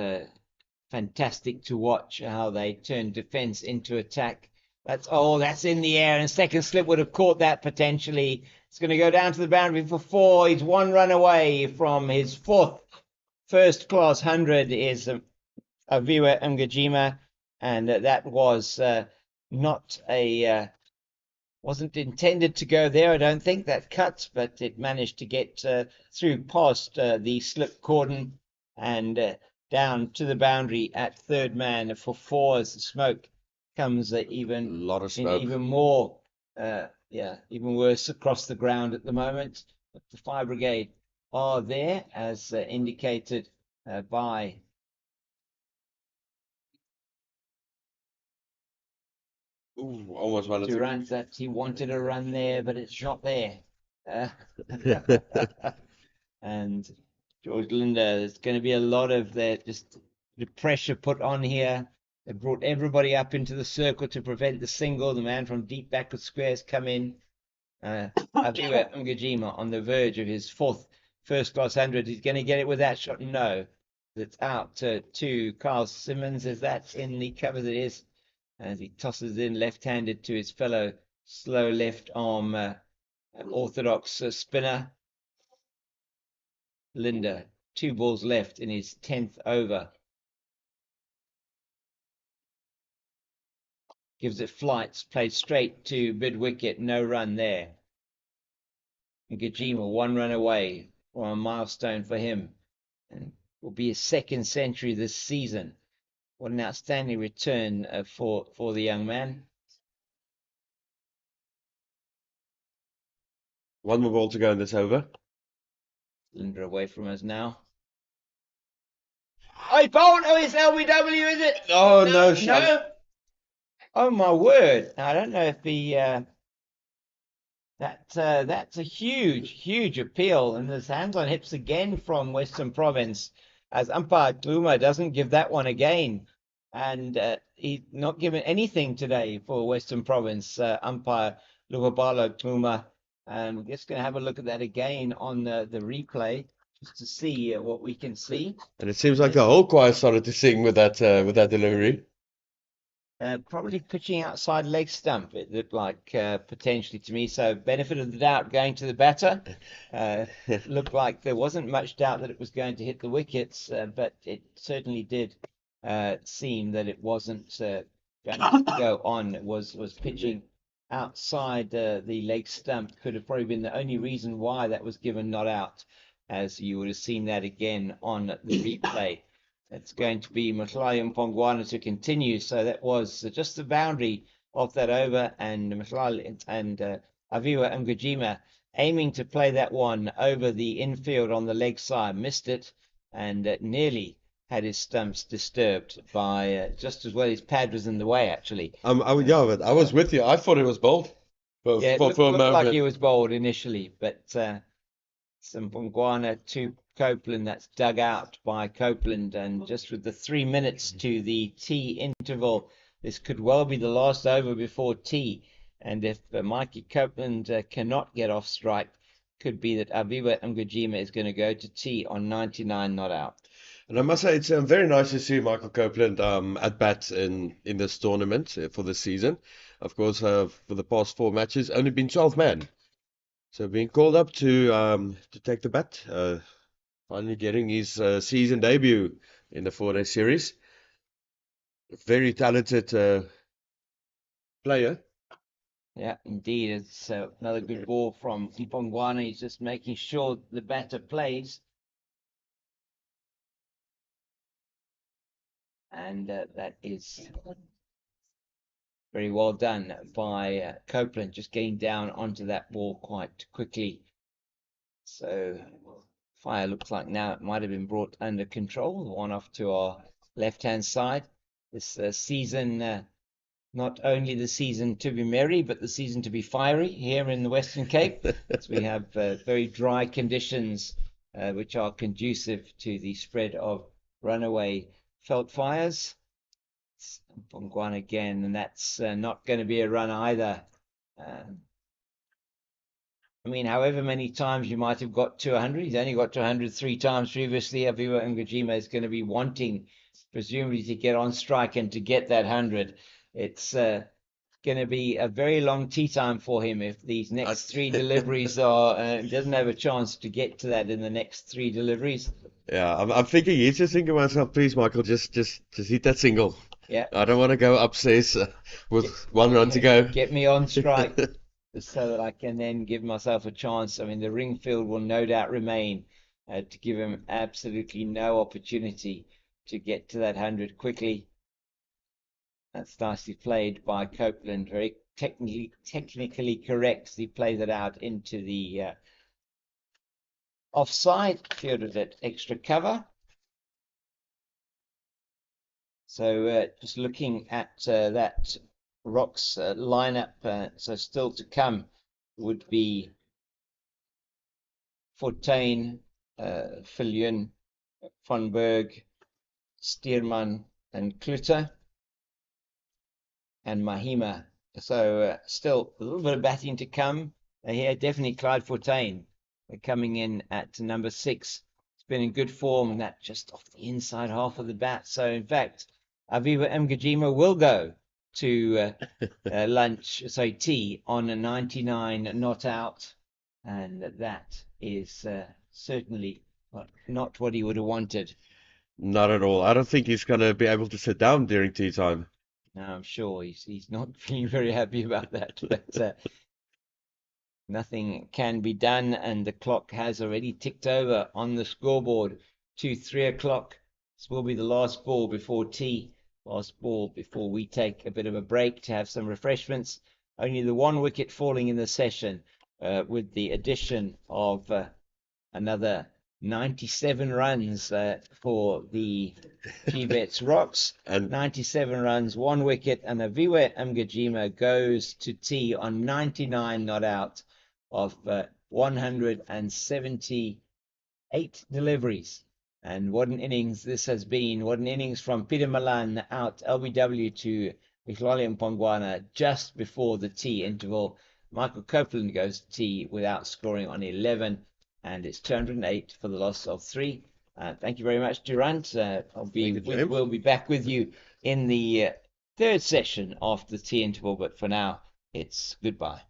fantastic to watch how they turned defence into attack. That's in the air, and second slip would have caught that potentially. It's going to go down to the boundary for 4. He's 1 run away from his 4th first-class 100 is Aviwe Mgijima, and that was wasn't intended to go there, I don't think, that cut, but it managed to get through past the slip cordon and down to the boundary at third man for 4 as the smoke comes even lot of smoke. even more even worse across the ground at the moment. But the fire brigade are there, as indicated by Almost one. Durant, that he wanted a run there, but it's not there. And George Linder, there's going to be a lot of the pressure put on here. They brought everybody up into the circle to prevent the single. The man from deep backward squares come in. Aviwe Mgijima on the verge of his 4th first-class 100. He's going to get it with that shot. No, it's out to Carl Simmons. Is that in the cover? That is, as he tosses in left-handed to his fellow slow left arm orthodox spinner. Linder, 2 balls left in his 10th over. Gives it flights, played straight to mid-wicket, no run there. Mgijima 1 run away from a milestone for him. And will be his 2nd century this season. What an outstanding return for the young man. 1 more ball to go in this over. Linder away from us now. Oh, he bowled! Oh, it's LBW, is it? Oh, no. No. Oh, my word. I don't know if he... that's a huge appeal. And there's hands on hips again from Western Province, as umpire Gluma doesn't give that one again. And he's not given anything today for Western Province, umpire Lugabalo Gluma. And we're just going to have a look at that again on the replay, just to see what we can see. And it seems like the whole choir started to sing with that delivery. Probably pitching outside leg stump, it looked like, potentially to me. So benefit of the doubt going to the batter. Looked like there wasn't much doubt that it was going to hit the wickets, but it certainly did seem that it wasn't going to go on. It was pitching outside the leg stump. Could have probably been the only reason why that was given not out, as you would have seen that again on the replay. It's going to be Mhlali Mpongwana to continue. So that was just the boundary of that over, and Mhlali and Aviwe Mgijima aiming to play that one over the infield on the leg side, missed it, and nearly had his stumps disturbed by just as well his pad was in the way, actually. But I was with you. I thought it was bowled It looked like he was bowled initially, but Mpongwana to Copeland. That's dug out by Copeland. And just with the 3 minutes to the tea interval, this could well be the last over before tea. And if Mikey Copeland cannot get off strike, could be that Aviva Mgijima is going to go to tea on 99 not out. And I must say, it's very nice to see Michael Copeland at bat in this tournament for this season. Of course, for the past 4 matches, only been 12 man. So being called up to take the bat, finally getting his season debut in the 4-day series. Very talented player. Yeah, indeed. It's another good ball from Mpongwana. He's just making sure the batter plays. And that is very well done by Copeland, just getting down onto that ball quite quickly. So fire looks like now it might have been brought under control. The one off to our left-hand side. This season, not only the season to be merry, but the season to be fiery here in the Western Cape. As we have very dry conditions, which are conducive to the spread of runaway veld fires. Mpongwana again, and that's not going to be a run either. I mean, however many times you might have got to 100, he's only got to 100 3 times previously. Aviva Mgijima is going to be wanting, presumably, to get on strike and to get that 100. It's going to be a very long tea time for him if these next 3 deliveries are. He doesn't have a chance to get to that in the next 3 deliveries. Yeah, I'm thinking, he's just thinking to myself, please, Michael, just hit that single. Yeah. I don't want to go upstairs with 1 run to go. Get me on strike. So that I can then give myself a chance. I mean, the ring field will no doubt remain to give him absolutely no opportunity to get to that 100 quickly. That's nicely played by Copeland. Very technically correct. He plays it out into the offside. Fielded at extra cover. So just looking at that Rocks lineup, so still to come would be Fortuin, Viljoen, Van Berg, Steerman, and Kluter, and Mahima. So still a little bit of batting to come here. Definitely Clyde Fortuin coming in at number 6. It's been in good form, and that just off the inside half of the bat. So in fact, Aviva Mgijima will go to tea on a 99 not out, and that is certainly not what he would have wanted. Not at all. I don't think he's going to be able to sit down during tea time. No, I'm sure he's not feeling very happy about that. But nothing can be done, and the clock has already ticked over on the scoreboard to 3 o'clock. This will be the last ball before tea. Last ball before we take a bit of a break to have some refreshments. Only the 1 wicket falling in the session, with the addition of another 97 runs for the Gbets Rocks. And 97 runs, 1 wicket, and Aviva Mgijima goes to tea on 99 not out of 178 deliveries. And what an innings this has been. What an innings from Peter Malan out LBW to Mihlali Mpongwana just before the tea interval. Michael Copeland goes to tea without scoring on 11, and it's 208 for the loss of 3. Thank you very much, Durant. We'll be back with you in the 3rd session of the tea interval, but for now, it's goodbye.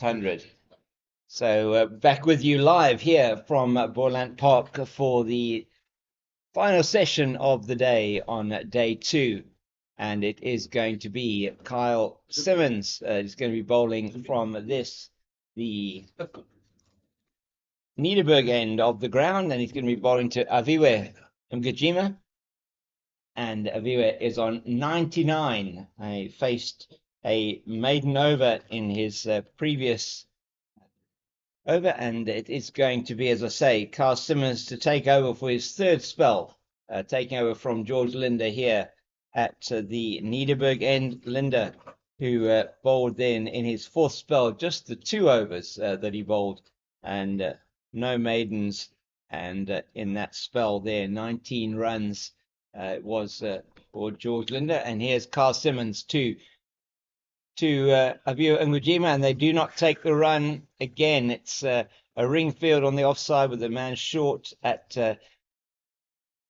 100. So back with you live here from Boland Park for the final session of the day on day 2. And it is going to be Kyle Simmons is going to be bowling from the Niederberg end of the ground, and he's going to be bowling to Aviwe Mgajima. And Aviwe is on 99. He faced a maiden over in his previous over, and it is going to be, as I say, Kyle Simmons to take over for his third spell, taking over from George Linder here at the Niederberg end. Linder, who bowled then in his fourth spell, just the 2 overs that he bowled, and no maidens, and in that spell there, 19 runs was for George Linder. And here's Kyle Simmons to Aviwe Mgajima, and they do not take the run again. It's a ring field on the offside with a man short at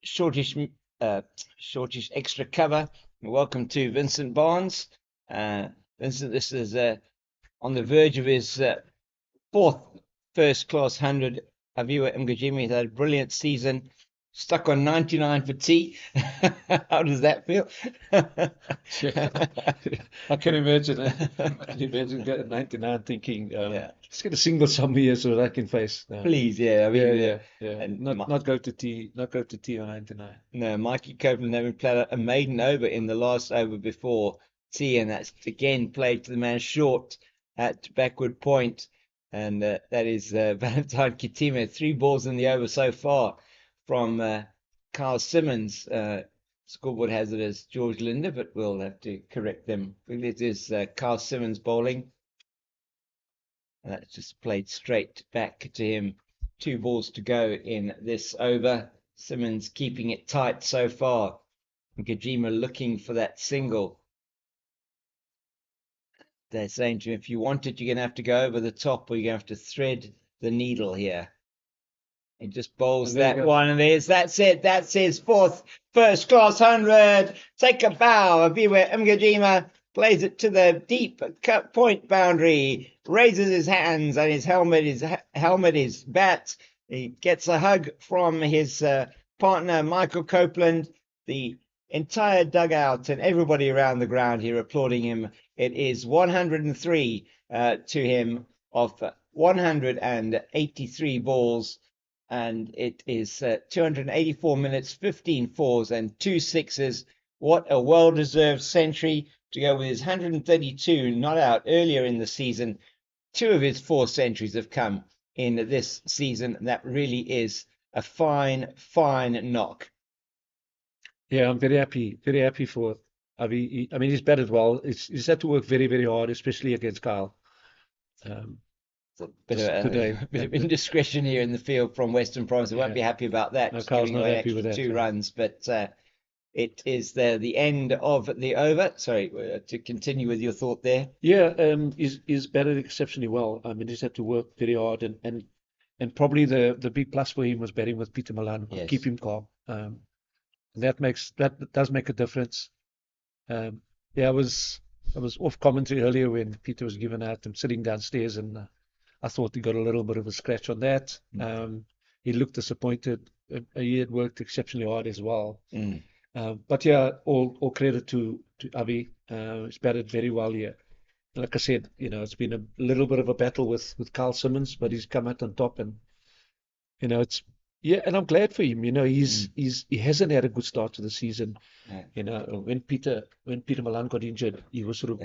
shortish extra cover. Welcome to Vincent Barnes. Vincent, this is on the verge of his 4th first-class 100. Aviwe Mgajima, he's had a brilliant season. Stuck on 99 for tea. How does that feel? I can imagine. I can imagine getting 99 thinking, just get a single somewhere so that I can face. No. Please, yeah. I mean, yeah. And not go to tea on 99. No, Mikey Copeland having played a maiden over in the last over before tea, and that's again played to the man short at backward point, and that is Valentine Kitime. 3 balls in the over so far from Kyle Simmons. Scoreboard has it as George Linder, but we'll have to correct them. It is Kyle Simmons bowling. And that's just played straight back to him. 2 balls to go in this over. Simmons keeping it tight so far. Mgajima looking for that single. They're saying to him, if you want it, you're going to have to go over the top, or you're going to have to thread the needle here. He just bowls that one, and that's it. That's his 4th first-class 100. Take a bow. Aviwe Mgajima plays it to the deep cut point boundary, raises his hands, and his helmet is bat. He gets a hug from his partner, Michael Copeland. The entire dugout and everybody around the ground here applauding him. It is 103 to him of 183 balls. And it is 284 minutes, 15 fours and 2 sixes. What a well-deserved century to go with his 132 not out earlier in the season. 2 of his 4 centuries have come in this season. That really is a fine, fine knock. Yeah, I'm very happy for Avi. I mean, he's batted well. He's had to work very, very hard, especially against Kyle. A bit of indiscretion here in the field from Western Province. They won't be happy about that. No, Kyle's not happy with that. 2 runs, but it is the end of the over. Sorry, to continue with your thought there. Yeah, he's batted exceptionally well. I mean, he's had to work very hard, and probably the big plus for him was batting with Peter Milan. Yes. Keep him calm. And that does make a difference. I was off commentary earlier when Peter was given out. I'm sitting downstairs, and I thought he got a little bit of a scratch on that. He looked disappointed. He had worked exceptionally hard as well. But yeah, all credit to Avi. He's batted very well here. Like I said, it's been a little bit of a battle with Kyle Simmons, but he's come out on top, and and I'm glad for him. He hasn't had a good start to the season. When Peter Milan got injured, he was sort of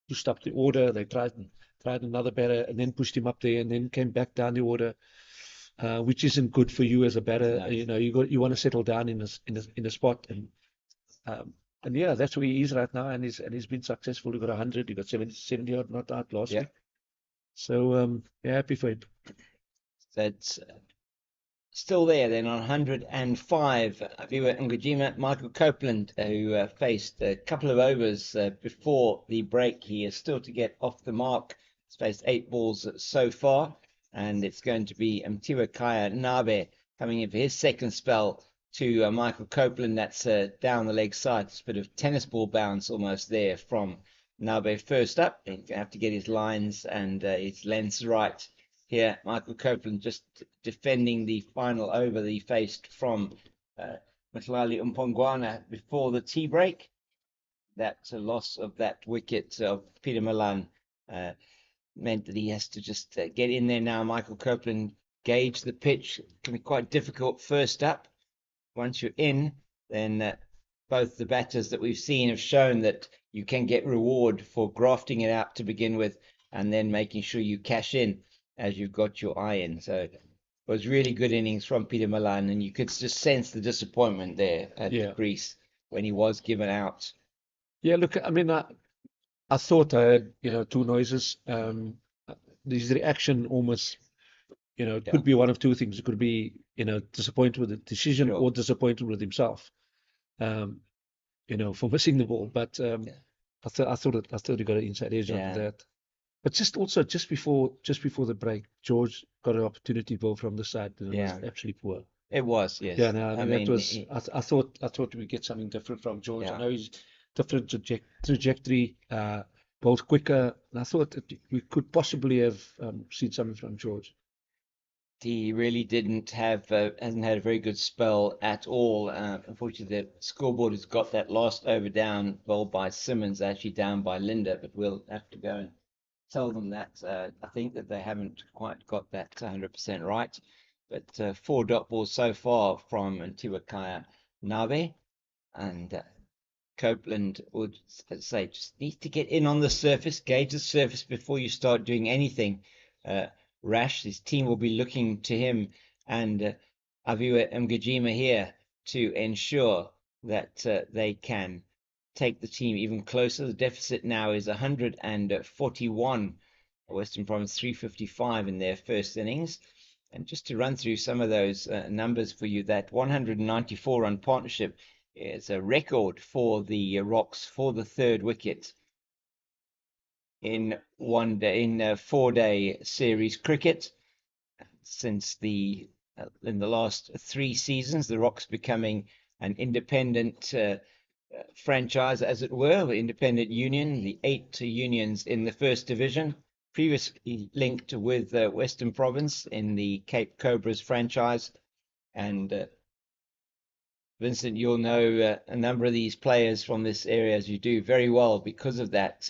pushed up the order. They tried another batter and then pushed him up there, and then came back down the order, which isn't good for you as a batter. No. You want to settle down in a spot, and that's where he is right now, and he's been successful. He got 100, he got 70 odd not out last week. So happy for him. That's still there then on 105. Aviwe Mgajima, Michael Copeland, who faced a couple of overs before the break. He is still to get off the mark. He's faced 8 balls so far, and it's going to be Mtiwa Kaya Nabe coming in for his second spell to Michael Copeland. That's down the leg side. It's a bit of tennis ball bounce almost there from Nabe first up. He's going to have to get his lines and his lengths right here. Michael Copeland just defending the final over that he faced from Mhlali Umpongwana before the tea break. That loss of that wicket of Peter Malan meant that he has to just get in there now. Michael Copeland gauge the pitch. It can be quite difficult first up. Once you're in, then both the batters that we've seen have shown that you can get reward for grafting it out to begin with and then making sure you cash in as you've got your eye in. So it was really good innings from Peter Malan, and you could just sense the disappointment there at the crease when he was given out. Yeah, look, I mean, I thought I had, two noises. His reaction almost, it could be one of two things. It could be, disappointed with the decision or disappointed with himself, for missing the ball. But I thought he got an inside edge after that. But just before the break, George got an opportunity ball from the side, and it was absolutely poor. It was, yes. Yeah, no, I mean, that was. I thought we'd get something different from George. I know he's different trajectory, bowled quicker. And I thought that we could possibly have seen something from George. He really hasn't had a very good spell at all. Unfortunately, the scoreboard has got that last over down, bowled by Simmons, actually down by Linda, but we'll have to go and tell them that. I think that they haven't quite got that 100% right. But 4 dot balls so far from Ntiwakaya Nabe, and Copeland would say just needs to get in on the surface, gauge the surface before you start doing anything rash. His team will be looking to him and Aviwa Mgijima here to ensure that they can take the team even closer. The deficit now is 141. Western Province 355 in their first innings. And just to run through some of those numbers for you, that 194 run partnership is a record for the Rocks for the third wicket in 4-day series cricket since in the last 3 seasons. The Rocks becoming an independent franchise, as it were, independent union, the 8 unions in the first division, previously linked with Western Province in the Cape Cobras franchise. And Vincent, you'll know a number of these players from this area, as you do very well, because of that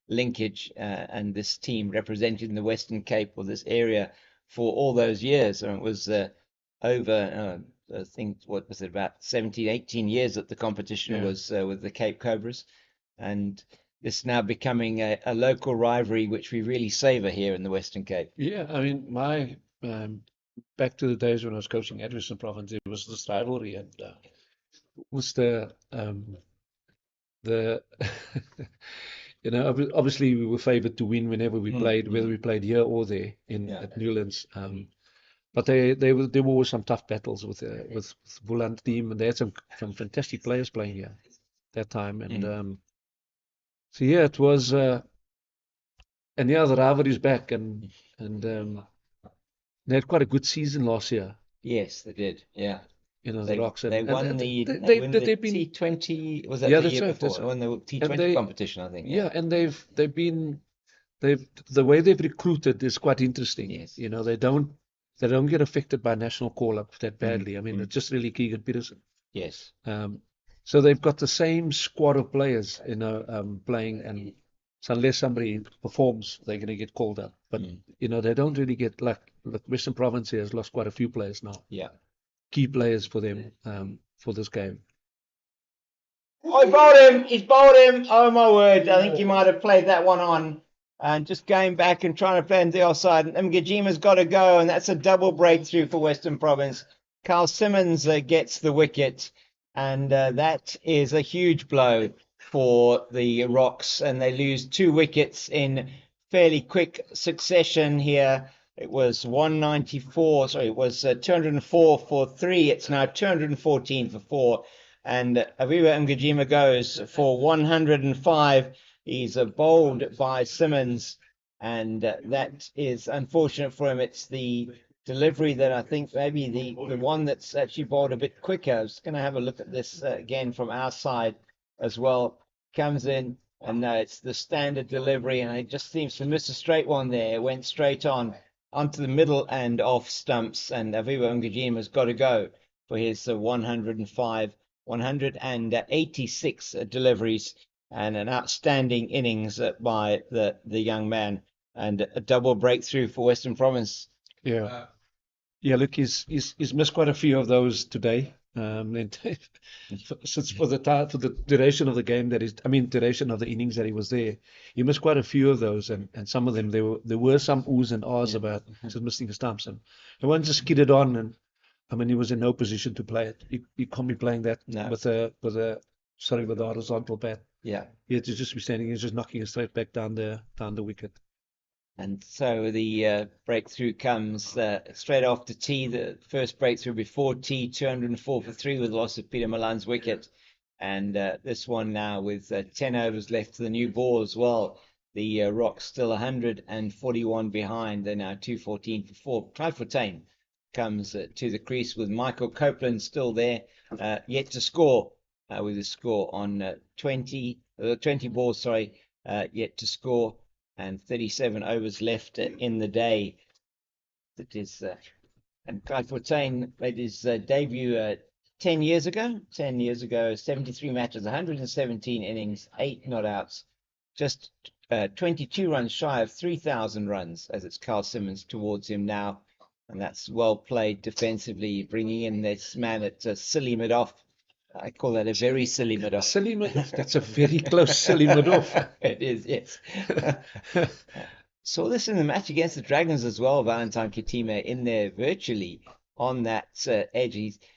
linkage and this team representing the Western Cape or this area for all those years. And it was over, I think, what was it, about 17, 18 years that the competition was with the Cape Cobras. And this now becoming a local rivalry, which we really savor here in the Western Cape. Yeah, I mean, my back to the days when I was coaching at Western Province, it was this rivalry, and was the obviously we were favoured to win whenever we played, whether we played here or there at Newlands. But there were always some tough battles with Boland team, and they had some fantastic players playing here that time, and so yeah, it was, and the rivalry's back, and they had quite a good season last year. Yes, they did. Yeah. The Rocks. They won the T20. Was that the year before? They won the T20 competition, I think. Yeah, and the way they've recruited is quite interesting. Yes. They don't get affected by national call-up that badly. I mean, it's just really Keegan Peterson. Yes. So they've got the same squad of players, playing, and so unless somebody performs, they're going to get called up. But they don't really get, like Western Province here has lost quite a few players now. Yeah. Key players for them for this game. Oh, he bowled him! He's bowled him! Oh my word! I think he might have played that one on, and just going back and trying to play on the offside. And Mgajima's got to go, and that's a double breakthrough for Western Province. Carl Simmons gets the wicket, and that is a huge blow for the Rocks, and they lose 2 wickets in fairly quick succession here. It was 194, sorry, it was 204 for 3. It's now 214 for 4. And Aviwa Mgijima goes for 105. He's bowled by Simmons, and that is unfortunate for him. It's the delivery that I think maybe the one that's actually bowled a bit quicker. I was going to have a look at this again from our side as well. Comes in And no, it's the standard delivery, and it just seems to miss a straight one there. It went straight on onto the middle and off stumps, and Aviva Ungajima's got to go for his 105, 186 deliveries, and an outstanding innings by the young man, and a double breakthrough for Western Province. Yeah. Yeah, look, he's missed quite a few of those today. And since for the duration of the game duration of the innings that he was there, he missed quite a few of those, and some of them there were some oohs and ahs about just missing the stumps, and the one just skidded on, and I mean he was in no position to play it. You can't be playing that No. with a horizontal bat. Yeah. He had to just be standing and just knocking it straight back down the wicket. And so the breakthrough comes straight after tea, the first breakthrough before tea, 204 for 3 with the loss of Peter Milan's wicket. And this one now with 10 overs left to the new ball as well. The Rocks still 141 behind. They're now 214 for 4. Clyde Fontaine comes to the crease with Michael Copeland still there, yet to score with a score on 20 balls, yet to score. And 37 overs left in the day. That is, and Clyde Fontaine made his debut 10 years ago. 10 years ago, 73 matches, 117 innings, 8 not outs, just 22 runs shy of 3,000 runs as it's Carl Simmons towards him now. And that's well played defensively, bringing in this man at silly mid-off. I call that a very silly mid-off. Silly mid-off. That's a very close silly mid-off. It is, yes. Saw this in the match against the Dragons as well. Valentine Kitima in there virtually on that edge.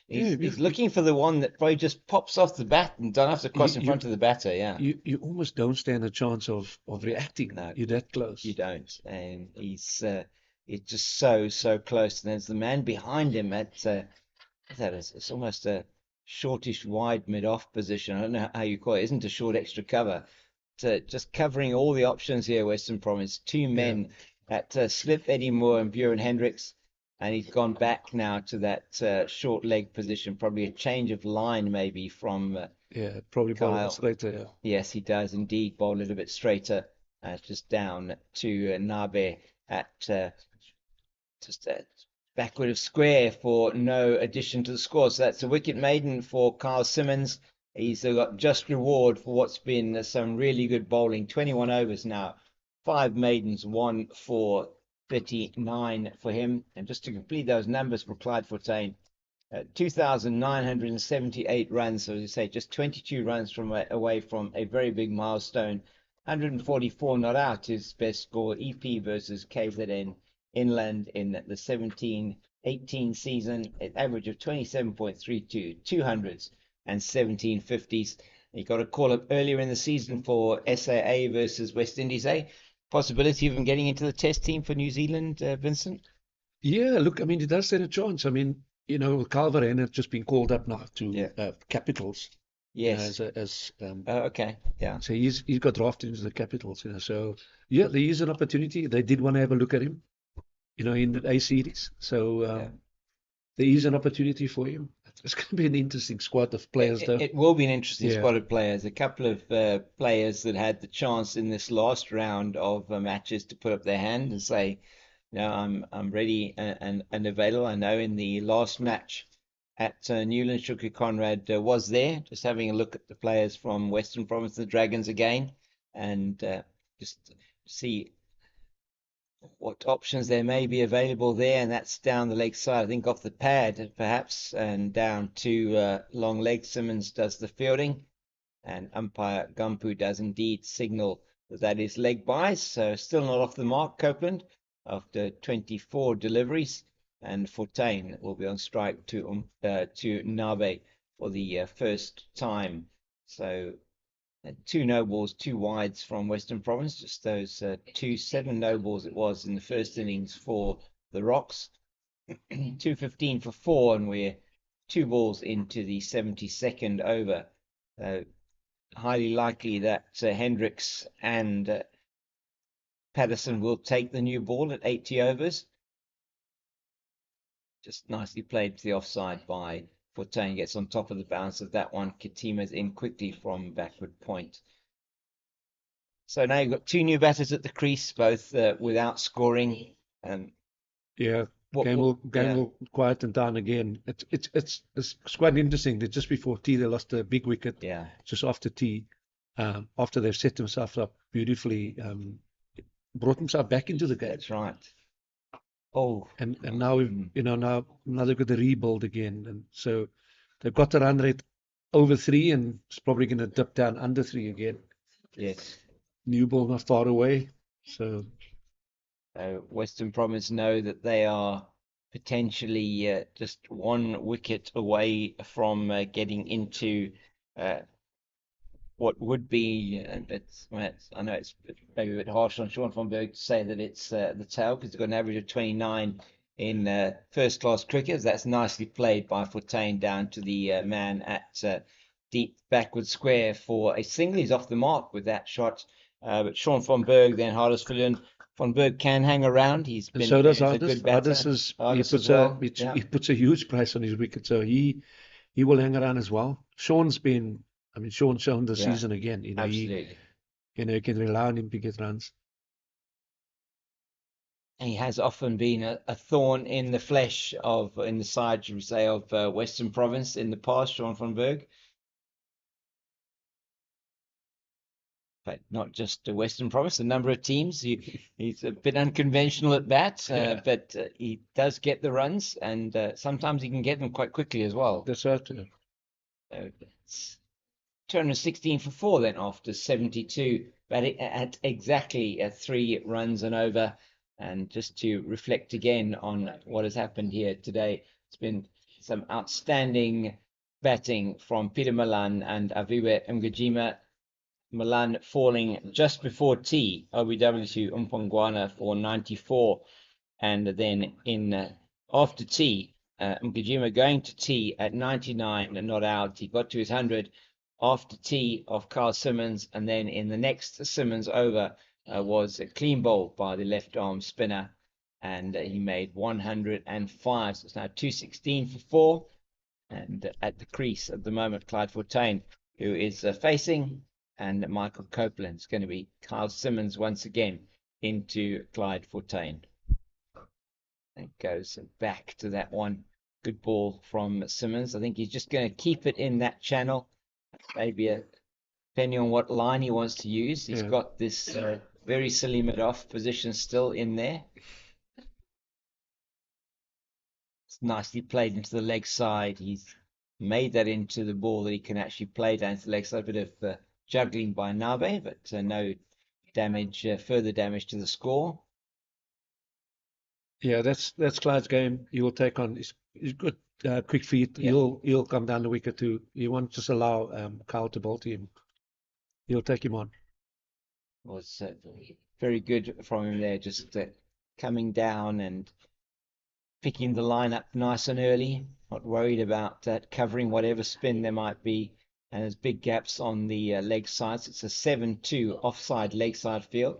He's looking for the one that probably just pops off the bat and don't have to cross in front of the batter. Yeah, you almost don't stand a chance of reacting. No, you're that close. You don't, and he's just so close. And there's the man behind him at it's almost a shortish wide mid-off position. I don't know how you call it. Isn't a short extra cover. So just covering all the options here, Western Province. 2 men at slip, Eddie Moore and Buren Hendricks. And he's gone back now to that short leg position. Probably a change of line maybe from probably bowl a Kyle. bit straighter. Yeah. Yes, he does indeed bowl a little bit straighter. Just down to Nabe at just backward of square for no addition to the score. So that's a wicket maiden for Carl Simmons. He's got just reward for what's been some really good bowling. 21 overs now, 5 maidens, 1 for 39 for him. And just to complete those numbers for Clyde Fontaine, 2,978 runs. So as you say, just 22 runs away from a very big milestone. 144 not out, his best score. EP versus KZN Inland in the 17-18 season, an average of 27.32, 200s and 17 50s. He got a call up earlier in the season for SAA versus West Indies. Possibility of him getting into the test team for New Zealand, Vincent? Yeah, look, I mean, he does stand a chance. I mean, Calveren has just been called up now to Capitals. Yes. Okay. Yeah. So he's got drafted into the Capitals. So yeah, there is an opportunity. They did want to have a look at him, in the A series. So there is an opportunity for him. It's going to be an interesting squad of players, though. It will be an interesting squad of players. A couple of players that had the chance in this last round of matches to put up their hand and say, I'm ready and available. I know in the last match at Newland, Shukri Conrad was there, just having a look at the players from Western Province, the Dragons again, and just see what options there may be available there. And that's down the leg side, I think off the pad perhaps, and down to long leg. Simmons does the fielding, and umpire Gumpu does indeed signal that is leg buys. So still not off the mark, Copeland, after 24 deliveries. And Fontaine will be on strike to Nabe for the first time. So 2 no balls, 2 wides from Western Province. Just those 7 no balls it was in the first innings for the Rocks. 215 for 4, and we're 2 balls into the 72nd over. Highly likely that Hendricks and Patterson will take the new ball at 80 overs. Just nicely played to the offside by Fontaine. Gets on top of the bounce of that one. Kitima's in quickly from backward point. So now you've got two new batters at the crease, both without scoring. Yeah, What, game what, yeah, will quieten down again. It's quite interesting that just before tea they lost a big wicket yeah, just after tea. After they've set themselves up beautifully, brought themselves back into the game. that's right. Oh, And now now they've got the rebuild again, and so they've got the run rate over 3, and it's probably going to dip down under 3 again. yes. New ball not far away, so Western Province know that they are potentially just one wicket away from getting into what would be, I know it's maybe a bit harsh on Sean van Berg to say that it's the tail, because he's got an average of 29 in first class cricket. That's nicely played by Fortuin down to the man at deep backward square for a single. He's off the mark with that shot. But Sean van Berg, then Hardus Villian. Van Berg can hang around. He's and been so does a Hardus. good batter. He Hardus puts as well. he puts a huge price on his wicket, so he will hang around as well. Sean's shown this Yeah, season again. absolutely. You can rely on him to get runs. He has often been a thorn in the flesh in the side, should we say, of Western Province in the past, Sean van Berg. But not just the Western Province, a number of teams. He's a bit unconventional at bat, but he does get the runs, and sometimes he can get them quite quickly as well. That's right. So it's 216 for 4 then after 72, but at exactly 3 runs and over. And just to reflect again on what has happened here today, it's been some outstanding batting from Peter Malan and Aviwe Mgijima. Malan falling just before tea, OBW to Mpongwana for 94, and then in after tea, Mgijima going to tea at 99 and not out. He got to his 100 after tea of Carl Simmons, and then in the next Simmons over was a clean bowl by the left arm spinner, and he made 105. So it's now 216 for 4, and at the crease at the moment, Clyde Fortuin, who is facing, and Michael Copeland's going to be Kyle Simmons once again into Clyde Fortuin. It goes back to that one. Good ball from Simmons. I think he's just going to keep it in that channel. Maybe depending on what line he wants to use. He's got this very silly mid-off position still in there. It's nicely played into the leg side. He's made that into the ball that he can actually play down to the leg side. A bit of juggling by Nabe, but no damage, further damage to the score. Yeah, that's Clyde's game. He will take on. He's good, quick feet. Yeah. He'll come down the wicket too. You won't just allow Kyle to bowl to him. He'll take him on. Was very good from him there, just coming down and picking the line up nice and early. Not worried about covering whatever spin there might be. And there's big gaps on the leg sides. It's a 7-2 offside leg side field.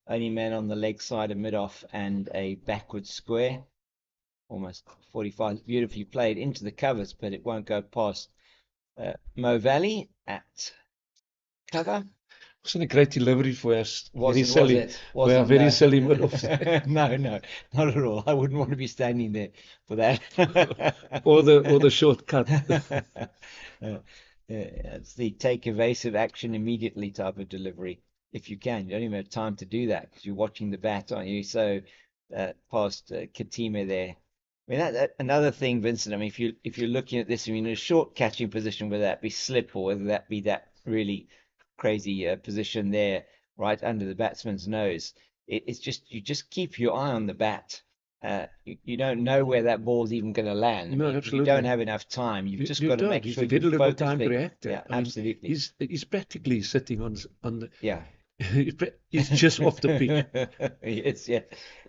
Only man on the leg side, a mid-off and a backward square. Almost 45, beautifully played into the covers, but it won't go past Mo Valley at cover. Wasn't a great delivery for us. Very Was silly. it? Wasn't, We are very no. silly mid-off. No, not at all. I wouldn't want to be standing there for that. or the shortcut. It's the take evasive action immediately type of delivery. If you can, you don't even have time to do that because you're watching the bat, aren't you? So past Katime there. I mean, another thing, Vincent. I mean, if you're looking at this, I mean, a short catching position, whether that be slip or whether that be that really crazy position there, right under the batsman's nose, it's just you just keep your eye on the bat. You don't know where that ball's even going to land. No, If absolutely. you don't have enough time. You've just got to make sure you very you're little time to focusing. react. Yeah, I mean, absolutely. He's practically sitting on the. Yeah. He's just off the pitch. It's yeah.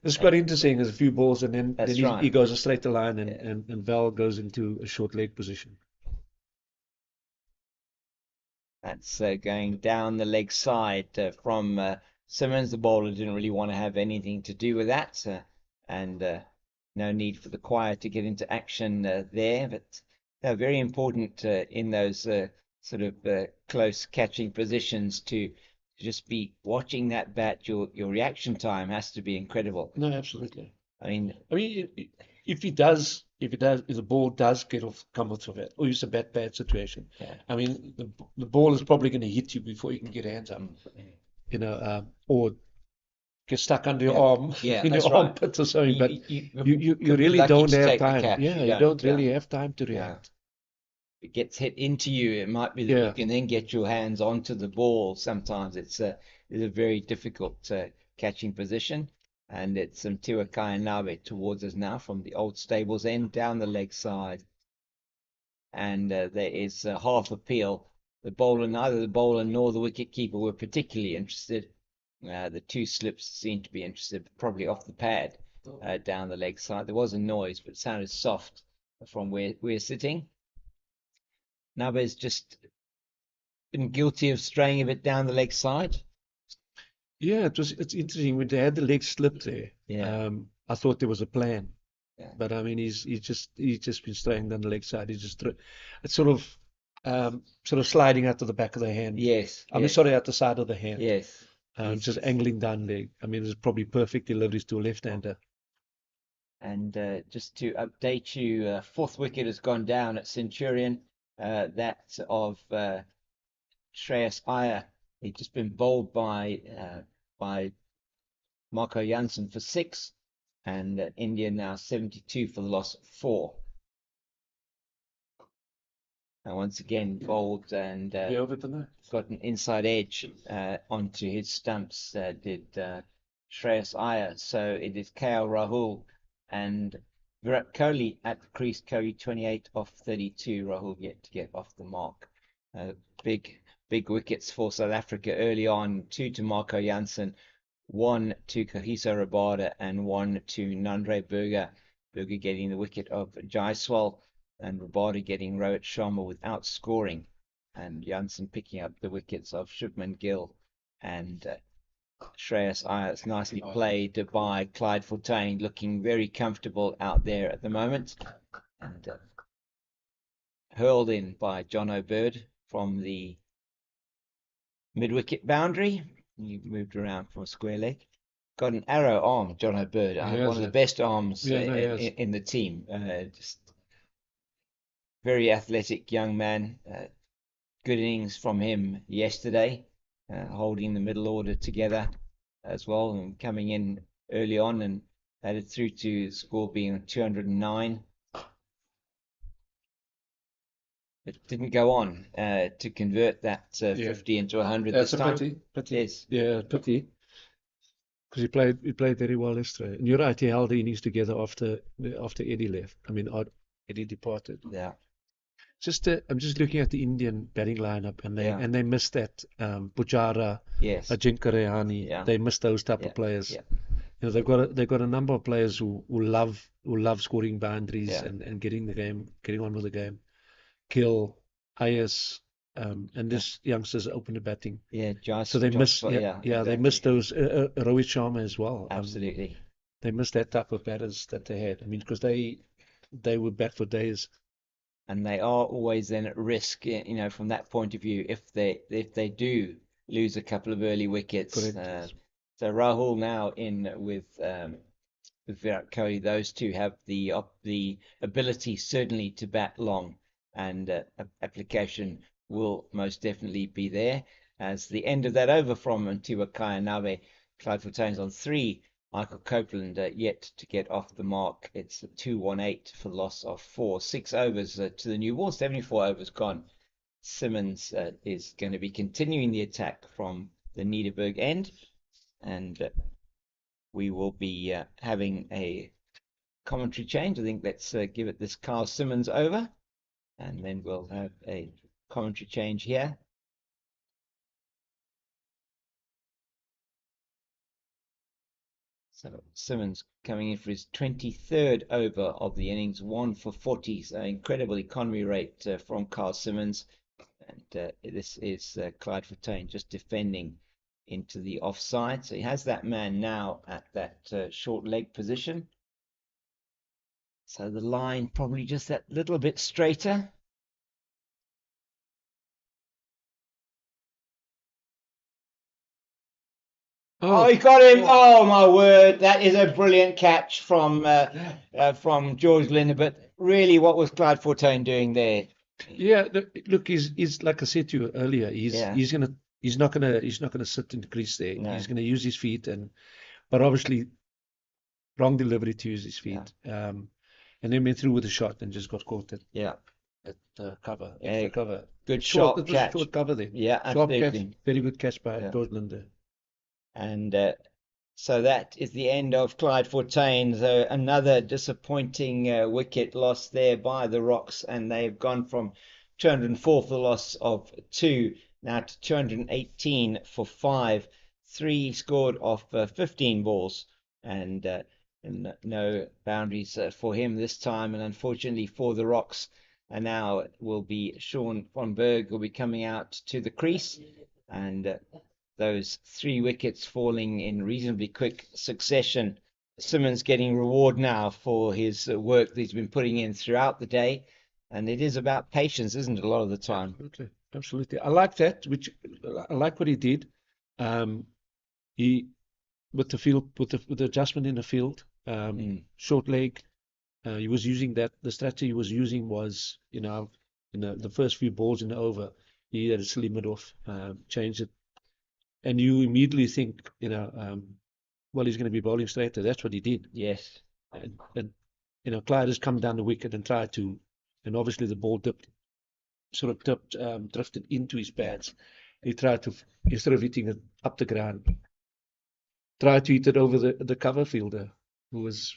It's quite interesting. There's a few balls, and then That's he right. goes a straight line, and, Yeah. and Val goes into a short leg position. That's going down the leg side from Simmons. The bowler didn't really want to have anything to do with that, and no need for the choir to get into action there. But very important in those sort of close catching positions to to just be watching that bat. Your reaction time has to be incredible. No, absolutely. I mean, If the ball does come off of it, or it's a bad situation. yeah. I mean, the ball is probably going to hit you before you can get your hands up, or get stuck under your arm, Yeah, in that's your right. armpit or something. But you could be really lucky don't to have take the time. catch. Yeah, you don't yeah. really have time to Yeah. react. If it gets hit into you, it might be that Yeah. you can then get your hands onto the ball. Sometimes it's a very difficult catching position. And it's Tua Kainabe towards us now from the old stables end down the leg side. And there is half appeal. Neither the bowler nor the wicket keeper were particularly interested. The two slips seemed to be interested, probably off the pad down the leg side. There was a noise, but it sounded soft from where we're sitting. Nabe's just been guilty of straying a bit down the leg side. Yeah, it's interesting when they had the leg slipped there. Yeah. I thought there was a plan, Yeah. but I mean he's just been straying down the leg side. It's sort of sliding out to the back of the hand. Yes. I mean, sorry, out the side of the hand. Yes. Just angling down leg. I mean, it's probably perfect deliveries to a left-hander. And just to update you, fourth wicket has gone down at Centurion. That of Shreyas Iyer. He'd just been bowled by Marco Jansen for 6, and India now 72 for the loss of 4. And once again bowled and got an inside edge onto his stumps. Did Shreyas Iyer. So it is KL Rahul and Virat Kohli at the crease. Kohli 28 off 32. Rahul yet to get off the mark. Big wickets for South Africa early on. 2 to Marco Jansen, 1 to Kagiso Rabada, and 1 to Nandre Burger. Burger getting the wicket of Jaiswal, and Rabada getting Rohit Sharma without scoring, and Jansen picking up the wickets of Shubman Gill and Shreyas Iyer. It's nicely played by Clyde Fontaine, looking very comfortable out there at the moment, and hurled in by John O'Bird from the mid-wicket boundary. He moved around from a square leg. Got an arrow arm, John O'Bird. One of the best arms in the team. Just very athletic young man. Good innings from him yesterday, holding the middle order together as well, and coming in early on and added through to the score being 209. It didn't go on to convert that 50 into 100 That's this time. a pity. Yes. Yeah, pity. Because he played very well yesterday. And you're right, he held the innings together after Eddie left. I mean, Eddie departed. Yeah. I'm just looking at the Indian batting lineup, and they missed that Pujara, Yes. Ajinkya Rahane. Yeah. They missed those type of players. Yeah. You know, they've got a number of players who love scoring boundaries and getting on with the game. Gill, Ayers, and this youngsters open the batting. Yeah, Josh. So they missed. Exactly. They missed those Rohit Sharma as well. Absolutely. They missed that type of batters that they had. I mean, because they would bat for days. And they are always then at risk, you know, from that point of view, if they do lose a couple of early wickets. So Rahul now in with Virat Kohli. Those two have the ability certainly to bat long, and application will most definitely be there. As the end of that over from Tua Kainabe, Clyde Fontaine's on 3. Michael Copeland yet to get off the mark. It's 218 for the loss of 4. 6 overs to the new ball. 74 overs gone. Simmons is going to be continuing the attack from the Niederberg end, and we will be having a commentary change. I think let's give it this Carl Simmons over, and then we'll have a commentary change here. So Simmons coming in for his 23rd over of the innings, 1 for 40. So incredible economy rate from Carl Simmons. And this is Clyde Fontaine just defending into the offside. So he has that man now at that short leg position. So the line probably just that little bit straighter. Oh, he got him! Oh my word! That is a brilliant catch from George Linder. But really, what was Clyde Fortuyn doing there? Yeah, look, he's like I said to you earlier, Yeah. he's not gonna sit in the crease there. No. He's gonna use his feet, but obviously wrong delivery to use his Yeah. feet. And then went through with a shot and just got caught at Yeah. cover, Yeah, extra cover. good Short, sharp it was a catch. short cover there. Yeah, Sharp catch, absolutely. very good catch by Yeah. George Linder. And so that is the end of Clyde Fortuyn. So another disappointing wicket loss there by the Rocks, and they've gone from 204 for the loss of 2 now to 218 for 5. 3 scored off 15 balls, and no boundaries for him this time. And unfortunately for the Rocks, and now it will be Sean von Berg will be coming out to the crease, and those 3 wickets falling in reasonably quick succession. Simmons getting reward now for his work that he's been putting in throughout the day. And it is about patience, isn't it, a lot of the time? Absolutely, absolutely. I like that. I like what he did. He with the field, with the adjustment in the field, short leg. He was using that. The strategy he was using was, in the first few balls in the over, he had to slim it off, change it, and you immediately think, well, he's going to be bowling straighter. That's what he did. Yes. And Clyde has come down the wicket and tried to, and obviously the ball drifted into his pads. He tried to, instead of hitting it up the ground, tried to hit it over the cover fielder, who was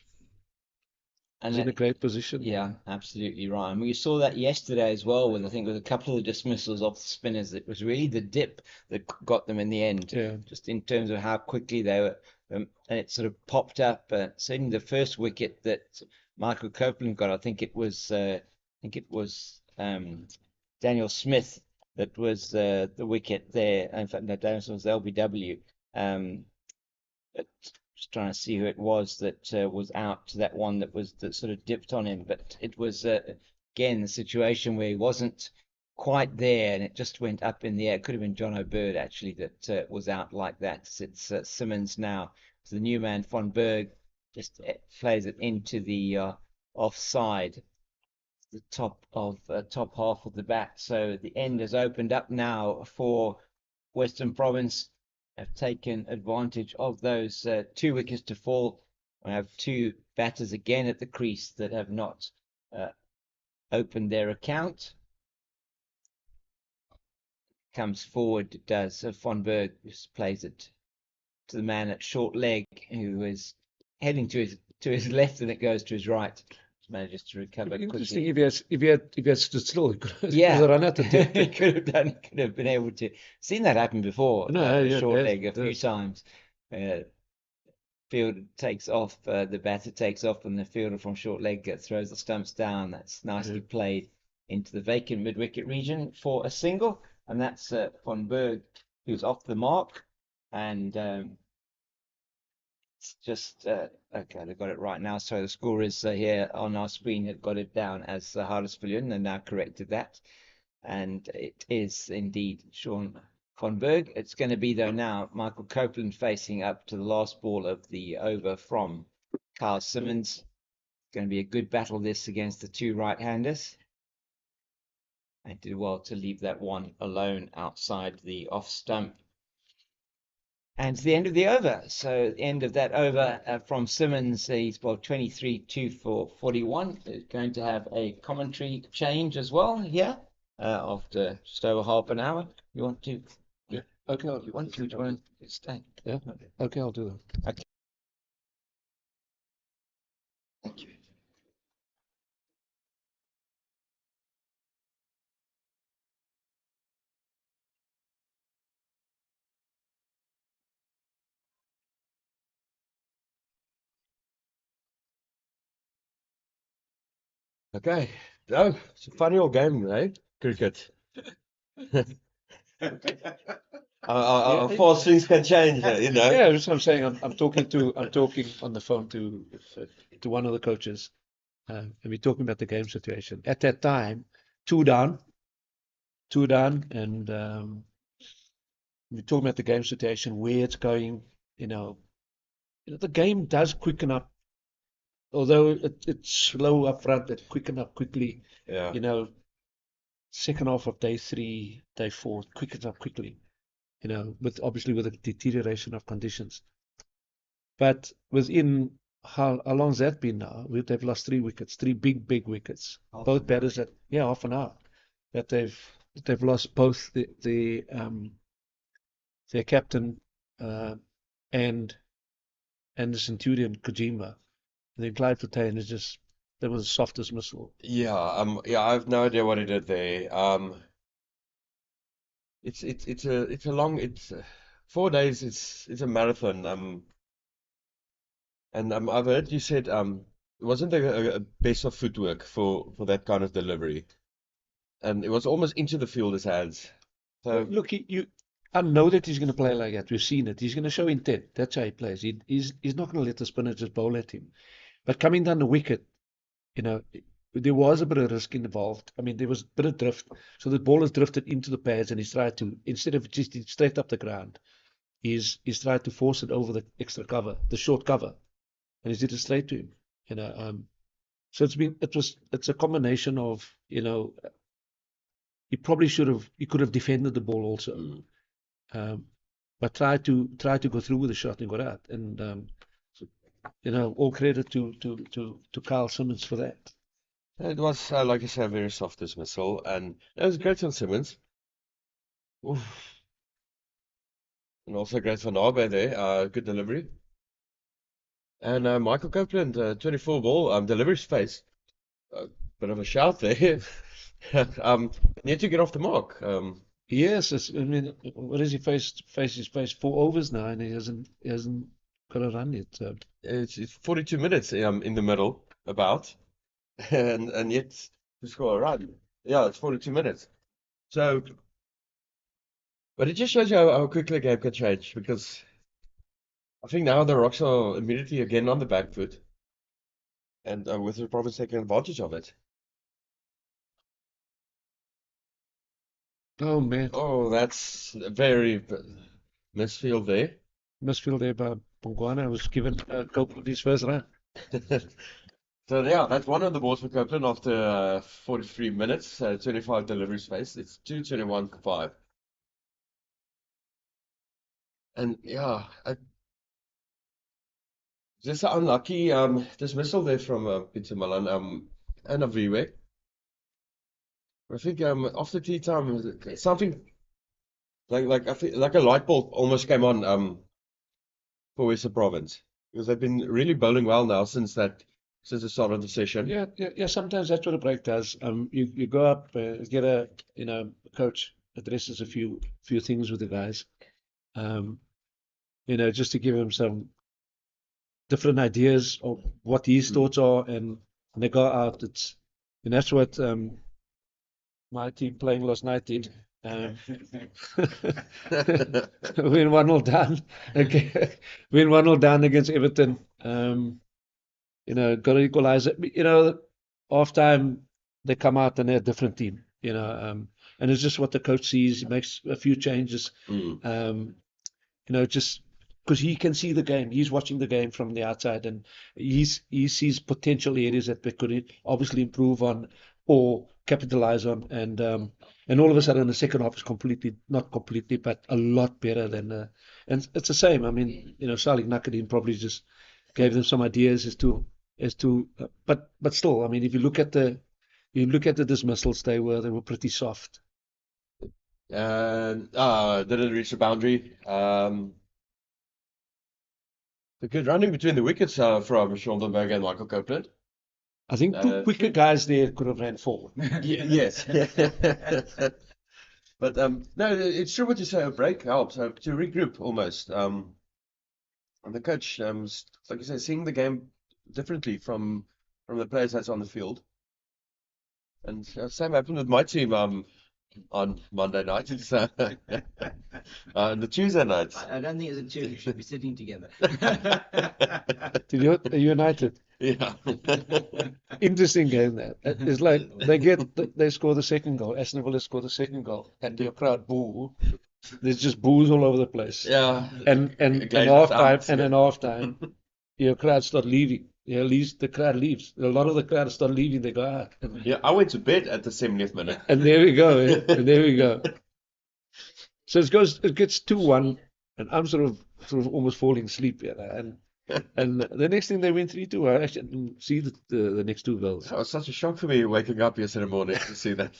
in a great position. Yeah, absolutely right. And we saw that yesterday as well, with I think with a couple of dismissals off the spinners. It was really the dip that got them in the end. Yeah. Just in terms of how quickly they were, and it sort of popped up. Certainly the first wicket that Michael Copeland got, I think it was Daniel Smith that was the wicket there. In fact, no, Daniel Smith was LBW. But just trying to see who it was that was out, that one that sort of dipped on him. But it was again the situation where he wasn't quite there, and it just went up in the air. It could have been John O'Bird actually that was out like that. It's Simmons now. So the new man von Berg just plays it into the offside, the top half of the bat. So the end has opened up now for Western Province. Have taken advantage of those 2 wickets to fall. I have 2 batters again at the crease that have not opened their account. Comes forward, does von Berg, just plays it to the man at short leg, who is heading to his left, and it goes to his right. Manages to recover Interesting. quickly. If he had stood still, he could Yeah, have run out the tip. he could have been able to. Seen that happen before. No, yeah, short yes, leg a few times. Fielder takes off, the batter takes off, and the fielder from short leg throws the stumps down. That's nicely played into the vacant mid-wicket region for a single, and that's von Berg, who's off the mark, and it's just okay. They've got it right now. So the score is here on our screen. Had got it down as Hardesvillian, and now corrected that, and it is indeed Sean von Berg. It's going to be, though, now Michael Copeland facing up to the last ball of the over from Carl Simmons. It's going to be a good battle, this, against the 2 right-handers. I did well to leave that one alone outside the off stump. And it's the end of the over. So the end of that over from Simmons, he's bowled 23, 2 for 41. He's going to have a commentary change as well here after just over half an hour. You want to? Yeah. Okay. Do you want to stay? Yeah. Okay, I'll do that. Okay. Thank you. Okay. No, it's a funny old game, eh? Cricket. How fast things can change, you know. Yeah, that's what I'm saying. I'm talking on the phone to one of the coaches, and we're talking about the game situation. At that time, two down, and we're talking about the game situation, where it's going, you know, the game does quicken up, although it's slow up front, it quicken up quickly. Yeah. You know, second half of day 3, day 4, it quickens up quickly. You know, obviously with the deterioration of conditions. But within how long's that been now? They've lost 3 wickets, 3 big wickets. Half Both an batters hour. half an hour. That they've lost both their captain and the Centurion Kojima. And then Clive Fontaine is just that was the softest missile. Yeah, I have no idea what he did there. It's a long, 4 days. It's a marathon. And I've heard you said it wasn't a best of footwork for that kind of delivery, and it was almost into the fielder's hands. So Look, I know that he's going to play like that. We've seen it. He's going to show intent. That's how he plays. He's not going to let the spinner just bowl at him. But coming down the wicket, you know, there was a bit of risk involved. I mean, there was a bit of drift. So the ball has drifted into the pads, and he's tried to, instead of just straight up the ground, he's tried to force it over the extra cover, the short cover, and he's hit it straight to him. You know, so it's a combination of, you know, he could have defended the ball also, but tried to go through with the shot and got out. And so, you know, all credit to Carl Simmons for that. it was, like I said, a very soft dismissal, and it was great from Simmons. Oof. And also great from Nabe there, good delivery. And Michael Copeland, 24 ball, delivery space. Bit of a shout there. Need to get off the mark. Yes, I mean, what has he faced? He's faced 4 overs now, and he hasn't got a run yet. So. It's 42 minutes in the middle, about, and yet to score a run. Yeah, it's 42 minutes. So, but it just shows you how quickly a game can change, because I think now the Rocks are immediately again on the back foot, and with the Province taking advantage of it. Oh man, Oh, that's a very misfield there. misfield there by Bongwana was given Copeland his first run. So yeah, that's one of the balls for Copeland after 43 minutes, 25 delivery space. It's 2:21.5. And yeah, just an unlucky dismissal there from Peter Malan and Aviwe. I think after tea time, something like I think like a light bulb almost came on for Western Province, because they've been really bowling well now since the start of the session. Yeah. Sometimes that's what a break does. You go up, get a coach addresses a few things with the guys, just to give him some different ideas of what his thoughts are, and when they go out, and that's what my team playing last night did. Win 1-0 down. Okay. Win 1-0 down against Everton. Got to equalize it. Half time they come out and they're a different team. And it's just what the coach sees. He makes a few changes. Just because he can see the game. He's watching the game from the outside, and he sees potential areas that they could obviously improve on or capitalize on. And all of a sudden the second half is not completely, but a lot better than. And it's the same. I mean, Salik Nakadin probably just gave them some ideas as to, but still, I mean, if you look at the dismissals, they were pretty soft. And didn't reach the boundary. The good running between the wickets from Schondenberg and Michael Copeland. I think 2 quicker guys there could have ran 4. Yes. But no, it's true what you say. A break helps to regroup almost. And the coach, like you say, seeing the game differently from the players that's on the field. And same happened with my team on Monday night. So, the Tuesday nights. I don't think it's a two. We should be sitting together. United. Yeah. Interesting game that. It's like they score the second goal. Aston Villa score the second goal, and your crowd boo. There's just booze all over the place. Yeah. And Glazers half time out, and yeah. then half time, your crowd start leaving. Yeah, leaves the crowd leaves. A lot of the crowd start leaving. They go out. Yeah, I went to bed at the 70th minute. And there we go. And there we go. So it gets 2-1, and I'm sort of almost falling asleep. And the next thing they win 3-2. I actually didn't see the next two goals. It was such a shock for me waking up yesterday morning to see that.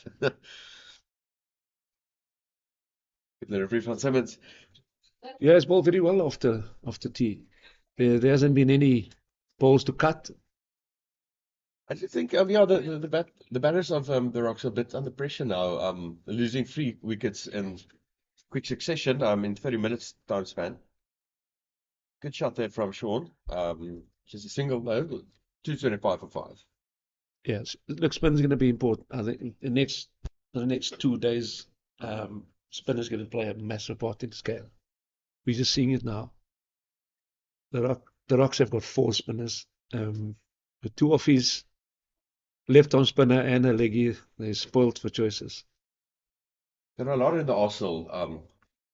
The referee from Simmons. Yeah, it's bowled very well after tea. There hasn't been any balls to cut. I do think, the batters of the Rocks are a bit under pressure now. Losing 3 wickets in quick succession. In 30 minutes time span. Good shot there from Sean. Just a single, no, 225 for 5. Yes, look, spin's going to be important. I think the next 2 days, spin is going to play a massive part in this game. We're just seeing it now. The Rocks have got 4 spinners. With 2 offies, left-arm spinner and a leggy. They're spoiled for choices. There are a lot in the arsenal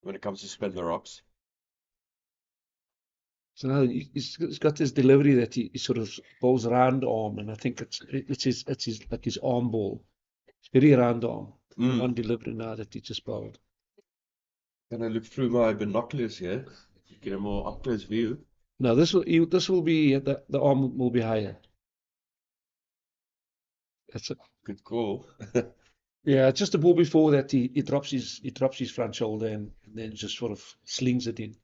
when it comes to spin the Rocks. So now he's got this delivery that he sort of bowls round arm, and I think it's his arm ball. It's very round arm. On delivery now that he just bowled. Can I look through my binoculars here? Get a more up close view. No, this will be the arm will be higher. That's a Good call. Yeah, just the ball before that he drops his front shoulder and then just sort of slings it in.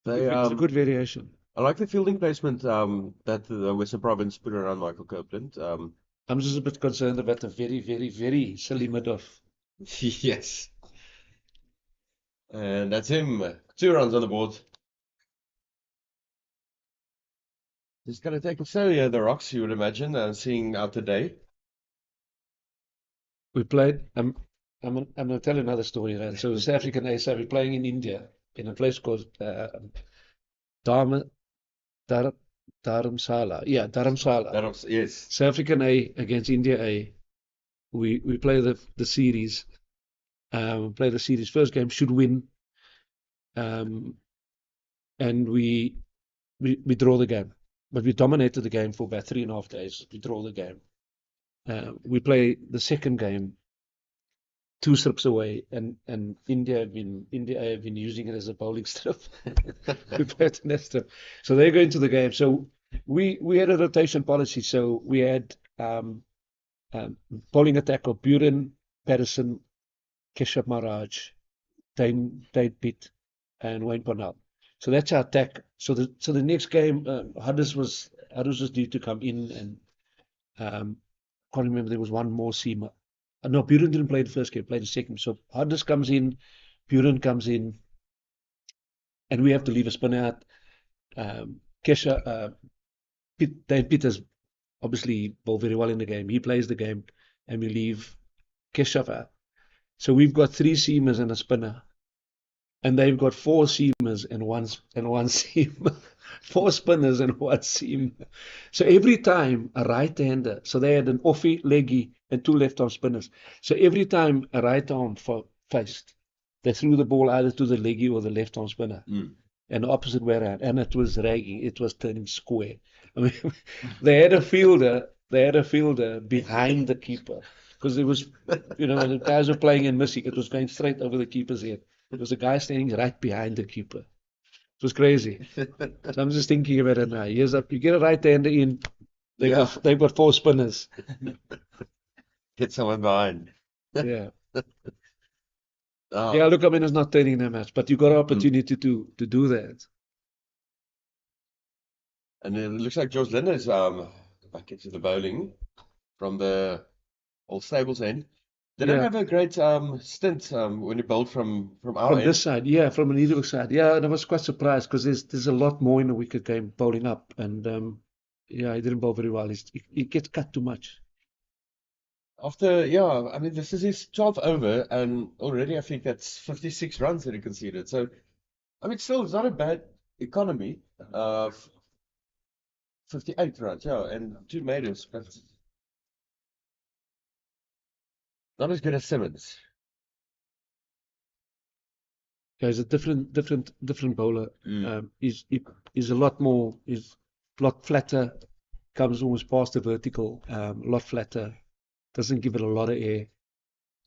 It's a good variation. I like the fielding placement that the Western Province put around Michael Copeland. I'm just a bit concerned about the very, very, very silly mid-off. Yes. And that's him. 2 runs on the board. He's going to take a failure, the Rocks, you would imagine, seeing out the day. We played. I'm going to tell you another story. Right? So South African ASA, we're playing in India in a place called Dharamsala. Yeah, Dharamsala. Yes. South African A against India A. We play the series. Play the series. First game should win. And we draw the game. But we dominated the game for about 3.5 days. We draw the game. We play the second game 2 strips away, and India have been using it as a bowling strip. We played the next strip. So they go into the game. So we had a rotation policy. So we had bowling attack of Buren, Patterson, Keshav Maharaj, Dane Pitt, and Wayne Parnell. So that's our attack. So the next game, Hudders was due to come in, and can't remember, there was one more seamer. No, Buren didn't play the first game, played the second. So Hudders comes in, Buren comes in, and we have to leave a spinner out. Dane Pitt has obviously bowled very well in the game. He plays the game, and we leave Keshav out. So we've got 3 seamers and a spinner. And they've got 4 seamers and one seamer. 4 spinners and 1 seamer. So every time a right-hander, so they had an offie, leggy, and 2 left-arm spinners. So every time a right-arm faced, they threw the ball either to the leggy or the left-arm spinner. And the opposite way around. And it was ragging. It was turning square. I mean, they had a fielder behind the keeper. Because it was, when the guys were playing and missing, it was going straight over the keeper's head. There was a guy standing right behind the keeper. It was crazy. So I'm just thinking about it now. Here's up. You get a right-hander in. They've got 4 spinners. Get someone behind. Yeah. Yeah, look, I mean, it's not turning that much, but you got an opportunity to do that. And it looks like George Linder is back into the bowling from the old stables end. They don't have a great stint when you bowled from our end. This side, yeah, from an Edinburgh side. Yeah, and I was quite surprised because there's a lot more in the wicket game bowling up. And he didn't bowl very well. He gets cut too much. I mean, this is his 12th over, and already I think that's 56 runs that he conceded. So, I mean, still, it's not a bad economy of 58 runs, and 2 maidens, but not as good as Simmons. He's a different bowler. Mm. He's a lot more, he's a lot flatter, comes almost past the vertical, a lot flatter, doesn't give it a lot of air.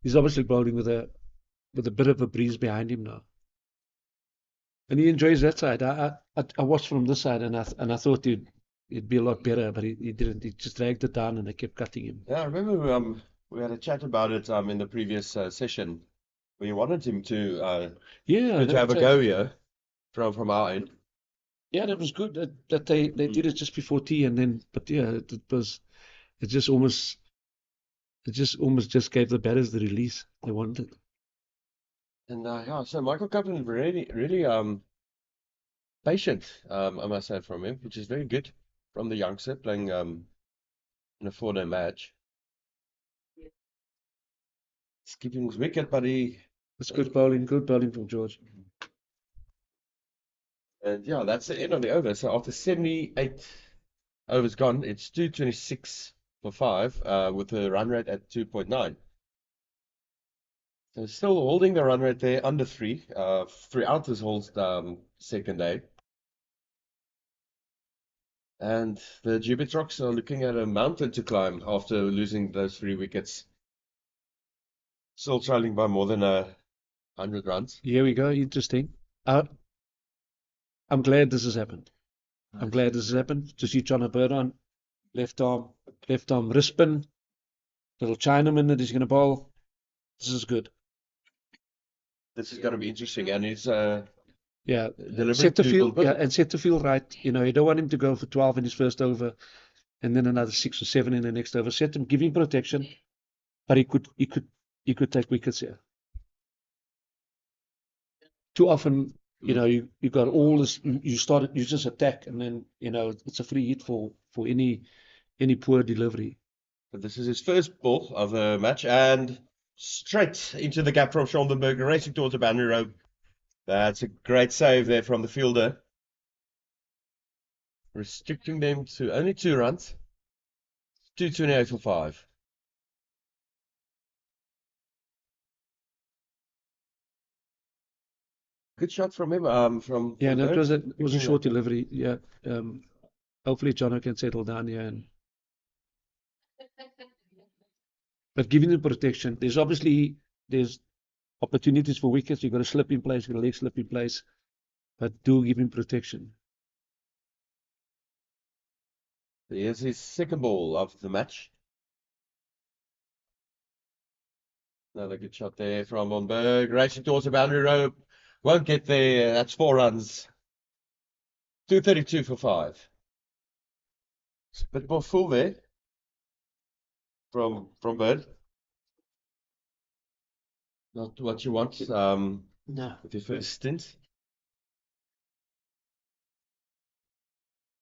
He's obviously bowling with a bit of a breeze behind him now. And he enjoys that side. I watched from this side and I thought he'd be a lot better, but he didn't. He just dragged it down and they kept cutting him. Yeah, I remember we had a chat about it in the previous session. We wanted him Yeah, to have a go here from our end. yeah, that was good that they did it just before tea and then, but yeah, it just almost just gave the batters the release they wanted. And yeah, so Michael Copeland really patient, I must say, from him, which is very good from the youngster playing in a 4-day match. He's keeping his wicket, but It's good bowling from George. and yeah, that's the end of the over. So after 78 overs gone, it's 226 for 5 with a run rate at 2.9. So still holding the run rate there under 3 throughout this whole second day. And the Gbets Rocks are looking at a mountain to climb after losing those 3 wickets. Still trailing by more than 100 runs. Here we go. Interesting. I'm glad this has happened. I'm glad this has happened. To see John Bird on left arm wrist spin, little Chinaman that he's going to bowl. This is good. This is going to be interesting, and he's Yeah, delivering set the to field. Bill Yeah, Butler. and set the field right. You don't want him to go for 12 in his first over, and then another 6 or 7 in the next over. Set him, give him protection, but he could take wickets here. Too often, you got all this. You just attack, and then it's a free hit for any poor delivery. But this is his first ball of the match, and straight into the gap from Scholdenberg, racing towards the boundary rope. That's a great save there from the fielder, restricting them to only 2 runs. 228 for 5. Good shot from him. From Yeah, no, Bird. it was a short delivery. Yeah, hopefully Jono can settle down here but giving him protection. There's opportunities for wickets. You've got a slip in place, you've got a leg slip in place, but do give him protection. Here's his second ball of the match. Another good shot there from Von Berg, racing towards the boundary rope. Won't get there. That's 4 runs. 232 for 5. It's a bit more full there from Bird. Not what you want No. with your first stint.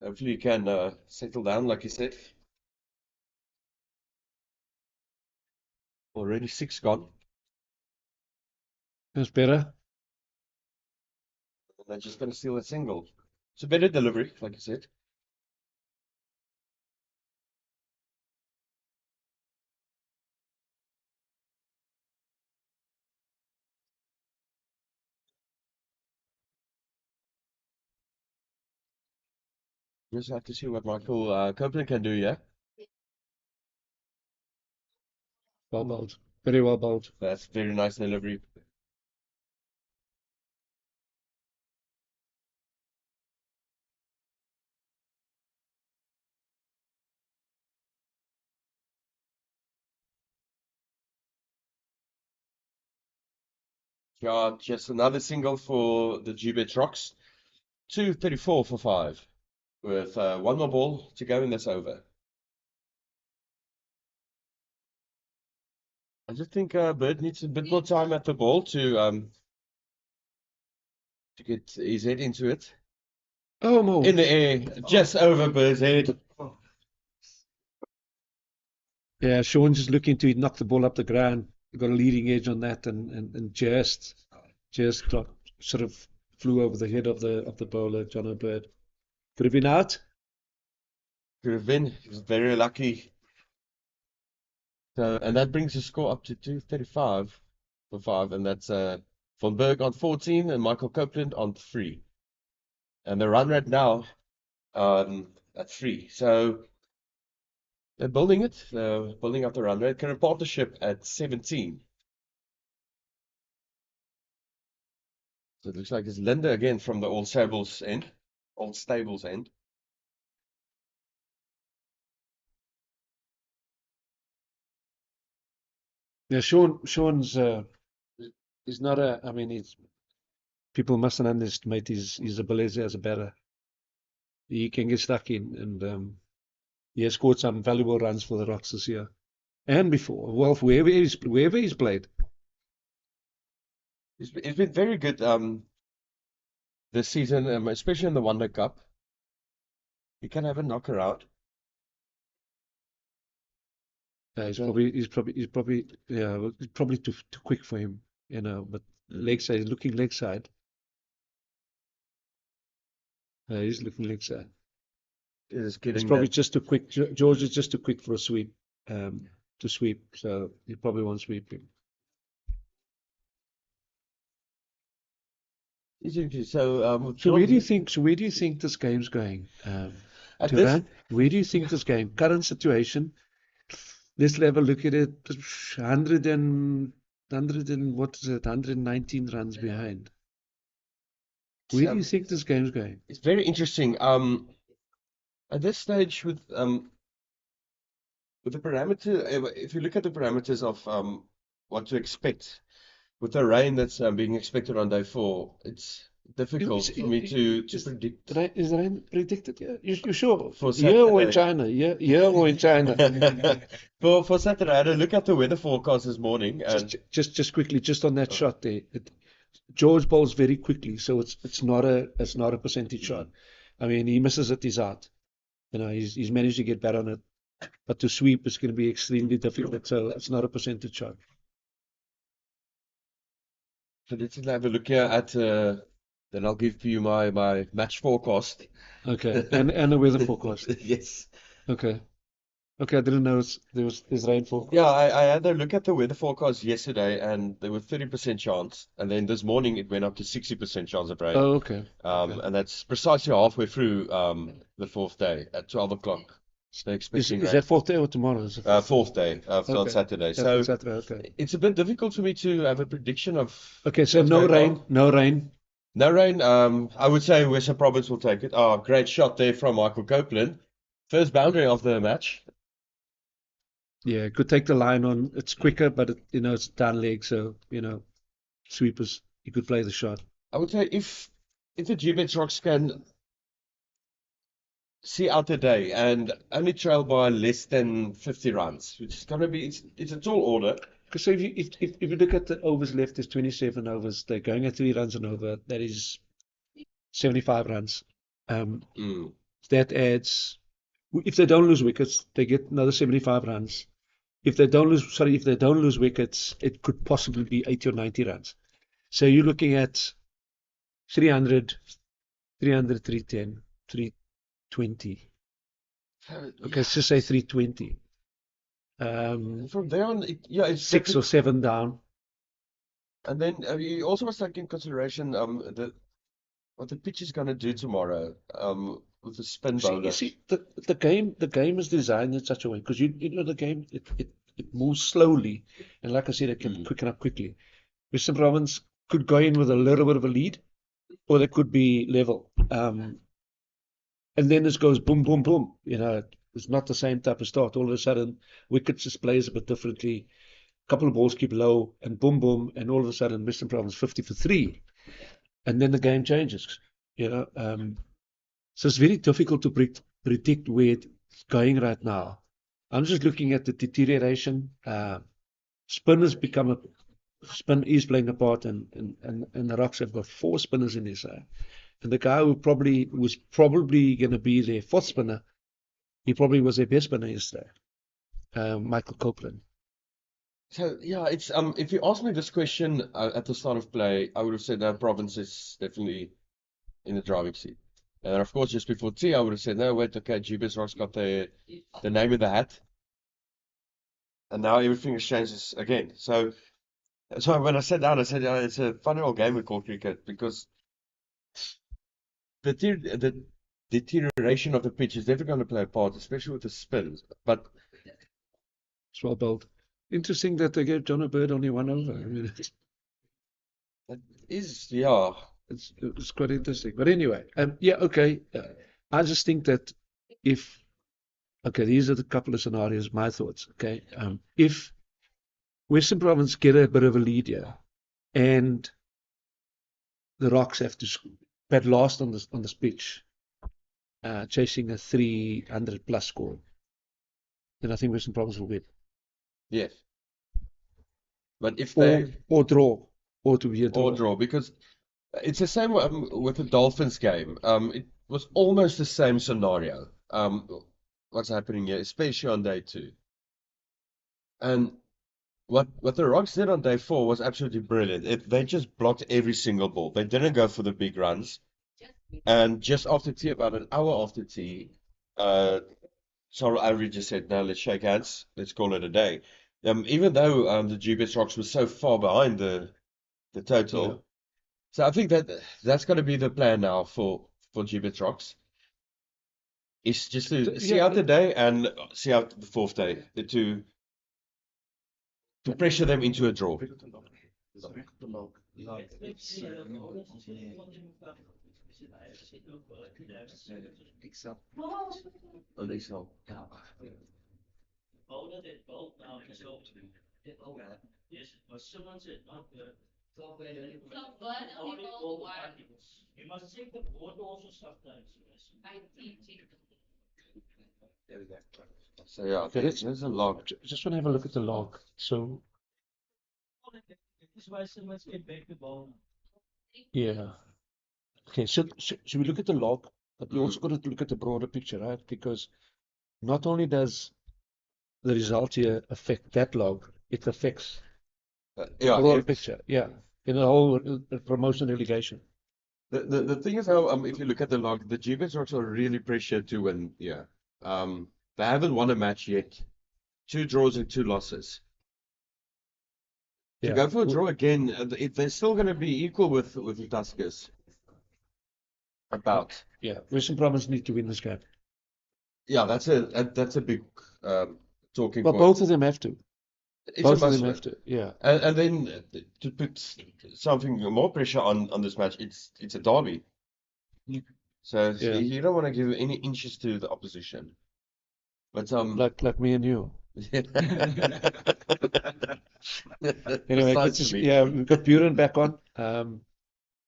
Hopefully you can settle down, like you said. Already 6 gone. That's better. And they're just going to steal a single. It's a better delivery, like you said. Just have to see what Michael Copeland can do here. Well bowled. Very well bowled. That's very nice delivery. Yeah, just another single for the Gbets Rocks. 234 for 5. With 1 more ball to go in this over. I just think Bird needs a bit more time at the ball to get his head into it. Oh, Mo. In the air, just over Bird's head. Yeah, Sean just looking to knock the ball up the ground. Got a leading edge on that, and just got, sort of flew over the head of the bowler, John Bird. Could have been out. Could have been. He was very lucky. So, and that brings the score up to 235 for 5, and that's Von Berg on 14 and Michael Copeland on 3. And the run rate now at 3. So they're building it. They're building up the run rate. Current partnership at 17. So it looks like it's Linda again from the Old Stables end. Old Stables end. Yeah, Sean's is not a. I mean, people mustn't underestimate his ability as a batter. He can get stuck in, and he has scored some valuable runs for the Rocks this year and before. Well, wherever he's played. It's been very good this season, especially in the Wonder Cup. He can have a knocker out. He's probably too quick for him, But leg side, looking leg side. He's looking leg side. Is It's getting probably that. just too quick. George is just too quick for a sweep, to sweep. So he probably won't sweep him. So Where do you think this game's going? at To this, run? Where do you think this game? Current situation. Let's have a look at it. 100 and what is it? 119 runs behind. Where do you think this game's going? it's very interesting. At this stage with the parameter, if you look at the parameters of what to expect with the rain that's being expected on day 4, it's difficult for me to predict. Is the rain predicted? Yeah, you sure? For Here or in Saturday. China? Here or in China? For Saturday, I had a look at the weather forecast this morning, and Just quickly, just on that shot there. George bowls very quickly, so it's not a percentage shot. I mean, he misses it, he's out. He's managed to get better on it, but to sweep is going to be extremely difficult. So it's not a percentage shot. so let's have a look here at. Then I'll give you my match forecast. Okay, and the weather forecast. Yes. Okay, I didn't know there's rainfall. Yeah, I had a look at the weather forecast yesterday, and there were 30% chance, and then this morning it went up to 60% chance of rain. Oh, okay. And that's precisely halfway through the 4th day at 12 o'clock. They're expecting Is rain. that 4th day or tomorrow? Is it 4th day on Okay. Saturday. Yeah, So Saturday, okay. it's a bit difficult for me to have a prediction of Okay, so what's no going rain, on. no rain. No rain. I would say Western Province will take it. Oh, great shot there from Michael Copeland. First boundary of the match. Yeah, could take the line on. It's quicker, but it's down leg, so sweepers. You could play the shot. I would say if the Gbets Rocks can see out the day and only trail by less than 50 runs, which is going to be, it's a tall order. Because so if you look at the overs left, there's 27 overs. They're going at 3 runs an over. That is 75 runs. That adds. If they don't lose wickets, they get another 75 runs. If they don't lose wickets, it could possibly be 80 or 90 runs. So you're looking at 300, 310, 320. Okay, let's just say 320. From there on, it's 6 or 7 down. And then you also must take in consideration what the pitch is going to do tomorrow with the spin bowler. You see, the game is designed in such a way because the game it moves slowly, and like I said, it can quicken up quickly. Western Province could go in with a little bit of a lead, or they could be level. And then this goes boom, boom, boom. It's not the same type of start. All of a sudden, wickets just plays a bit differently. A couple of balls keep low, and boom, boom, and all of a sudden, Western Province 50 for 3, and then the game changes. So it's very difficult to predict where it's going right now. I'm just looking at the deterioration. Spin is playing a part, and the Rocks have got 4 spinners in this. And the guy who was probably going to be their 4th spinner, he probably was their best spinner yesterday, Michael Copeland. So yeah, it's if you asked me this question at the start of play, I would have said that Province is definitely in the driving seat. And of course, just before tea, I would have said, no, wait, okay, Gbets Rocks got the name in the hat. And now everything has changed again. So So when I sat down, I said, it's a funny old game we call cricket because the deterioration of the pitch is definitely going to play a part, especially with the spins. But It's well bowled. Interesting that they gave John Bird only 1 over. I mean, that is, yeah. it's quite interesting. But anyway, yeah, okay. I just think that okay, these are the couple of scenarios, my thoughts. Okay, if Western Province get a bit of a lead here, and the Rocks have to bat last on this pitch, chasing a 300 plus score, then I think Western Province will win. Yes. But if they Or draw, or to be a or draw. draw, because it's the same with the Dolphins game. It was almost the same scenario. What's happening here, especially on day 2. And what the Rocks did on day 4 was absolutely brilliant. They just blocked every single ball. They didn't go for the big runs. And just after tea, about an hour after tea, Sorrel Avery just said, "No, let's shake hands. Let's call it a day." Even though the Gbets Rocks was so far behind the total. Yeah. So I think that's going to be the plan now for Gbets Rocks. It's just to see out the day and see out the 4th day to pressure them into a draw. Excel. Oh, Excel. There we go. So yeah, Okay, there's a log. just want to have a look at the log. So, yeah. Okay, so should we look at the log, but we also got to look at the broader picture, right? Because not only does the result here affect that log, it affects the Yeah, broader picture. Yeah, in the whole promotion relegation. the thing is how if you look at the log, the Gbets Rocks are really pressured to win. Yeah, they haven't won a match yet. 2 draws and 2 losses. To Yeah. go for a draw again, they're still going to be equal with the Tuskers. About. Yeah, Western Province need to win this game. Yeah, that's a big talking Well, point. both of them have to. It's Both a of them must have win. to. Yeah. And then to put something more pressure on this match, it's a derby. So Yeah. you don't want to give any inches to the opposition. But Like me and you. Anyway, Precisely. yeah, we've got Buren back on.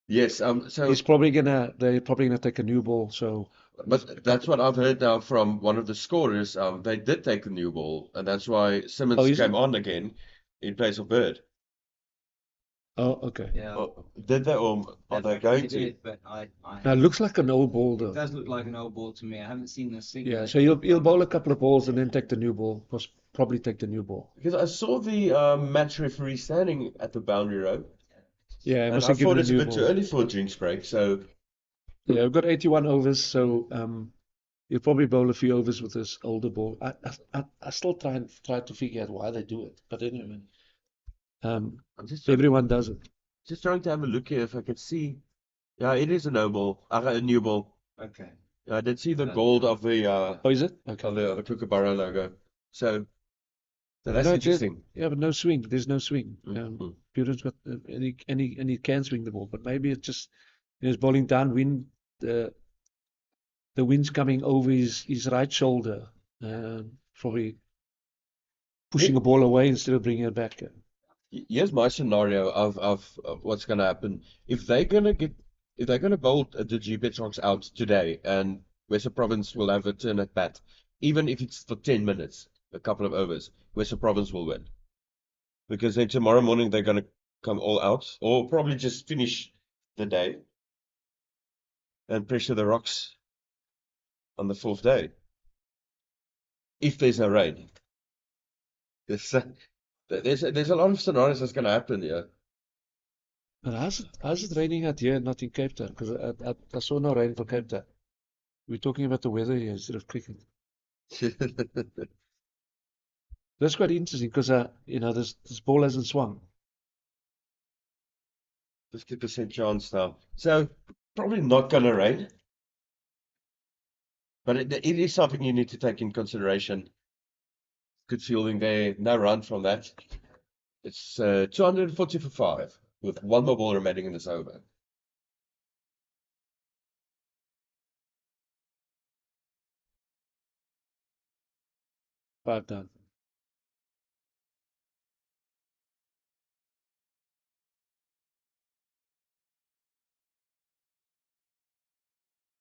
Yes, so they're probably gonna take a new ball. So, but that's what I've heard now from one of the scorers. They did take the new ball, and that's why Simmons Oh, is came it? on again in place of Bird. oh, okay. Yeah. Well, did they or are they going to? Did, but I Now it looks like an old ball it though. does look like an old ball to me. I haven't seen this thing. Yeah, so he'll bowl a couple of balls and then take the new ball. Probably take the new ball. Because I saw the match referee standing at the boundary row, Yeah, he and must I have given thought a it's a new bit ball. too early for a drinks break. So Yeah, we've got 81 overs, so he'll probably bowl a few overs with this older ball. I still try to figure out why they do it, but anyway, I'm just everyone does it. trying to have a look here if I can see. Yeah, it is a no ball. A new ball. Okay. I did see the gold of the Oh, is it? Okay. the Kookaburra logo. So that's No, interesting. Yeah, but no swing. There's no swing. Mhm. Buren's got and he can swing the ball, but maybe it's just he's bowling downwind. The wind's coming over his right shoulder, probably pushing the ball away instead of bringing it back. Here's my scenario of what's going to happen if they're going to bowl the Gbets Rocks out today, and Western Province will have a turn at bat, even if it's for 10 minutes, a couple of overs, Western Province will win, because then tomorrow morning they're going to come all out, or probably just finish the day and pressure the Rocks on the 4th day, if there's no rain. There's a lot of scenarios that's going to happen here. But how's it raining out here, not in Cape Town? Because I saw no rain for Cape Town. We're talking about the weather here instead of cricket. That's quite interesting because this ball hasn't swung. 50% chance now. So probably not going to rain. But it is something you need to take in consideration. Good fielding there, no run from that. It's 240 for 5 with one more ball remaining in this over. Five done.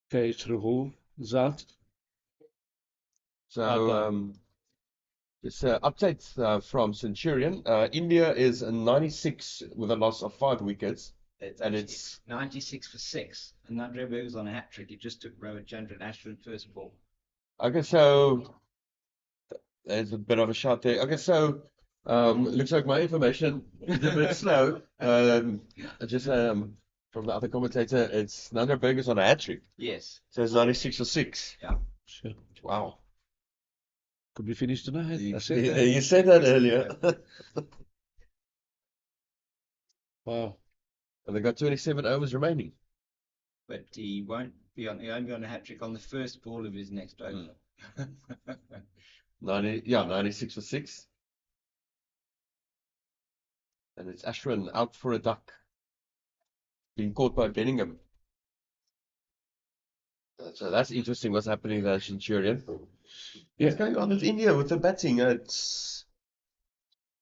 Okay, it's Rahul. Zat. So this update from Centurion. India is a 96 with a loss of 5 wickets. And it's 96 for 6. And Andre was on a hat trick. He just took Ravichandran Ashwin first ball. okay, so there's a bit of a shot there. Okay, so looks like my information is a bit slow. Just from the other commentator, it's Nanderberg is on a hat trick. Yes. So it's 96 for 6. Yeah. Sure. Wow. Could be finished tonight. I said You, that. you said that earlier. Wow. And they got 27 overs remaining. But he won't be on. He won't be on a hat trick on the first ball of his next over. 96 for 6. And it's Ashwin out for a duck. Being caught by Benningham. So that's interesting what's happening there, Centurion. What's going on with India with the batting? It's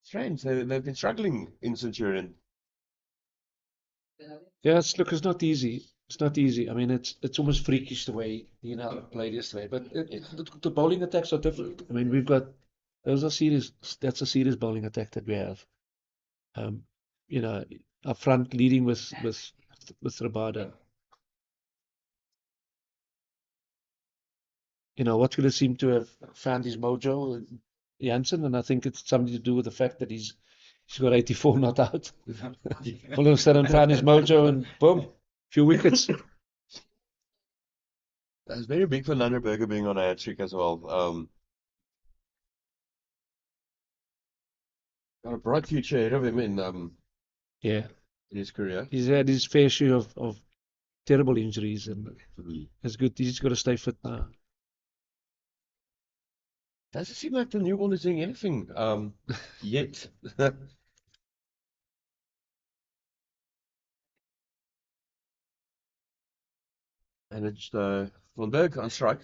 strange. They've been struggling in Centurion. Yeah, it's not easy. It's not easy. I mean, it's almost freakish the way played yesterday. But the bowling attacks are different. I mean, we've got that's a serious bowling attack that we have. Up front leading with Rabada. Watkins seemed to have found his mojo, Jansen, and I think it's something to do with the fact that he's got 84 not out. All of a sudden found his mojo and boom, few wickets. That's very big for Nanderberger being on a hat trick as well. Got a bright future ahead of him in his career. He's had his fair share of terrible injuries, and it's good. He's got to stay fit now. Doesn't seem like the newborn is doing anything yet. And it's Van Berg on strike.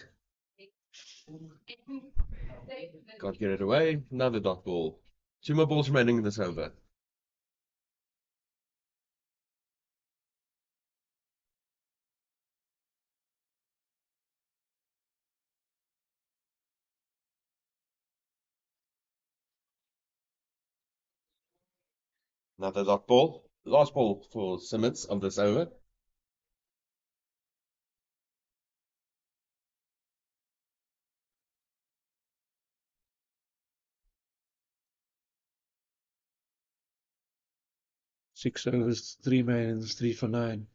Can't get it away. Another dot ball. 2 more balls remaining in this over. Another dot ball. Last ball for Simmons of this over. Six overs, 3 maidens, 3 for 9.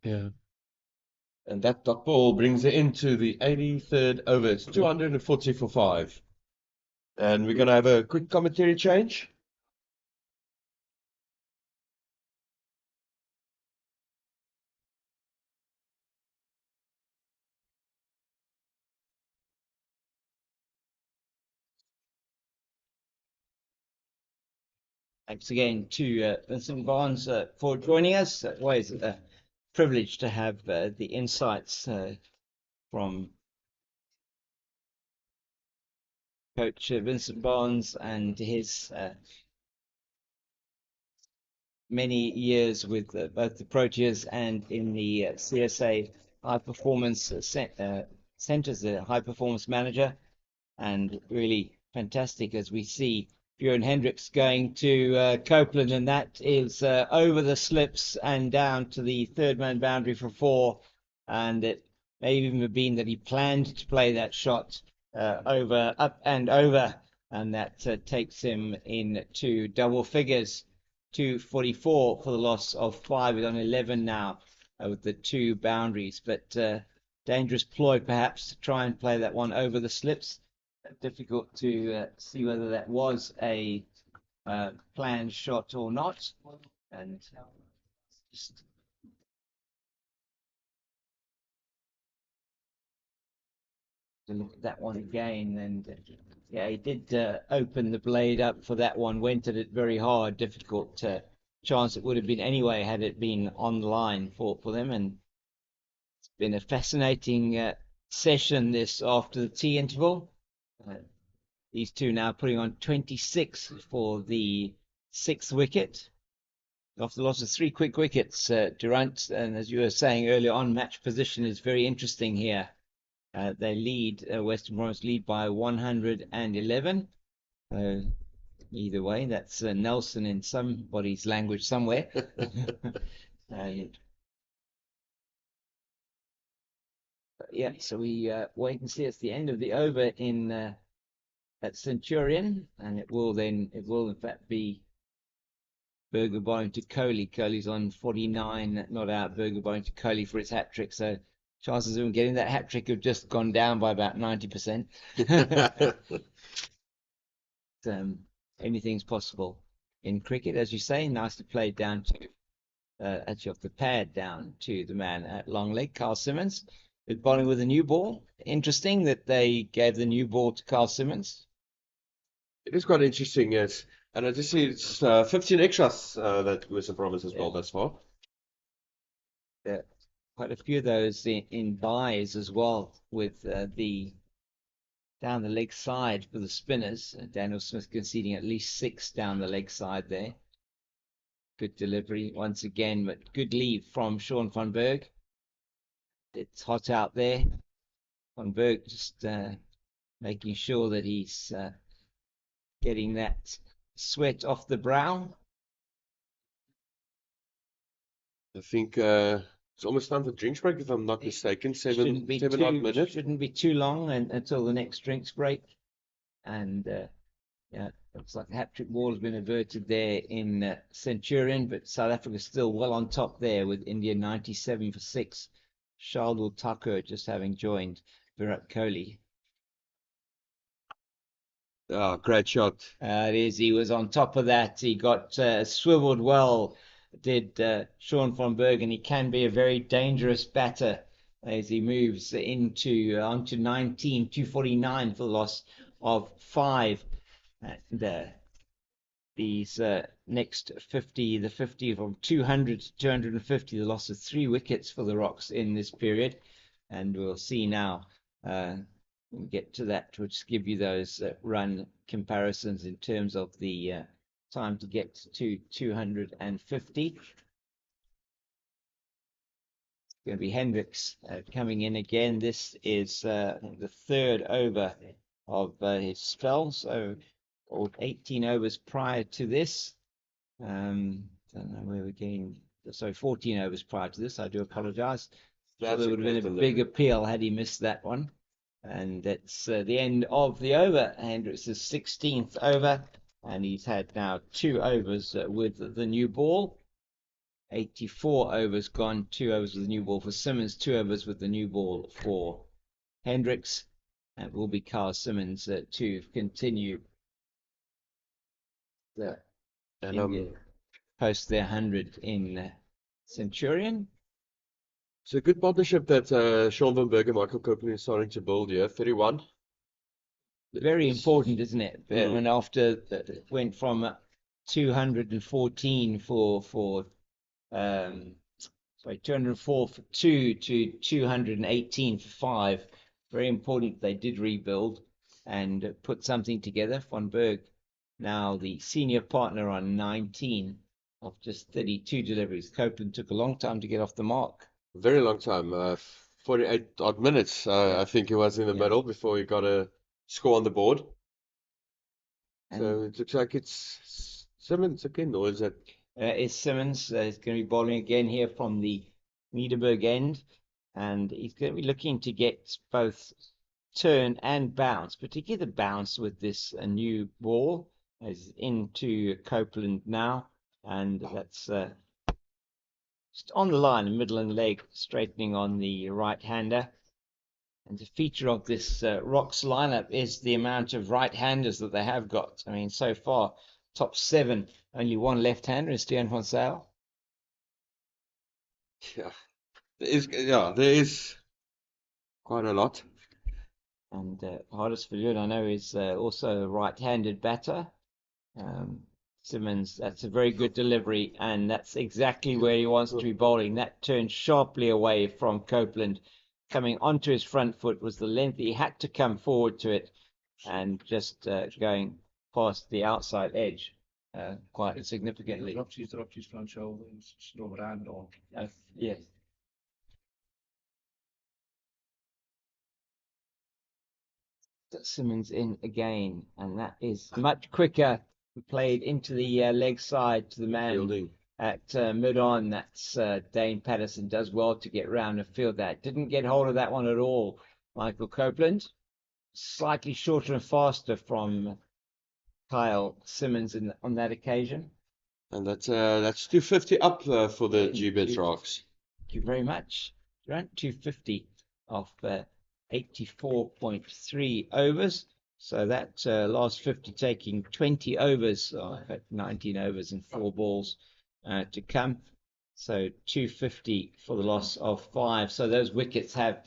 Yeah. And that dot ball brings it into the 83rd over. It's 240 for 5. And we're going to have a quick commentary change. Thanks again to Vincent Barnes for joining us. Always a privilege to have the insights from Coach Vincent Barnes and his many years with both the Proteas and in the CSA high performance centers, the high performance manager, and really fantastic as we see Bjorn Hendricks going to Copeland, and that is over the slips and down to the third man boundary for 4, and it may even have been that he planned to play that shot over, up and over, and that takes him into double figures. 244 for the loss of 5. He's on 11 now with the 2 boundaries, but dangerous ploy perhaps to try and play that one over the slips. Difficult to see whether that was a planned shot or not, and just to look at that one again. And yeah, he did open the blade up for that one, went at it very hard, difficult chance it would have been anyway had it been on the line for them. And it's been a fascinating session this after the tea interval. These two now putting on 26 for the 6th wicket. After the loss of 3 quick wickets, Durant, and as you were saying earlier on, match position is very interesting here. They lead, Western Province lead by 111. Either way, that's Nelson in somebody's language somewhere. Yeah, so we wait and see. It's the end of the over in at Centurion, and it will in fact be Burger bowling to Kohli. Kohli's on 49, not out. Burger bowling to Kohli for his hat trick. So chances of him getting that hat trick have just gone down by about 90%. Anything's possible in cricket, as you say. Nicely played down to actually off the pad down to the man at long leg, Carl Simmons, who's bowling with a new ball. Interesting that they gave the new ball to Carl Simmons. It is quite interesting, yes. And I just see it's 15 extras that Western Province has bowled thus far. Yeah, quite a few of those in buys as well, with the down the leg side for the spinners. Daniel Smith conceding at least 6 down the leg side there. Good delivery once again, but good leave from Sean van Berg. It's hot out there. Van Berg just making sure that he's getting that sweat off the brow. I think it's almost time for drinks break, if I'm not mistaken. Seven odd minutes. Shouldn't be too long until the next drinks break. And yeah, looks like the hat-trick ball has been averted there in Centurion, but South Africa still well on top there with India 97 for 6. Shardul Thakur just having joined Virat Kohli. Ah, great shot. It is. He was on top of that. He got swiveled well, did Sean van Berg, and he can be a very dangerous batter as he moves onto 19, 249 for the loss of 5. And these next 50, the 50 from 200 to 250, the loss of 3 wickets for the Rocks in this period. And we'll see now. We'll get to that, which give you those run comparisons in terms of the time to get to 250. It's going to be Hendricks coming in again. This is the 3rd over of his spell, so 18 overs prior to this. Don't know where we're getting. So 14 overs prior to this. I do apologize. There would have been a big appeal had he missed that one. And that's the end of the over. Hendricks' 16th over, and he's had now 2 overs with the new ball. 84 overs gone, 2 overs with the new ball for Simmons, 2 overs with the new ball for Hendricks. And it will be Carl Simmons to continue the post their 100 in Centurion. It's a good partnership that Sean van Berg and Michael Copeland is starting to build here. 31. Very important, isn't it? When after it went from 214 for 204 for 2 to 218 for 5. Very important they did rebuild and put something together. Van Berg now the senior partner on 19 of just 32 deliveries. Copeland took a long time to get off the mark. Very long time, 48 odd minutes. I think he was in the middle before he got a score on the board. And so it looks like it's Simmons again, or is it? It's Simmons. He's going to be bowling again here from the Nederburg end, and he's going to be looking to get both turn and bounce, particularly the bounce with this new ball. Is into Copeland now, and that's just on the line, middle and leg, straightening on the right-hander. And the feature of this Rocks lineup is the amount of right-handers that they have got. I mean, so far, top 7, only one left-hander is Stean van Zyl. Yeah, there is quite a lot. And Hardest-Viljoen, I know, is also a right-handed batter. Simmons, that's a very good delivery, and that's exactly where he wants to be bowling. That turned sharply away from Copeland. Coming onto his front foot was the length. He had to come forward to it, and just going past the outside edge quite significantly. He's dropped his front shoulder and slowed hand on. Yes. Simmons in again, and that is much quicker. Played into the leg side to the man Fielding. at mid-on. That's Dane Patterson does well to get round and field that. Didn't get hold of that one at all, Michael Copeland. Slightly shorter and faster from Kyle Simmons on that occasion. And that's 250 up for the Gbets Rocks. Thank you very much. Around 250 off 84.3 overs. So that last 50 taking 20 overs, in fact 19 overs and 4 balls to come. So 250 for the loss of 5. So those wickets have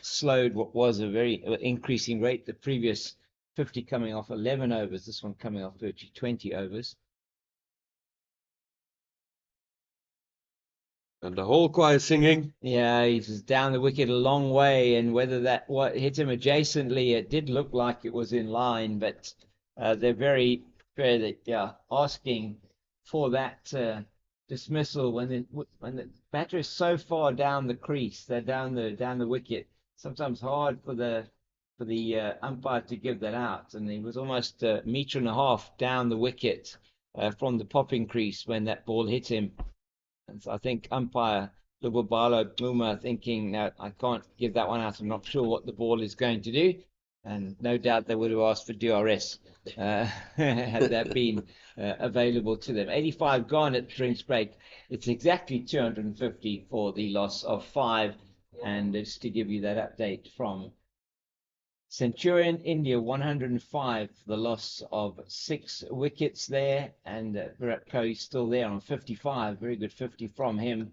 slowed what was a very increasing rate. The previous 50 coming off 11 overs, this one coming off virtually 20 overs. And the whole choir singing. Yeah, he's down the wicket a long way, and whether that what hit him adjacently, it did look like it was in line, but they're very fair that asking for that dismissal when the batter is so far down the crease, they're down the wicket. Sometimes hard for the umpire to give that out, and he was almost a metre and a half down the wicket from the popping crease when that ball hit him. And so I think umpire Lubabalo Muma thinking, no, I can't give that one out. I'm not sure what the ball is going to do. And no doubt they would have asked for DRS had that been available to them. 85 gone at drinks break. It's exactly 250 for the loss of 5. And just to give you that update from Centurion, India 105, the loss of 6 wickets there, and Virat Kohli still there on 55, very good 50 from him,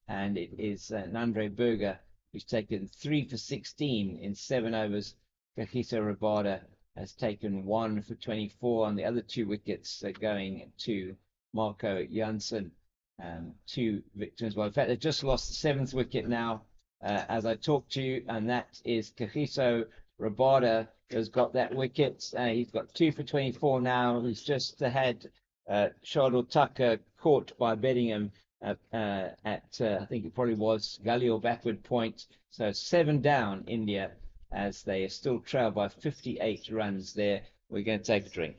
and it is Nandre Berger who's taken 3 for 16 in 7 overs. Kagiso Rabada has taken 1 for 24 on the other 2 wickets going to Marco Jansen, 2 victims. Well, in fact, they just lost the 7th wicket now as I talk to you, and that is Kagiso Rabada has got that wicket. He's got 2 for 24 now. He's just had Shardul Thakur caught by Bedingham at I think it probably was gully or backward point. So 7 down India as they still trail by 58 runs there. We're going to take a drink.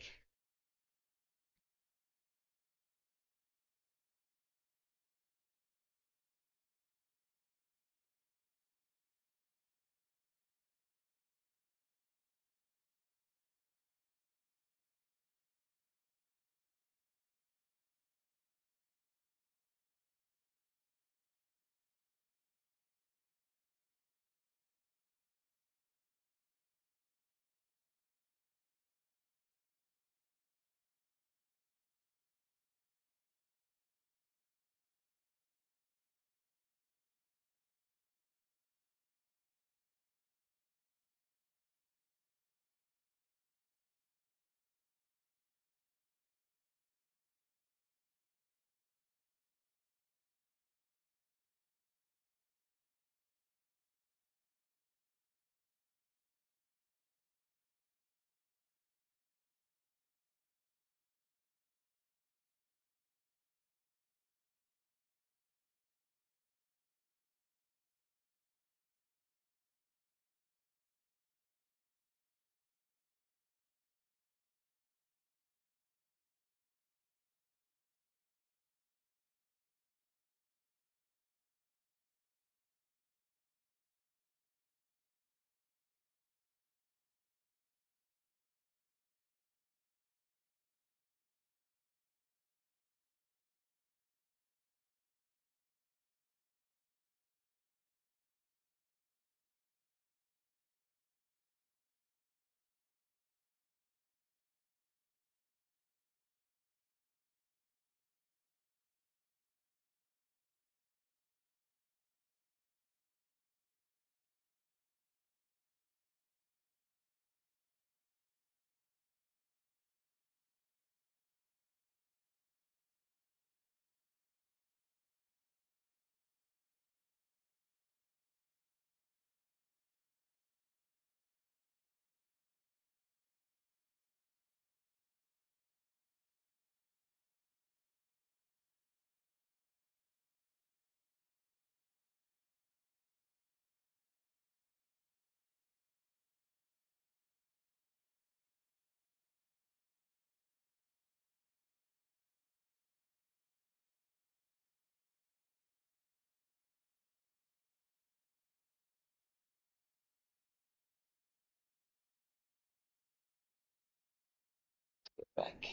back.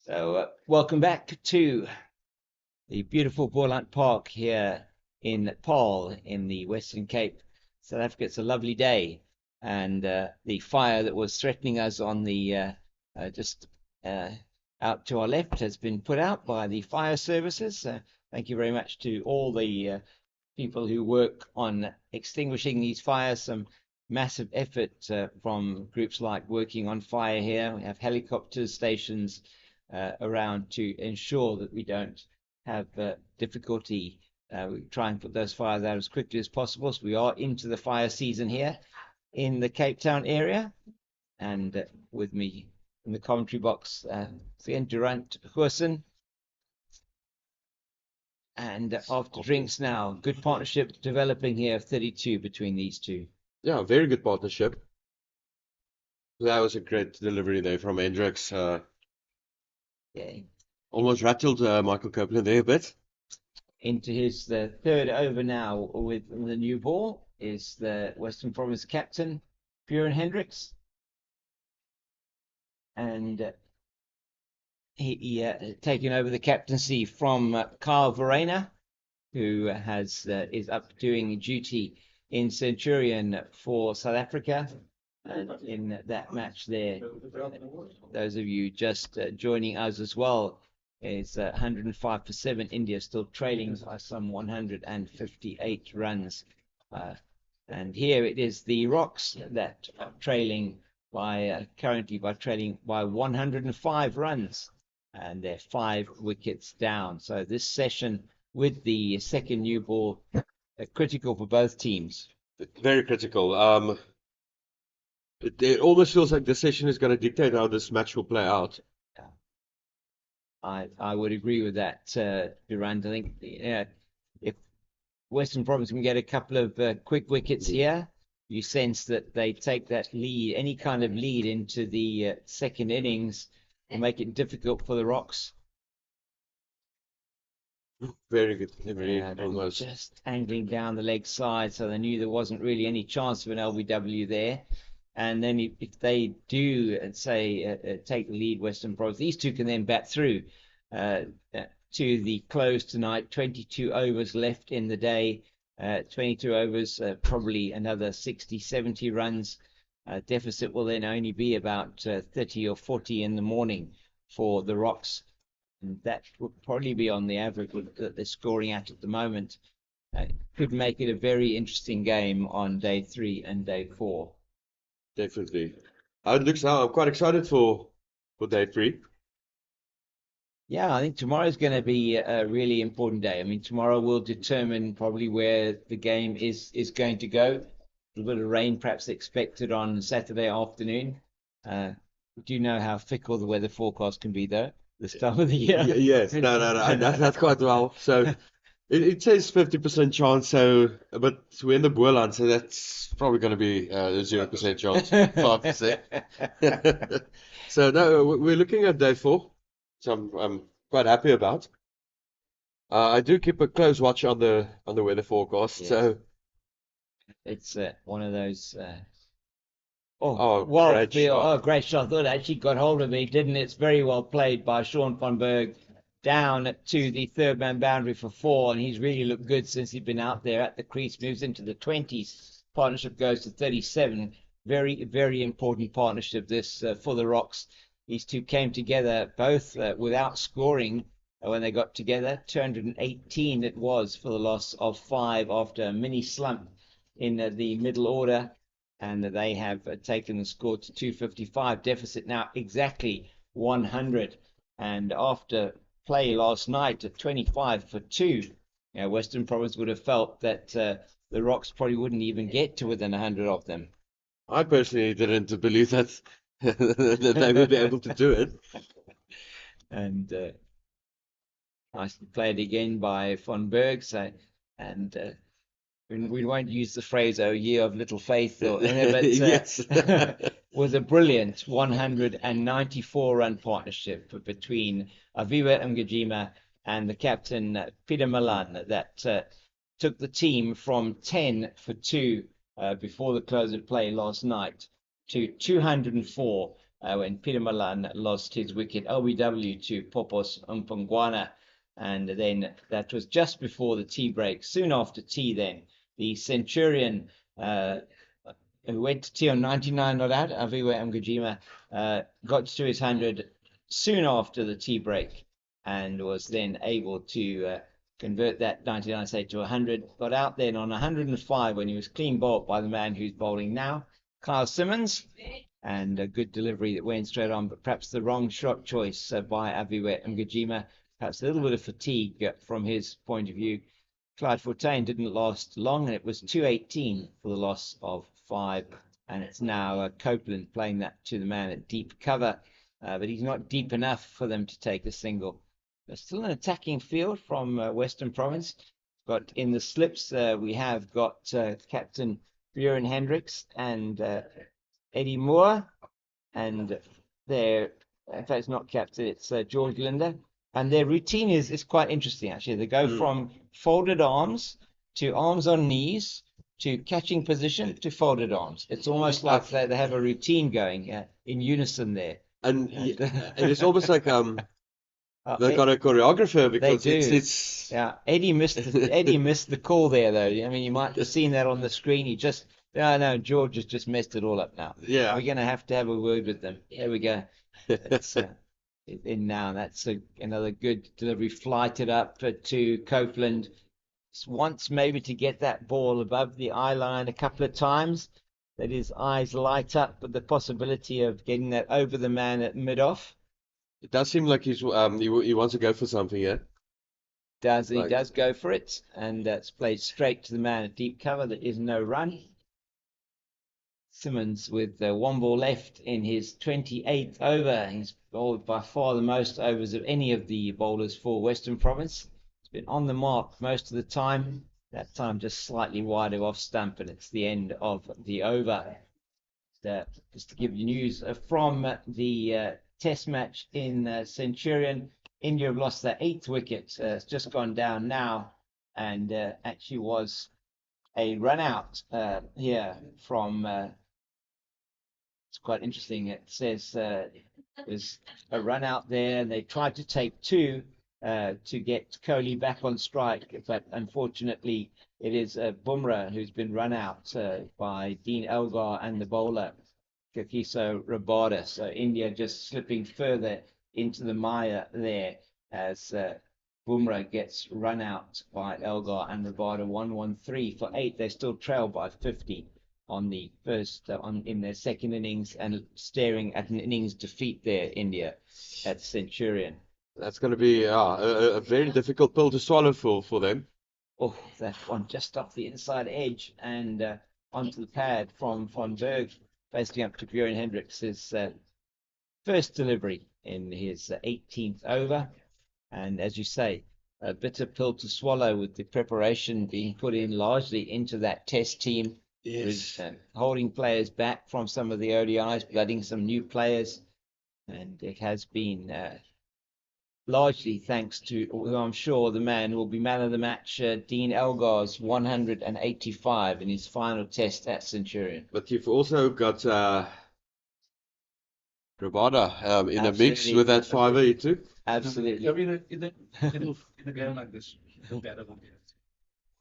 So welcome back to the beautiful Boland Park here in Paarl in the Western Cape, South Africa. It's a lovely day, and the fire that was threatening us on the just out to our left has been put out by the fire services. Thank you very much to all the people who work on extinguishing these fires. Some massive effort from groups like Working on Fire here. We have helicopters stations around to ensure that we don't have difficulty. We try and put those fires out as quickly as possible. So we are into the fire season here in the Cape Town area. And with me in the commentary box, Sven Durant Goosen. And after drinks now, good partnership developing here, 32 between these two. Yeah, very good partnership. That was a great delivery there from Hendricks. Yeah. Almost rattled Michael Copeland there a bit. Into his third over now with the new ball is the Western Province captain, Björn Hendricks. And he taking over the captaincy from Carl Verena, who is up doing duty in Centurion for South Africa. And in that match there, those of you just joining us as well, is 105 for 7. India still trailing by some 158 runs. And here it is the Rocks that are trailing by currently trailing by 105 runs. And they're 5 wickets down. So this session with the second new ball, critical for both teams. Very critical. It almost feels like this session is going to dictate how this match will play out. I would agree with that, Durand. I think if Western Province can get a couple of quick wickets here, you sense that they take that lead, any kind of lead into the second innings, will make it difficult for the Rocks. Very good delivery, almost. Just angling down the leg side, so they knew there wasn't really any chance of an LBW there. And then if they do, say, take the lead, Western Province, these two can then bat through to the close tonight. 22 overs left in the day. 22 overs, probably another 60, 70 runs. Deficit will then only be about 30 or 40 in the morning for the Rocks. And that would probably be on the average that they're scoring at the moment. Could make it a very interesting game on day 3 and day 4. Definitely. How it looks now, I'm quite excited for day 3. Yeah, I think tomorrow's going to be a really important day. I mean, tomorrow will determine probably where the game is going to go. A little bit of rain perhaps expected on Saturday afternoon. Do you know how fickle the weather forecast can be, though, this time of the year? Yes, no, that's quite well. So it says 50% chance, but we're in the Boland, so that's probably going to be a 0% chance, 5%. So no, we're looking at day 4, so I'm quite happy about. I do keep a close watch on the weather forecast, Yes. so It's one of those. great shot. Great shot! I thought it actually got hold of me, didn't it? It's very well played by Sean van Berg. Down to the third man boundary for 4, and he's really looked good since he's been out there at the crease. Moves into the 20s. Partnership goes to 37. Very, very important partnership this for the Rocks. These two came together both without scoring when they got together. 218 it was for the loss of 5 after a mini slump in the middle order, and they have taken the score to 255. Deficit now exactly 100, and after play last night at 25 for 2, Western Province would have felt that the Rocks probably wouldn't even get to within 100 of them. I personally didn't believe that that they would be able to do it. And nicely played again by von Berg. And we won't use the phrase "oh year of little faith," but Yes. was a brilliant 194-run partnership between Aviva Mgijima and the captain Peter Milan that took the team from 10 for 2 before the close of play last night to 204 when Peter Malan lost his wicket LBW to Popos Mpongwana. And then that was just before the tea break. Soon after tea, then the Centurion, who went to tea on 99 not out, Aviwe Mgijima, got to his 100 soon after the tea break and was then able to convert that 99 say to 100. Got out then on 105 when he was clean bowled by the man who's bowling now, Kyle Simmons, and a good delivery that went straight on, but perhaps the wrong shot choice by Aviwe Mgijima. Perhaps a little bit of fatigue from his point of view. Clyde Fontaine didn't last long, and it was 218 for the loss of 5. And it's now Copeland playing that to the man at deep cover, but he's not deep enough for them to take a single. There's still an attacking field from Western Province. But in the slips, we have got Captain Björn Hendricks and Eddie Moore, and in fact, it's not captain, it's George Linder. And their routine is quite interesting, actually. They go from folded arms to arms on knees to catching position to folded arms. It's almost like they have a routine going in unison there. And it's almost like they've got a choreographer because they do. it's yeah. Eddie missed the call there, though. I mean, you might have seen that on the screen. He just no, George has just messed it all up now. Yeah. We're going to have a word with them. There we go. That's in now. That's another good delivery. Flighted up to Copeland. Wants maybe to get that ball above the eye line a couple of times. That his eyes light up with the possibility of getting that over the man at mid-off. It does seem like he wants to go for something, yeah? He does go for it, and that's played straight to the man at deep cover. There is no run. Simmons with one ball left in his 28th over. He's bowled by far the most overs of any of the bowlers for Western Province. He's been on the mark most of the time. That time just slightly wide of off stump, and it's the end of the over. Just to give you news from the test match in Centurion, India have lost their 8th wicket. It's just gone down now, and actually was a run out here from it's quite interesting. It says there's a run out there, and they tried to take 2 to get Kohli back on strike, but unfortunately it is Bumrah who's been run out by Dean Elgar and the bowler Kagiso Rabada. So India just slipping further into the mire there as Bumrah gets run out by Elgar and Rabada. 113 for 8. They still trail by 50 on the first in their second innings, and staring at an innings defeat there, India at Centurion. That's going to be a very difficult pill to swallow for them. Oh, that one just off the inside edge and onto the pad from Von Berg, facing up to Björn Hendricks, his first delivery in his 18th over. And as you say, a bitter pill to swallow with the preparation being put in largely into that test team. Yes. Holding players back from some of the ODIs, blooding some new players. And it has been largely thanks to, who I'm sure the man who will be man of the match, Dean Elgar's 185 in his final test at Centurion. But you've also got Rabada in a mix with that 5 too. Absolutely. I mean, in a game like this, better than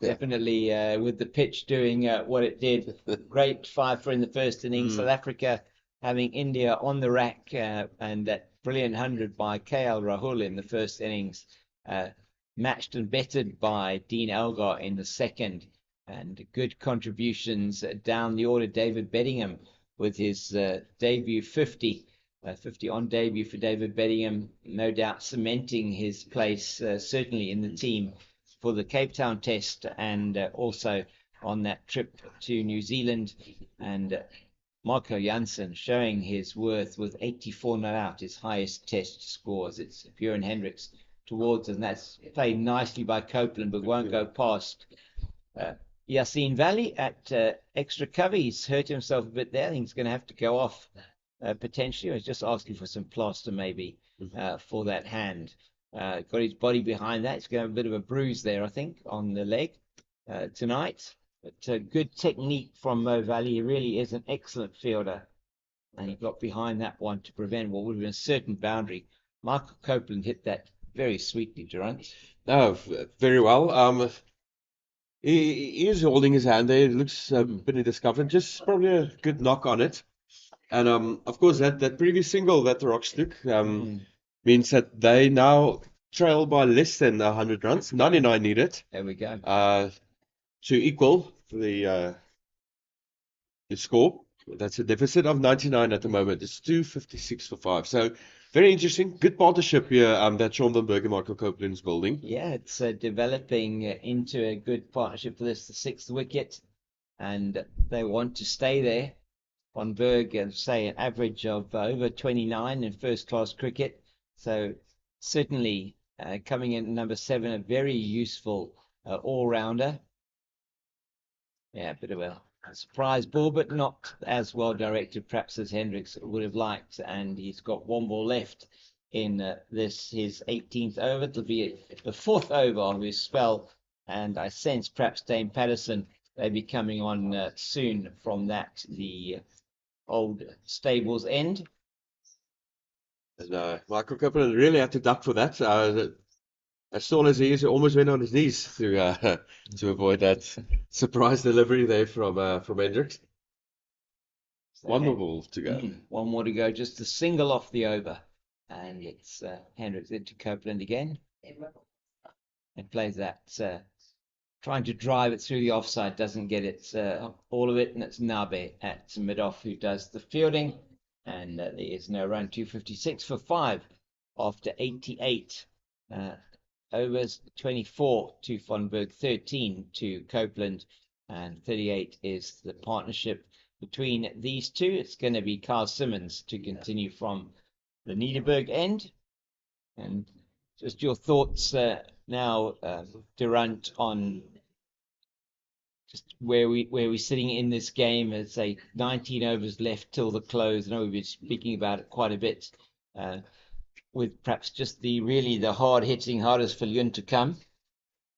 Definitely, with the pitch doing what it did. Great 5 in the first innings. South Africa having India on the rack, and that brilliant 100 by KL Rahul in the first innings, matched and bettered by Dean Elgar in the second, and good contributions down the order. David Bedingham with his debut 50 on debut for David Bedingham, no doubt cementing his place certainly in the team for the Cape Town test, and also on that trip to New Zealand. And Marco Jansen showing his worth with 84 not out, his highest test scores. It's Björn Hendricks towards, and that's played nicely by Copeland, but won't go past Yassine Valley at extra cover. He's hurt himself a bit there. I think he's going to have to go off potentially. I was just asking for some plaster maybe for that hand. Got his body behind that. He's going to have a bit of a bruise there, I think, on the leg tonight. But good technique from Mo Valley. He really is an excellent fielder. and he got behind that one to prevent what would have been a certain boundary. Michael Copeland hit that very sweetly, Durant. No, very well. He is holding his hand there. It looks a bit discomfort. Just probably a good knock on it. And of course, that previous single that the Rocks took means that they now trail by less than 100 runs. 99 needed There we go. to equal the score. That's a deficit of 99 at the moment. It's 256 for 5. So very interesting. Good partnership here that Sean Van Berg and Michael Copeland's building. Yeah, it's developing into a good partnership for this, the 6th wicket, and they want to stay there. Van Berg, say, an average of over 29 in first-class cricket. So certainly coming in at number 7, a very useful all-rounder. Yeah, a bit of a surprise ball, but not as well directed perhaps as Hendricks would have liked. And he's got 1 ball left in his 18th over. It'll be the 4th over of his spell, and I sense perhaps Dame Patterson may be coming on soon from the old stables end. And Michael Copeland really had to duck for that. As tall as he is, he almost went on his knees to avoid that surprise delivery there from Hendricks. So 1 more ball to go. 1 more to go, just a single off the over. And it's Hendricks into Copeland again. And plays that, trying to drive it through the offside, doesn't get it, all of it, and it's Nabe at mid-off who does the fielding. And there is no run, 256 for 5 after 88. Overs 24 to Van Berg, 13 to Copeland, and 38 is the partnership between these two. It's going to be Carl Simmons to continue from the Nederburg end. And just your thoughts now, Durant, on just where we're sitting in this game. It's 19 overs left till the close. I know we've been speaking about it quite a bit. With perhaps just the hard-hitting, hardest Viljoen to come.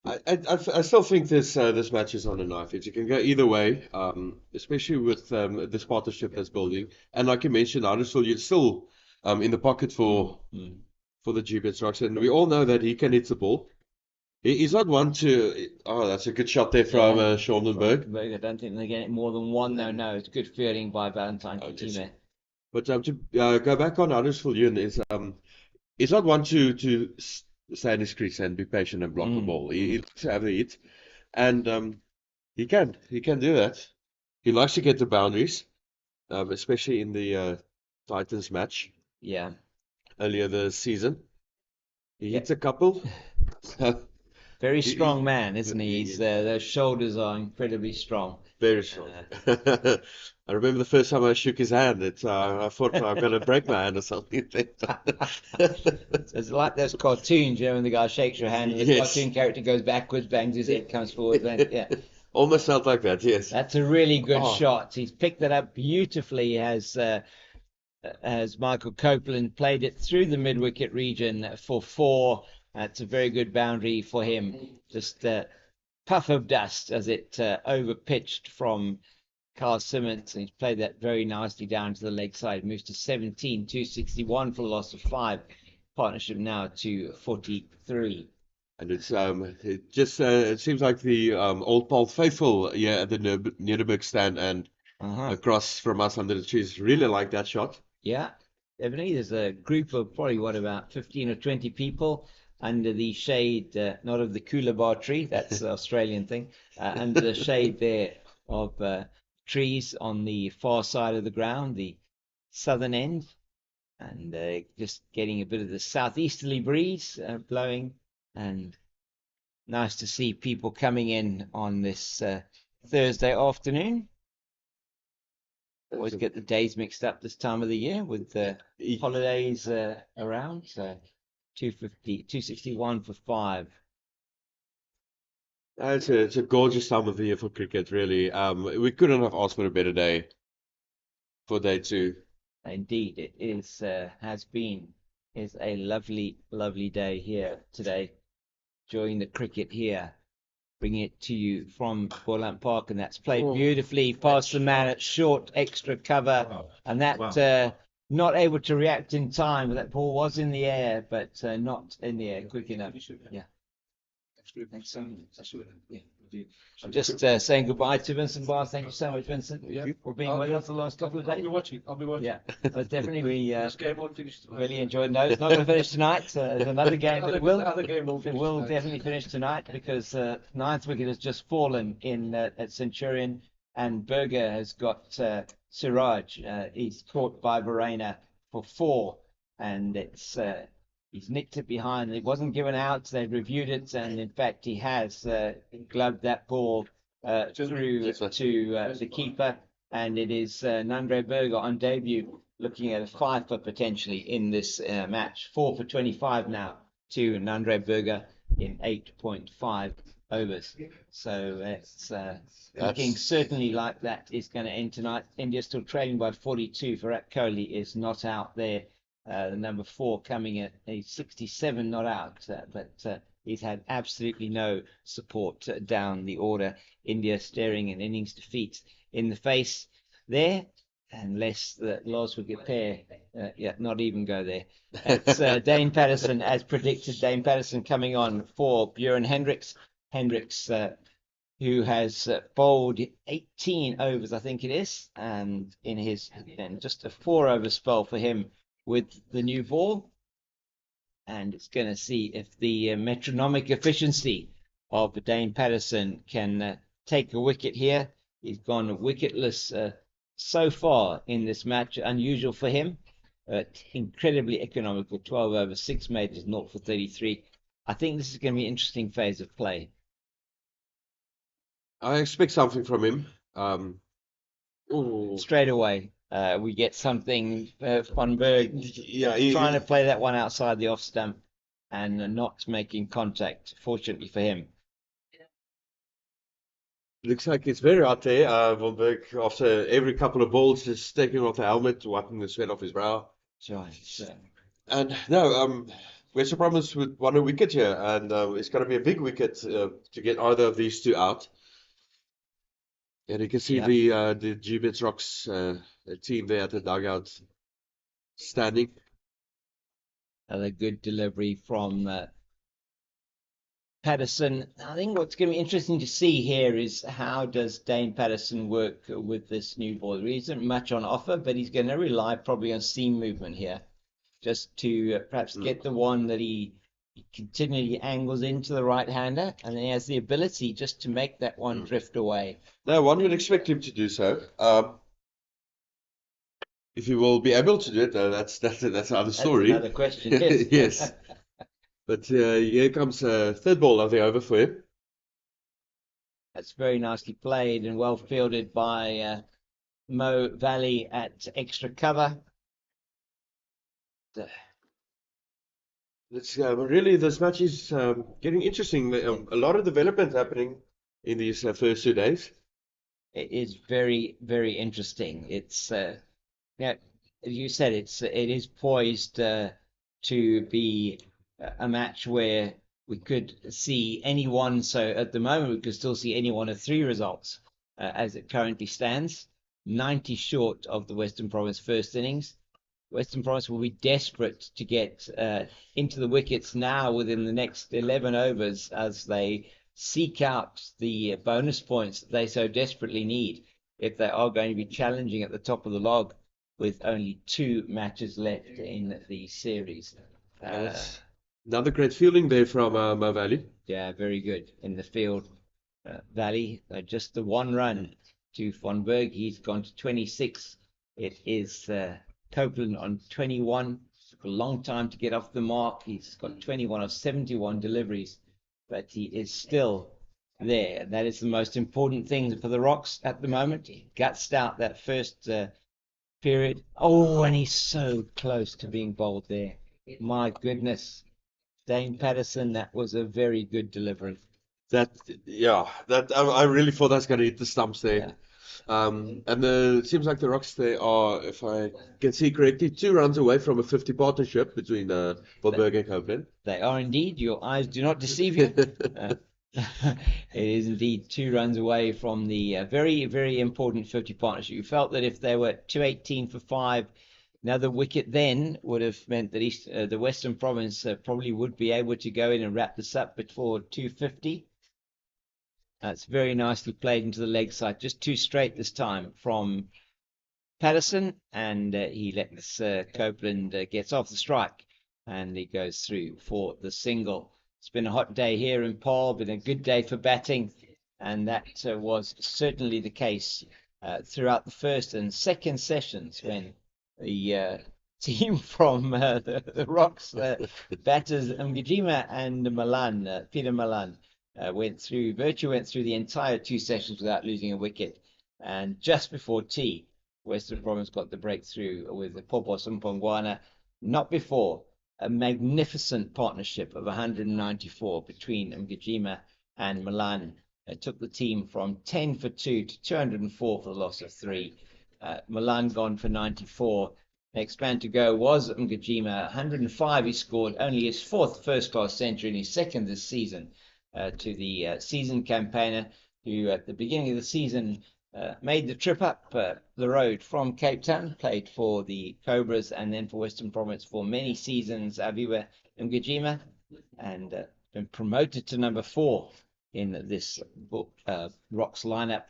I still think this match is on a knife edge. It can go either way, especially with this partnership that's building. And like you mentioned, Viljoen still in the pocket for the Gbets Rocks, and we all know that he can hit the ball. He's not one to. Oh, that's a good shot there from Sean Van Berg. I don't think they get it more than one. No, it's good fielding by Valentine Fatima. But to go back on Viljoen is he's not one to stay in his crease and be patient and block the ball. He likes to have the hit, and he can do that. He likes to get the boundaries, especially in the Titans match. Yeah. Earlier this season, he hits a couple. Very strong man, isn't he? Those shoulders are incredibly strong. Very strong. I remember the first time I shook his hand. I thought I'm going to break my hand or something. It's like those cartoons, when the guy shakes your hand and the cartoon character goes backwards, bangs his head, comes forward. Yeah. Almost felt like that, yes. That's a really good shot. He's picked that up beautifully as Michael Copeland played it through the mid-wicket region for 4. That's a very good boundary for him. Just a puff of dust as it over-pitched from Carl Simmons. And he's played that very nicely down to the leg side. Moves to 17, 261 for the loss of 5. Partnership now to 43. And it seems like the old Paarl faithful here at the Nederburg stand and across from us under the trees really like that shot. Yeah, definitely. There's a group of probably about 15 or 20 people under the shade, not of the coolabah tree, that's the Australian thing, under the shade there of trees on the far side of the ground, the southern end, and just getting a bit of the southeasterly breeze blowing, and nice to see people coming in on this Thursday afternoon. Always get the days mixed up this time of the year with the holidays around. So 261 for 5. It's a gorgeous time of the year for cricket, really. We couldn't have asked for a better day for day 2. Indeed, it is is a lovely day here today, enjoying the cricket here. bringing it to you from Boland Park, and that's played beautifully past the man at short extra cover, and that not able to react in time. That ball was in the air, but not in the air quick enough. Yeah. Thanks so much. Yeah. I'm just saying goodbye to Vincent Barr. Thank you so much, Vincent, for being with us the last couple of days. I'll be watching. Yeah, but definitely we This game won't finish tonight. really enjoyed. No, it's not going to finish tonight. There's another game that will. The other game will It finish will tonight. definitely finish tonight because ninth wicket has just fallen in at Centurion, and Berger has got Siraj. He's caught by Verena for 4, and it's he's nicked it behind. It wasn't given out. They've reviewed it, and in fact, he has gloved that ball through to the keeper, and it is Nandre Berger on debut, looking at a 5 for potentially in this match. 4 for 25 now to Nandre Berger in 8.5 overs. So it's looking certainly like that is going to end tonight. India still trailing by 42. Virat Kohli is not out there. The number 4 coming at a 67 not out, but he's had absolutely no support down the order. India staring an innings defeat in the face there, unless the last wicket pair, not even go there. It's Dane Patterson, as predicted. Dane Patterson coming on for Bjorn Hendricks. Hendricks, who has bowled 18 overs, I think it is, and just a 4-over spell for him with the new ball, and it's going to see if the metronomic efficiency of Dane Patterson can take a wicket here. He's gone wicketless so far in this match, unusual for him, but incredibly economical. 12 over 6 made is 0 for 33. I think this is going to be an interesting phase of play. I expect something from him. Straight away. We get something Van Berg trying to play that one outside the off stump and not making contact, fortunately for him. Looks like it's very hot there. Van Berg, after every couple of balls, just taking off the helmet, wiping the sweat off his brow. And no, Western Province would want a wicket here, and it's going to be a big wicket to get either of these two out. And you can see the Gbets Rocks team there at the dugout standing. Another good delivery from Patterson. I think what's going to be interesting to see here is how does Dane Patterson work with this new ball. There isn't much on offer, but he's going to rely probably on seam movement here, just to perhaps get the one that he continually angles into the right-hander, and then he has the ability just to make that one drift away. No, one would expect him to do so. If he will be able to do it, that's another story. That's another question. Yes. Yes. But here comes third ball of the over for him. That's very nicely played and well fielded by Mo Valley at extra cover. Really, this match is getting interesting. A lot of development happening in these first 2 days. It is very, very interesting. It's as you said, it is poised to be a match where we could see any one. So at the moment, we could still see any one of 3 results as it currently stands. 90 short of the Western Province first innings. Western Province will be desperate to get into the wickets now within the next 11 overs as they seek out the bonus points that they so desperately need if they are going to be challenging at the top of the log with only 2 matches left in the series. Another great fielding there from Mo Valley. Yeah, very good in the field. Valley, just the 1 run to Van Berg. He's gone to 26. It is Copeland on 21. Took a long time to get off the mark. He's got 21 of 71 deliveries, but he is still there. That is the most important thing for the Rocks at the moment. He gutsed out that first period. Oh, and he's so close to being bowled there. My goodness. Dane Patterson, that was a very good delivery. I really thought that's going to hit the stumps there. Yeah. And it seems like the Rocks, they are, if I can see correctly, 2 runs away from a 50 partnership between Van Berg and Copeland. They are indeed. Your eyes do not deceive you. It is indeed 2 runs away from the very, very important 50 partnership. You felt that if they were 218 for 5, another wicket then would have meant that the Western Province probably would be able to go in and wrap this up before 250. It's very nicely played into the leg side, just 2 straight this time from Patterson, and he lets Copeland gets off the strike, and he goes through for the single. It's been a hot day here in Paarl, been a good day for batting, and that was certainly the case throughout the first and second sessions when the team from the Rocks, batters Mgijima and Malan, Peter Malan, went through the entire 2 sessions without losing a wicket. And just before tea, Western Province got the breakthrough with the Popo Sumpongwana. Not before. A magnificent partnership of 194 between Mgijima and Milan took the team from 10 for 2 to 204 for the loss of 3. Milan gone for 94. Next man to go was Mgijima. 105 he scored, only his 4th first-class century and his 2nd this season, to the season campaigner who at the beginning of the season made the trip up the road from Cape Town, played for the Cobras and then for Western Province for many seasons, Aviwa Mgijima, and been promoted to number 4 in this Rocks lineup.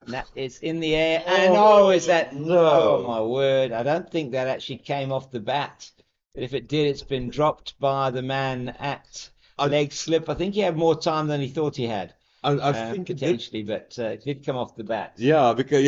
And that is in the air, and is that no? Oh my word! I don't think that actually came off the bat, but if it did, it's been dropped by the man at leg slip. I think he had more time than he thought he had. I think potentially, but it did come off the bat. Yeah, because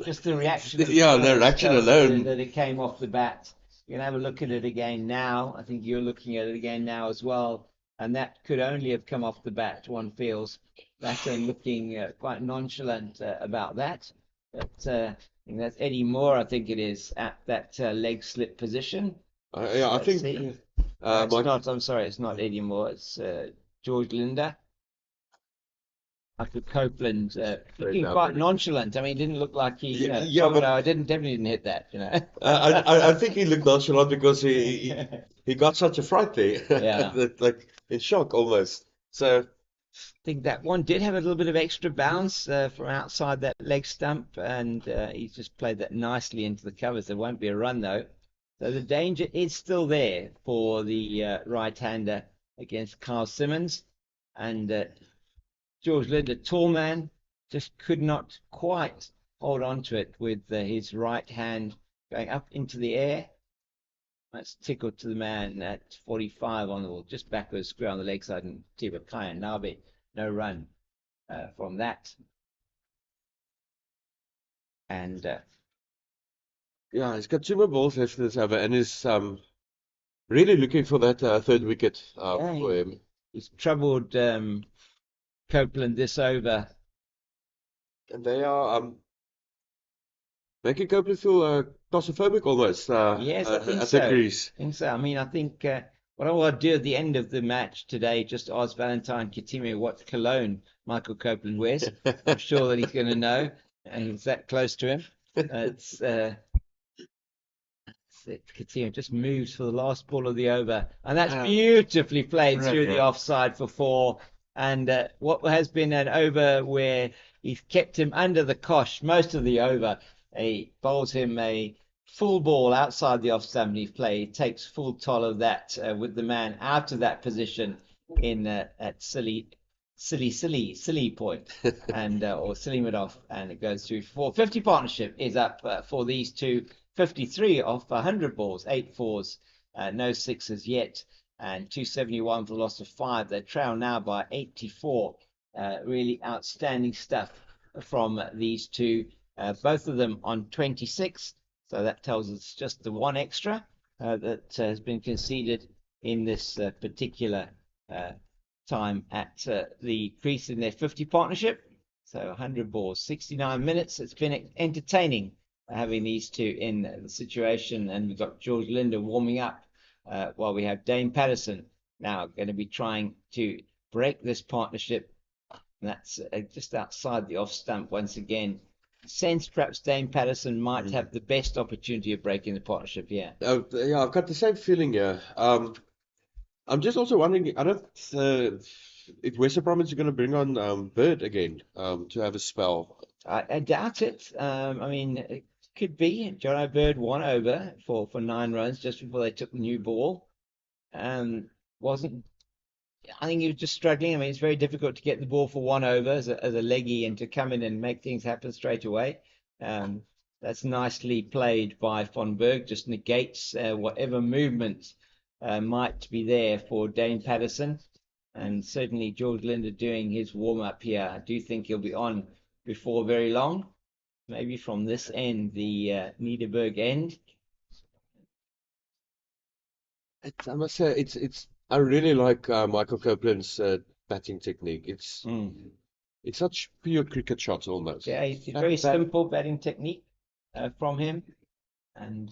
Just the reaction. The reaction alone. That it came off the bat. You can have a look at it again now. I think you're looking at it again now as well, and that could only have come off the bat. One feels that looking quite nonchalant about that. But I think that's Eddie Moore. I think it is at that leg slip position. I think. I'm sorry, it's not Eddie Moore. It's George Linder. Michael Copeland looking quite nonchalant. I mean, it didn't look like he. But I definitely didn't hit that. I think he looked nonchalant because he got such a fright there. Yeah. Like in shock almost. So I think that one did have a little bit of extra bounce from outside that leg stump, and he's just played that nicely into the covers. There won't be a run though, so the danger is still there for the right-hander against Carl Simmons, and George Linder, tall man, just could not quite hold on to it with his right hand going up into the air. That's tickled to the man at 45 on the ball, just backwards, square on the leg side, and Tiba Kaya Nabe, no run from that. And yeah, he's got 2 more balls after this over, and he's really looking for that 3rd wicket for him. He's troubled Copeland this over. And they are making Copeland feel claustrophobic almost Yes, I think at so. the crease. I think so. I mean, I think what I will do at the end of the match today, just ask Valentine Kitime what cologne Michael Copeland wears. I'm sure that he's going to know, and he's that close to him. Kitime just moves for the last ball of the over, and that's beautifully played through the offside for 4. And what has been an over where he's kept him under the cosh most of the over. He bowls him a full ball outside the off stump. He takes full toll of that with the man out of that position in at silly point and or silly mid off, and it goes through 450 partnership is up for these two. 53 off 100 balls, 8 fours, no sixes yet, and 271 for the loss of 5. They trail now by 84. Really outstanding stuff from these two. Both of them on 26. So that tells us just the one extra that has been conceded in this particular time at the crease in their 50 partnership. So 100 balls, 69 minutes. It's been entertaining having these two in the situation. And we've got George Linder warming up while we have Dane Patterson now going to be trying to break this partnership. And that's just outside the off stump once again. Sense perhaps Dane Patterson might have the best opportunity of breaking the partnership here. Yeah, I've got the same feeling here. I'm just also wondering, I don't if Western Province is going to bring on Bird again to have a spell. I doubt it. I mean, it could be. Jono Bird won over for 9 runs just before they took the new ball. Wasn't I think he was just struggling. I mean, it's very difficult to get the ball for 1 over as a leggy and to come in and make things happen straight away. Um, that's nicely played by Von Berg, just negates whatever movement might be there for Dane Patterson. And certainly George Linder doing his warm-up here. I do think he'll be on before very long. Maybe from this end, the Niederberg end. I must say, I really like Michael Copeland's batting technique. It's such pure cricket shots almost. Yeah, it's a very simple batting technique from him. And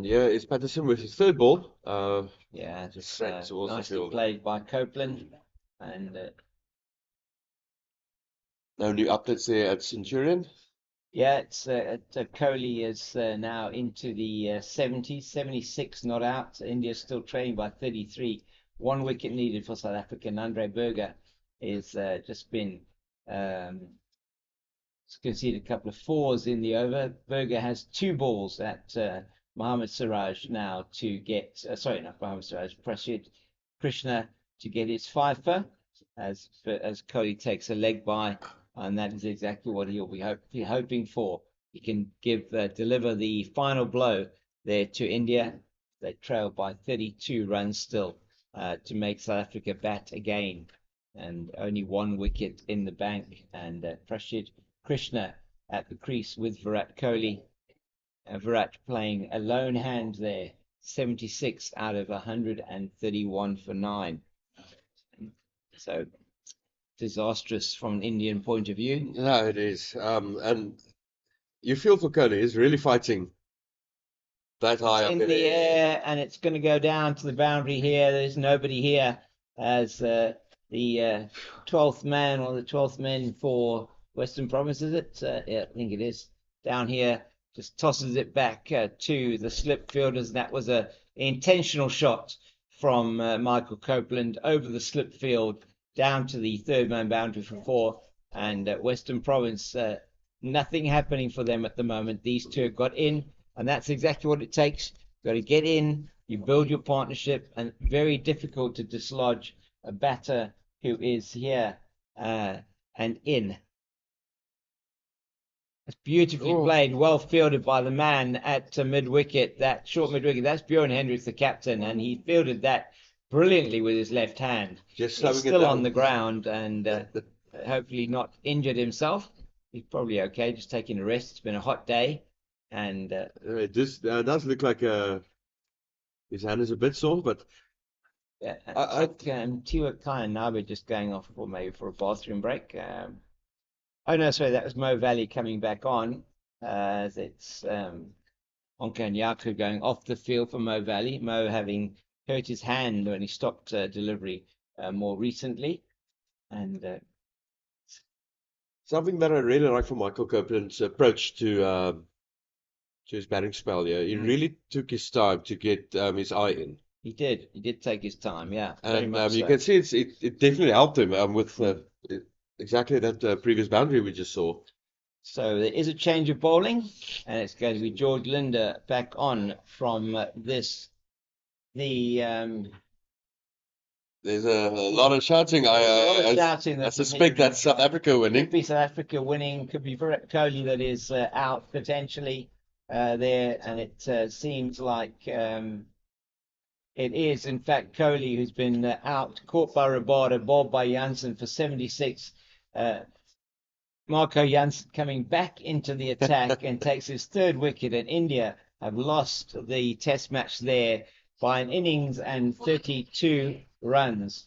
yeah, it's Patterson with his third ball. Yeah, just straight towards the nicely field. played by Copeland. And No new updates there at Centurion. yeah, it's Kohli is now into the 70s, 76 not out. India's still trailing by 33. 1 wicket needed for South Africa. Andre Berger is just been conceded a couple of fours in the over. Berger has 2 balls at Mohammad Siraj now to get, sorry, not Mohammad Siraj, Prasid Krishna to get his fifer as Kohli takes a leg by, and that is exactly what he'll be hoping for. He can deliver the final blow there to India. They trail by 32 runs still to make South Africa bat again, and only 1 wicket in the bank. And Prasid Krishna at the crease with Virat Kohli. Virat playing a lone hand there, 76 out of 131 for 9. So disastrous from an Indian point of view. No, it is. And you feel for Kohli. He's really fighting that high It's up in the air, and it's going to go down to the boundary here. There's nobody here as the 12th man or the 12th men for Western Province, is it? Yeah, I think it is. Down here, just tosses it back to the slip fielders. That was an intentional shot from Michael Copeland over the slip field down to the 3rd man boundary for 4. And Western Province, nothing happening for them at the moment. These two have got in, and that's exactly what it takes. You've got to get in, you build your partnership, and very difficult to dislodge a batter who is here and in. It's beautifully played, well fielded by the man at mid-wicket, that short mid-wicket. That's Bjorn Hendricks, the captain, and he fielded that brilliantly with his left hand. Just He's slowing it still down. on the ground and hopefully not injured himself. He's probably okay, just taking a rest. It's been a hot day. And It just does look like his hand is a bit sore, but yeah, Tiwa Kai and Nabe just going off for a bathroom break. Oh no, sorry, that was Mo Valley coming back on. It's Onka and Yaku going off the field for Mo Valley. Mo having hurt his hand when he stopped delivery more recently. And something that I really like from Michael Copeland's approach to his batting spell. Yeah, he really took his time to get his eye in. He did take his time, yeah. Very And much you so. can see it definitely helped him with exactly that previous boundary we just saw. So there is a change of bowling, and it's going to be George Linder back on from this. There's a lot of shouting. I suspect that's South Africa winning. Could be South Africa winning. Could be Virat Kohli that is out potentially there, and it seems like it is in fact Kohli who's been out, caught by Rabada, bowled by Jansen for 76. Marco Jansen coming back into the attack and takes his 3rd wicket, and India have lost the test match there by an innings and 32 runs.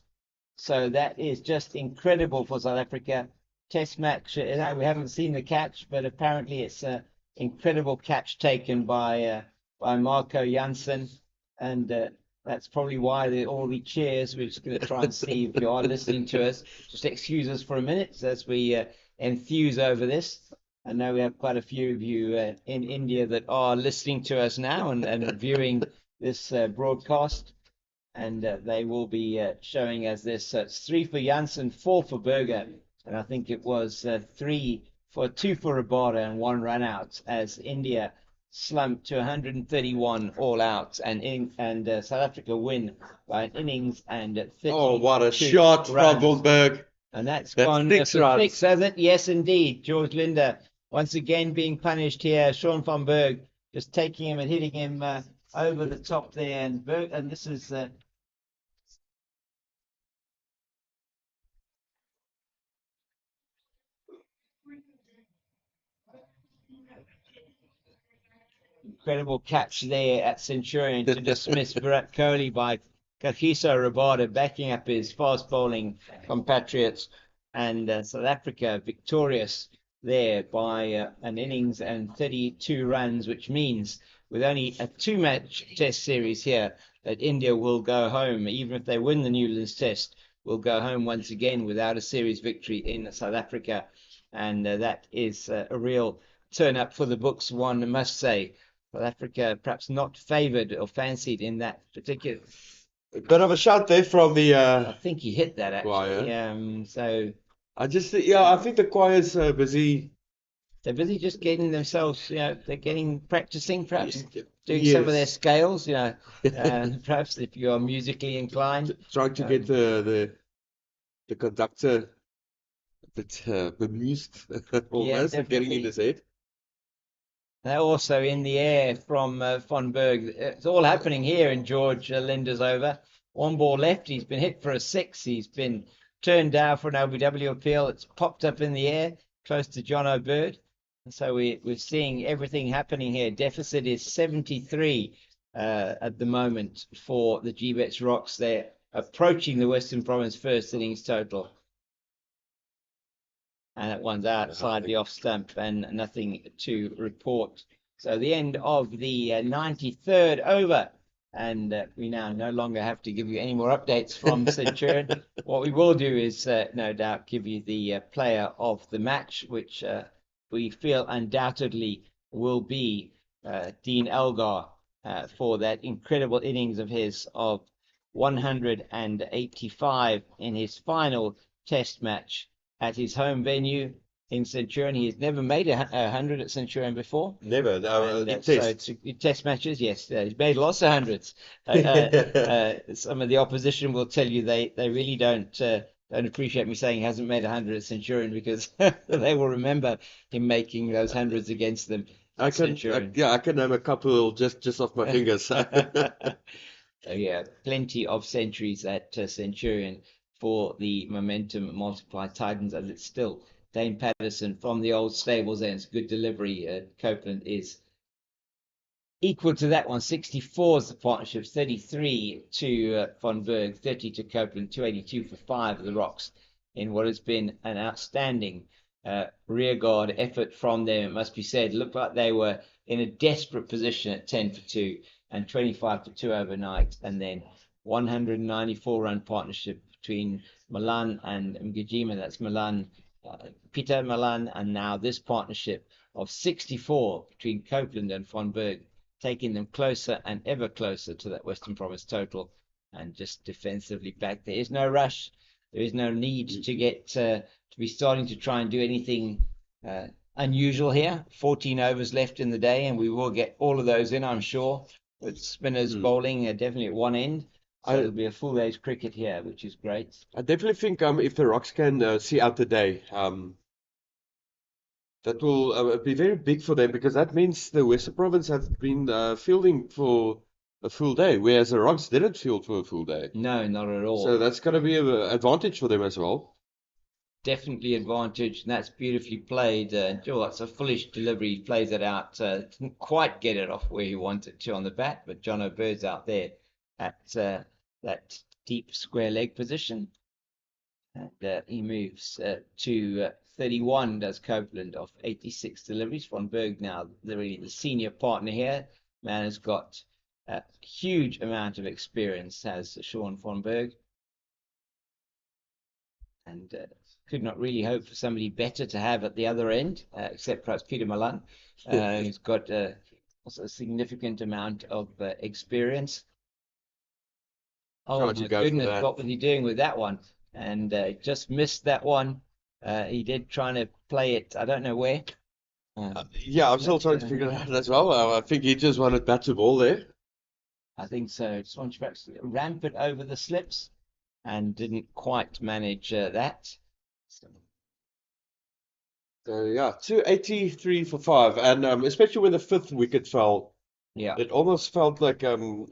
So that is just incredible for South Africa. Test match, we haven't seen the catch, but apparently it's an incredible catch taken by Marco Jansen, and that's probably why all the cheers. We're just going to try and see if you are listening to us. Just excuse us for a minute as we enthuse over this. I know we have quite a few of you in India that are listening to us now and viewing this broadcast, and they will be showing us this. It's 3 for Janssen, 4 for Berger, and I think it was 2 for Rabada and 1 run out as India slumped to 131 all out, and South Africa win by an innings and 32 Oh, what a shot from runs. Goldberg. And that's That's gone 6 for runs. 6, has it? Yes, indeed. George Linder once again being punished here. Sean van Berg just taking him and hitting him over the top there. And this is incredible catch there at Centurion to dismiss Virat Kohli by Kagiso Rabada, backing up his fast bowling compatriots, and South Africa victorious there by an innings and 32 runs, which means with only a 2-match test series here that India will go home, even if they win the Newlands test, will go home once again without a series victory in South Africa, and that is a real turn up for the books, one must say. South Africa perhaps not favoured or fancied in that particular. A bit of a shout there from the I think he hit that actually. choir. So I think the choir's busy. they're busy just getting themselves, they're practicing, perhaps doing Yes. some of their scales, perhaps if you are musically inclined. Trying to get the conductor a bit bemused almost, and getting in definitely. his head. They're also in the air from Von Berg. It's all happening here in George Linder's over. 1 ball left. He's been hit for a 6. He's been turned down for an LBW appeal. It's popped up in the air close to John O'Bird. And so we're seeing everything happening here. Deficit is 73 at the moment for the Gbets Rocks. They're approaching the Western Province first innings total. And that one's outside the off stump and nothing to report. So the end of the 93rd over. And we now no longer have to give you any more updates from Centurion. What we will do is no doubt give you the player of the match, which we feel undoubtedly will be Dean Elgar for that incredible innings of his of 185 in his final test match at his home venue in Centurion. He has never made a 100 at Centurion before. Never. No, And, in so test. it's in test matches, yes. He's made lots of hundreds. Some of the opposition will tell you they really don't appreciate me saying he hasn't made 100 at Centurion, because they will remember him making those hundreds against them. I can name a couple just off my fingers. So yeah, plenty of centuries at Centurion for the Momentum Multiplied Titans, as it's still Dane Patterson from the old stables, and it's good delivery. Copeland is equal to that one. 64 is the partnership, 33 to Von Berg, 30 to Copeland, 282 for 5 of the Rocks in what has been an outstanding rearguard effort from them, it must be said. It looked like they were in a desperate position at 10 for 2 and 25 for 2 overnight, and then 194 run partnership between Milan and Mgijima. That's Milan, Peter Milan, and now this partnership of 64 between Copeland and Von Berg, taking them closer and ever closer to that Western Province total, and just defensively back. There is no rush. There is no need to get to be starting to try and do anything unusual here. 14 overs left in the day, and we will get all of those in, I'm sure, with spinners bowling definitely at one end. So it'll be a full day's cricket here, which is great. I definitely think if the Rocks can see out the day, that will be very big for them, because that means the Western Province has been fielding for a full day, whereas the Rocks didn't field for a full day. No, not at all. So that's going to be an advantage for them as well. Definitely advantage, and that's beautifully played. It's a foolish delivery. He plays it out. Didn't quite get it off where he wanted to on the bat, but John O'Bird's out there at that deep square leg position. And he moves to 31, does Copeland, of 86 deliveries. Von Berg now really the senior partner here. Man has got a huge amount of experience, has Sean Von Berg. And could not really hope for somebody better to have at the other end, except perhaps Peter Malan, who's got also a significant amount of experience. Try Oh not to my go for goodness, that. what was he doing with that one? And just missed that one. He did trying to play it, I don't know where. Yeah, I'm still trying to figure it out as well. I think he just wanted bat to ball there. I think so. Just wanted to perhaps ramp it over the slips and didn't quite manage that. So yeah, 283 for 5, and especially when the 5th wicket fell, Yeah. it almost felt like the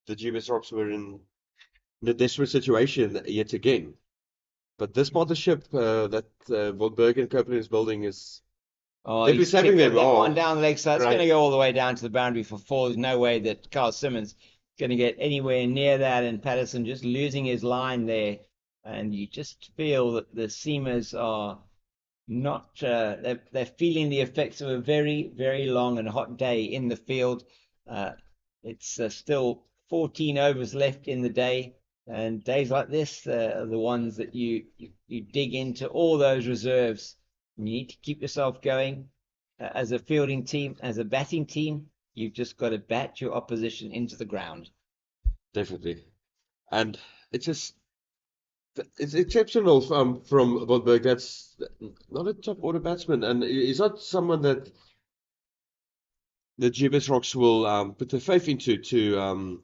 Gbets Rocks were in a desperate situation yet again. But this partnership that Von Berg and Copeland is building is Oh, definitely he's saving them. tickled that one Oh, down the leg side. It's right. going to go all the way down to the boundary for 4. There's no way that Carl Simmons is going to get anywhere near that, and Patterson just losing his line there. And you just feel that the seamers are not they're feeling the effects of a very, very long and hot day in the field. It's still 14 overs left in the day, and days like this are the ones that you dig into all those reserves. You need to keep yourself going. As a fielding team, as a batting team, you've just got to bat your opposition into the ground. Definitely. And it's exceptional from Von Berg. That's not a top order batsman, and he's not someone that the Gbets Rocks will put their faith into to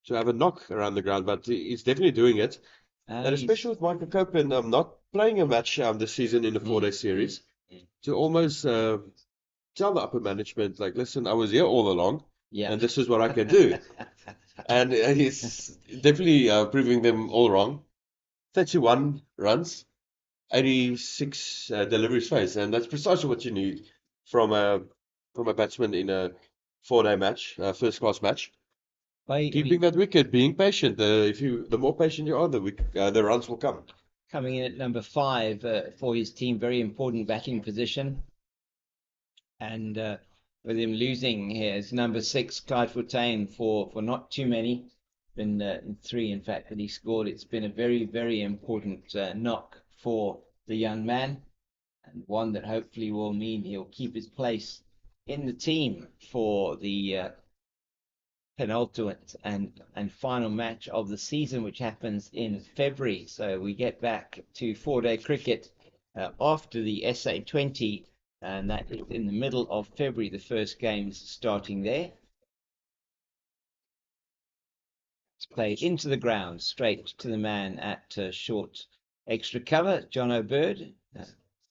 have a knock around the ground, but he's definitely doing it. And especially with Michael Copeland not playing a match this season in the 4-day series, to almost tell the upper management, like, listen, I was here all along, Yeah. and this is what I can do. And he's definitely proving them all wrong. 31 runs, 86 deliveries faced, and that's precisely what you need from a batsman in a 4-day match, first class match. Keeping that wicket, being patient. The more patient you are, the runs will come. Coming in at number 5 for his team, very important batting position. And with him losing here, it's number 6, Clyde Fontaine, for not too many. Been 3, in fact, that he scored. It's been a very, very important knock for the young man, and one that hopefully will mean he'll keep his place in the team for the penultimate and final match of the season, which happens in February. So we get back to 4-day cricket after the SA20, and that is in the middle of February. The first game's starting there. It's played into the ground, straight to the man at short extra cover, John O'Bird.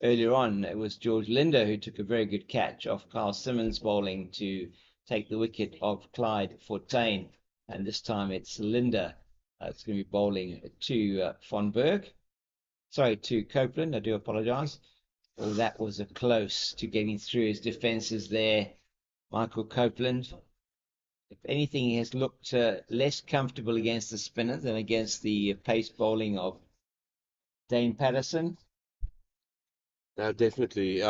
Earlier on, it was George Linder who took a very good catch off Carl Simmons bowling to take the wicket of Clyde Fontaine. And this time it's Linder. It's going to be bowling to Von Berg. Sorry, to Copeland. I do apologize. Well, that was a close to getting through his defenses there, Michael Copeland. If anything, he has looked less comfortable against the spinner than against the pace bowling of Dane Patterson. Definitely.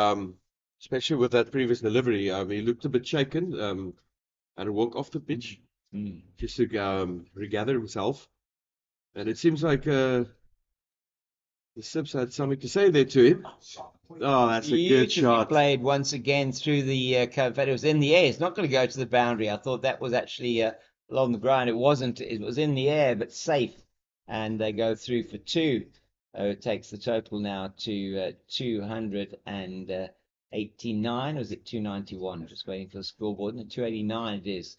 Especially with that previous delivery, he looked a bit shaken and walk off the pitch just to regather himself. And it seems like the Sips had something to say there to him. Oh, that's a good shot. Played once again through the cover. It was in the air. It's not going to go to the boundary. I thought that was actually along the ground. It wasn't. It was in the air, but safe. And they go through for 2. It takes the total now to 289. Or is it 291? I'm just waiting for the scoreboard. No, 289 it is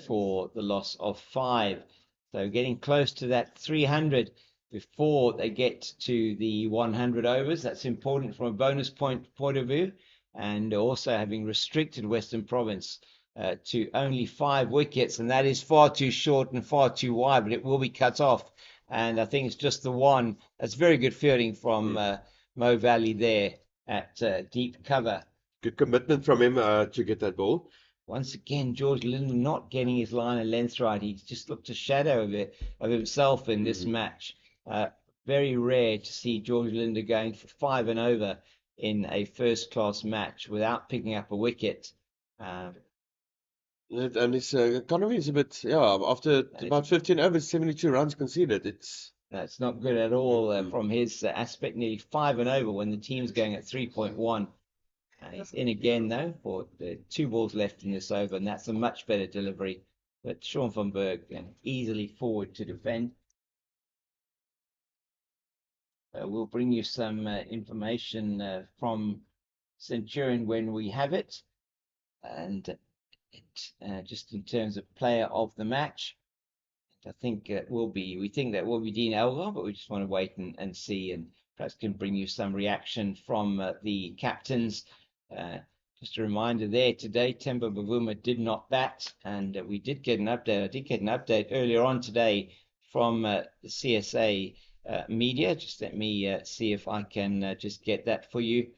for the loss of 5. So getting close to that 300 before they get to the 100 overs. That's important from a bonus point of view, and also having restricted Western Province to only 5 wickets, and that is far too short and far too wide, but it will be cut off. And I think it's just the one. That's very good fielding from Mo Valley there at deep cover. Good commitment from him to get that ball. Once again, George Linden not getting his line of length right. He just looked a shadow of himself in this match. Very rare to see George Linder going for 5 and over in a first-class match without picking up a wicket. And his economy is a bit, after about 15 overs, 72 runs conceded. It's That's not good at all from his aspect. Nearly 5 and over when the team's going at 3.1. He's in again though for the 2 balls left in this over, and that's a much better delivery. But Sean van Berg easily forward to defend. We'll bring you some information from Centurion when we have it, and just in terms of player of the match, I think we think that will be Dean Elgar, but we just want to wait and see, and perhaps can bring you some reaction from the captains. Just a reminder there today, Temba Bavuma did not bat, and we did get an update. I did get an update earlier on today from the CSA media. Just let me see if I can just get that for you.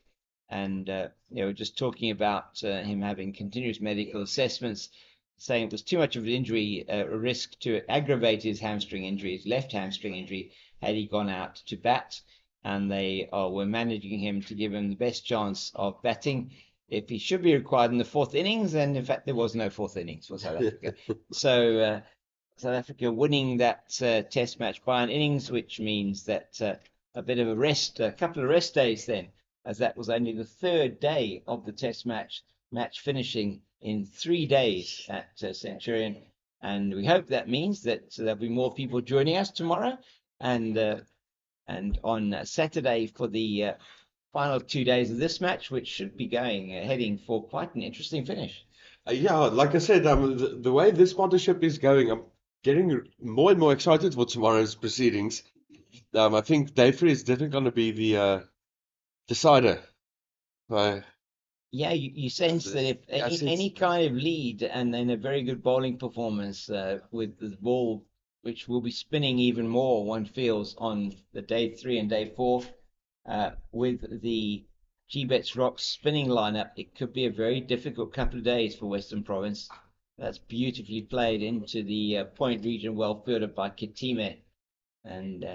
And we're just talking about him having continuous medical assessments, saying it was too much of an injury, a risk to aggravate his hamstring injury, his left hamstring injury, had he gone out to bat. And they were managing him to give him the best chance of batting if he should be required in the 4th innings. And in fact, there was no 4th innings for South Africa. So South Africa winning that test match by an innings, which means that a bit of a rest, a couple of rest days then, as that was only the 3rd day of the test match finishing in 3 days at Centurion. And we hope that means that there'll be more people joining us tomorrow and on Saturday for the final 2 days of this match, which should be heading for quite an interesting finish. Yeah, like I said, the way this partnership is going, I'm getting more and more excited for tomorrow's proceedings. I think Dave Free is definitely going to be the decider. Yeah, you sense that if any kind of lead and then a very good bowling performance with the ball, which will be spinning even more, one feels, on the day 3 and day 4, with the Gbets Rocks spinning lineup, it could be a very difficult couple of days for Western Province. That's beautifully played into the point region, well fielded by Kitime. And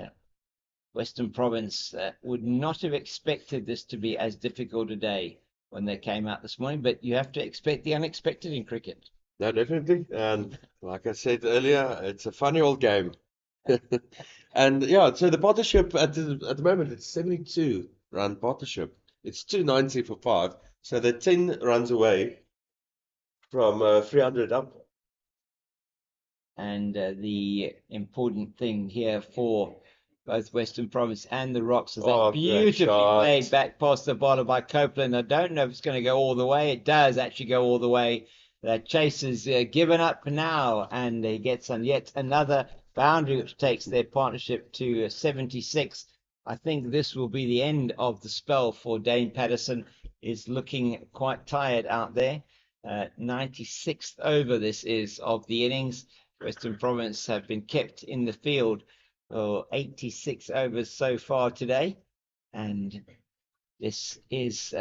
Western Province would not have expected this to be as difficult a day when they came out this morning, but you have to expect the unexpected in cricket. No, definitely. And like I said earlier, it's a funny old game. And yeah, so the partnership at the moment, it's 72 run partnership. It's 290 for 5. So they're 10 runs away from 300 up. And the important thing here for both Western Province and the Rocks is that beautifully played back past the bowler by Copeland. I don't know if it's going to go all the way. It does actually go all the way. That chase is given up now, and he gets on yet another boundary, which takes their partnership to 76. I think this will be the end of the spell for Dane Patterson. Is looking quite tired out there. 96th over this is of the innings. Western Province have been kept in the field for 86 overs so far today, and this is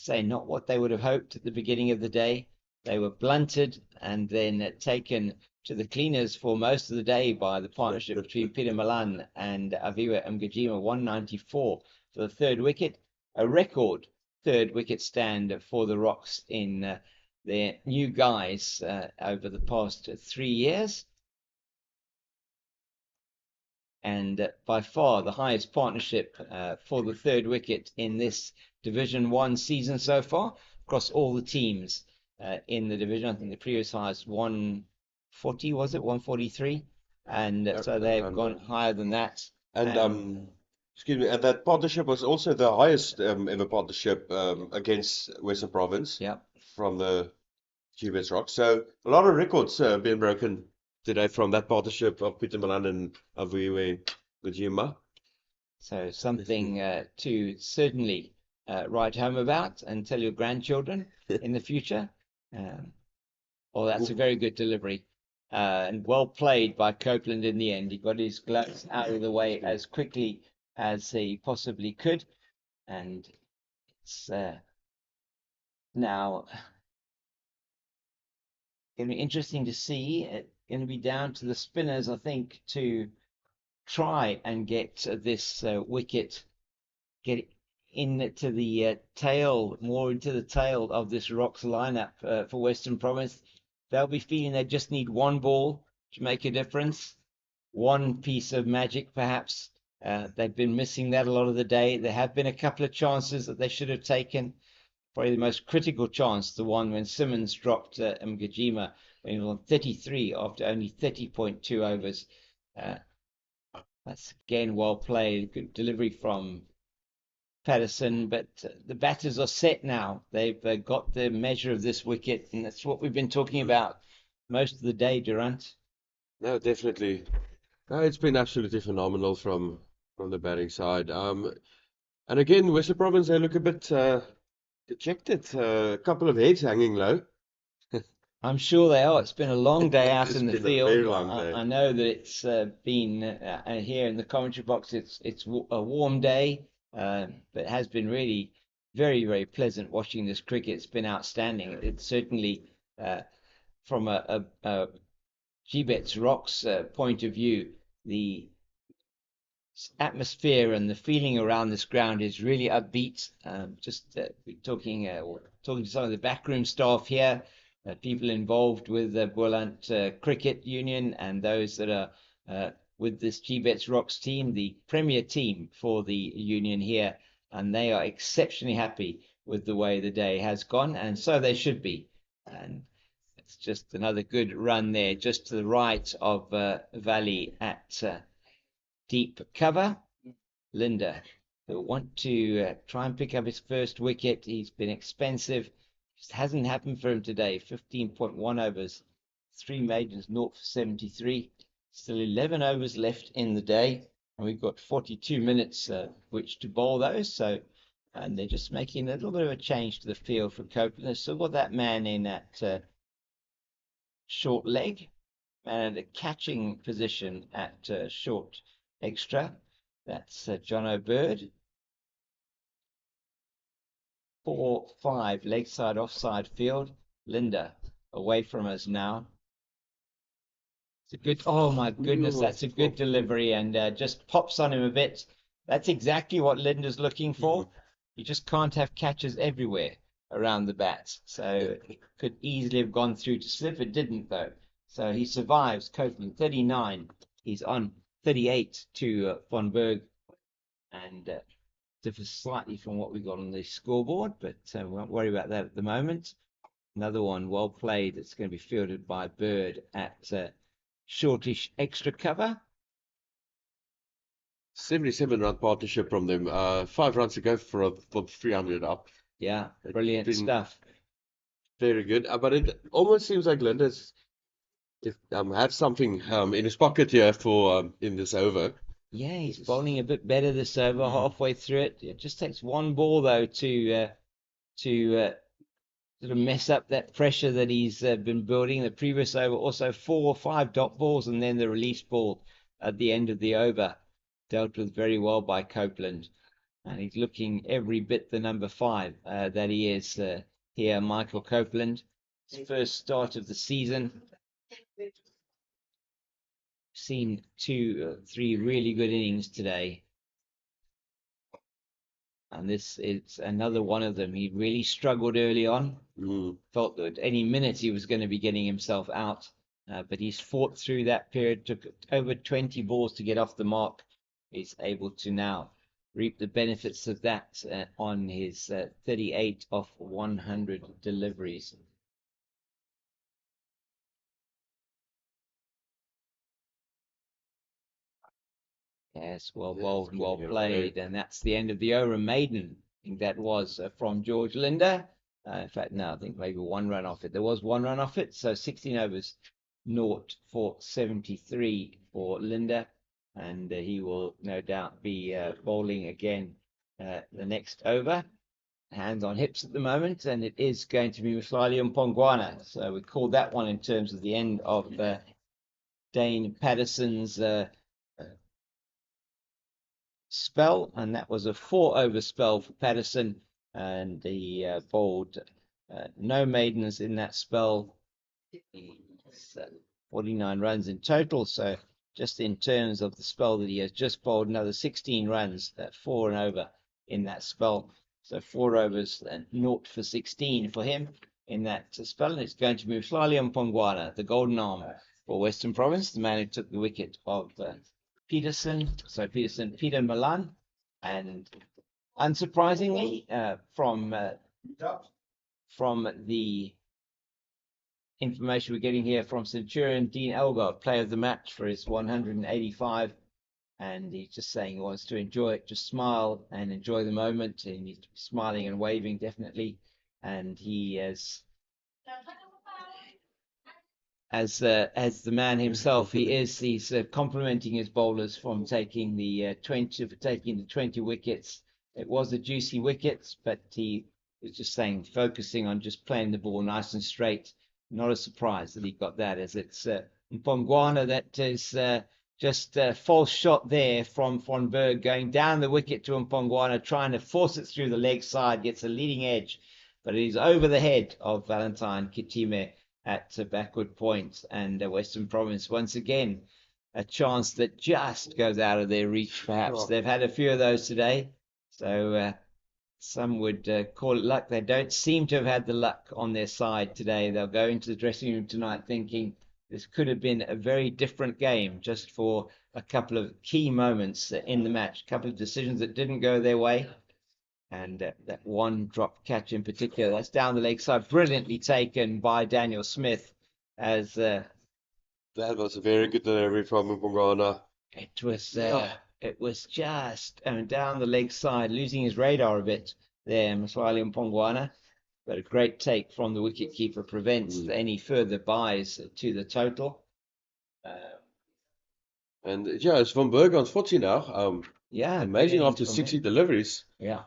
not what they would have hoped at the beginning of the day. They were blunted and then taken to the cleaners for most of the day by the partnership between Peter Malan and Aviwa Mgajima. 194 for the 3rd wicket, a record 3rd wicket stand for the Rocks in their new guys over the past 3 years. And by far the highest partnership for the 3rd wicket in this Division 1 season so far across all the teams in the division. I think the previous highest 140, was it 143? And so they've gone higher than that. And excuse me, and that partnership was also the highest ever partnership against Western Province. Yep. From the Gbets Rock. So a lot of records being broken today from that partnership of Peter Malan and Aviwe Gujima. So something to certainly write home about and tell your grandchildren in the future. That's a very good delivery. And well played by Copeland in the end. He got his gloves out of the way as quickly as he possibly could. And it's now going to be interesting to see. It's going to be down to the spinners, I think, to try and get this wicket, get into the more into the tail of this Rocks lineup for Western Province. They'll be feeling they just need one ball to make a difference. one piece of magic, perhaps. They've been missing that a lot of the day. There have been a couple of chances that they should have taken. Probably the most critical chance, the one when Simmons dropped Mgajima when he was on 33 after only 30.2 overs. That's again well played. Good delivery from Patterson, but the batters are set now. They've got the measure of this wicket, and that's what we've been talking about most of the day, Durant. No, definitely. No, it's been absolutely phenomenal from the batting side. And again, Western Province, they look a bit dejected. A couple of heads hanging low. I'm sure they are. It's been a long day out It's in the been a field. very long day. I know that it's been here in the commentary box. It's a warm day, but it has been really very, very pleasant watching this cricket. It's been outstanding. It's certainly from a Gbets Rocks point of view, the atmosphere and the feeling around this ground is really upbeat. We're talking to some of the backroom staff here, people involved with the Boland Cricket Union, and those that are with this Gbets Rocks team, the premier team for the union here, and they are exceptionally happy with the way the day has gone, and so they should be. And it's just another good run there, just to the right of Valley at deep cover. Linda will want to try and pick up his first wicket. He's been expensive. Just hasn't happened for him today. 15.1 overs, 3 maidens, 0 for 73. Still 11 overs left in the day, and we've got 42 minutes which to bowl those. So, and they're just making a little bit of a change to the field for Copeland. They've still got that man in at short leg, and a catching position at short extra. That's John O'Bird. 4-5 leg side offside field. Linda away from us now. It's a good, oh my goodness, that's a good delivery, and just pops on him a bit. That's exactly what Linda's looking for. You just can't have catches everywhere around the bats. So it could easily have gone through to slip. It didn't though. So he survives. Copeland 39. He's on 38 to Von Berg, and differs slightly from what we got on the scoreboard, but we won't worry about that at the moment. Another one well played. It's going to be fielded by Bird at shortish extra cover. 77-run partnership from them. 5 runs to go for 300 up. Yeah, brilliant stuff. Very good. But it almost seems like Linda's had something in his pocket here for in this over. Yeah, he's bowling a bit better this over, halfway through it. It just takes one ball though to sort of mess up that pressure that he's been building. The previous over also 4 or 5 dot balls, and then the release ball at the end of the over, dealt with very well by Copeland, and he's looking every bit the number 5 that he is here, Michael Copeland. His first start of the season. Seen 2 or 3 really good innings today, and this is another one of them. He really struggled early on. Felt that any minute he was going to be getting himself out, but he's fought through that period. Took over 20 balls to get off the mark. He's able to now reap the benefits of that on his 38 off 100 deliveries. Yes, well bowled and well played, and that's the end of the over. Maiden, I think that was from George Linda. In fact, no, I think maybe 1 run off it. There was 1 run off it, so 16 overs, 0 for 73 for Linda, and he will no doubt be bowling again the next over. Hands on hips at the moment, and it is going to be Mhlali Mpongwana. So we call that one in terms of the end of Dane Patterson's spell, and that was a 4 over spell for Patterson, and he bowled no maidens in that spell. 49 runs in total, so just in terms of the spell that he has just bowled, another 16 runs, 4 and over in that spell. So 4 overs and 0 for 16 for him in that spell, and it's going to move Mhlali Mpongwana, the golden arm, for Western Province, the man who took the wicket of Peter Milan, and unsurprisingly, from the information we're getting here from Centurion, Dean Elgar, player of the match for his 185, and he's just saying he wants to enjoy it, just smile and enjoy the moment, and he's smiling and waving definitely, and he as the man himself, he's complimenting his bowlers from taking the 20 wickets. It was a juicy wicket, but he was just saying, focusing on just playing the ball nice and straight. Not a surprise that he got that, as it's Mpongwana that is just a false shot there from Van Berg going down the wicket to Mpongwana, trying to force it through the leg side, gets a leading edge, but he's over the head of Valentine Kitime at backward point, and Western Province once again a chance that just goes out of their reach. Perhaps Sure. they've had a few of those today, so some would call it luck. They don't seem to have had the luck on their side today. They'll go into the dressing room tonight thinking this could have been a very different game, just for a couple of key moments in the match, a couple of decisions that didn't go their way. And that one drop catch in particular, that's down the leg side, brilliantly taken by Daniel Smith, as That was a very good delivery from Mpongwana. it was just down the leg side, losing his radar a bit there, Mswali Mpongwana. But a great take from the wicketkeeper prevents any further buys to the total. And yeah, it's Van Berg on 40 now. Yeah, Amazing good after innings from 60 him. deliveries. Yeah,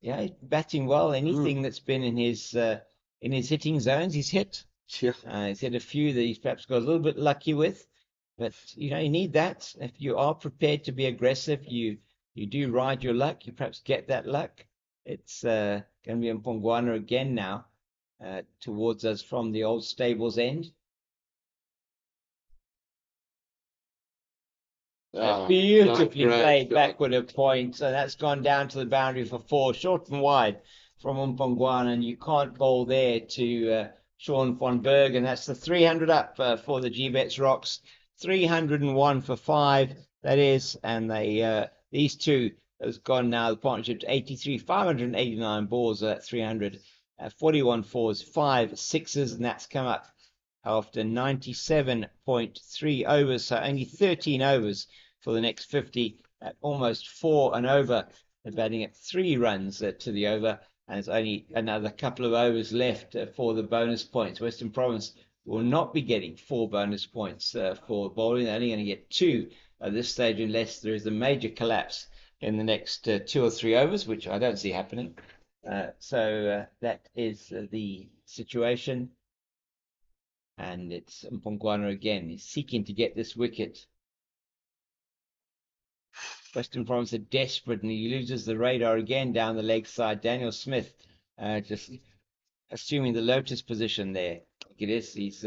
he's batting well. Anything that's been in his hitting zones, he's hit. Yeah. He's hit a few that he's perhaps got a little bit lucky with, but you need that. If you are prepared to be aggressive, you do ride your luck. You perhaps get that luck. It's going to be Mpongwana again now, towards us from the old stables end. Beautifully played backward at point, so that's gone down to the boundary for 4, short and wide from Mpongwana, and you can't bowl there to Sean Van Berg, and that's the 300 up for the Gbets Rocks. 301 for 5, that is, and they these two has gone now, the partnership to 83, 589 balls at 300, 41 fours, 5 sixes, and that's come up after 97.3 overs, so only 13 overs for the next 50 at almost 4 and over. They're batting at 3 runs to the over, and there's only another couple of overs left for the bonus points. Western Province will not be getting 4 bonus points for bowling. They're only going to get 2 at this stage unless there is a major collapse in the next 2 or 3 overs, which I don't see happening. So that is the situation. And it's Mpongwana again. He's seeking to get this wicket. Western Province are desperate, and he loses the radar again down the leg side. Daniel Smith just assuming the lotus position there. It is. He's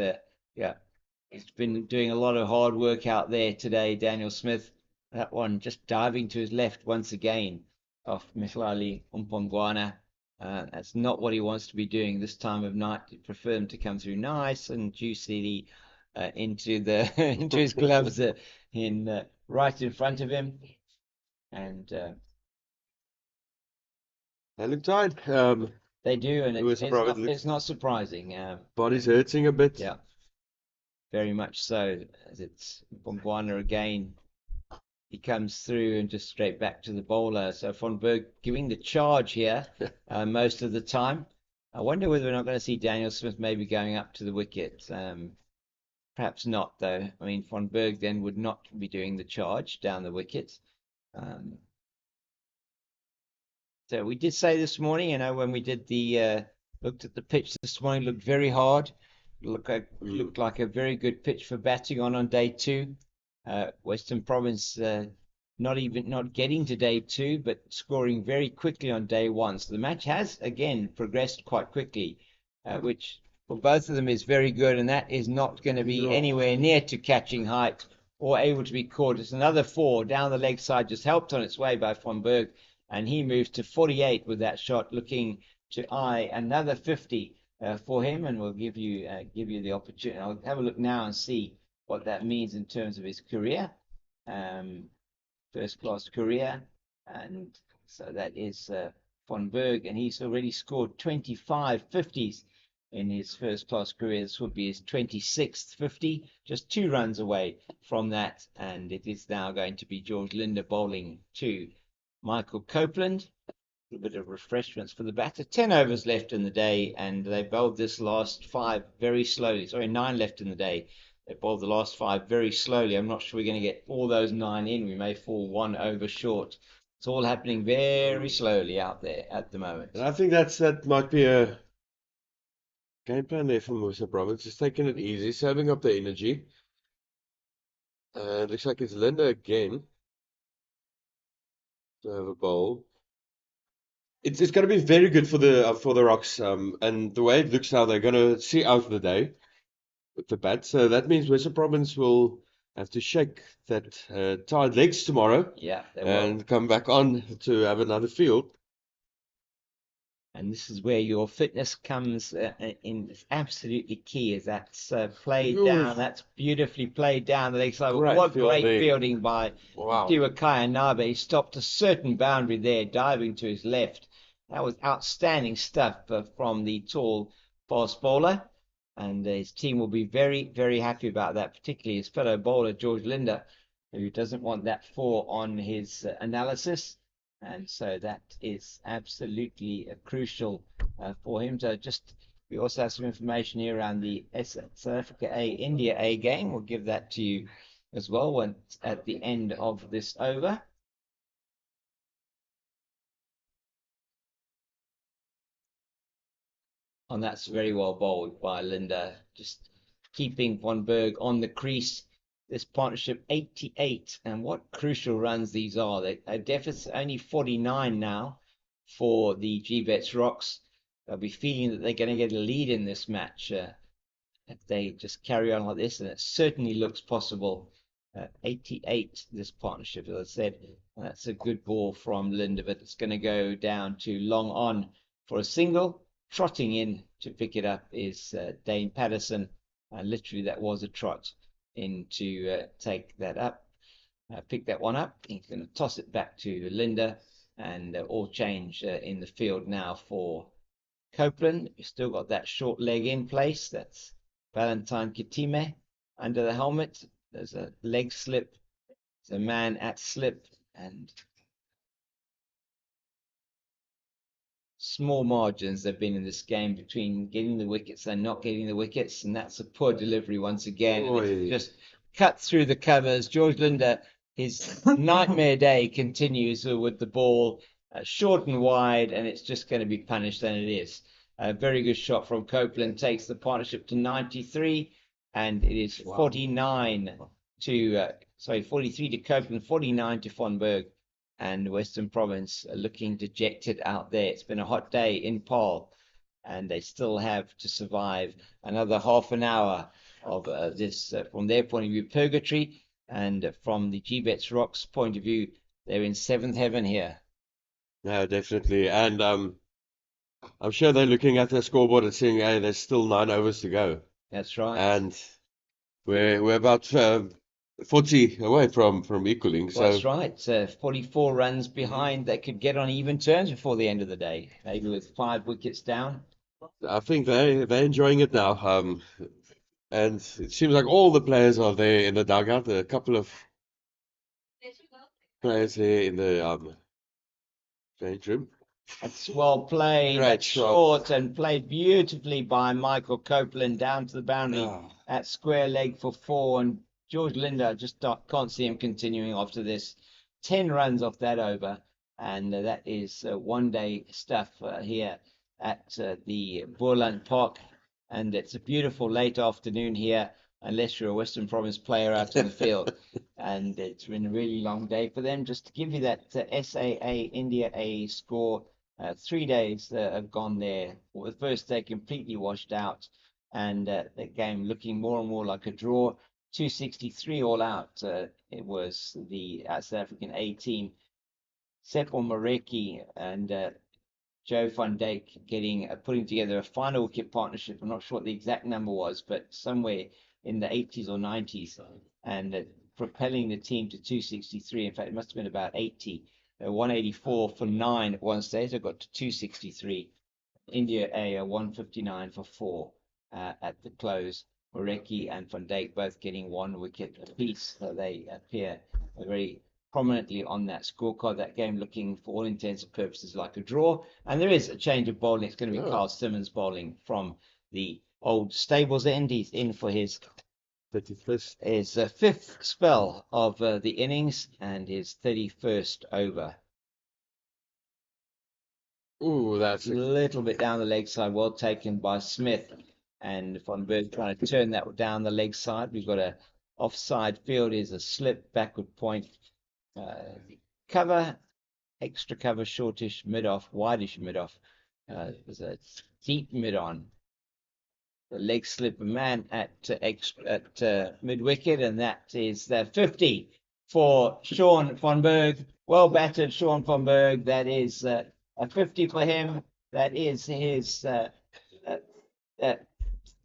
been doing a lot of hard work out there today, Daniel Smith. That one just diving to his left once again off Mhlali Mpongwana. That's not what he wants to be doing this time of night. He'd prefer him to come through nice and juicily into his gloves right in front of him. And They look tired. they do, and it's not surprising. Body's hurting a bit. Yeah, very much so. As it's Mpongwana again. He comes through and just straight back to the bowler. So Van Berg giving the charge here most of the time. I wonder whether we're not going to see Daniel Smith maybe going up to the wicket. Perhaps not, though. I mean, Van Berg then would not be doing the charge down the wicket. So we did say this morning, when we did looked at the pitch this morning, looked very hard. Looked like a very good pitch for batting on day 2. Western Province not getting to day 2, but scoring very quickly on day 1. So the match has again progressed quite quickly, which for both of them is very good, and that is not going to be anywhere near to catching height or able to be caught. It's another 4 down the leg side, just helped on its way by Van Berg, and he moves to 48 with that shot, looking to eye another 50 for him, and we'll give you the opportunity. I'll have a look now and see what that means in terms of his career, first class career, and so that is von Berg, and he's already scored 25 50s in his first class career. This would be his 26th 50, just 2 runs away from that, and it is now going to be George Linder bowling to Michael Copeland. A little bit of refreshments for the batter. 10 overs left in the day, and they bowled this last 5 very slowly. Sorry, 9 left in the day. They bowled the last 5 very slowly. I'm not sure we're going to get all those 9 in. We may fall 1 over short. It's all happening very slowly out there at the moment. And I think that might be a game plan there for Musa Province. Just taking it easy, saving up the energy. And looks like it's Linda again to have a bowl. It's going to be very good for the Rocks. And the way it looks now, they're going to see out the day with the bat. So that means Western Province will have to shake that tired legs tomorrow. Yeah, they will. And come back on to have another field. And this is where your fitness comes in. It's absolutely key. Is that's played down. That's beautifully played down the leg side. What great fielding by Tiwakai Nabe. He stopped a certain boundary there, diving to his left. That was outstanding stuff from the tall fast bowler. And his team will be very, very happy about that, particularly his fellow bowler, George Linder, who doesn't want that 4 on his analysis. And so that is absolutely crucial for him. So we also have some information here around the South Africa A, India A game. We'll give that to you as well once at the end of this over. And that's very well bowled by Linda, just keeping von Berg on the crease. This partnership 88, and what crucial runs these are. A deficit only 49 now for the Gbets Rocks. They'll be feeling that they're going to get a lead in this match if they just carry on like this, and it certainly looks possible. 88, this partnership, as I said. That's a good ball from Linda, but it's going to go down to long on for a single. Trotting in to pick it up is Dane Patterson. Literally, that was a trot in to take that up, pick that one up. He's going to toss it back to Linda, and all change in the field now for Copeland. We've still got that short leg in place. That's Valentine Kitime under the helmet. There's a leg slip. There's a man at slip, and small margins have been in this game between getting the wickets and not getting the wickets, and that's a poor delivery once again. Just cut through the covers. George Linder, his nightmare day continues with the ball short and wide, and it's just going to be punished, and it is. A very good shot from Copeland takes the partnership to 93, and it is 43 to Copeland, 49 to von Berg. And Western Province looking dejected out there. It's been a hot day in Paarl, and they still have to survive another half an hour of this, from their point of view, purgatory. And from the Gbets Rocks point of view, they're in 7th heaven here. No, definitely. And I'm sure they're looking at their scoreboard and saying, hey, there's still 9 overs to go. That's right. And we're about 40 away from equaling. So that's right. 44 runs behind. They could get on even terms before the end of the day, maybe with 5 wickets down. I think they're enjoying it now. And it seems like all the players are there in the dugout. A couple of players there in the change room. It's well played. Great short and played beautifully by Michael Copeland down to the boundary at square leg for 4. And George Linder, just can't see him continuing after this. 10 runs off that over, and that is one-day stuff here at the Boland Park. And it's a beautiful late afternoon here, unless you're a Western Province player out in the field. And it's been a really long day for them. Just to give you that SAA India A score, 3 days have gone there. Well, the first day completely washed out, and the game looking more and more like a draw. 263 all out. It was the South African A team. Seppo Mareki and Joe van Dijk putting together a final wicket partnership. I'm not sure what the exact number was, but somewhere in the 80s or 90s, and propelling the team to 263. In fact, it must have been about 80. 184 for 9 at one stage. I got to 263. India A 159 for 4 at the close. Morecki and Van Dijk both getting 1 wicket apiece. So they appear very prominently on that scorecard. That game looking, for all intents and purposes, like a draw. And there is a change of bowling. It's going to be Carl Simmons bowling from the old stables end. He's in for his 5th spell of the innings and his 31st over. Ooh, that's A little bit down the leg side, well taken by Smith. And Van Berg trying to turn that down the leg side. We've got a offside field, is a slip, backward point. Cover, extra cover, shortish, mid-off, wideish mid-off. There's a deep mid-on. The leg slip, a man at mid-wicket, and that is 50 for Sean Van Berg. Well batted, Sean Van Berg. That is a 50 for him. That is his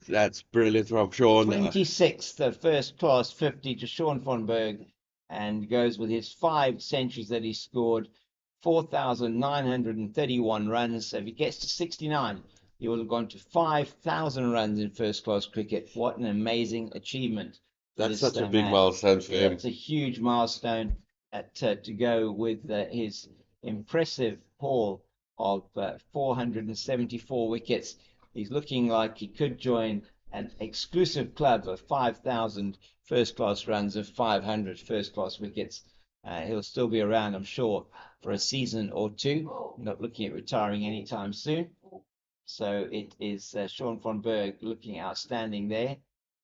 that's brilliant from Sean. 26th, the first class 50 to Sean Van Berg, and goes with his 5 centuries that he scored, 4,931 runs. So if he gets to 69, he will have gone to 5,000 runs in first class cricket. What an amazing achievement. That's such a big milestone for him. It's a huge milestone to go with his impressive haul of 474 wickets. He's looking like he could join an exclusive club of 5,000 first-class runs of 500 first-class wickets. He'll still be around, I'm sure, for a season or two. Not looking at retiring anytime soon. So it is Sean Van Berg looking outstanding there,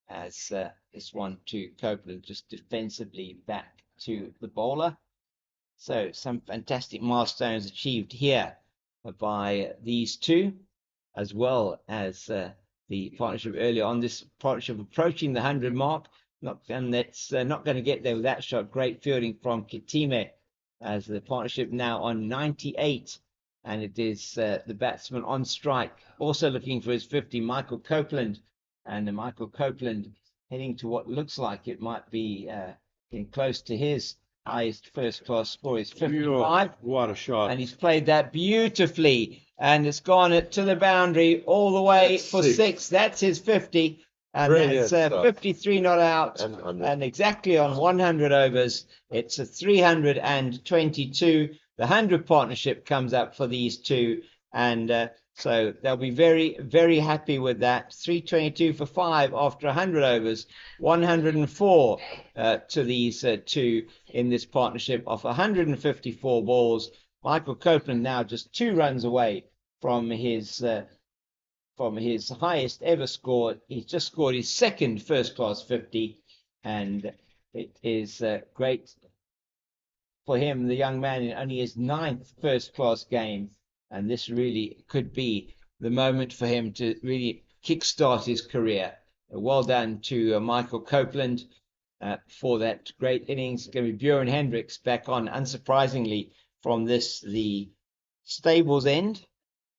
as this one to Copeland, just defensively back to the bowler. So some fantastic milestones achieved here by these two, as well as the partnership earlier on. This partnership approaching the 100 mark. And that's not going to get there with that shot. Great fielding from Kitime, as the partnership now on 98. And it is the batsman on strike, also looking for his 50, Michael Copeland. And Michael Copeland heading to what looks like it might be getting close to his highest first-class score, is 55. What a shot. And he's played that beautifully. And it's gone to the boundary all the way for 6. That's his 50. And Brilliant that's stuff. 53 not out. And exactly on 100 overs, it's a 322. The 100 partnership comes up for these two. And so they'll be very, very happy with that. 322 for 5 after 100 overs. 104 to these two in this partnership of 154 balls. Michael Copeland now just 2 runs away from his highest ever score. He's just scored his 2nd first-class 50, and it is great for him, the young man, in only his 9th first-class game. And this really could be the moment for him to really kickstart his career. Well done to Michael Copeland for that great innings. It's going to be Bjorn Hendricks back on, unsurprisingly, from the stables end,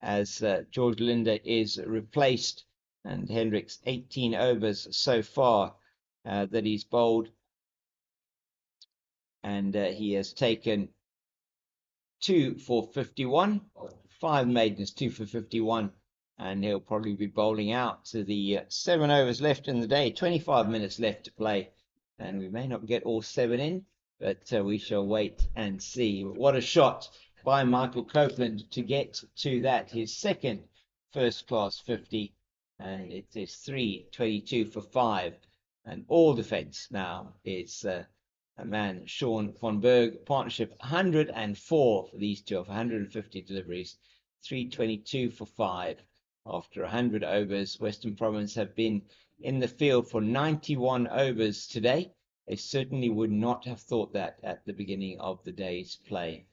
as George Linder is replaced. And Hendricks, 18 overs so far that he's bowled. And he has taken 2 for 51, 5 maidens, 2 for 51, and he'll probably be bowling out to the 7 overs left in the day, 25 minutes left to play, and we may not get all 7 in, but we shall wait and see. What a shot by Michael Copeland to get to that, his 2nd first-class 50, and it is 322 for 5, and all defence now is a man, Sean Van Berg. Partnership 104 for these two of 150 deliveries, 322 for 5 after 100 overs. Western Province have been in the field for 91 overs today. They certainly would not have thought that at the beginning of the day's play.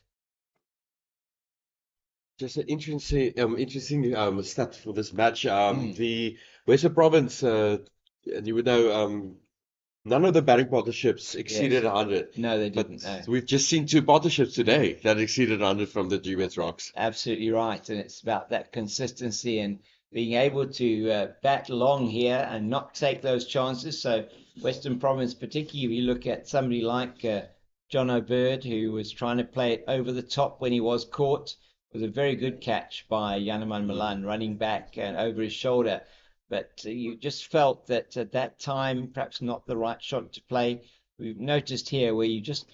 Just an interesting stat for this match. The Western Province, and you would know, None of the batting partnerships exceeded Yes. 100. No, they But didn't. No. we've just seen two partnerships today that exceeded 100 from the Gbets Rocks. Absolutely right. And it's about that consistency and being able to bat long here and not take those chances. So Western Province, particularly if you look at somebody like John O'Bird, who was trying to play it over the top when he was caught, was a very good catch by Yanaman Milan running back and over his shoulder. But you just felt that at that time, perhaps not the right shot to play. We've noticed here where you just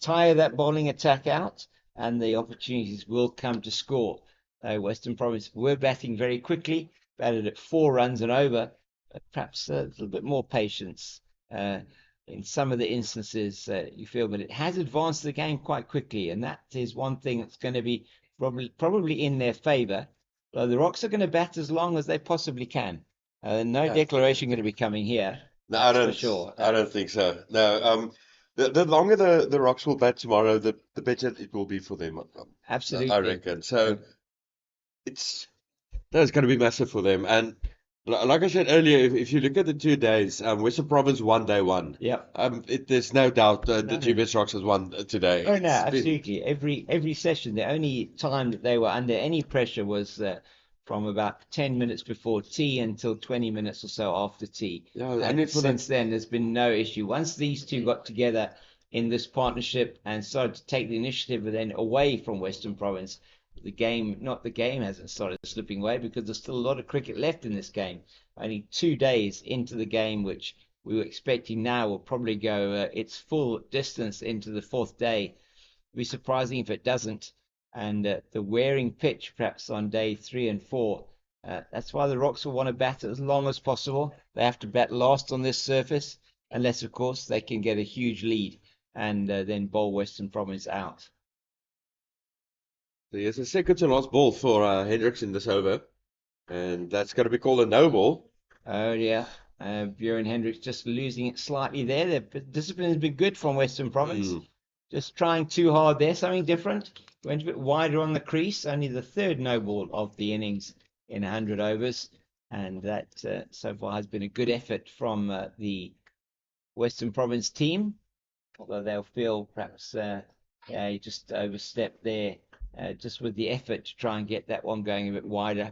tire that bowling attack out and the opportunities will come to score. Western Province were batting very quickly, batted at 4 runs and over, but perhaps a little bit more patience. In some of the instances, you feel that it has advanced the game quite quickly, and that is one thing that's going to be probably in their favour. The Rocks are going to bat as long as they possibly can. No declaration going to be coming here. No, That's for sure. I don't think so. No, the longer the Rocks will bat tomorrow, the better it will be for them. Absolutely. I reckon. So it's going to be massive for them. And like I said earlier, if you look at the 2 days, Western Province won day one. Yep. There's no doubt the No. Gbets Rocks has won today. Oh no, It's been- absolutely. Every session, the only time that they were under any pressure was from about 10 minutes before tea until 20 minutes or so after tea. Yeah, And and for since then, there's been no issue. Once these two got together in this partnership and started to take the initiative then away from Western Province, the game hasn't started slipping away because there's still a lot of cricket left in this game. Only 2 days into the game, which we were expecting now will probably go its full distance into the 4th day. It'd be surprising if it doesn't. And the wearing pitch, perhaps on day 3 and 4, that's why the Rocks will want to bat as long as possible. They have to bat last on this surface, unless, of course, they can get a huge lead and then bowl Western Province out. There's a second to last ball for Hendricks in this over, and that's going to be called a no ball. Oh, yeah. Bjorn Hendricks just losing it slightly there. The discipline has been good from Western Province. Just trying too hard there, something different. Went a bit wider on the crease, only the 3rd no ball of the innings in 100 overs. And that so far has been a good effort from the Western Province team. Although they'll feel perhaps he just overstepped there just with the effort to try and get that one going a bit wider.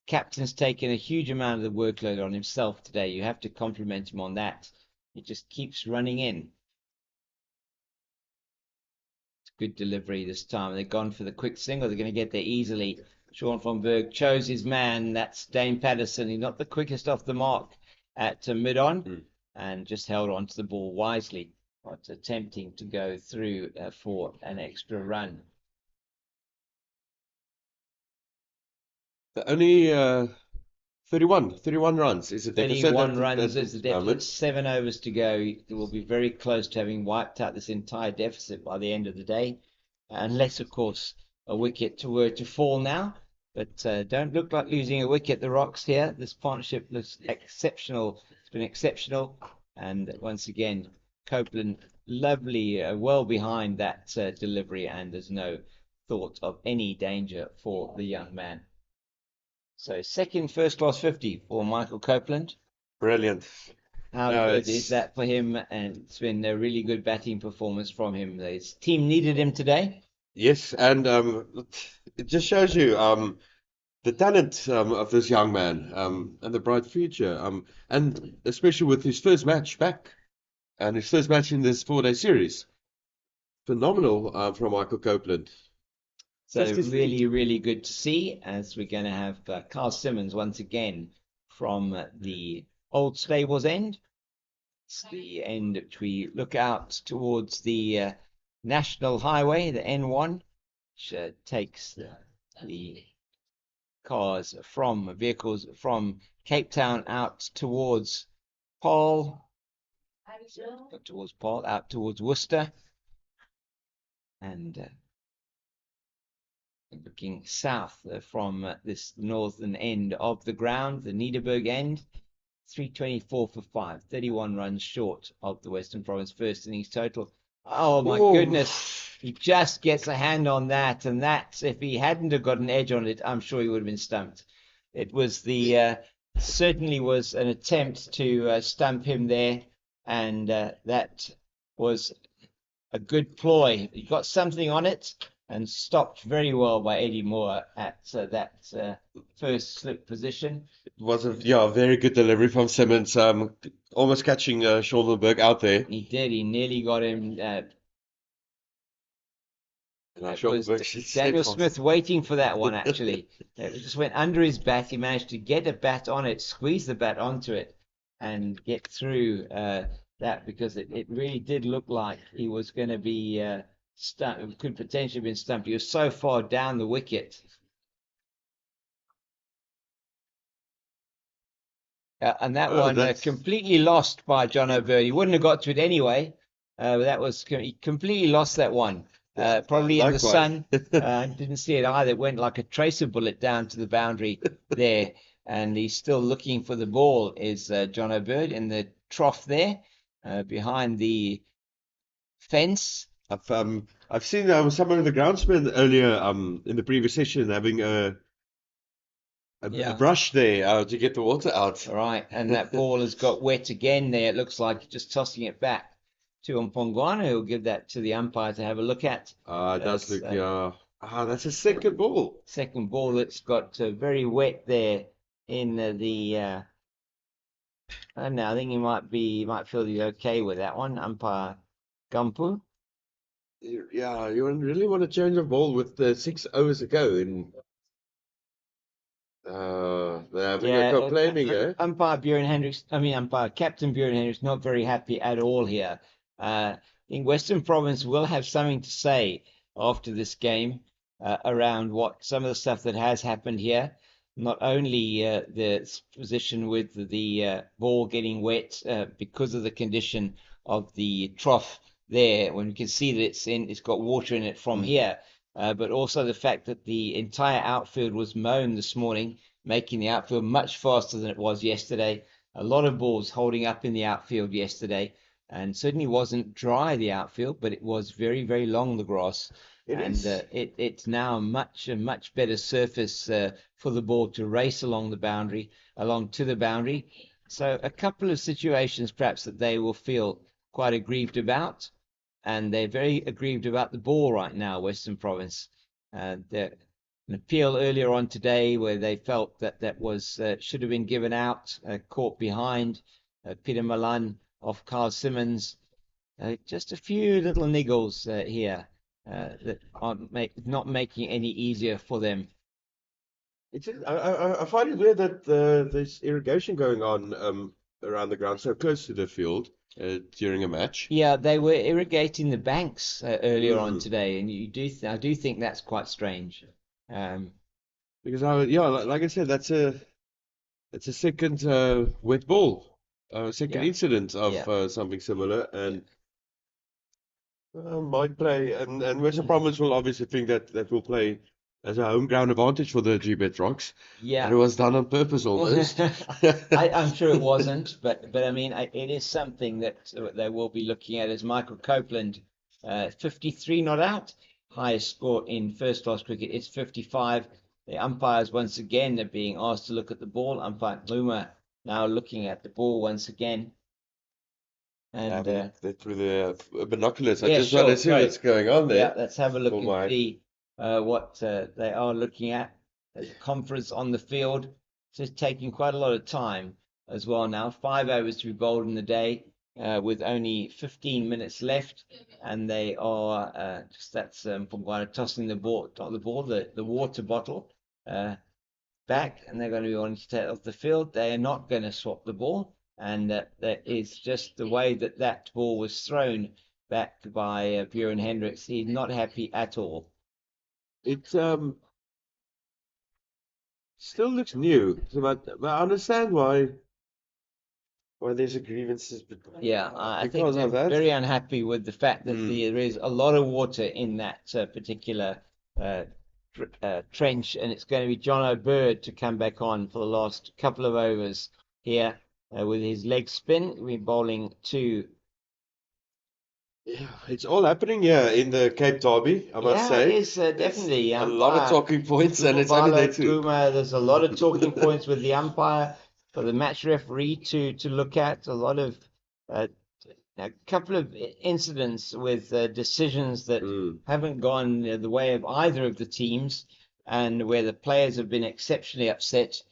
Captain's taken a huge amount of the workload on himself today. You have to compliment him on that. He just keeps running in. Good delivery this time. They've gone for the quick single. They're going to get there easily. Sean von Berg chose his man. That's Dane Patterson. He's not the quickest off the mark at mid-on and just held on to the ball wisely, but attempting to go through for an extra run. Only 31 runs is the deficit. 31 runs is the deficit. 7 overs to go. It will be very close to having wiped out this entire deficit by the end of the day, unless, of course, a wicket were to fall now. But don't look like losing a wicket, the Rocks here. This partnership looks exceptional. It's been exceptional. And once again, Copeland, lovely, well behind that delivery, and there's no thought of any danger for the young man. So second first-class 50 for Michael Copeland. Brilliant. How good is that for him? And it's been a really good batting performance from him. His team needed him today. Yes, and it just shows you the talent of this young man and the bright future. And especially with his first match back and his first match in this 4-day series. Phenomenal from Michael Copeland. So really, really good to see, as we're going to have Carl Simmons once again from the old stables end. It's the end which we look out towards the National Highway, the N1, which takes the vehicles from Cape Town out towards Paarl, out towards Worcester, and looking south from this northern end of the ground, the Nederburg end. 324 for 5, 31 runs short of the Western Province first innings total. Oh my goodness, he just gets a hand on that, and that, if he hadn't have got an edge on it, I'm sure he would have been stumped. It was certainly was an attempt to stump him there, and that was a good ploy. He got something on it and stopped very well by Eddie Moore at that first slip position. It was a very good delivery from Simmons. Almost catching Scholdenberg out there. He did. He nearly got him. It was Daniel Smith waiting for that one, actually. It just went under his bat. He managed to get a bat on it, squeeze the bat onto it, and get through that, because it really did look like he was going to be stumped. Could potentially have been stumped. He was so far down the wicket. And that one completely lost by John O'Byrne. He wouldn't have got to it anyway. That was he completely lost that one. Probably in the sun. Didn't see it either. It went like a tracer bullet down to the boundary there. And he's still looking for the ball, is John O'Byrne in the trough there, behind the fence. I've seen some of the groundsmen earlier in the previous session having a brush there to get the water out. Right, and that ball has got wet again there. It looks like just tossing it back to Mpongwana, who'll give that to the umpire to have a look at. It does look, yeah. That's a second ball. Second ball that's got very wet there in the. I don't know. I think he might feel he's okay with that one, umpire Gampu. Yeah, you really want to change a ball with 6 overs ago, and they're having a complaining, Umpire Captain Bjorn Hendricks, not very happy at all here. I think Western Province will have something to say after this game around what some of the stuff that has happened here. Not only the position with the ball getting wet because of the condition of the trough there, when you can see that it's got water in it from here, but also the fact that the entire outfield was mown this morning, making the outfield much faster than it was yesterday. A lot of balls holding up in the outfield yesterday, and certainly wasn't dry, the outfield, but it was very, very long, the grass. It's now a much better surface for the ball to race along to the boundary. So a couple of situations perhaps that they will feel quite aggrieved about, and they're very aggrieved about the ball right now, Western Province. An appeal earlier on today where they felt that was should have been given out, caught behind Peter Malan off Carl Simmons. Just a few little niggles here that aren't not making any easier for them. I find it weird that there's irrigation going on around the ground so close to the field during a match. Yeah, they were irrigating the banks earlier on today, and I do think that's quite strange. Because like I said, that's a second wet ball, second incident of something similar, and might play, and Western Province will obviously think that will play as a home ground advantage for the Gbets Rocks. Yeah, and it was done on purpose almost. I'm sure it wasn't, but I mean, it is something that they will be looking at. As Michael Copeland, 53 not out, highest score in first class cricket is 55. The umpires once again are being asked to look at the ball. Umpire Gloomer now looking at the ball once again. And through the binoculars, I just want to see what's going on there. Yeah, let's have a look and see what they are looking at. There's a conference on the field. It's just taking quite a lot of time as well now. 5 overs to be bowled in the day with only 15 minutes left, and they are that's Mpongwana tossing the water bottle back, and they're going to be wanting to take off the field. They are not going to swap the ball. And that is just the way that ball was thrown back by Bjorn Hendricks. He's not happy at all. It still looks new, but I understand why there's a grievances. Yeah, I think they're very unhappy with the fact that there is a lot of water in that particular trench, and it's going to be John O'Byrne to come back on for the last couple of overs here. With his leg spin, we're bowling to. Yeah, it's all happening here in the Cape Derby, I must say. It is definitely. A lot of talking points, and it's only there too. There's a lot of talking points with the umpire, for the match referee to look at. A lot of a couple of incidents with decisions that Mm. haven't gone the way of either of the teams, and where the players have been exceptionally upset.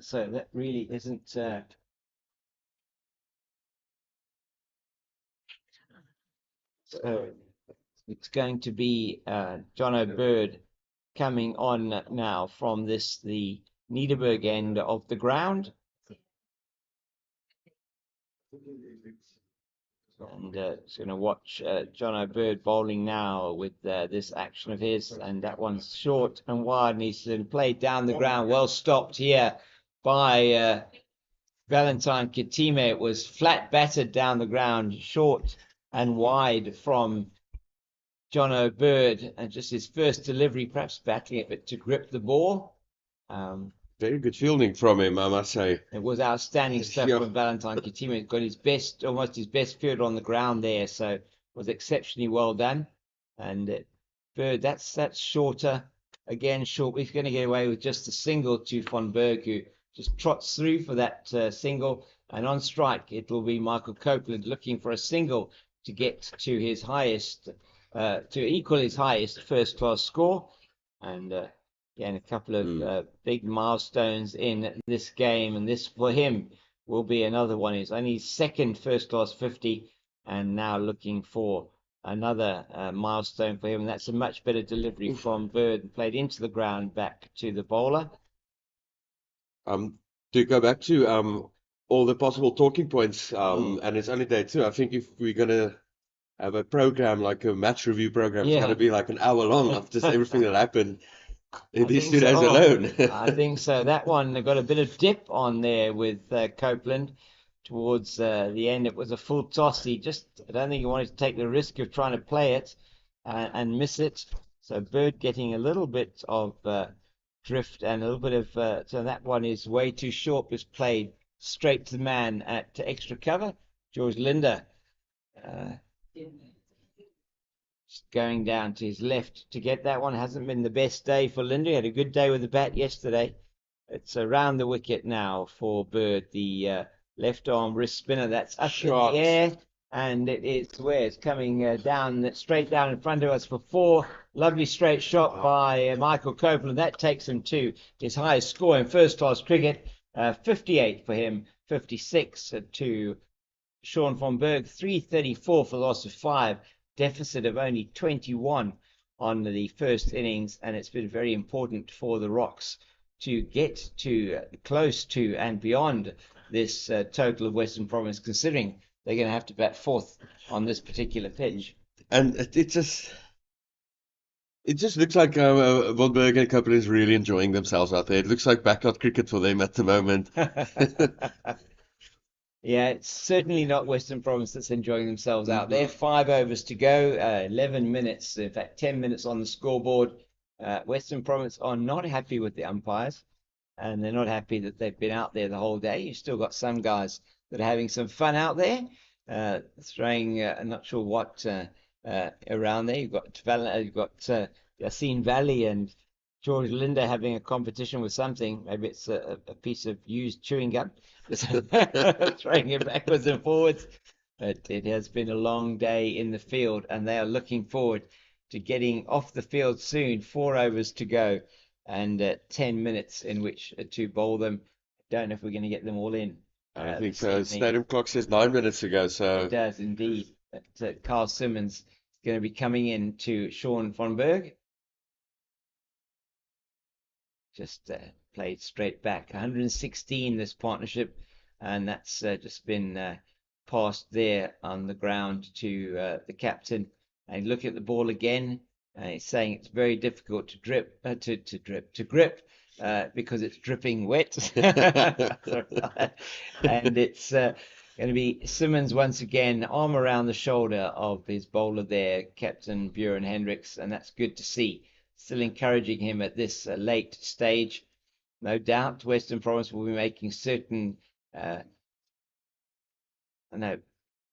So that really isn't. So it's going to be John O'Bird coming on now from the Niederberg end of the ground. And it's going to watch John O'Bird bowling now with this action of his, and that one's short and wide, and he's played down the ground. Well stopped here by Valentine Kitime. It was flat battered down the ground, short and wide from John O'Bird, and just his first delivery, perhaps battling a bit to grip the ball. Very good fielding from him, I must say. It was outstanding stuff Yeah. from Valentine Kitime. Got his best, almost his best field on the ground there, so it was exceptionally well done. And Bird, that's shorter. Again, short. He's going to get away with just a single to Von Berg, who just trots through for that single. And on strike, it will be Michael Copeland looking for a single to get to his highest, to equal his highest first-class score. And a couple of big milestones in this game, and this for him will be another one. He's only his second first-class 50, and now looking for another milestone for him. And that's a much better delivery from Bird, and played into the ground back to the bowler. To go back to all the possible talking points, and it's only day 2. I think if we're gonna have a program like a match review program, it's gonna be like an hour long of just everything that happened in these 2 days alone. I think so. That one got a bit of dip on there with Copeland towards the end. It was a full toss. I don't think he wanted to take the risk of trying to play it and miss it. So Bird getting a little bit of drift and a little bit of so that one is way too short. Was played straight to the man at extra cover. George Linder just going down to his left to get that one. Hasn't been the best day for Linder. He had a good day with the bat yesterday. It's around the wicket now for Bird. The left arm wrist spinner that's up in the air, and it is where it's coming down, straight down in front of us for 4. Lovely straight shot by Michael Copeland. That takes him to his highest score in first-class cricket, 58 for him, 56 to Sean von Berg, 334 for the loss of 5. Deficit of only 21 on the first innings, and it's been very important for the Rocks to get to close to and beyond this total of Western Province, considering they're going to have to bat 4th on this particular pitch. And it just looks like Von Berg and Copeland is really enjoying themselves out there. It looks like backyard cricket for them at the moment. Yeah, it's certainly not Western Province that's enjoying themselves out there. 5 overs to go, 11 minutes, in fact, 10 minutes on the scoreboard. Western Province are not happy with the umpires, and they're not happy that they've been out there the whole day. You've still got some guys that are having some fun out there, throwing, I'm not sure what, around there. You've got Yassine Valley and George Linder having a competition with something. Maybe it's a piece of used chewing gum. Throwing it backwards and forwards. But it has been a long day in the field, and they are looking forward to getting off the field soon. 4 overs to go, and 10 minutes in which to bowl them. Don't know if we're going to get them all in. I think so. Stadium clock says 9 minutes ago, so it does indeed. But Carl Simmons is going to be coming in to Sean von Berg. Just played straight back. 116 this partnership, and that's just been passed there on the ground to the captain. And look at the ball again. He's saying it's very difficult to grip because it's dripping wet. And it's going to be Simmons once again, arm around the shoulder of his bowler there, Captain Buren Hendricks, and that's good to see. Still encouraging him at this late stage. No doubt Western Province will be making certain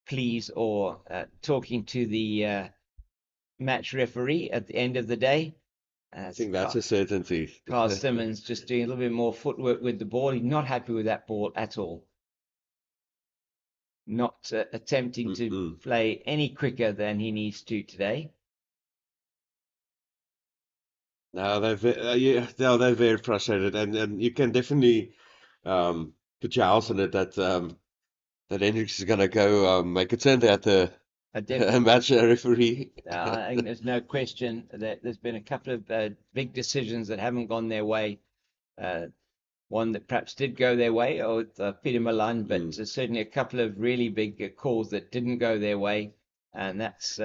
pleas or talking to the match referee at the end of the day. I think that's a certainty. Carl Simmons just doing a little bit more footwork with the ball. He's not happy with that ball at all. not attempting to Mm-mm. play any quicker than he needs to today. No, they're very frustrated, and you can definitely put your house on it that Hendricks is gonna go make a turn there at the Definitely. match referee. I think there's no question that there's been a couple of big decisions that haven't gone their way. One that perhaps did go their way, or Peter Milan, but certainly a couple of really big calls that didn't go their way, and that's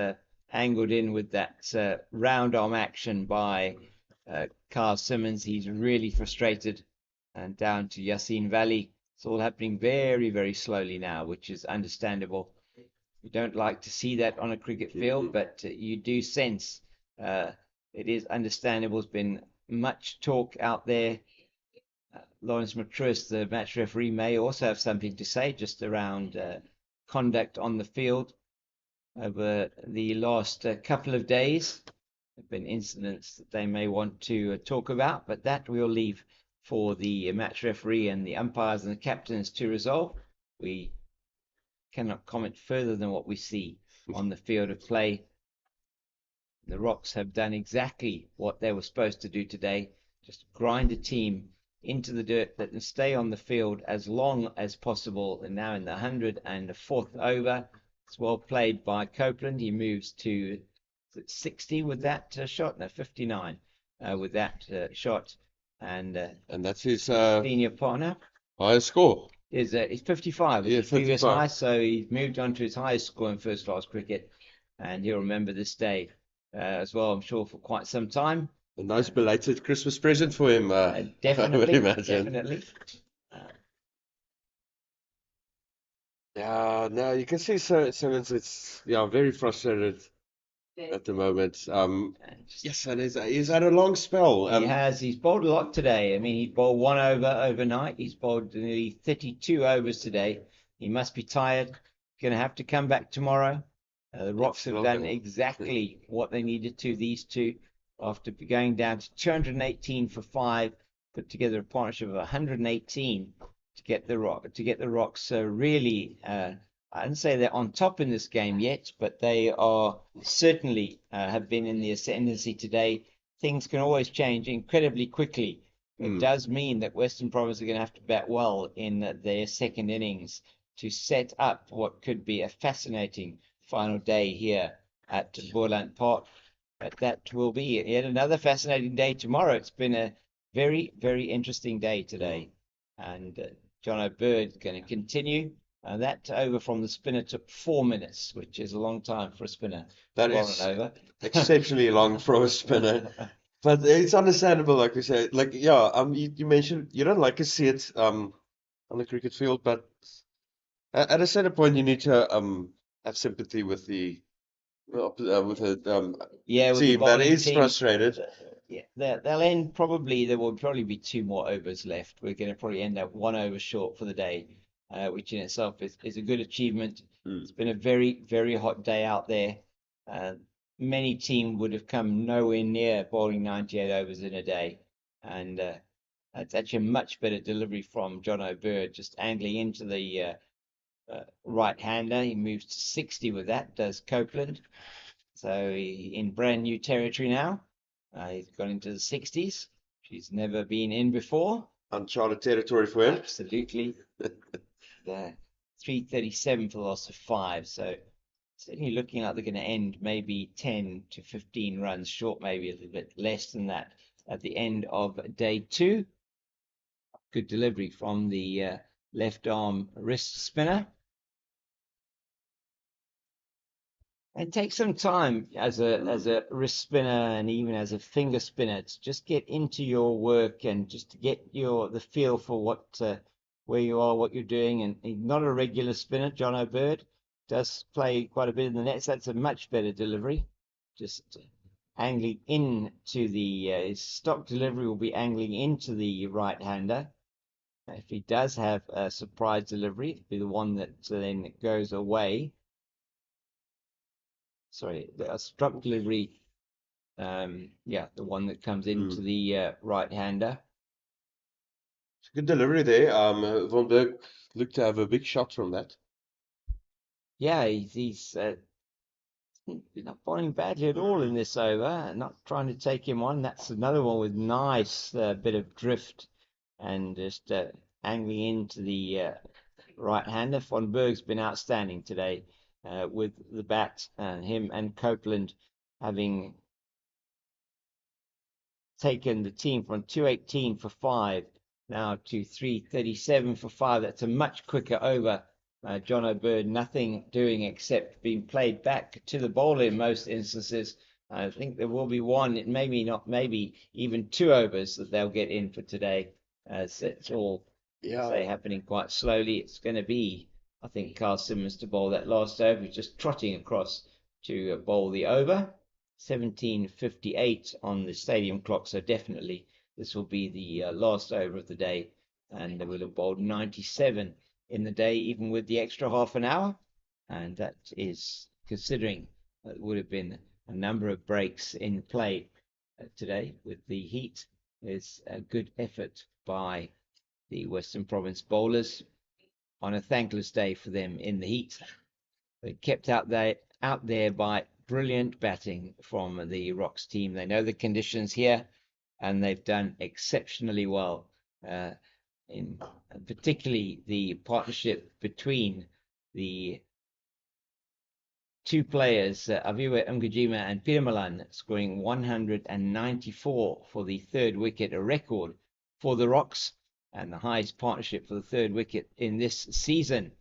angled in with that round arm action by Carl Simmons. He's really frustrated, and down to Yassine Valley. It's all happening very, very slowly now, which is understandable. You don't like to see that on a cricket field, but you do sense it is understandable. There's been much talk out there. Lawrence Matruis, the match referee, may also have something to say just around conduct on the field over the last couple of days. There have been incidents that they may want to talk about, but that we'll leave for the match referee and the umpires and the captains to resolve. We cannot comment further than what we see on the field of play. The Rocks have done exactly what they were supposed to do today, just grind a team into the dirt, let them stay on the field as long as possible. And now in the 104th over, it's well played by Copeland. He moves to 60 with that shot, no, 59 with that shot, and that's his senior partner. highest score. Is 55, Yeah, his previous 55. high, so he's moved on to his highest score in first class cricket, and he'll remember this day as well, I'm sure, for quite some time. A nice belated Christmas present for him, Definitely, I would imagine. definitely. Yeah, no, you can see Simmons. It's very frustrated at the moment. Yes, and he's had a long spell. He's bowled a lot today. I mean, he bowled 1 over overnight. He's bowled nearly 32 overs today. He must be tired. Going to have to come back tomorrow. The Rocks have done exactly what they needed to, these two, after going down to 218 for 5, put together a partnership of 118 to get the Rocks really. I wouldn't say they're on top in this game yet, but they are certainly have been in the ascendancy today. Things can always change incredibly quickly. It does mean that Western Province are going to have to bat well in their second innings to set up what could be a fascinating final day here at Boland Park. But that will be yet another fascinating day tomorrow. It's been a very, very interesting day today. And John O'Byrne is going to continue. That over from the spinner took 4 minutes, which is a long time for a spinner. That is over. exceptionally long for a spinner. But it's understandable, like we said. Like, you mentioned you don't like to see it on the cricket field, but at a certain point you need to have sympathy with the team that is frustrated. Yeah, they'll end probably. There will probably be 2 more overs left. We're going to probably end up 1 over short for the day, which in itself is a good achievement. It's been a very, very hot day out there. Many teams would have come nowhere near bowling 98 overs in a day, and that's actually a much better delivery from John O'Byrne, just angling into the right-hander. He moves to 60 with that, does Copeland. So in brand new territory now. He's gone into the 60s. She's never been in before. Uncharted territory for him. Absolutely. 337 for the loss of 5. So certainly looking like they're going to end maybe 10 to 15 runs short, maybe a little bit less than that at the end of day 2. Good delivery from the left arm wrist spinner. It takes some time as a wrist spinner and even as a finger spinner to just get into your work and just to get the feel for what where you are, what you're doing. And he's not a regular spinner. John O'Byrne does play quite a bit in the nets. That's a much better delivery. Just angling into his stock delivery will be angling into the right-hander. If he does have a surprise delivery, it'll be the one that then goes away. Sorry, the struck delivery, the one that comes into the right-hander. It's a good delivery there. Von Berg looked to have a big shot from that. Yeah, he's not bowling badly at all in this over. Not trying to take him on. That's another one with nice bit of drift and just angling into the right-hander. Von Berg's been outstanding today with the bat, and him and Copeland having taken the team from 218 for 5 now to 337 for 5. That's a much quicker over. John O'Byrne, nothing doing except being played back to the bowler in most instances. I think there will be one, maybe even 2 overs that they'll get in for today, as it's all happening quite slowly. It's going to be, I think, Carl Simmons to bowl that last over, just trotting across to bowl the over. 17:58 on the stadium clock, so definitely this will be the last over of the day, and they will have bowled 97 in the day, even with the extra half an hour, and that is considering it would have been a number of breaks in play today with the heat. Is a good effort by the Western Province bowlers on a thankless day for them in the heat. They kept out there by brilliant batting from the Rocks team. They know the conditions here, and they've done exceptionally well. In particularly the partnership between the 2 players, Aviwa Mgijima and Peter Malan, scoring 194 for the 3rd wicket, a record for the Rocks, and the highest partnership for the 3rd wicket in this season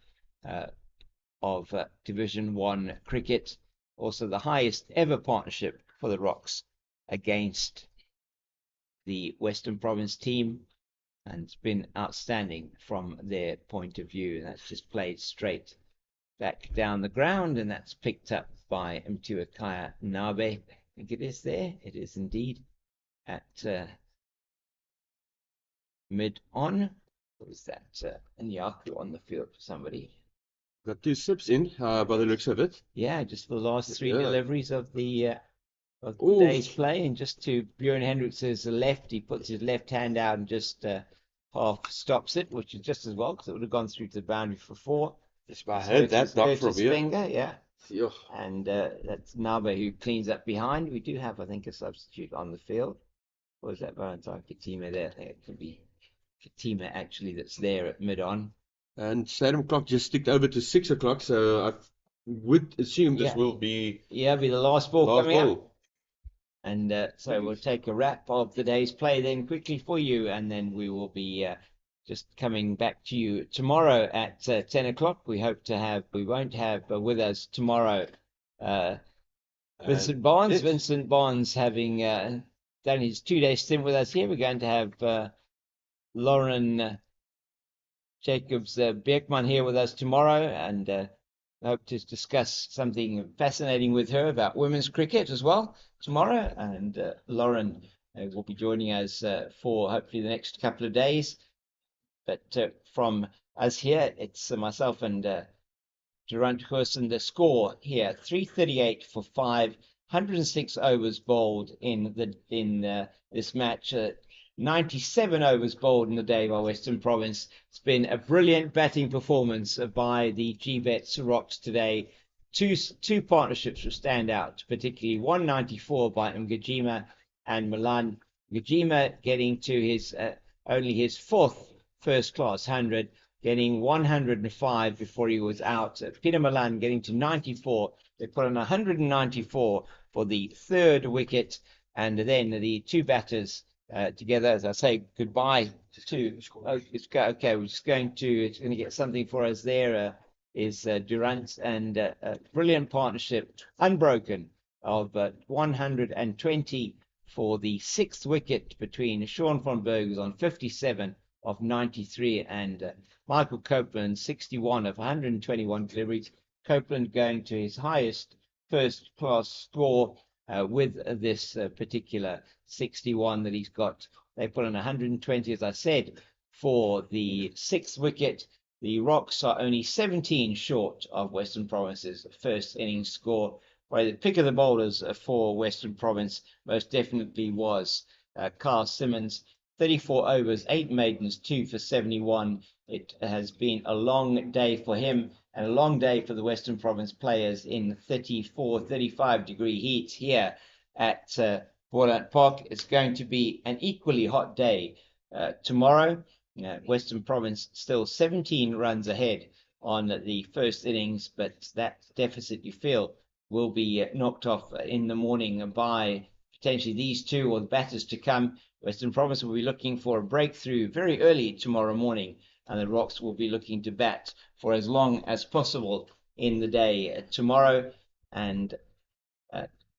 of Division 1 cricket. Also the highest ever partnership for the Rocks against the Western Province team, and it's been outstanding from their point of view. And that's just played straight back down the ground, and that's picked up by Mtuakaya Nabe. I think it is there. It is indeed at mid-on. What was that? Nyaku on the field for somebody. Got 2 sips in by the looks of it. Yeah, just the last 3 deliveries of the Ooh. day's play, and just to Bjorn Hendricks's left, he puts his left hand out and just half stops it, which is just as well, because it would have gone through to the boundary for 4. Yes, I heard that knock from here. Finger, yeah. Yeah. And that's Nabe who cleans up behind. We do have, I think, a substitute on the field. Or is that Valentine Katima there? I think it could be Katima actually that's there at mid-on. And stadium clock just ticked over to 6 o'clock, so I would assume this will be... Yeah, be the last ball coming ball. up. And so we'll take a wrap of the day's play then quickly for you, and then we will be just coming back to you tomorrow at 10 o'clock. We won't have with us tomorrow Vincent Barnes. Yes. Vincent Barnes having done his 2-day stint with us here. We're going to have Lauren Jacobs Beekman here with us tomorrow, and hope to discuss something fascinating with her about women's cricket as well tomorrow. And Lauren will be joining us for hopefully the next couple of days. But from us here, it's myself and Durant Hurston. The score here: 338 for 5, 106 overs bowled in this match. 97 overs bowled in the day by Western Province. It's been a brilliant batting performance by the Gbets Rocks today. Two partnerships will stand out, particularly 194 by Mgijima and Milan. Mgijima getting to his only his 4th first-class 100, getting 105 before he was out. Peter Milan getting to 94. They put on 194 for the 3rd wicket, and then the 2 batters together, as I say goodbye to. Okay, it's going to get something for us there. Is Durant, and a brilliant partnership, unbroken, of 120 for the 6th wicket between Sean von Berg, who's on 57 of 93, and Michael Copeland, 61 of 121 deliveries. Copeland going to his highest first-class score with this particular 61 that he's got. They put on 120, as I said, for the 6th wicket. The Rocks are only 17 short of Western Province's first innings score. Well, the pick of the bowlers for Western Province most definitely was Carl Simmons. 34 overs, 8 maidens, 2 for 71. It has been a long day for him, and a long day for the Western Province players in 34, 35-degree heat here at Boland Park. It's going to be an equally hot day tomorrow. Western Province still 17 runs ahead on the first innings, but that deficit you feel will be knocked off in the morning by potentially these two or the batters to come. Western Province will be looking for a breakthrough very early tomorrow morning, and the Rocks will be looking to bat for as long as possible in the day tomorrow. And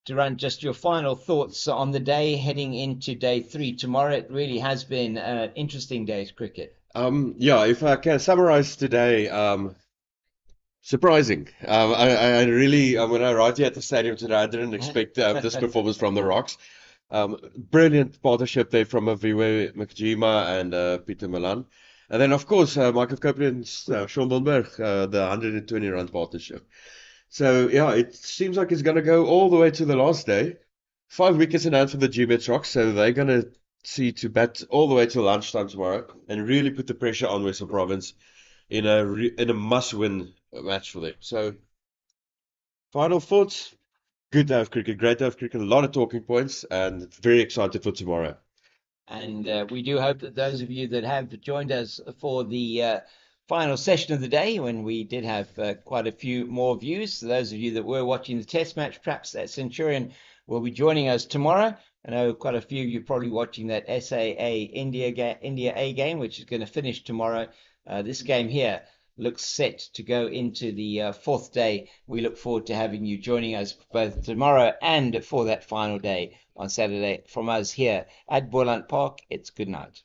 to run just your final thoughts on the day heading into day 3 tomorrow. It really has been an interesting day's cricket. Yeah, if I can summarize today, surprising. I really, when I arrived here at the stadium today, I didn't expect this performance from the Rocks. Brilliant partnership there from Aviwe Mkjima and Peter Milan. And then, of course, Michael Copeland's Sean Wilberg, the 120 run partnership. So, yeah, it seems like it's going to go all the way to the last day. 5 wickets in hand for the Gbets Rocks, so they're going to see to bat all the way till lunchtime tomorrow and really put the pressure on Western Province in a must-win match for them. So, final thoughts. Good to have cricket, great to have cricket, a lot of talking points, and very excited for tomorrow. And we do hope that those of you that have joined us for the final session of the day, when we did have quite a few more views, those of you that were watching the test match, perhaps that Centurion will be joining us tomorrow. I know quite a few of you are probably watching that SAA India A game, which is going to finish tomorrow. This game here looks set to go into the fourth day. We look forward to having you joining us both tomorrow and for that final day on Saturday. From us here at Boland Park, it's good night.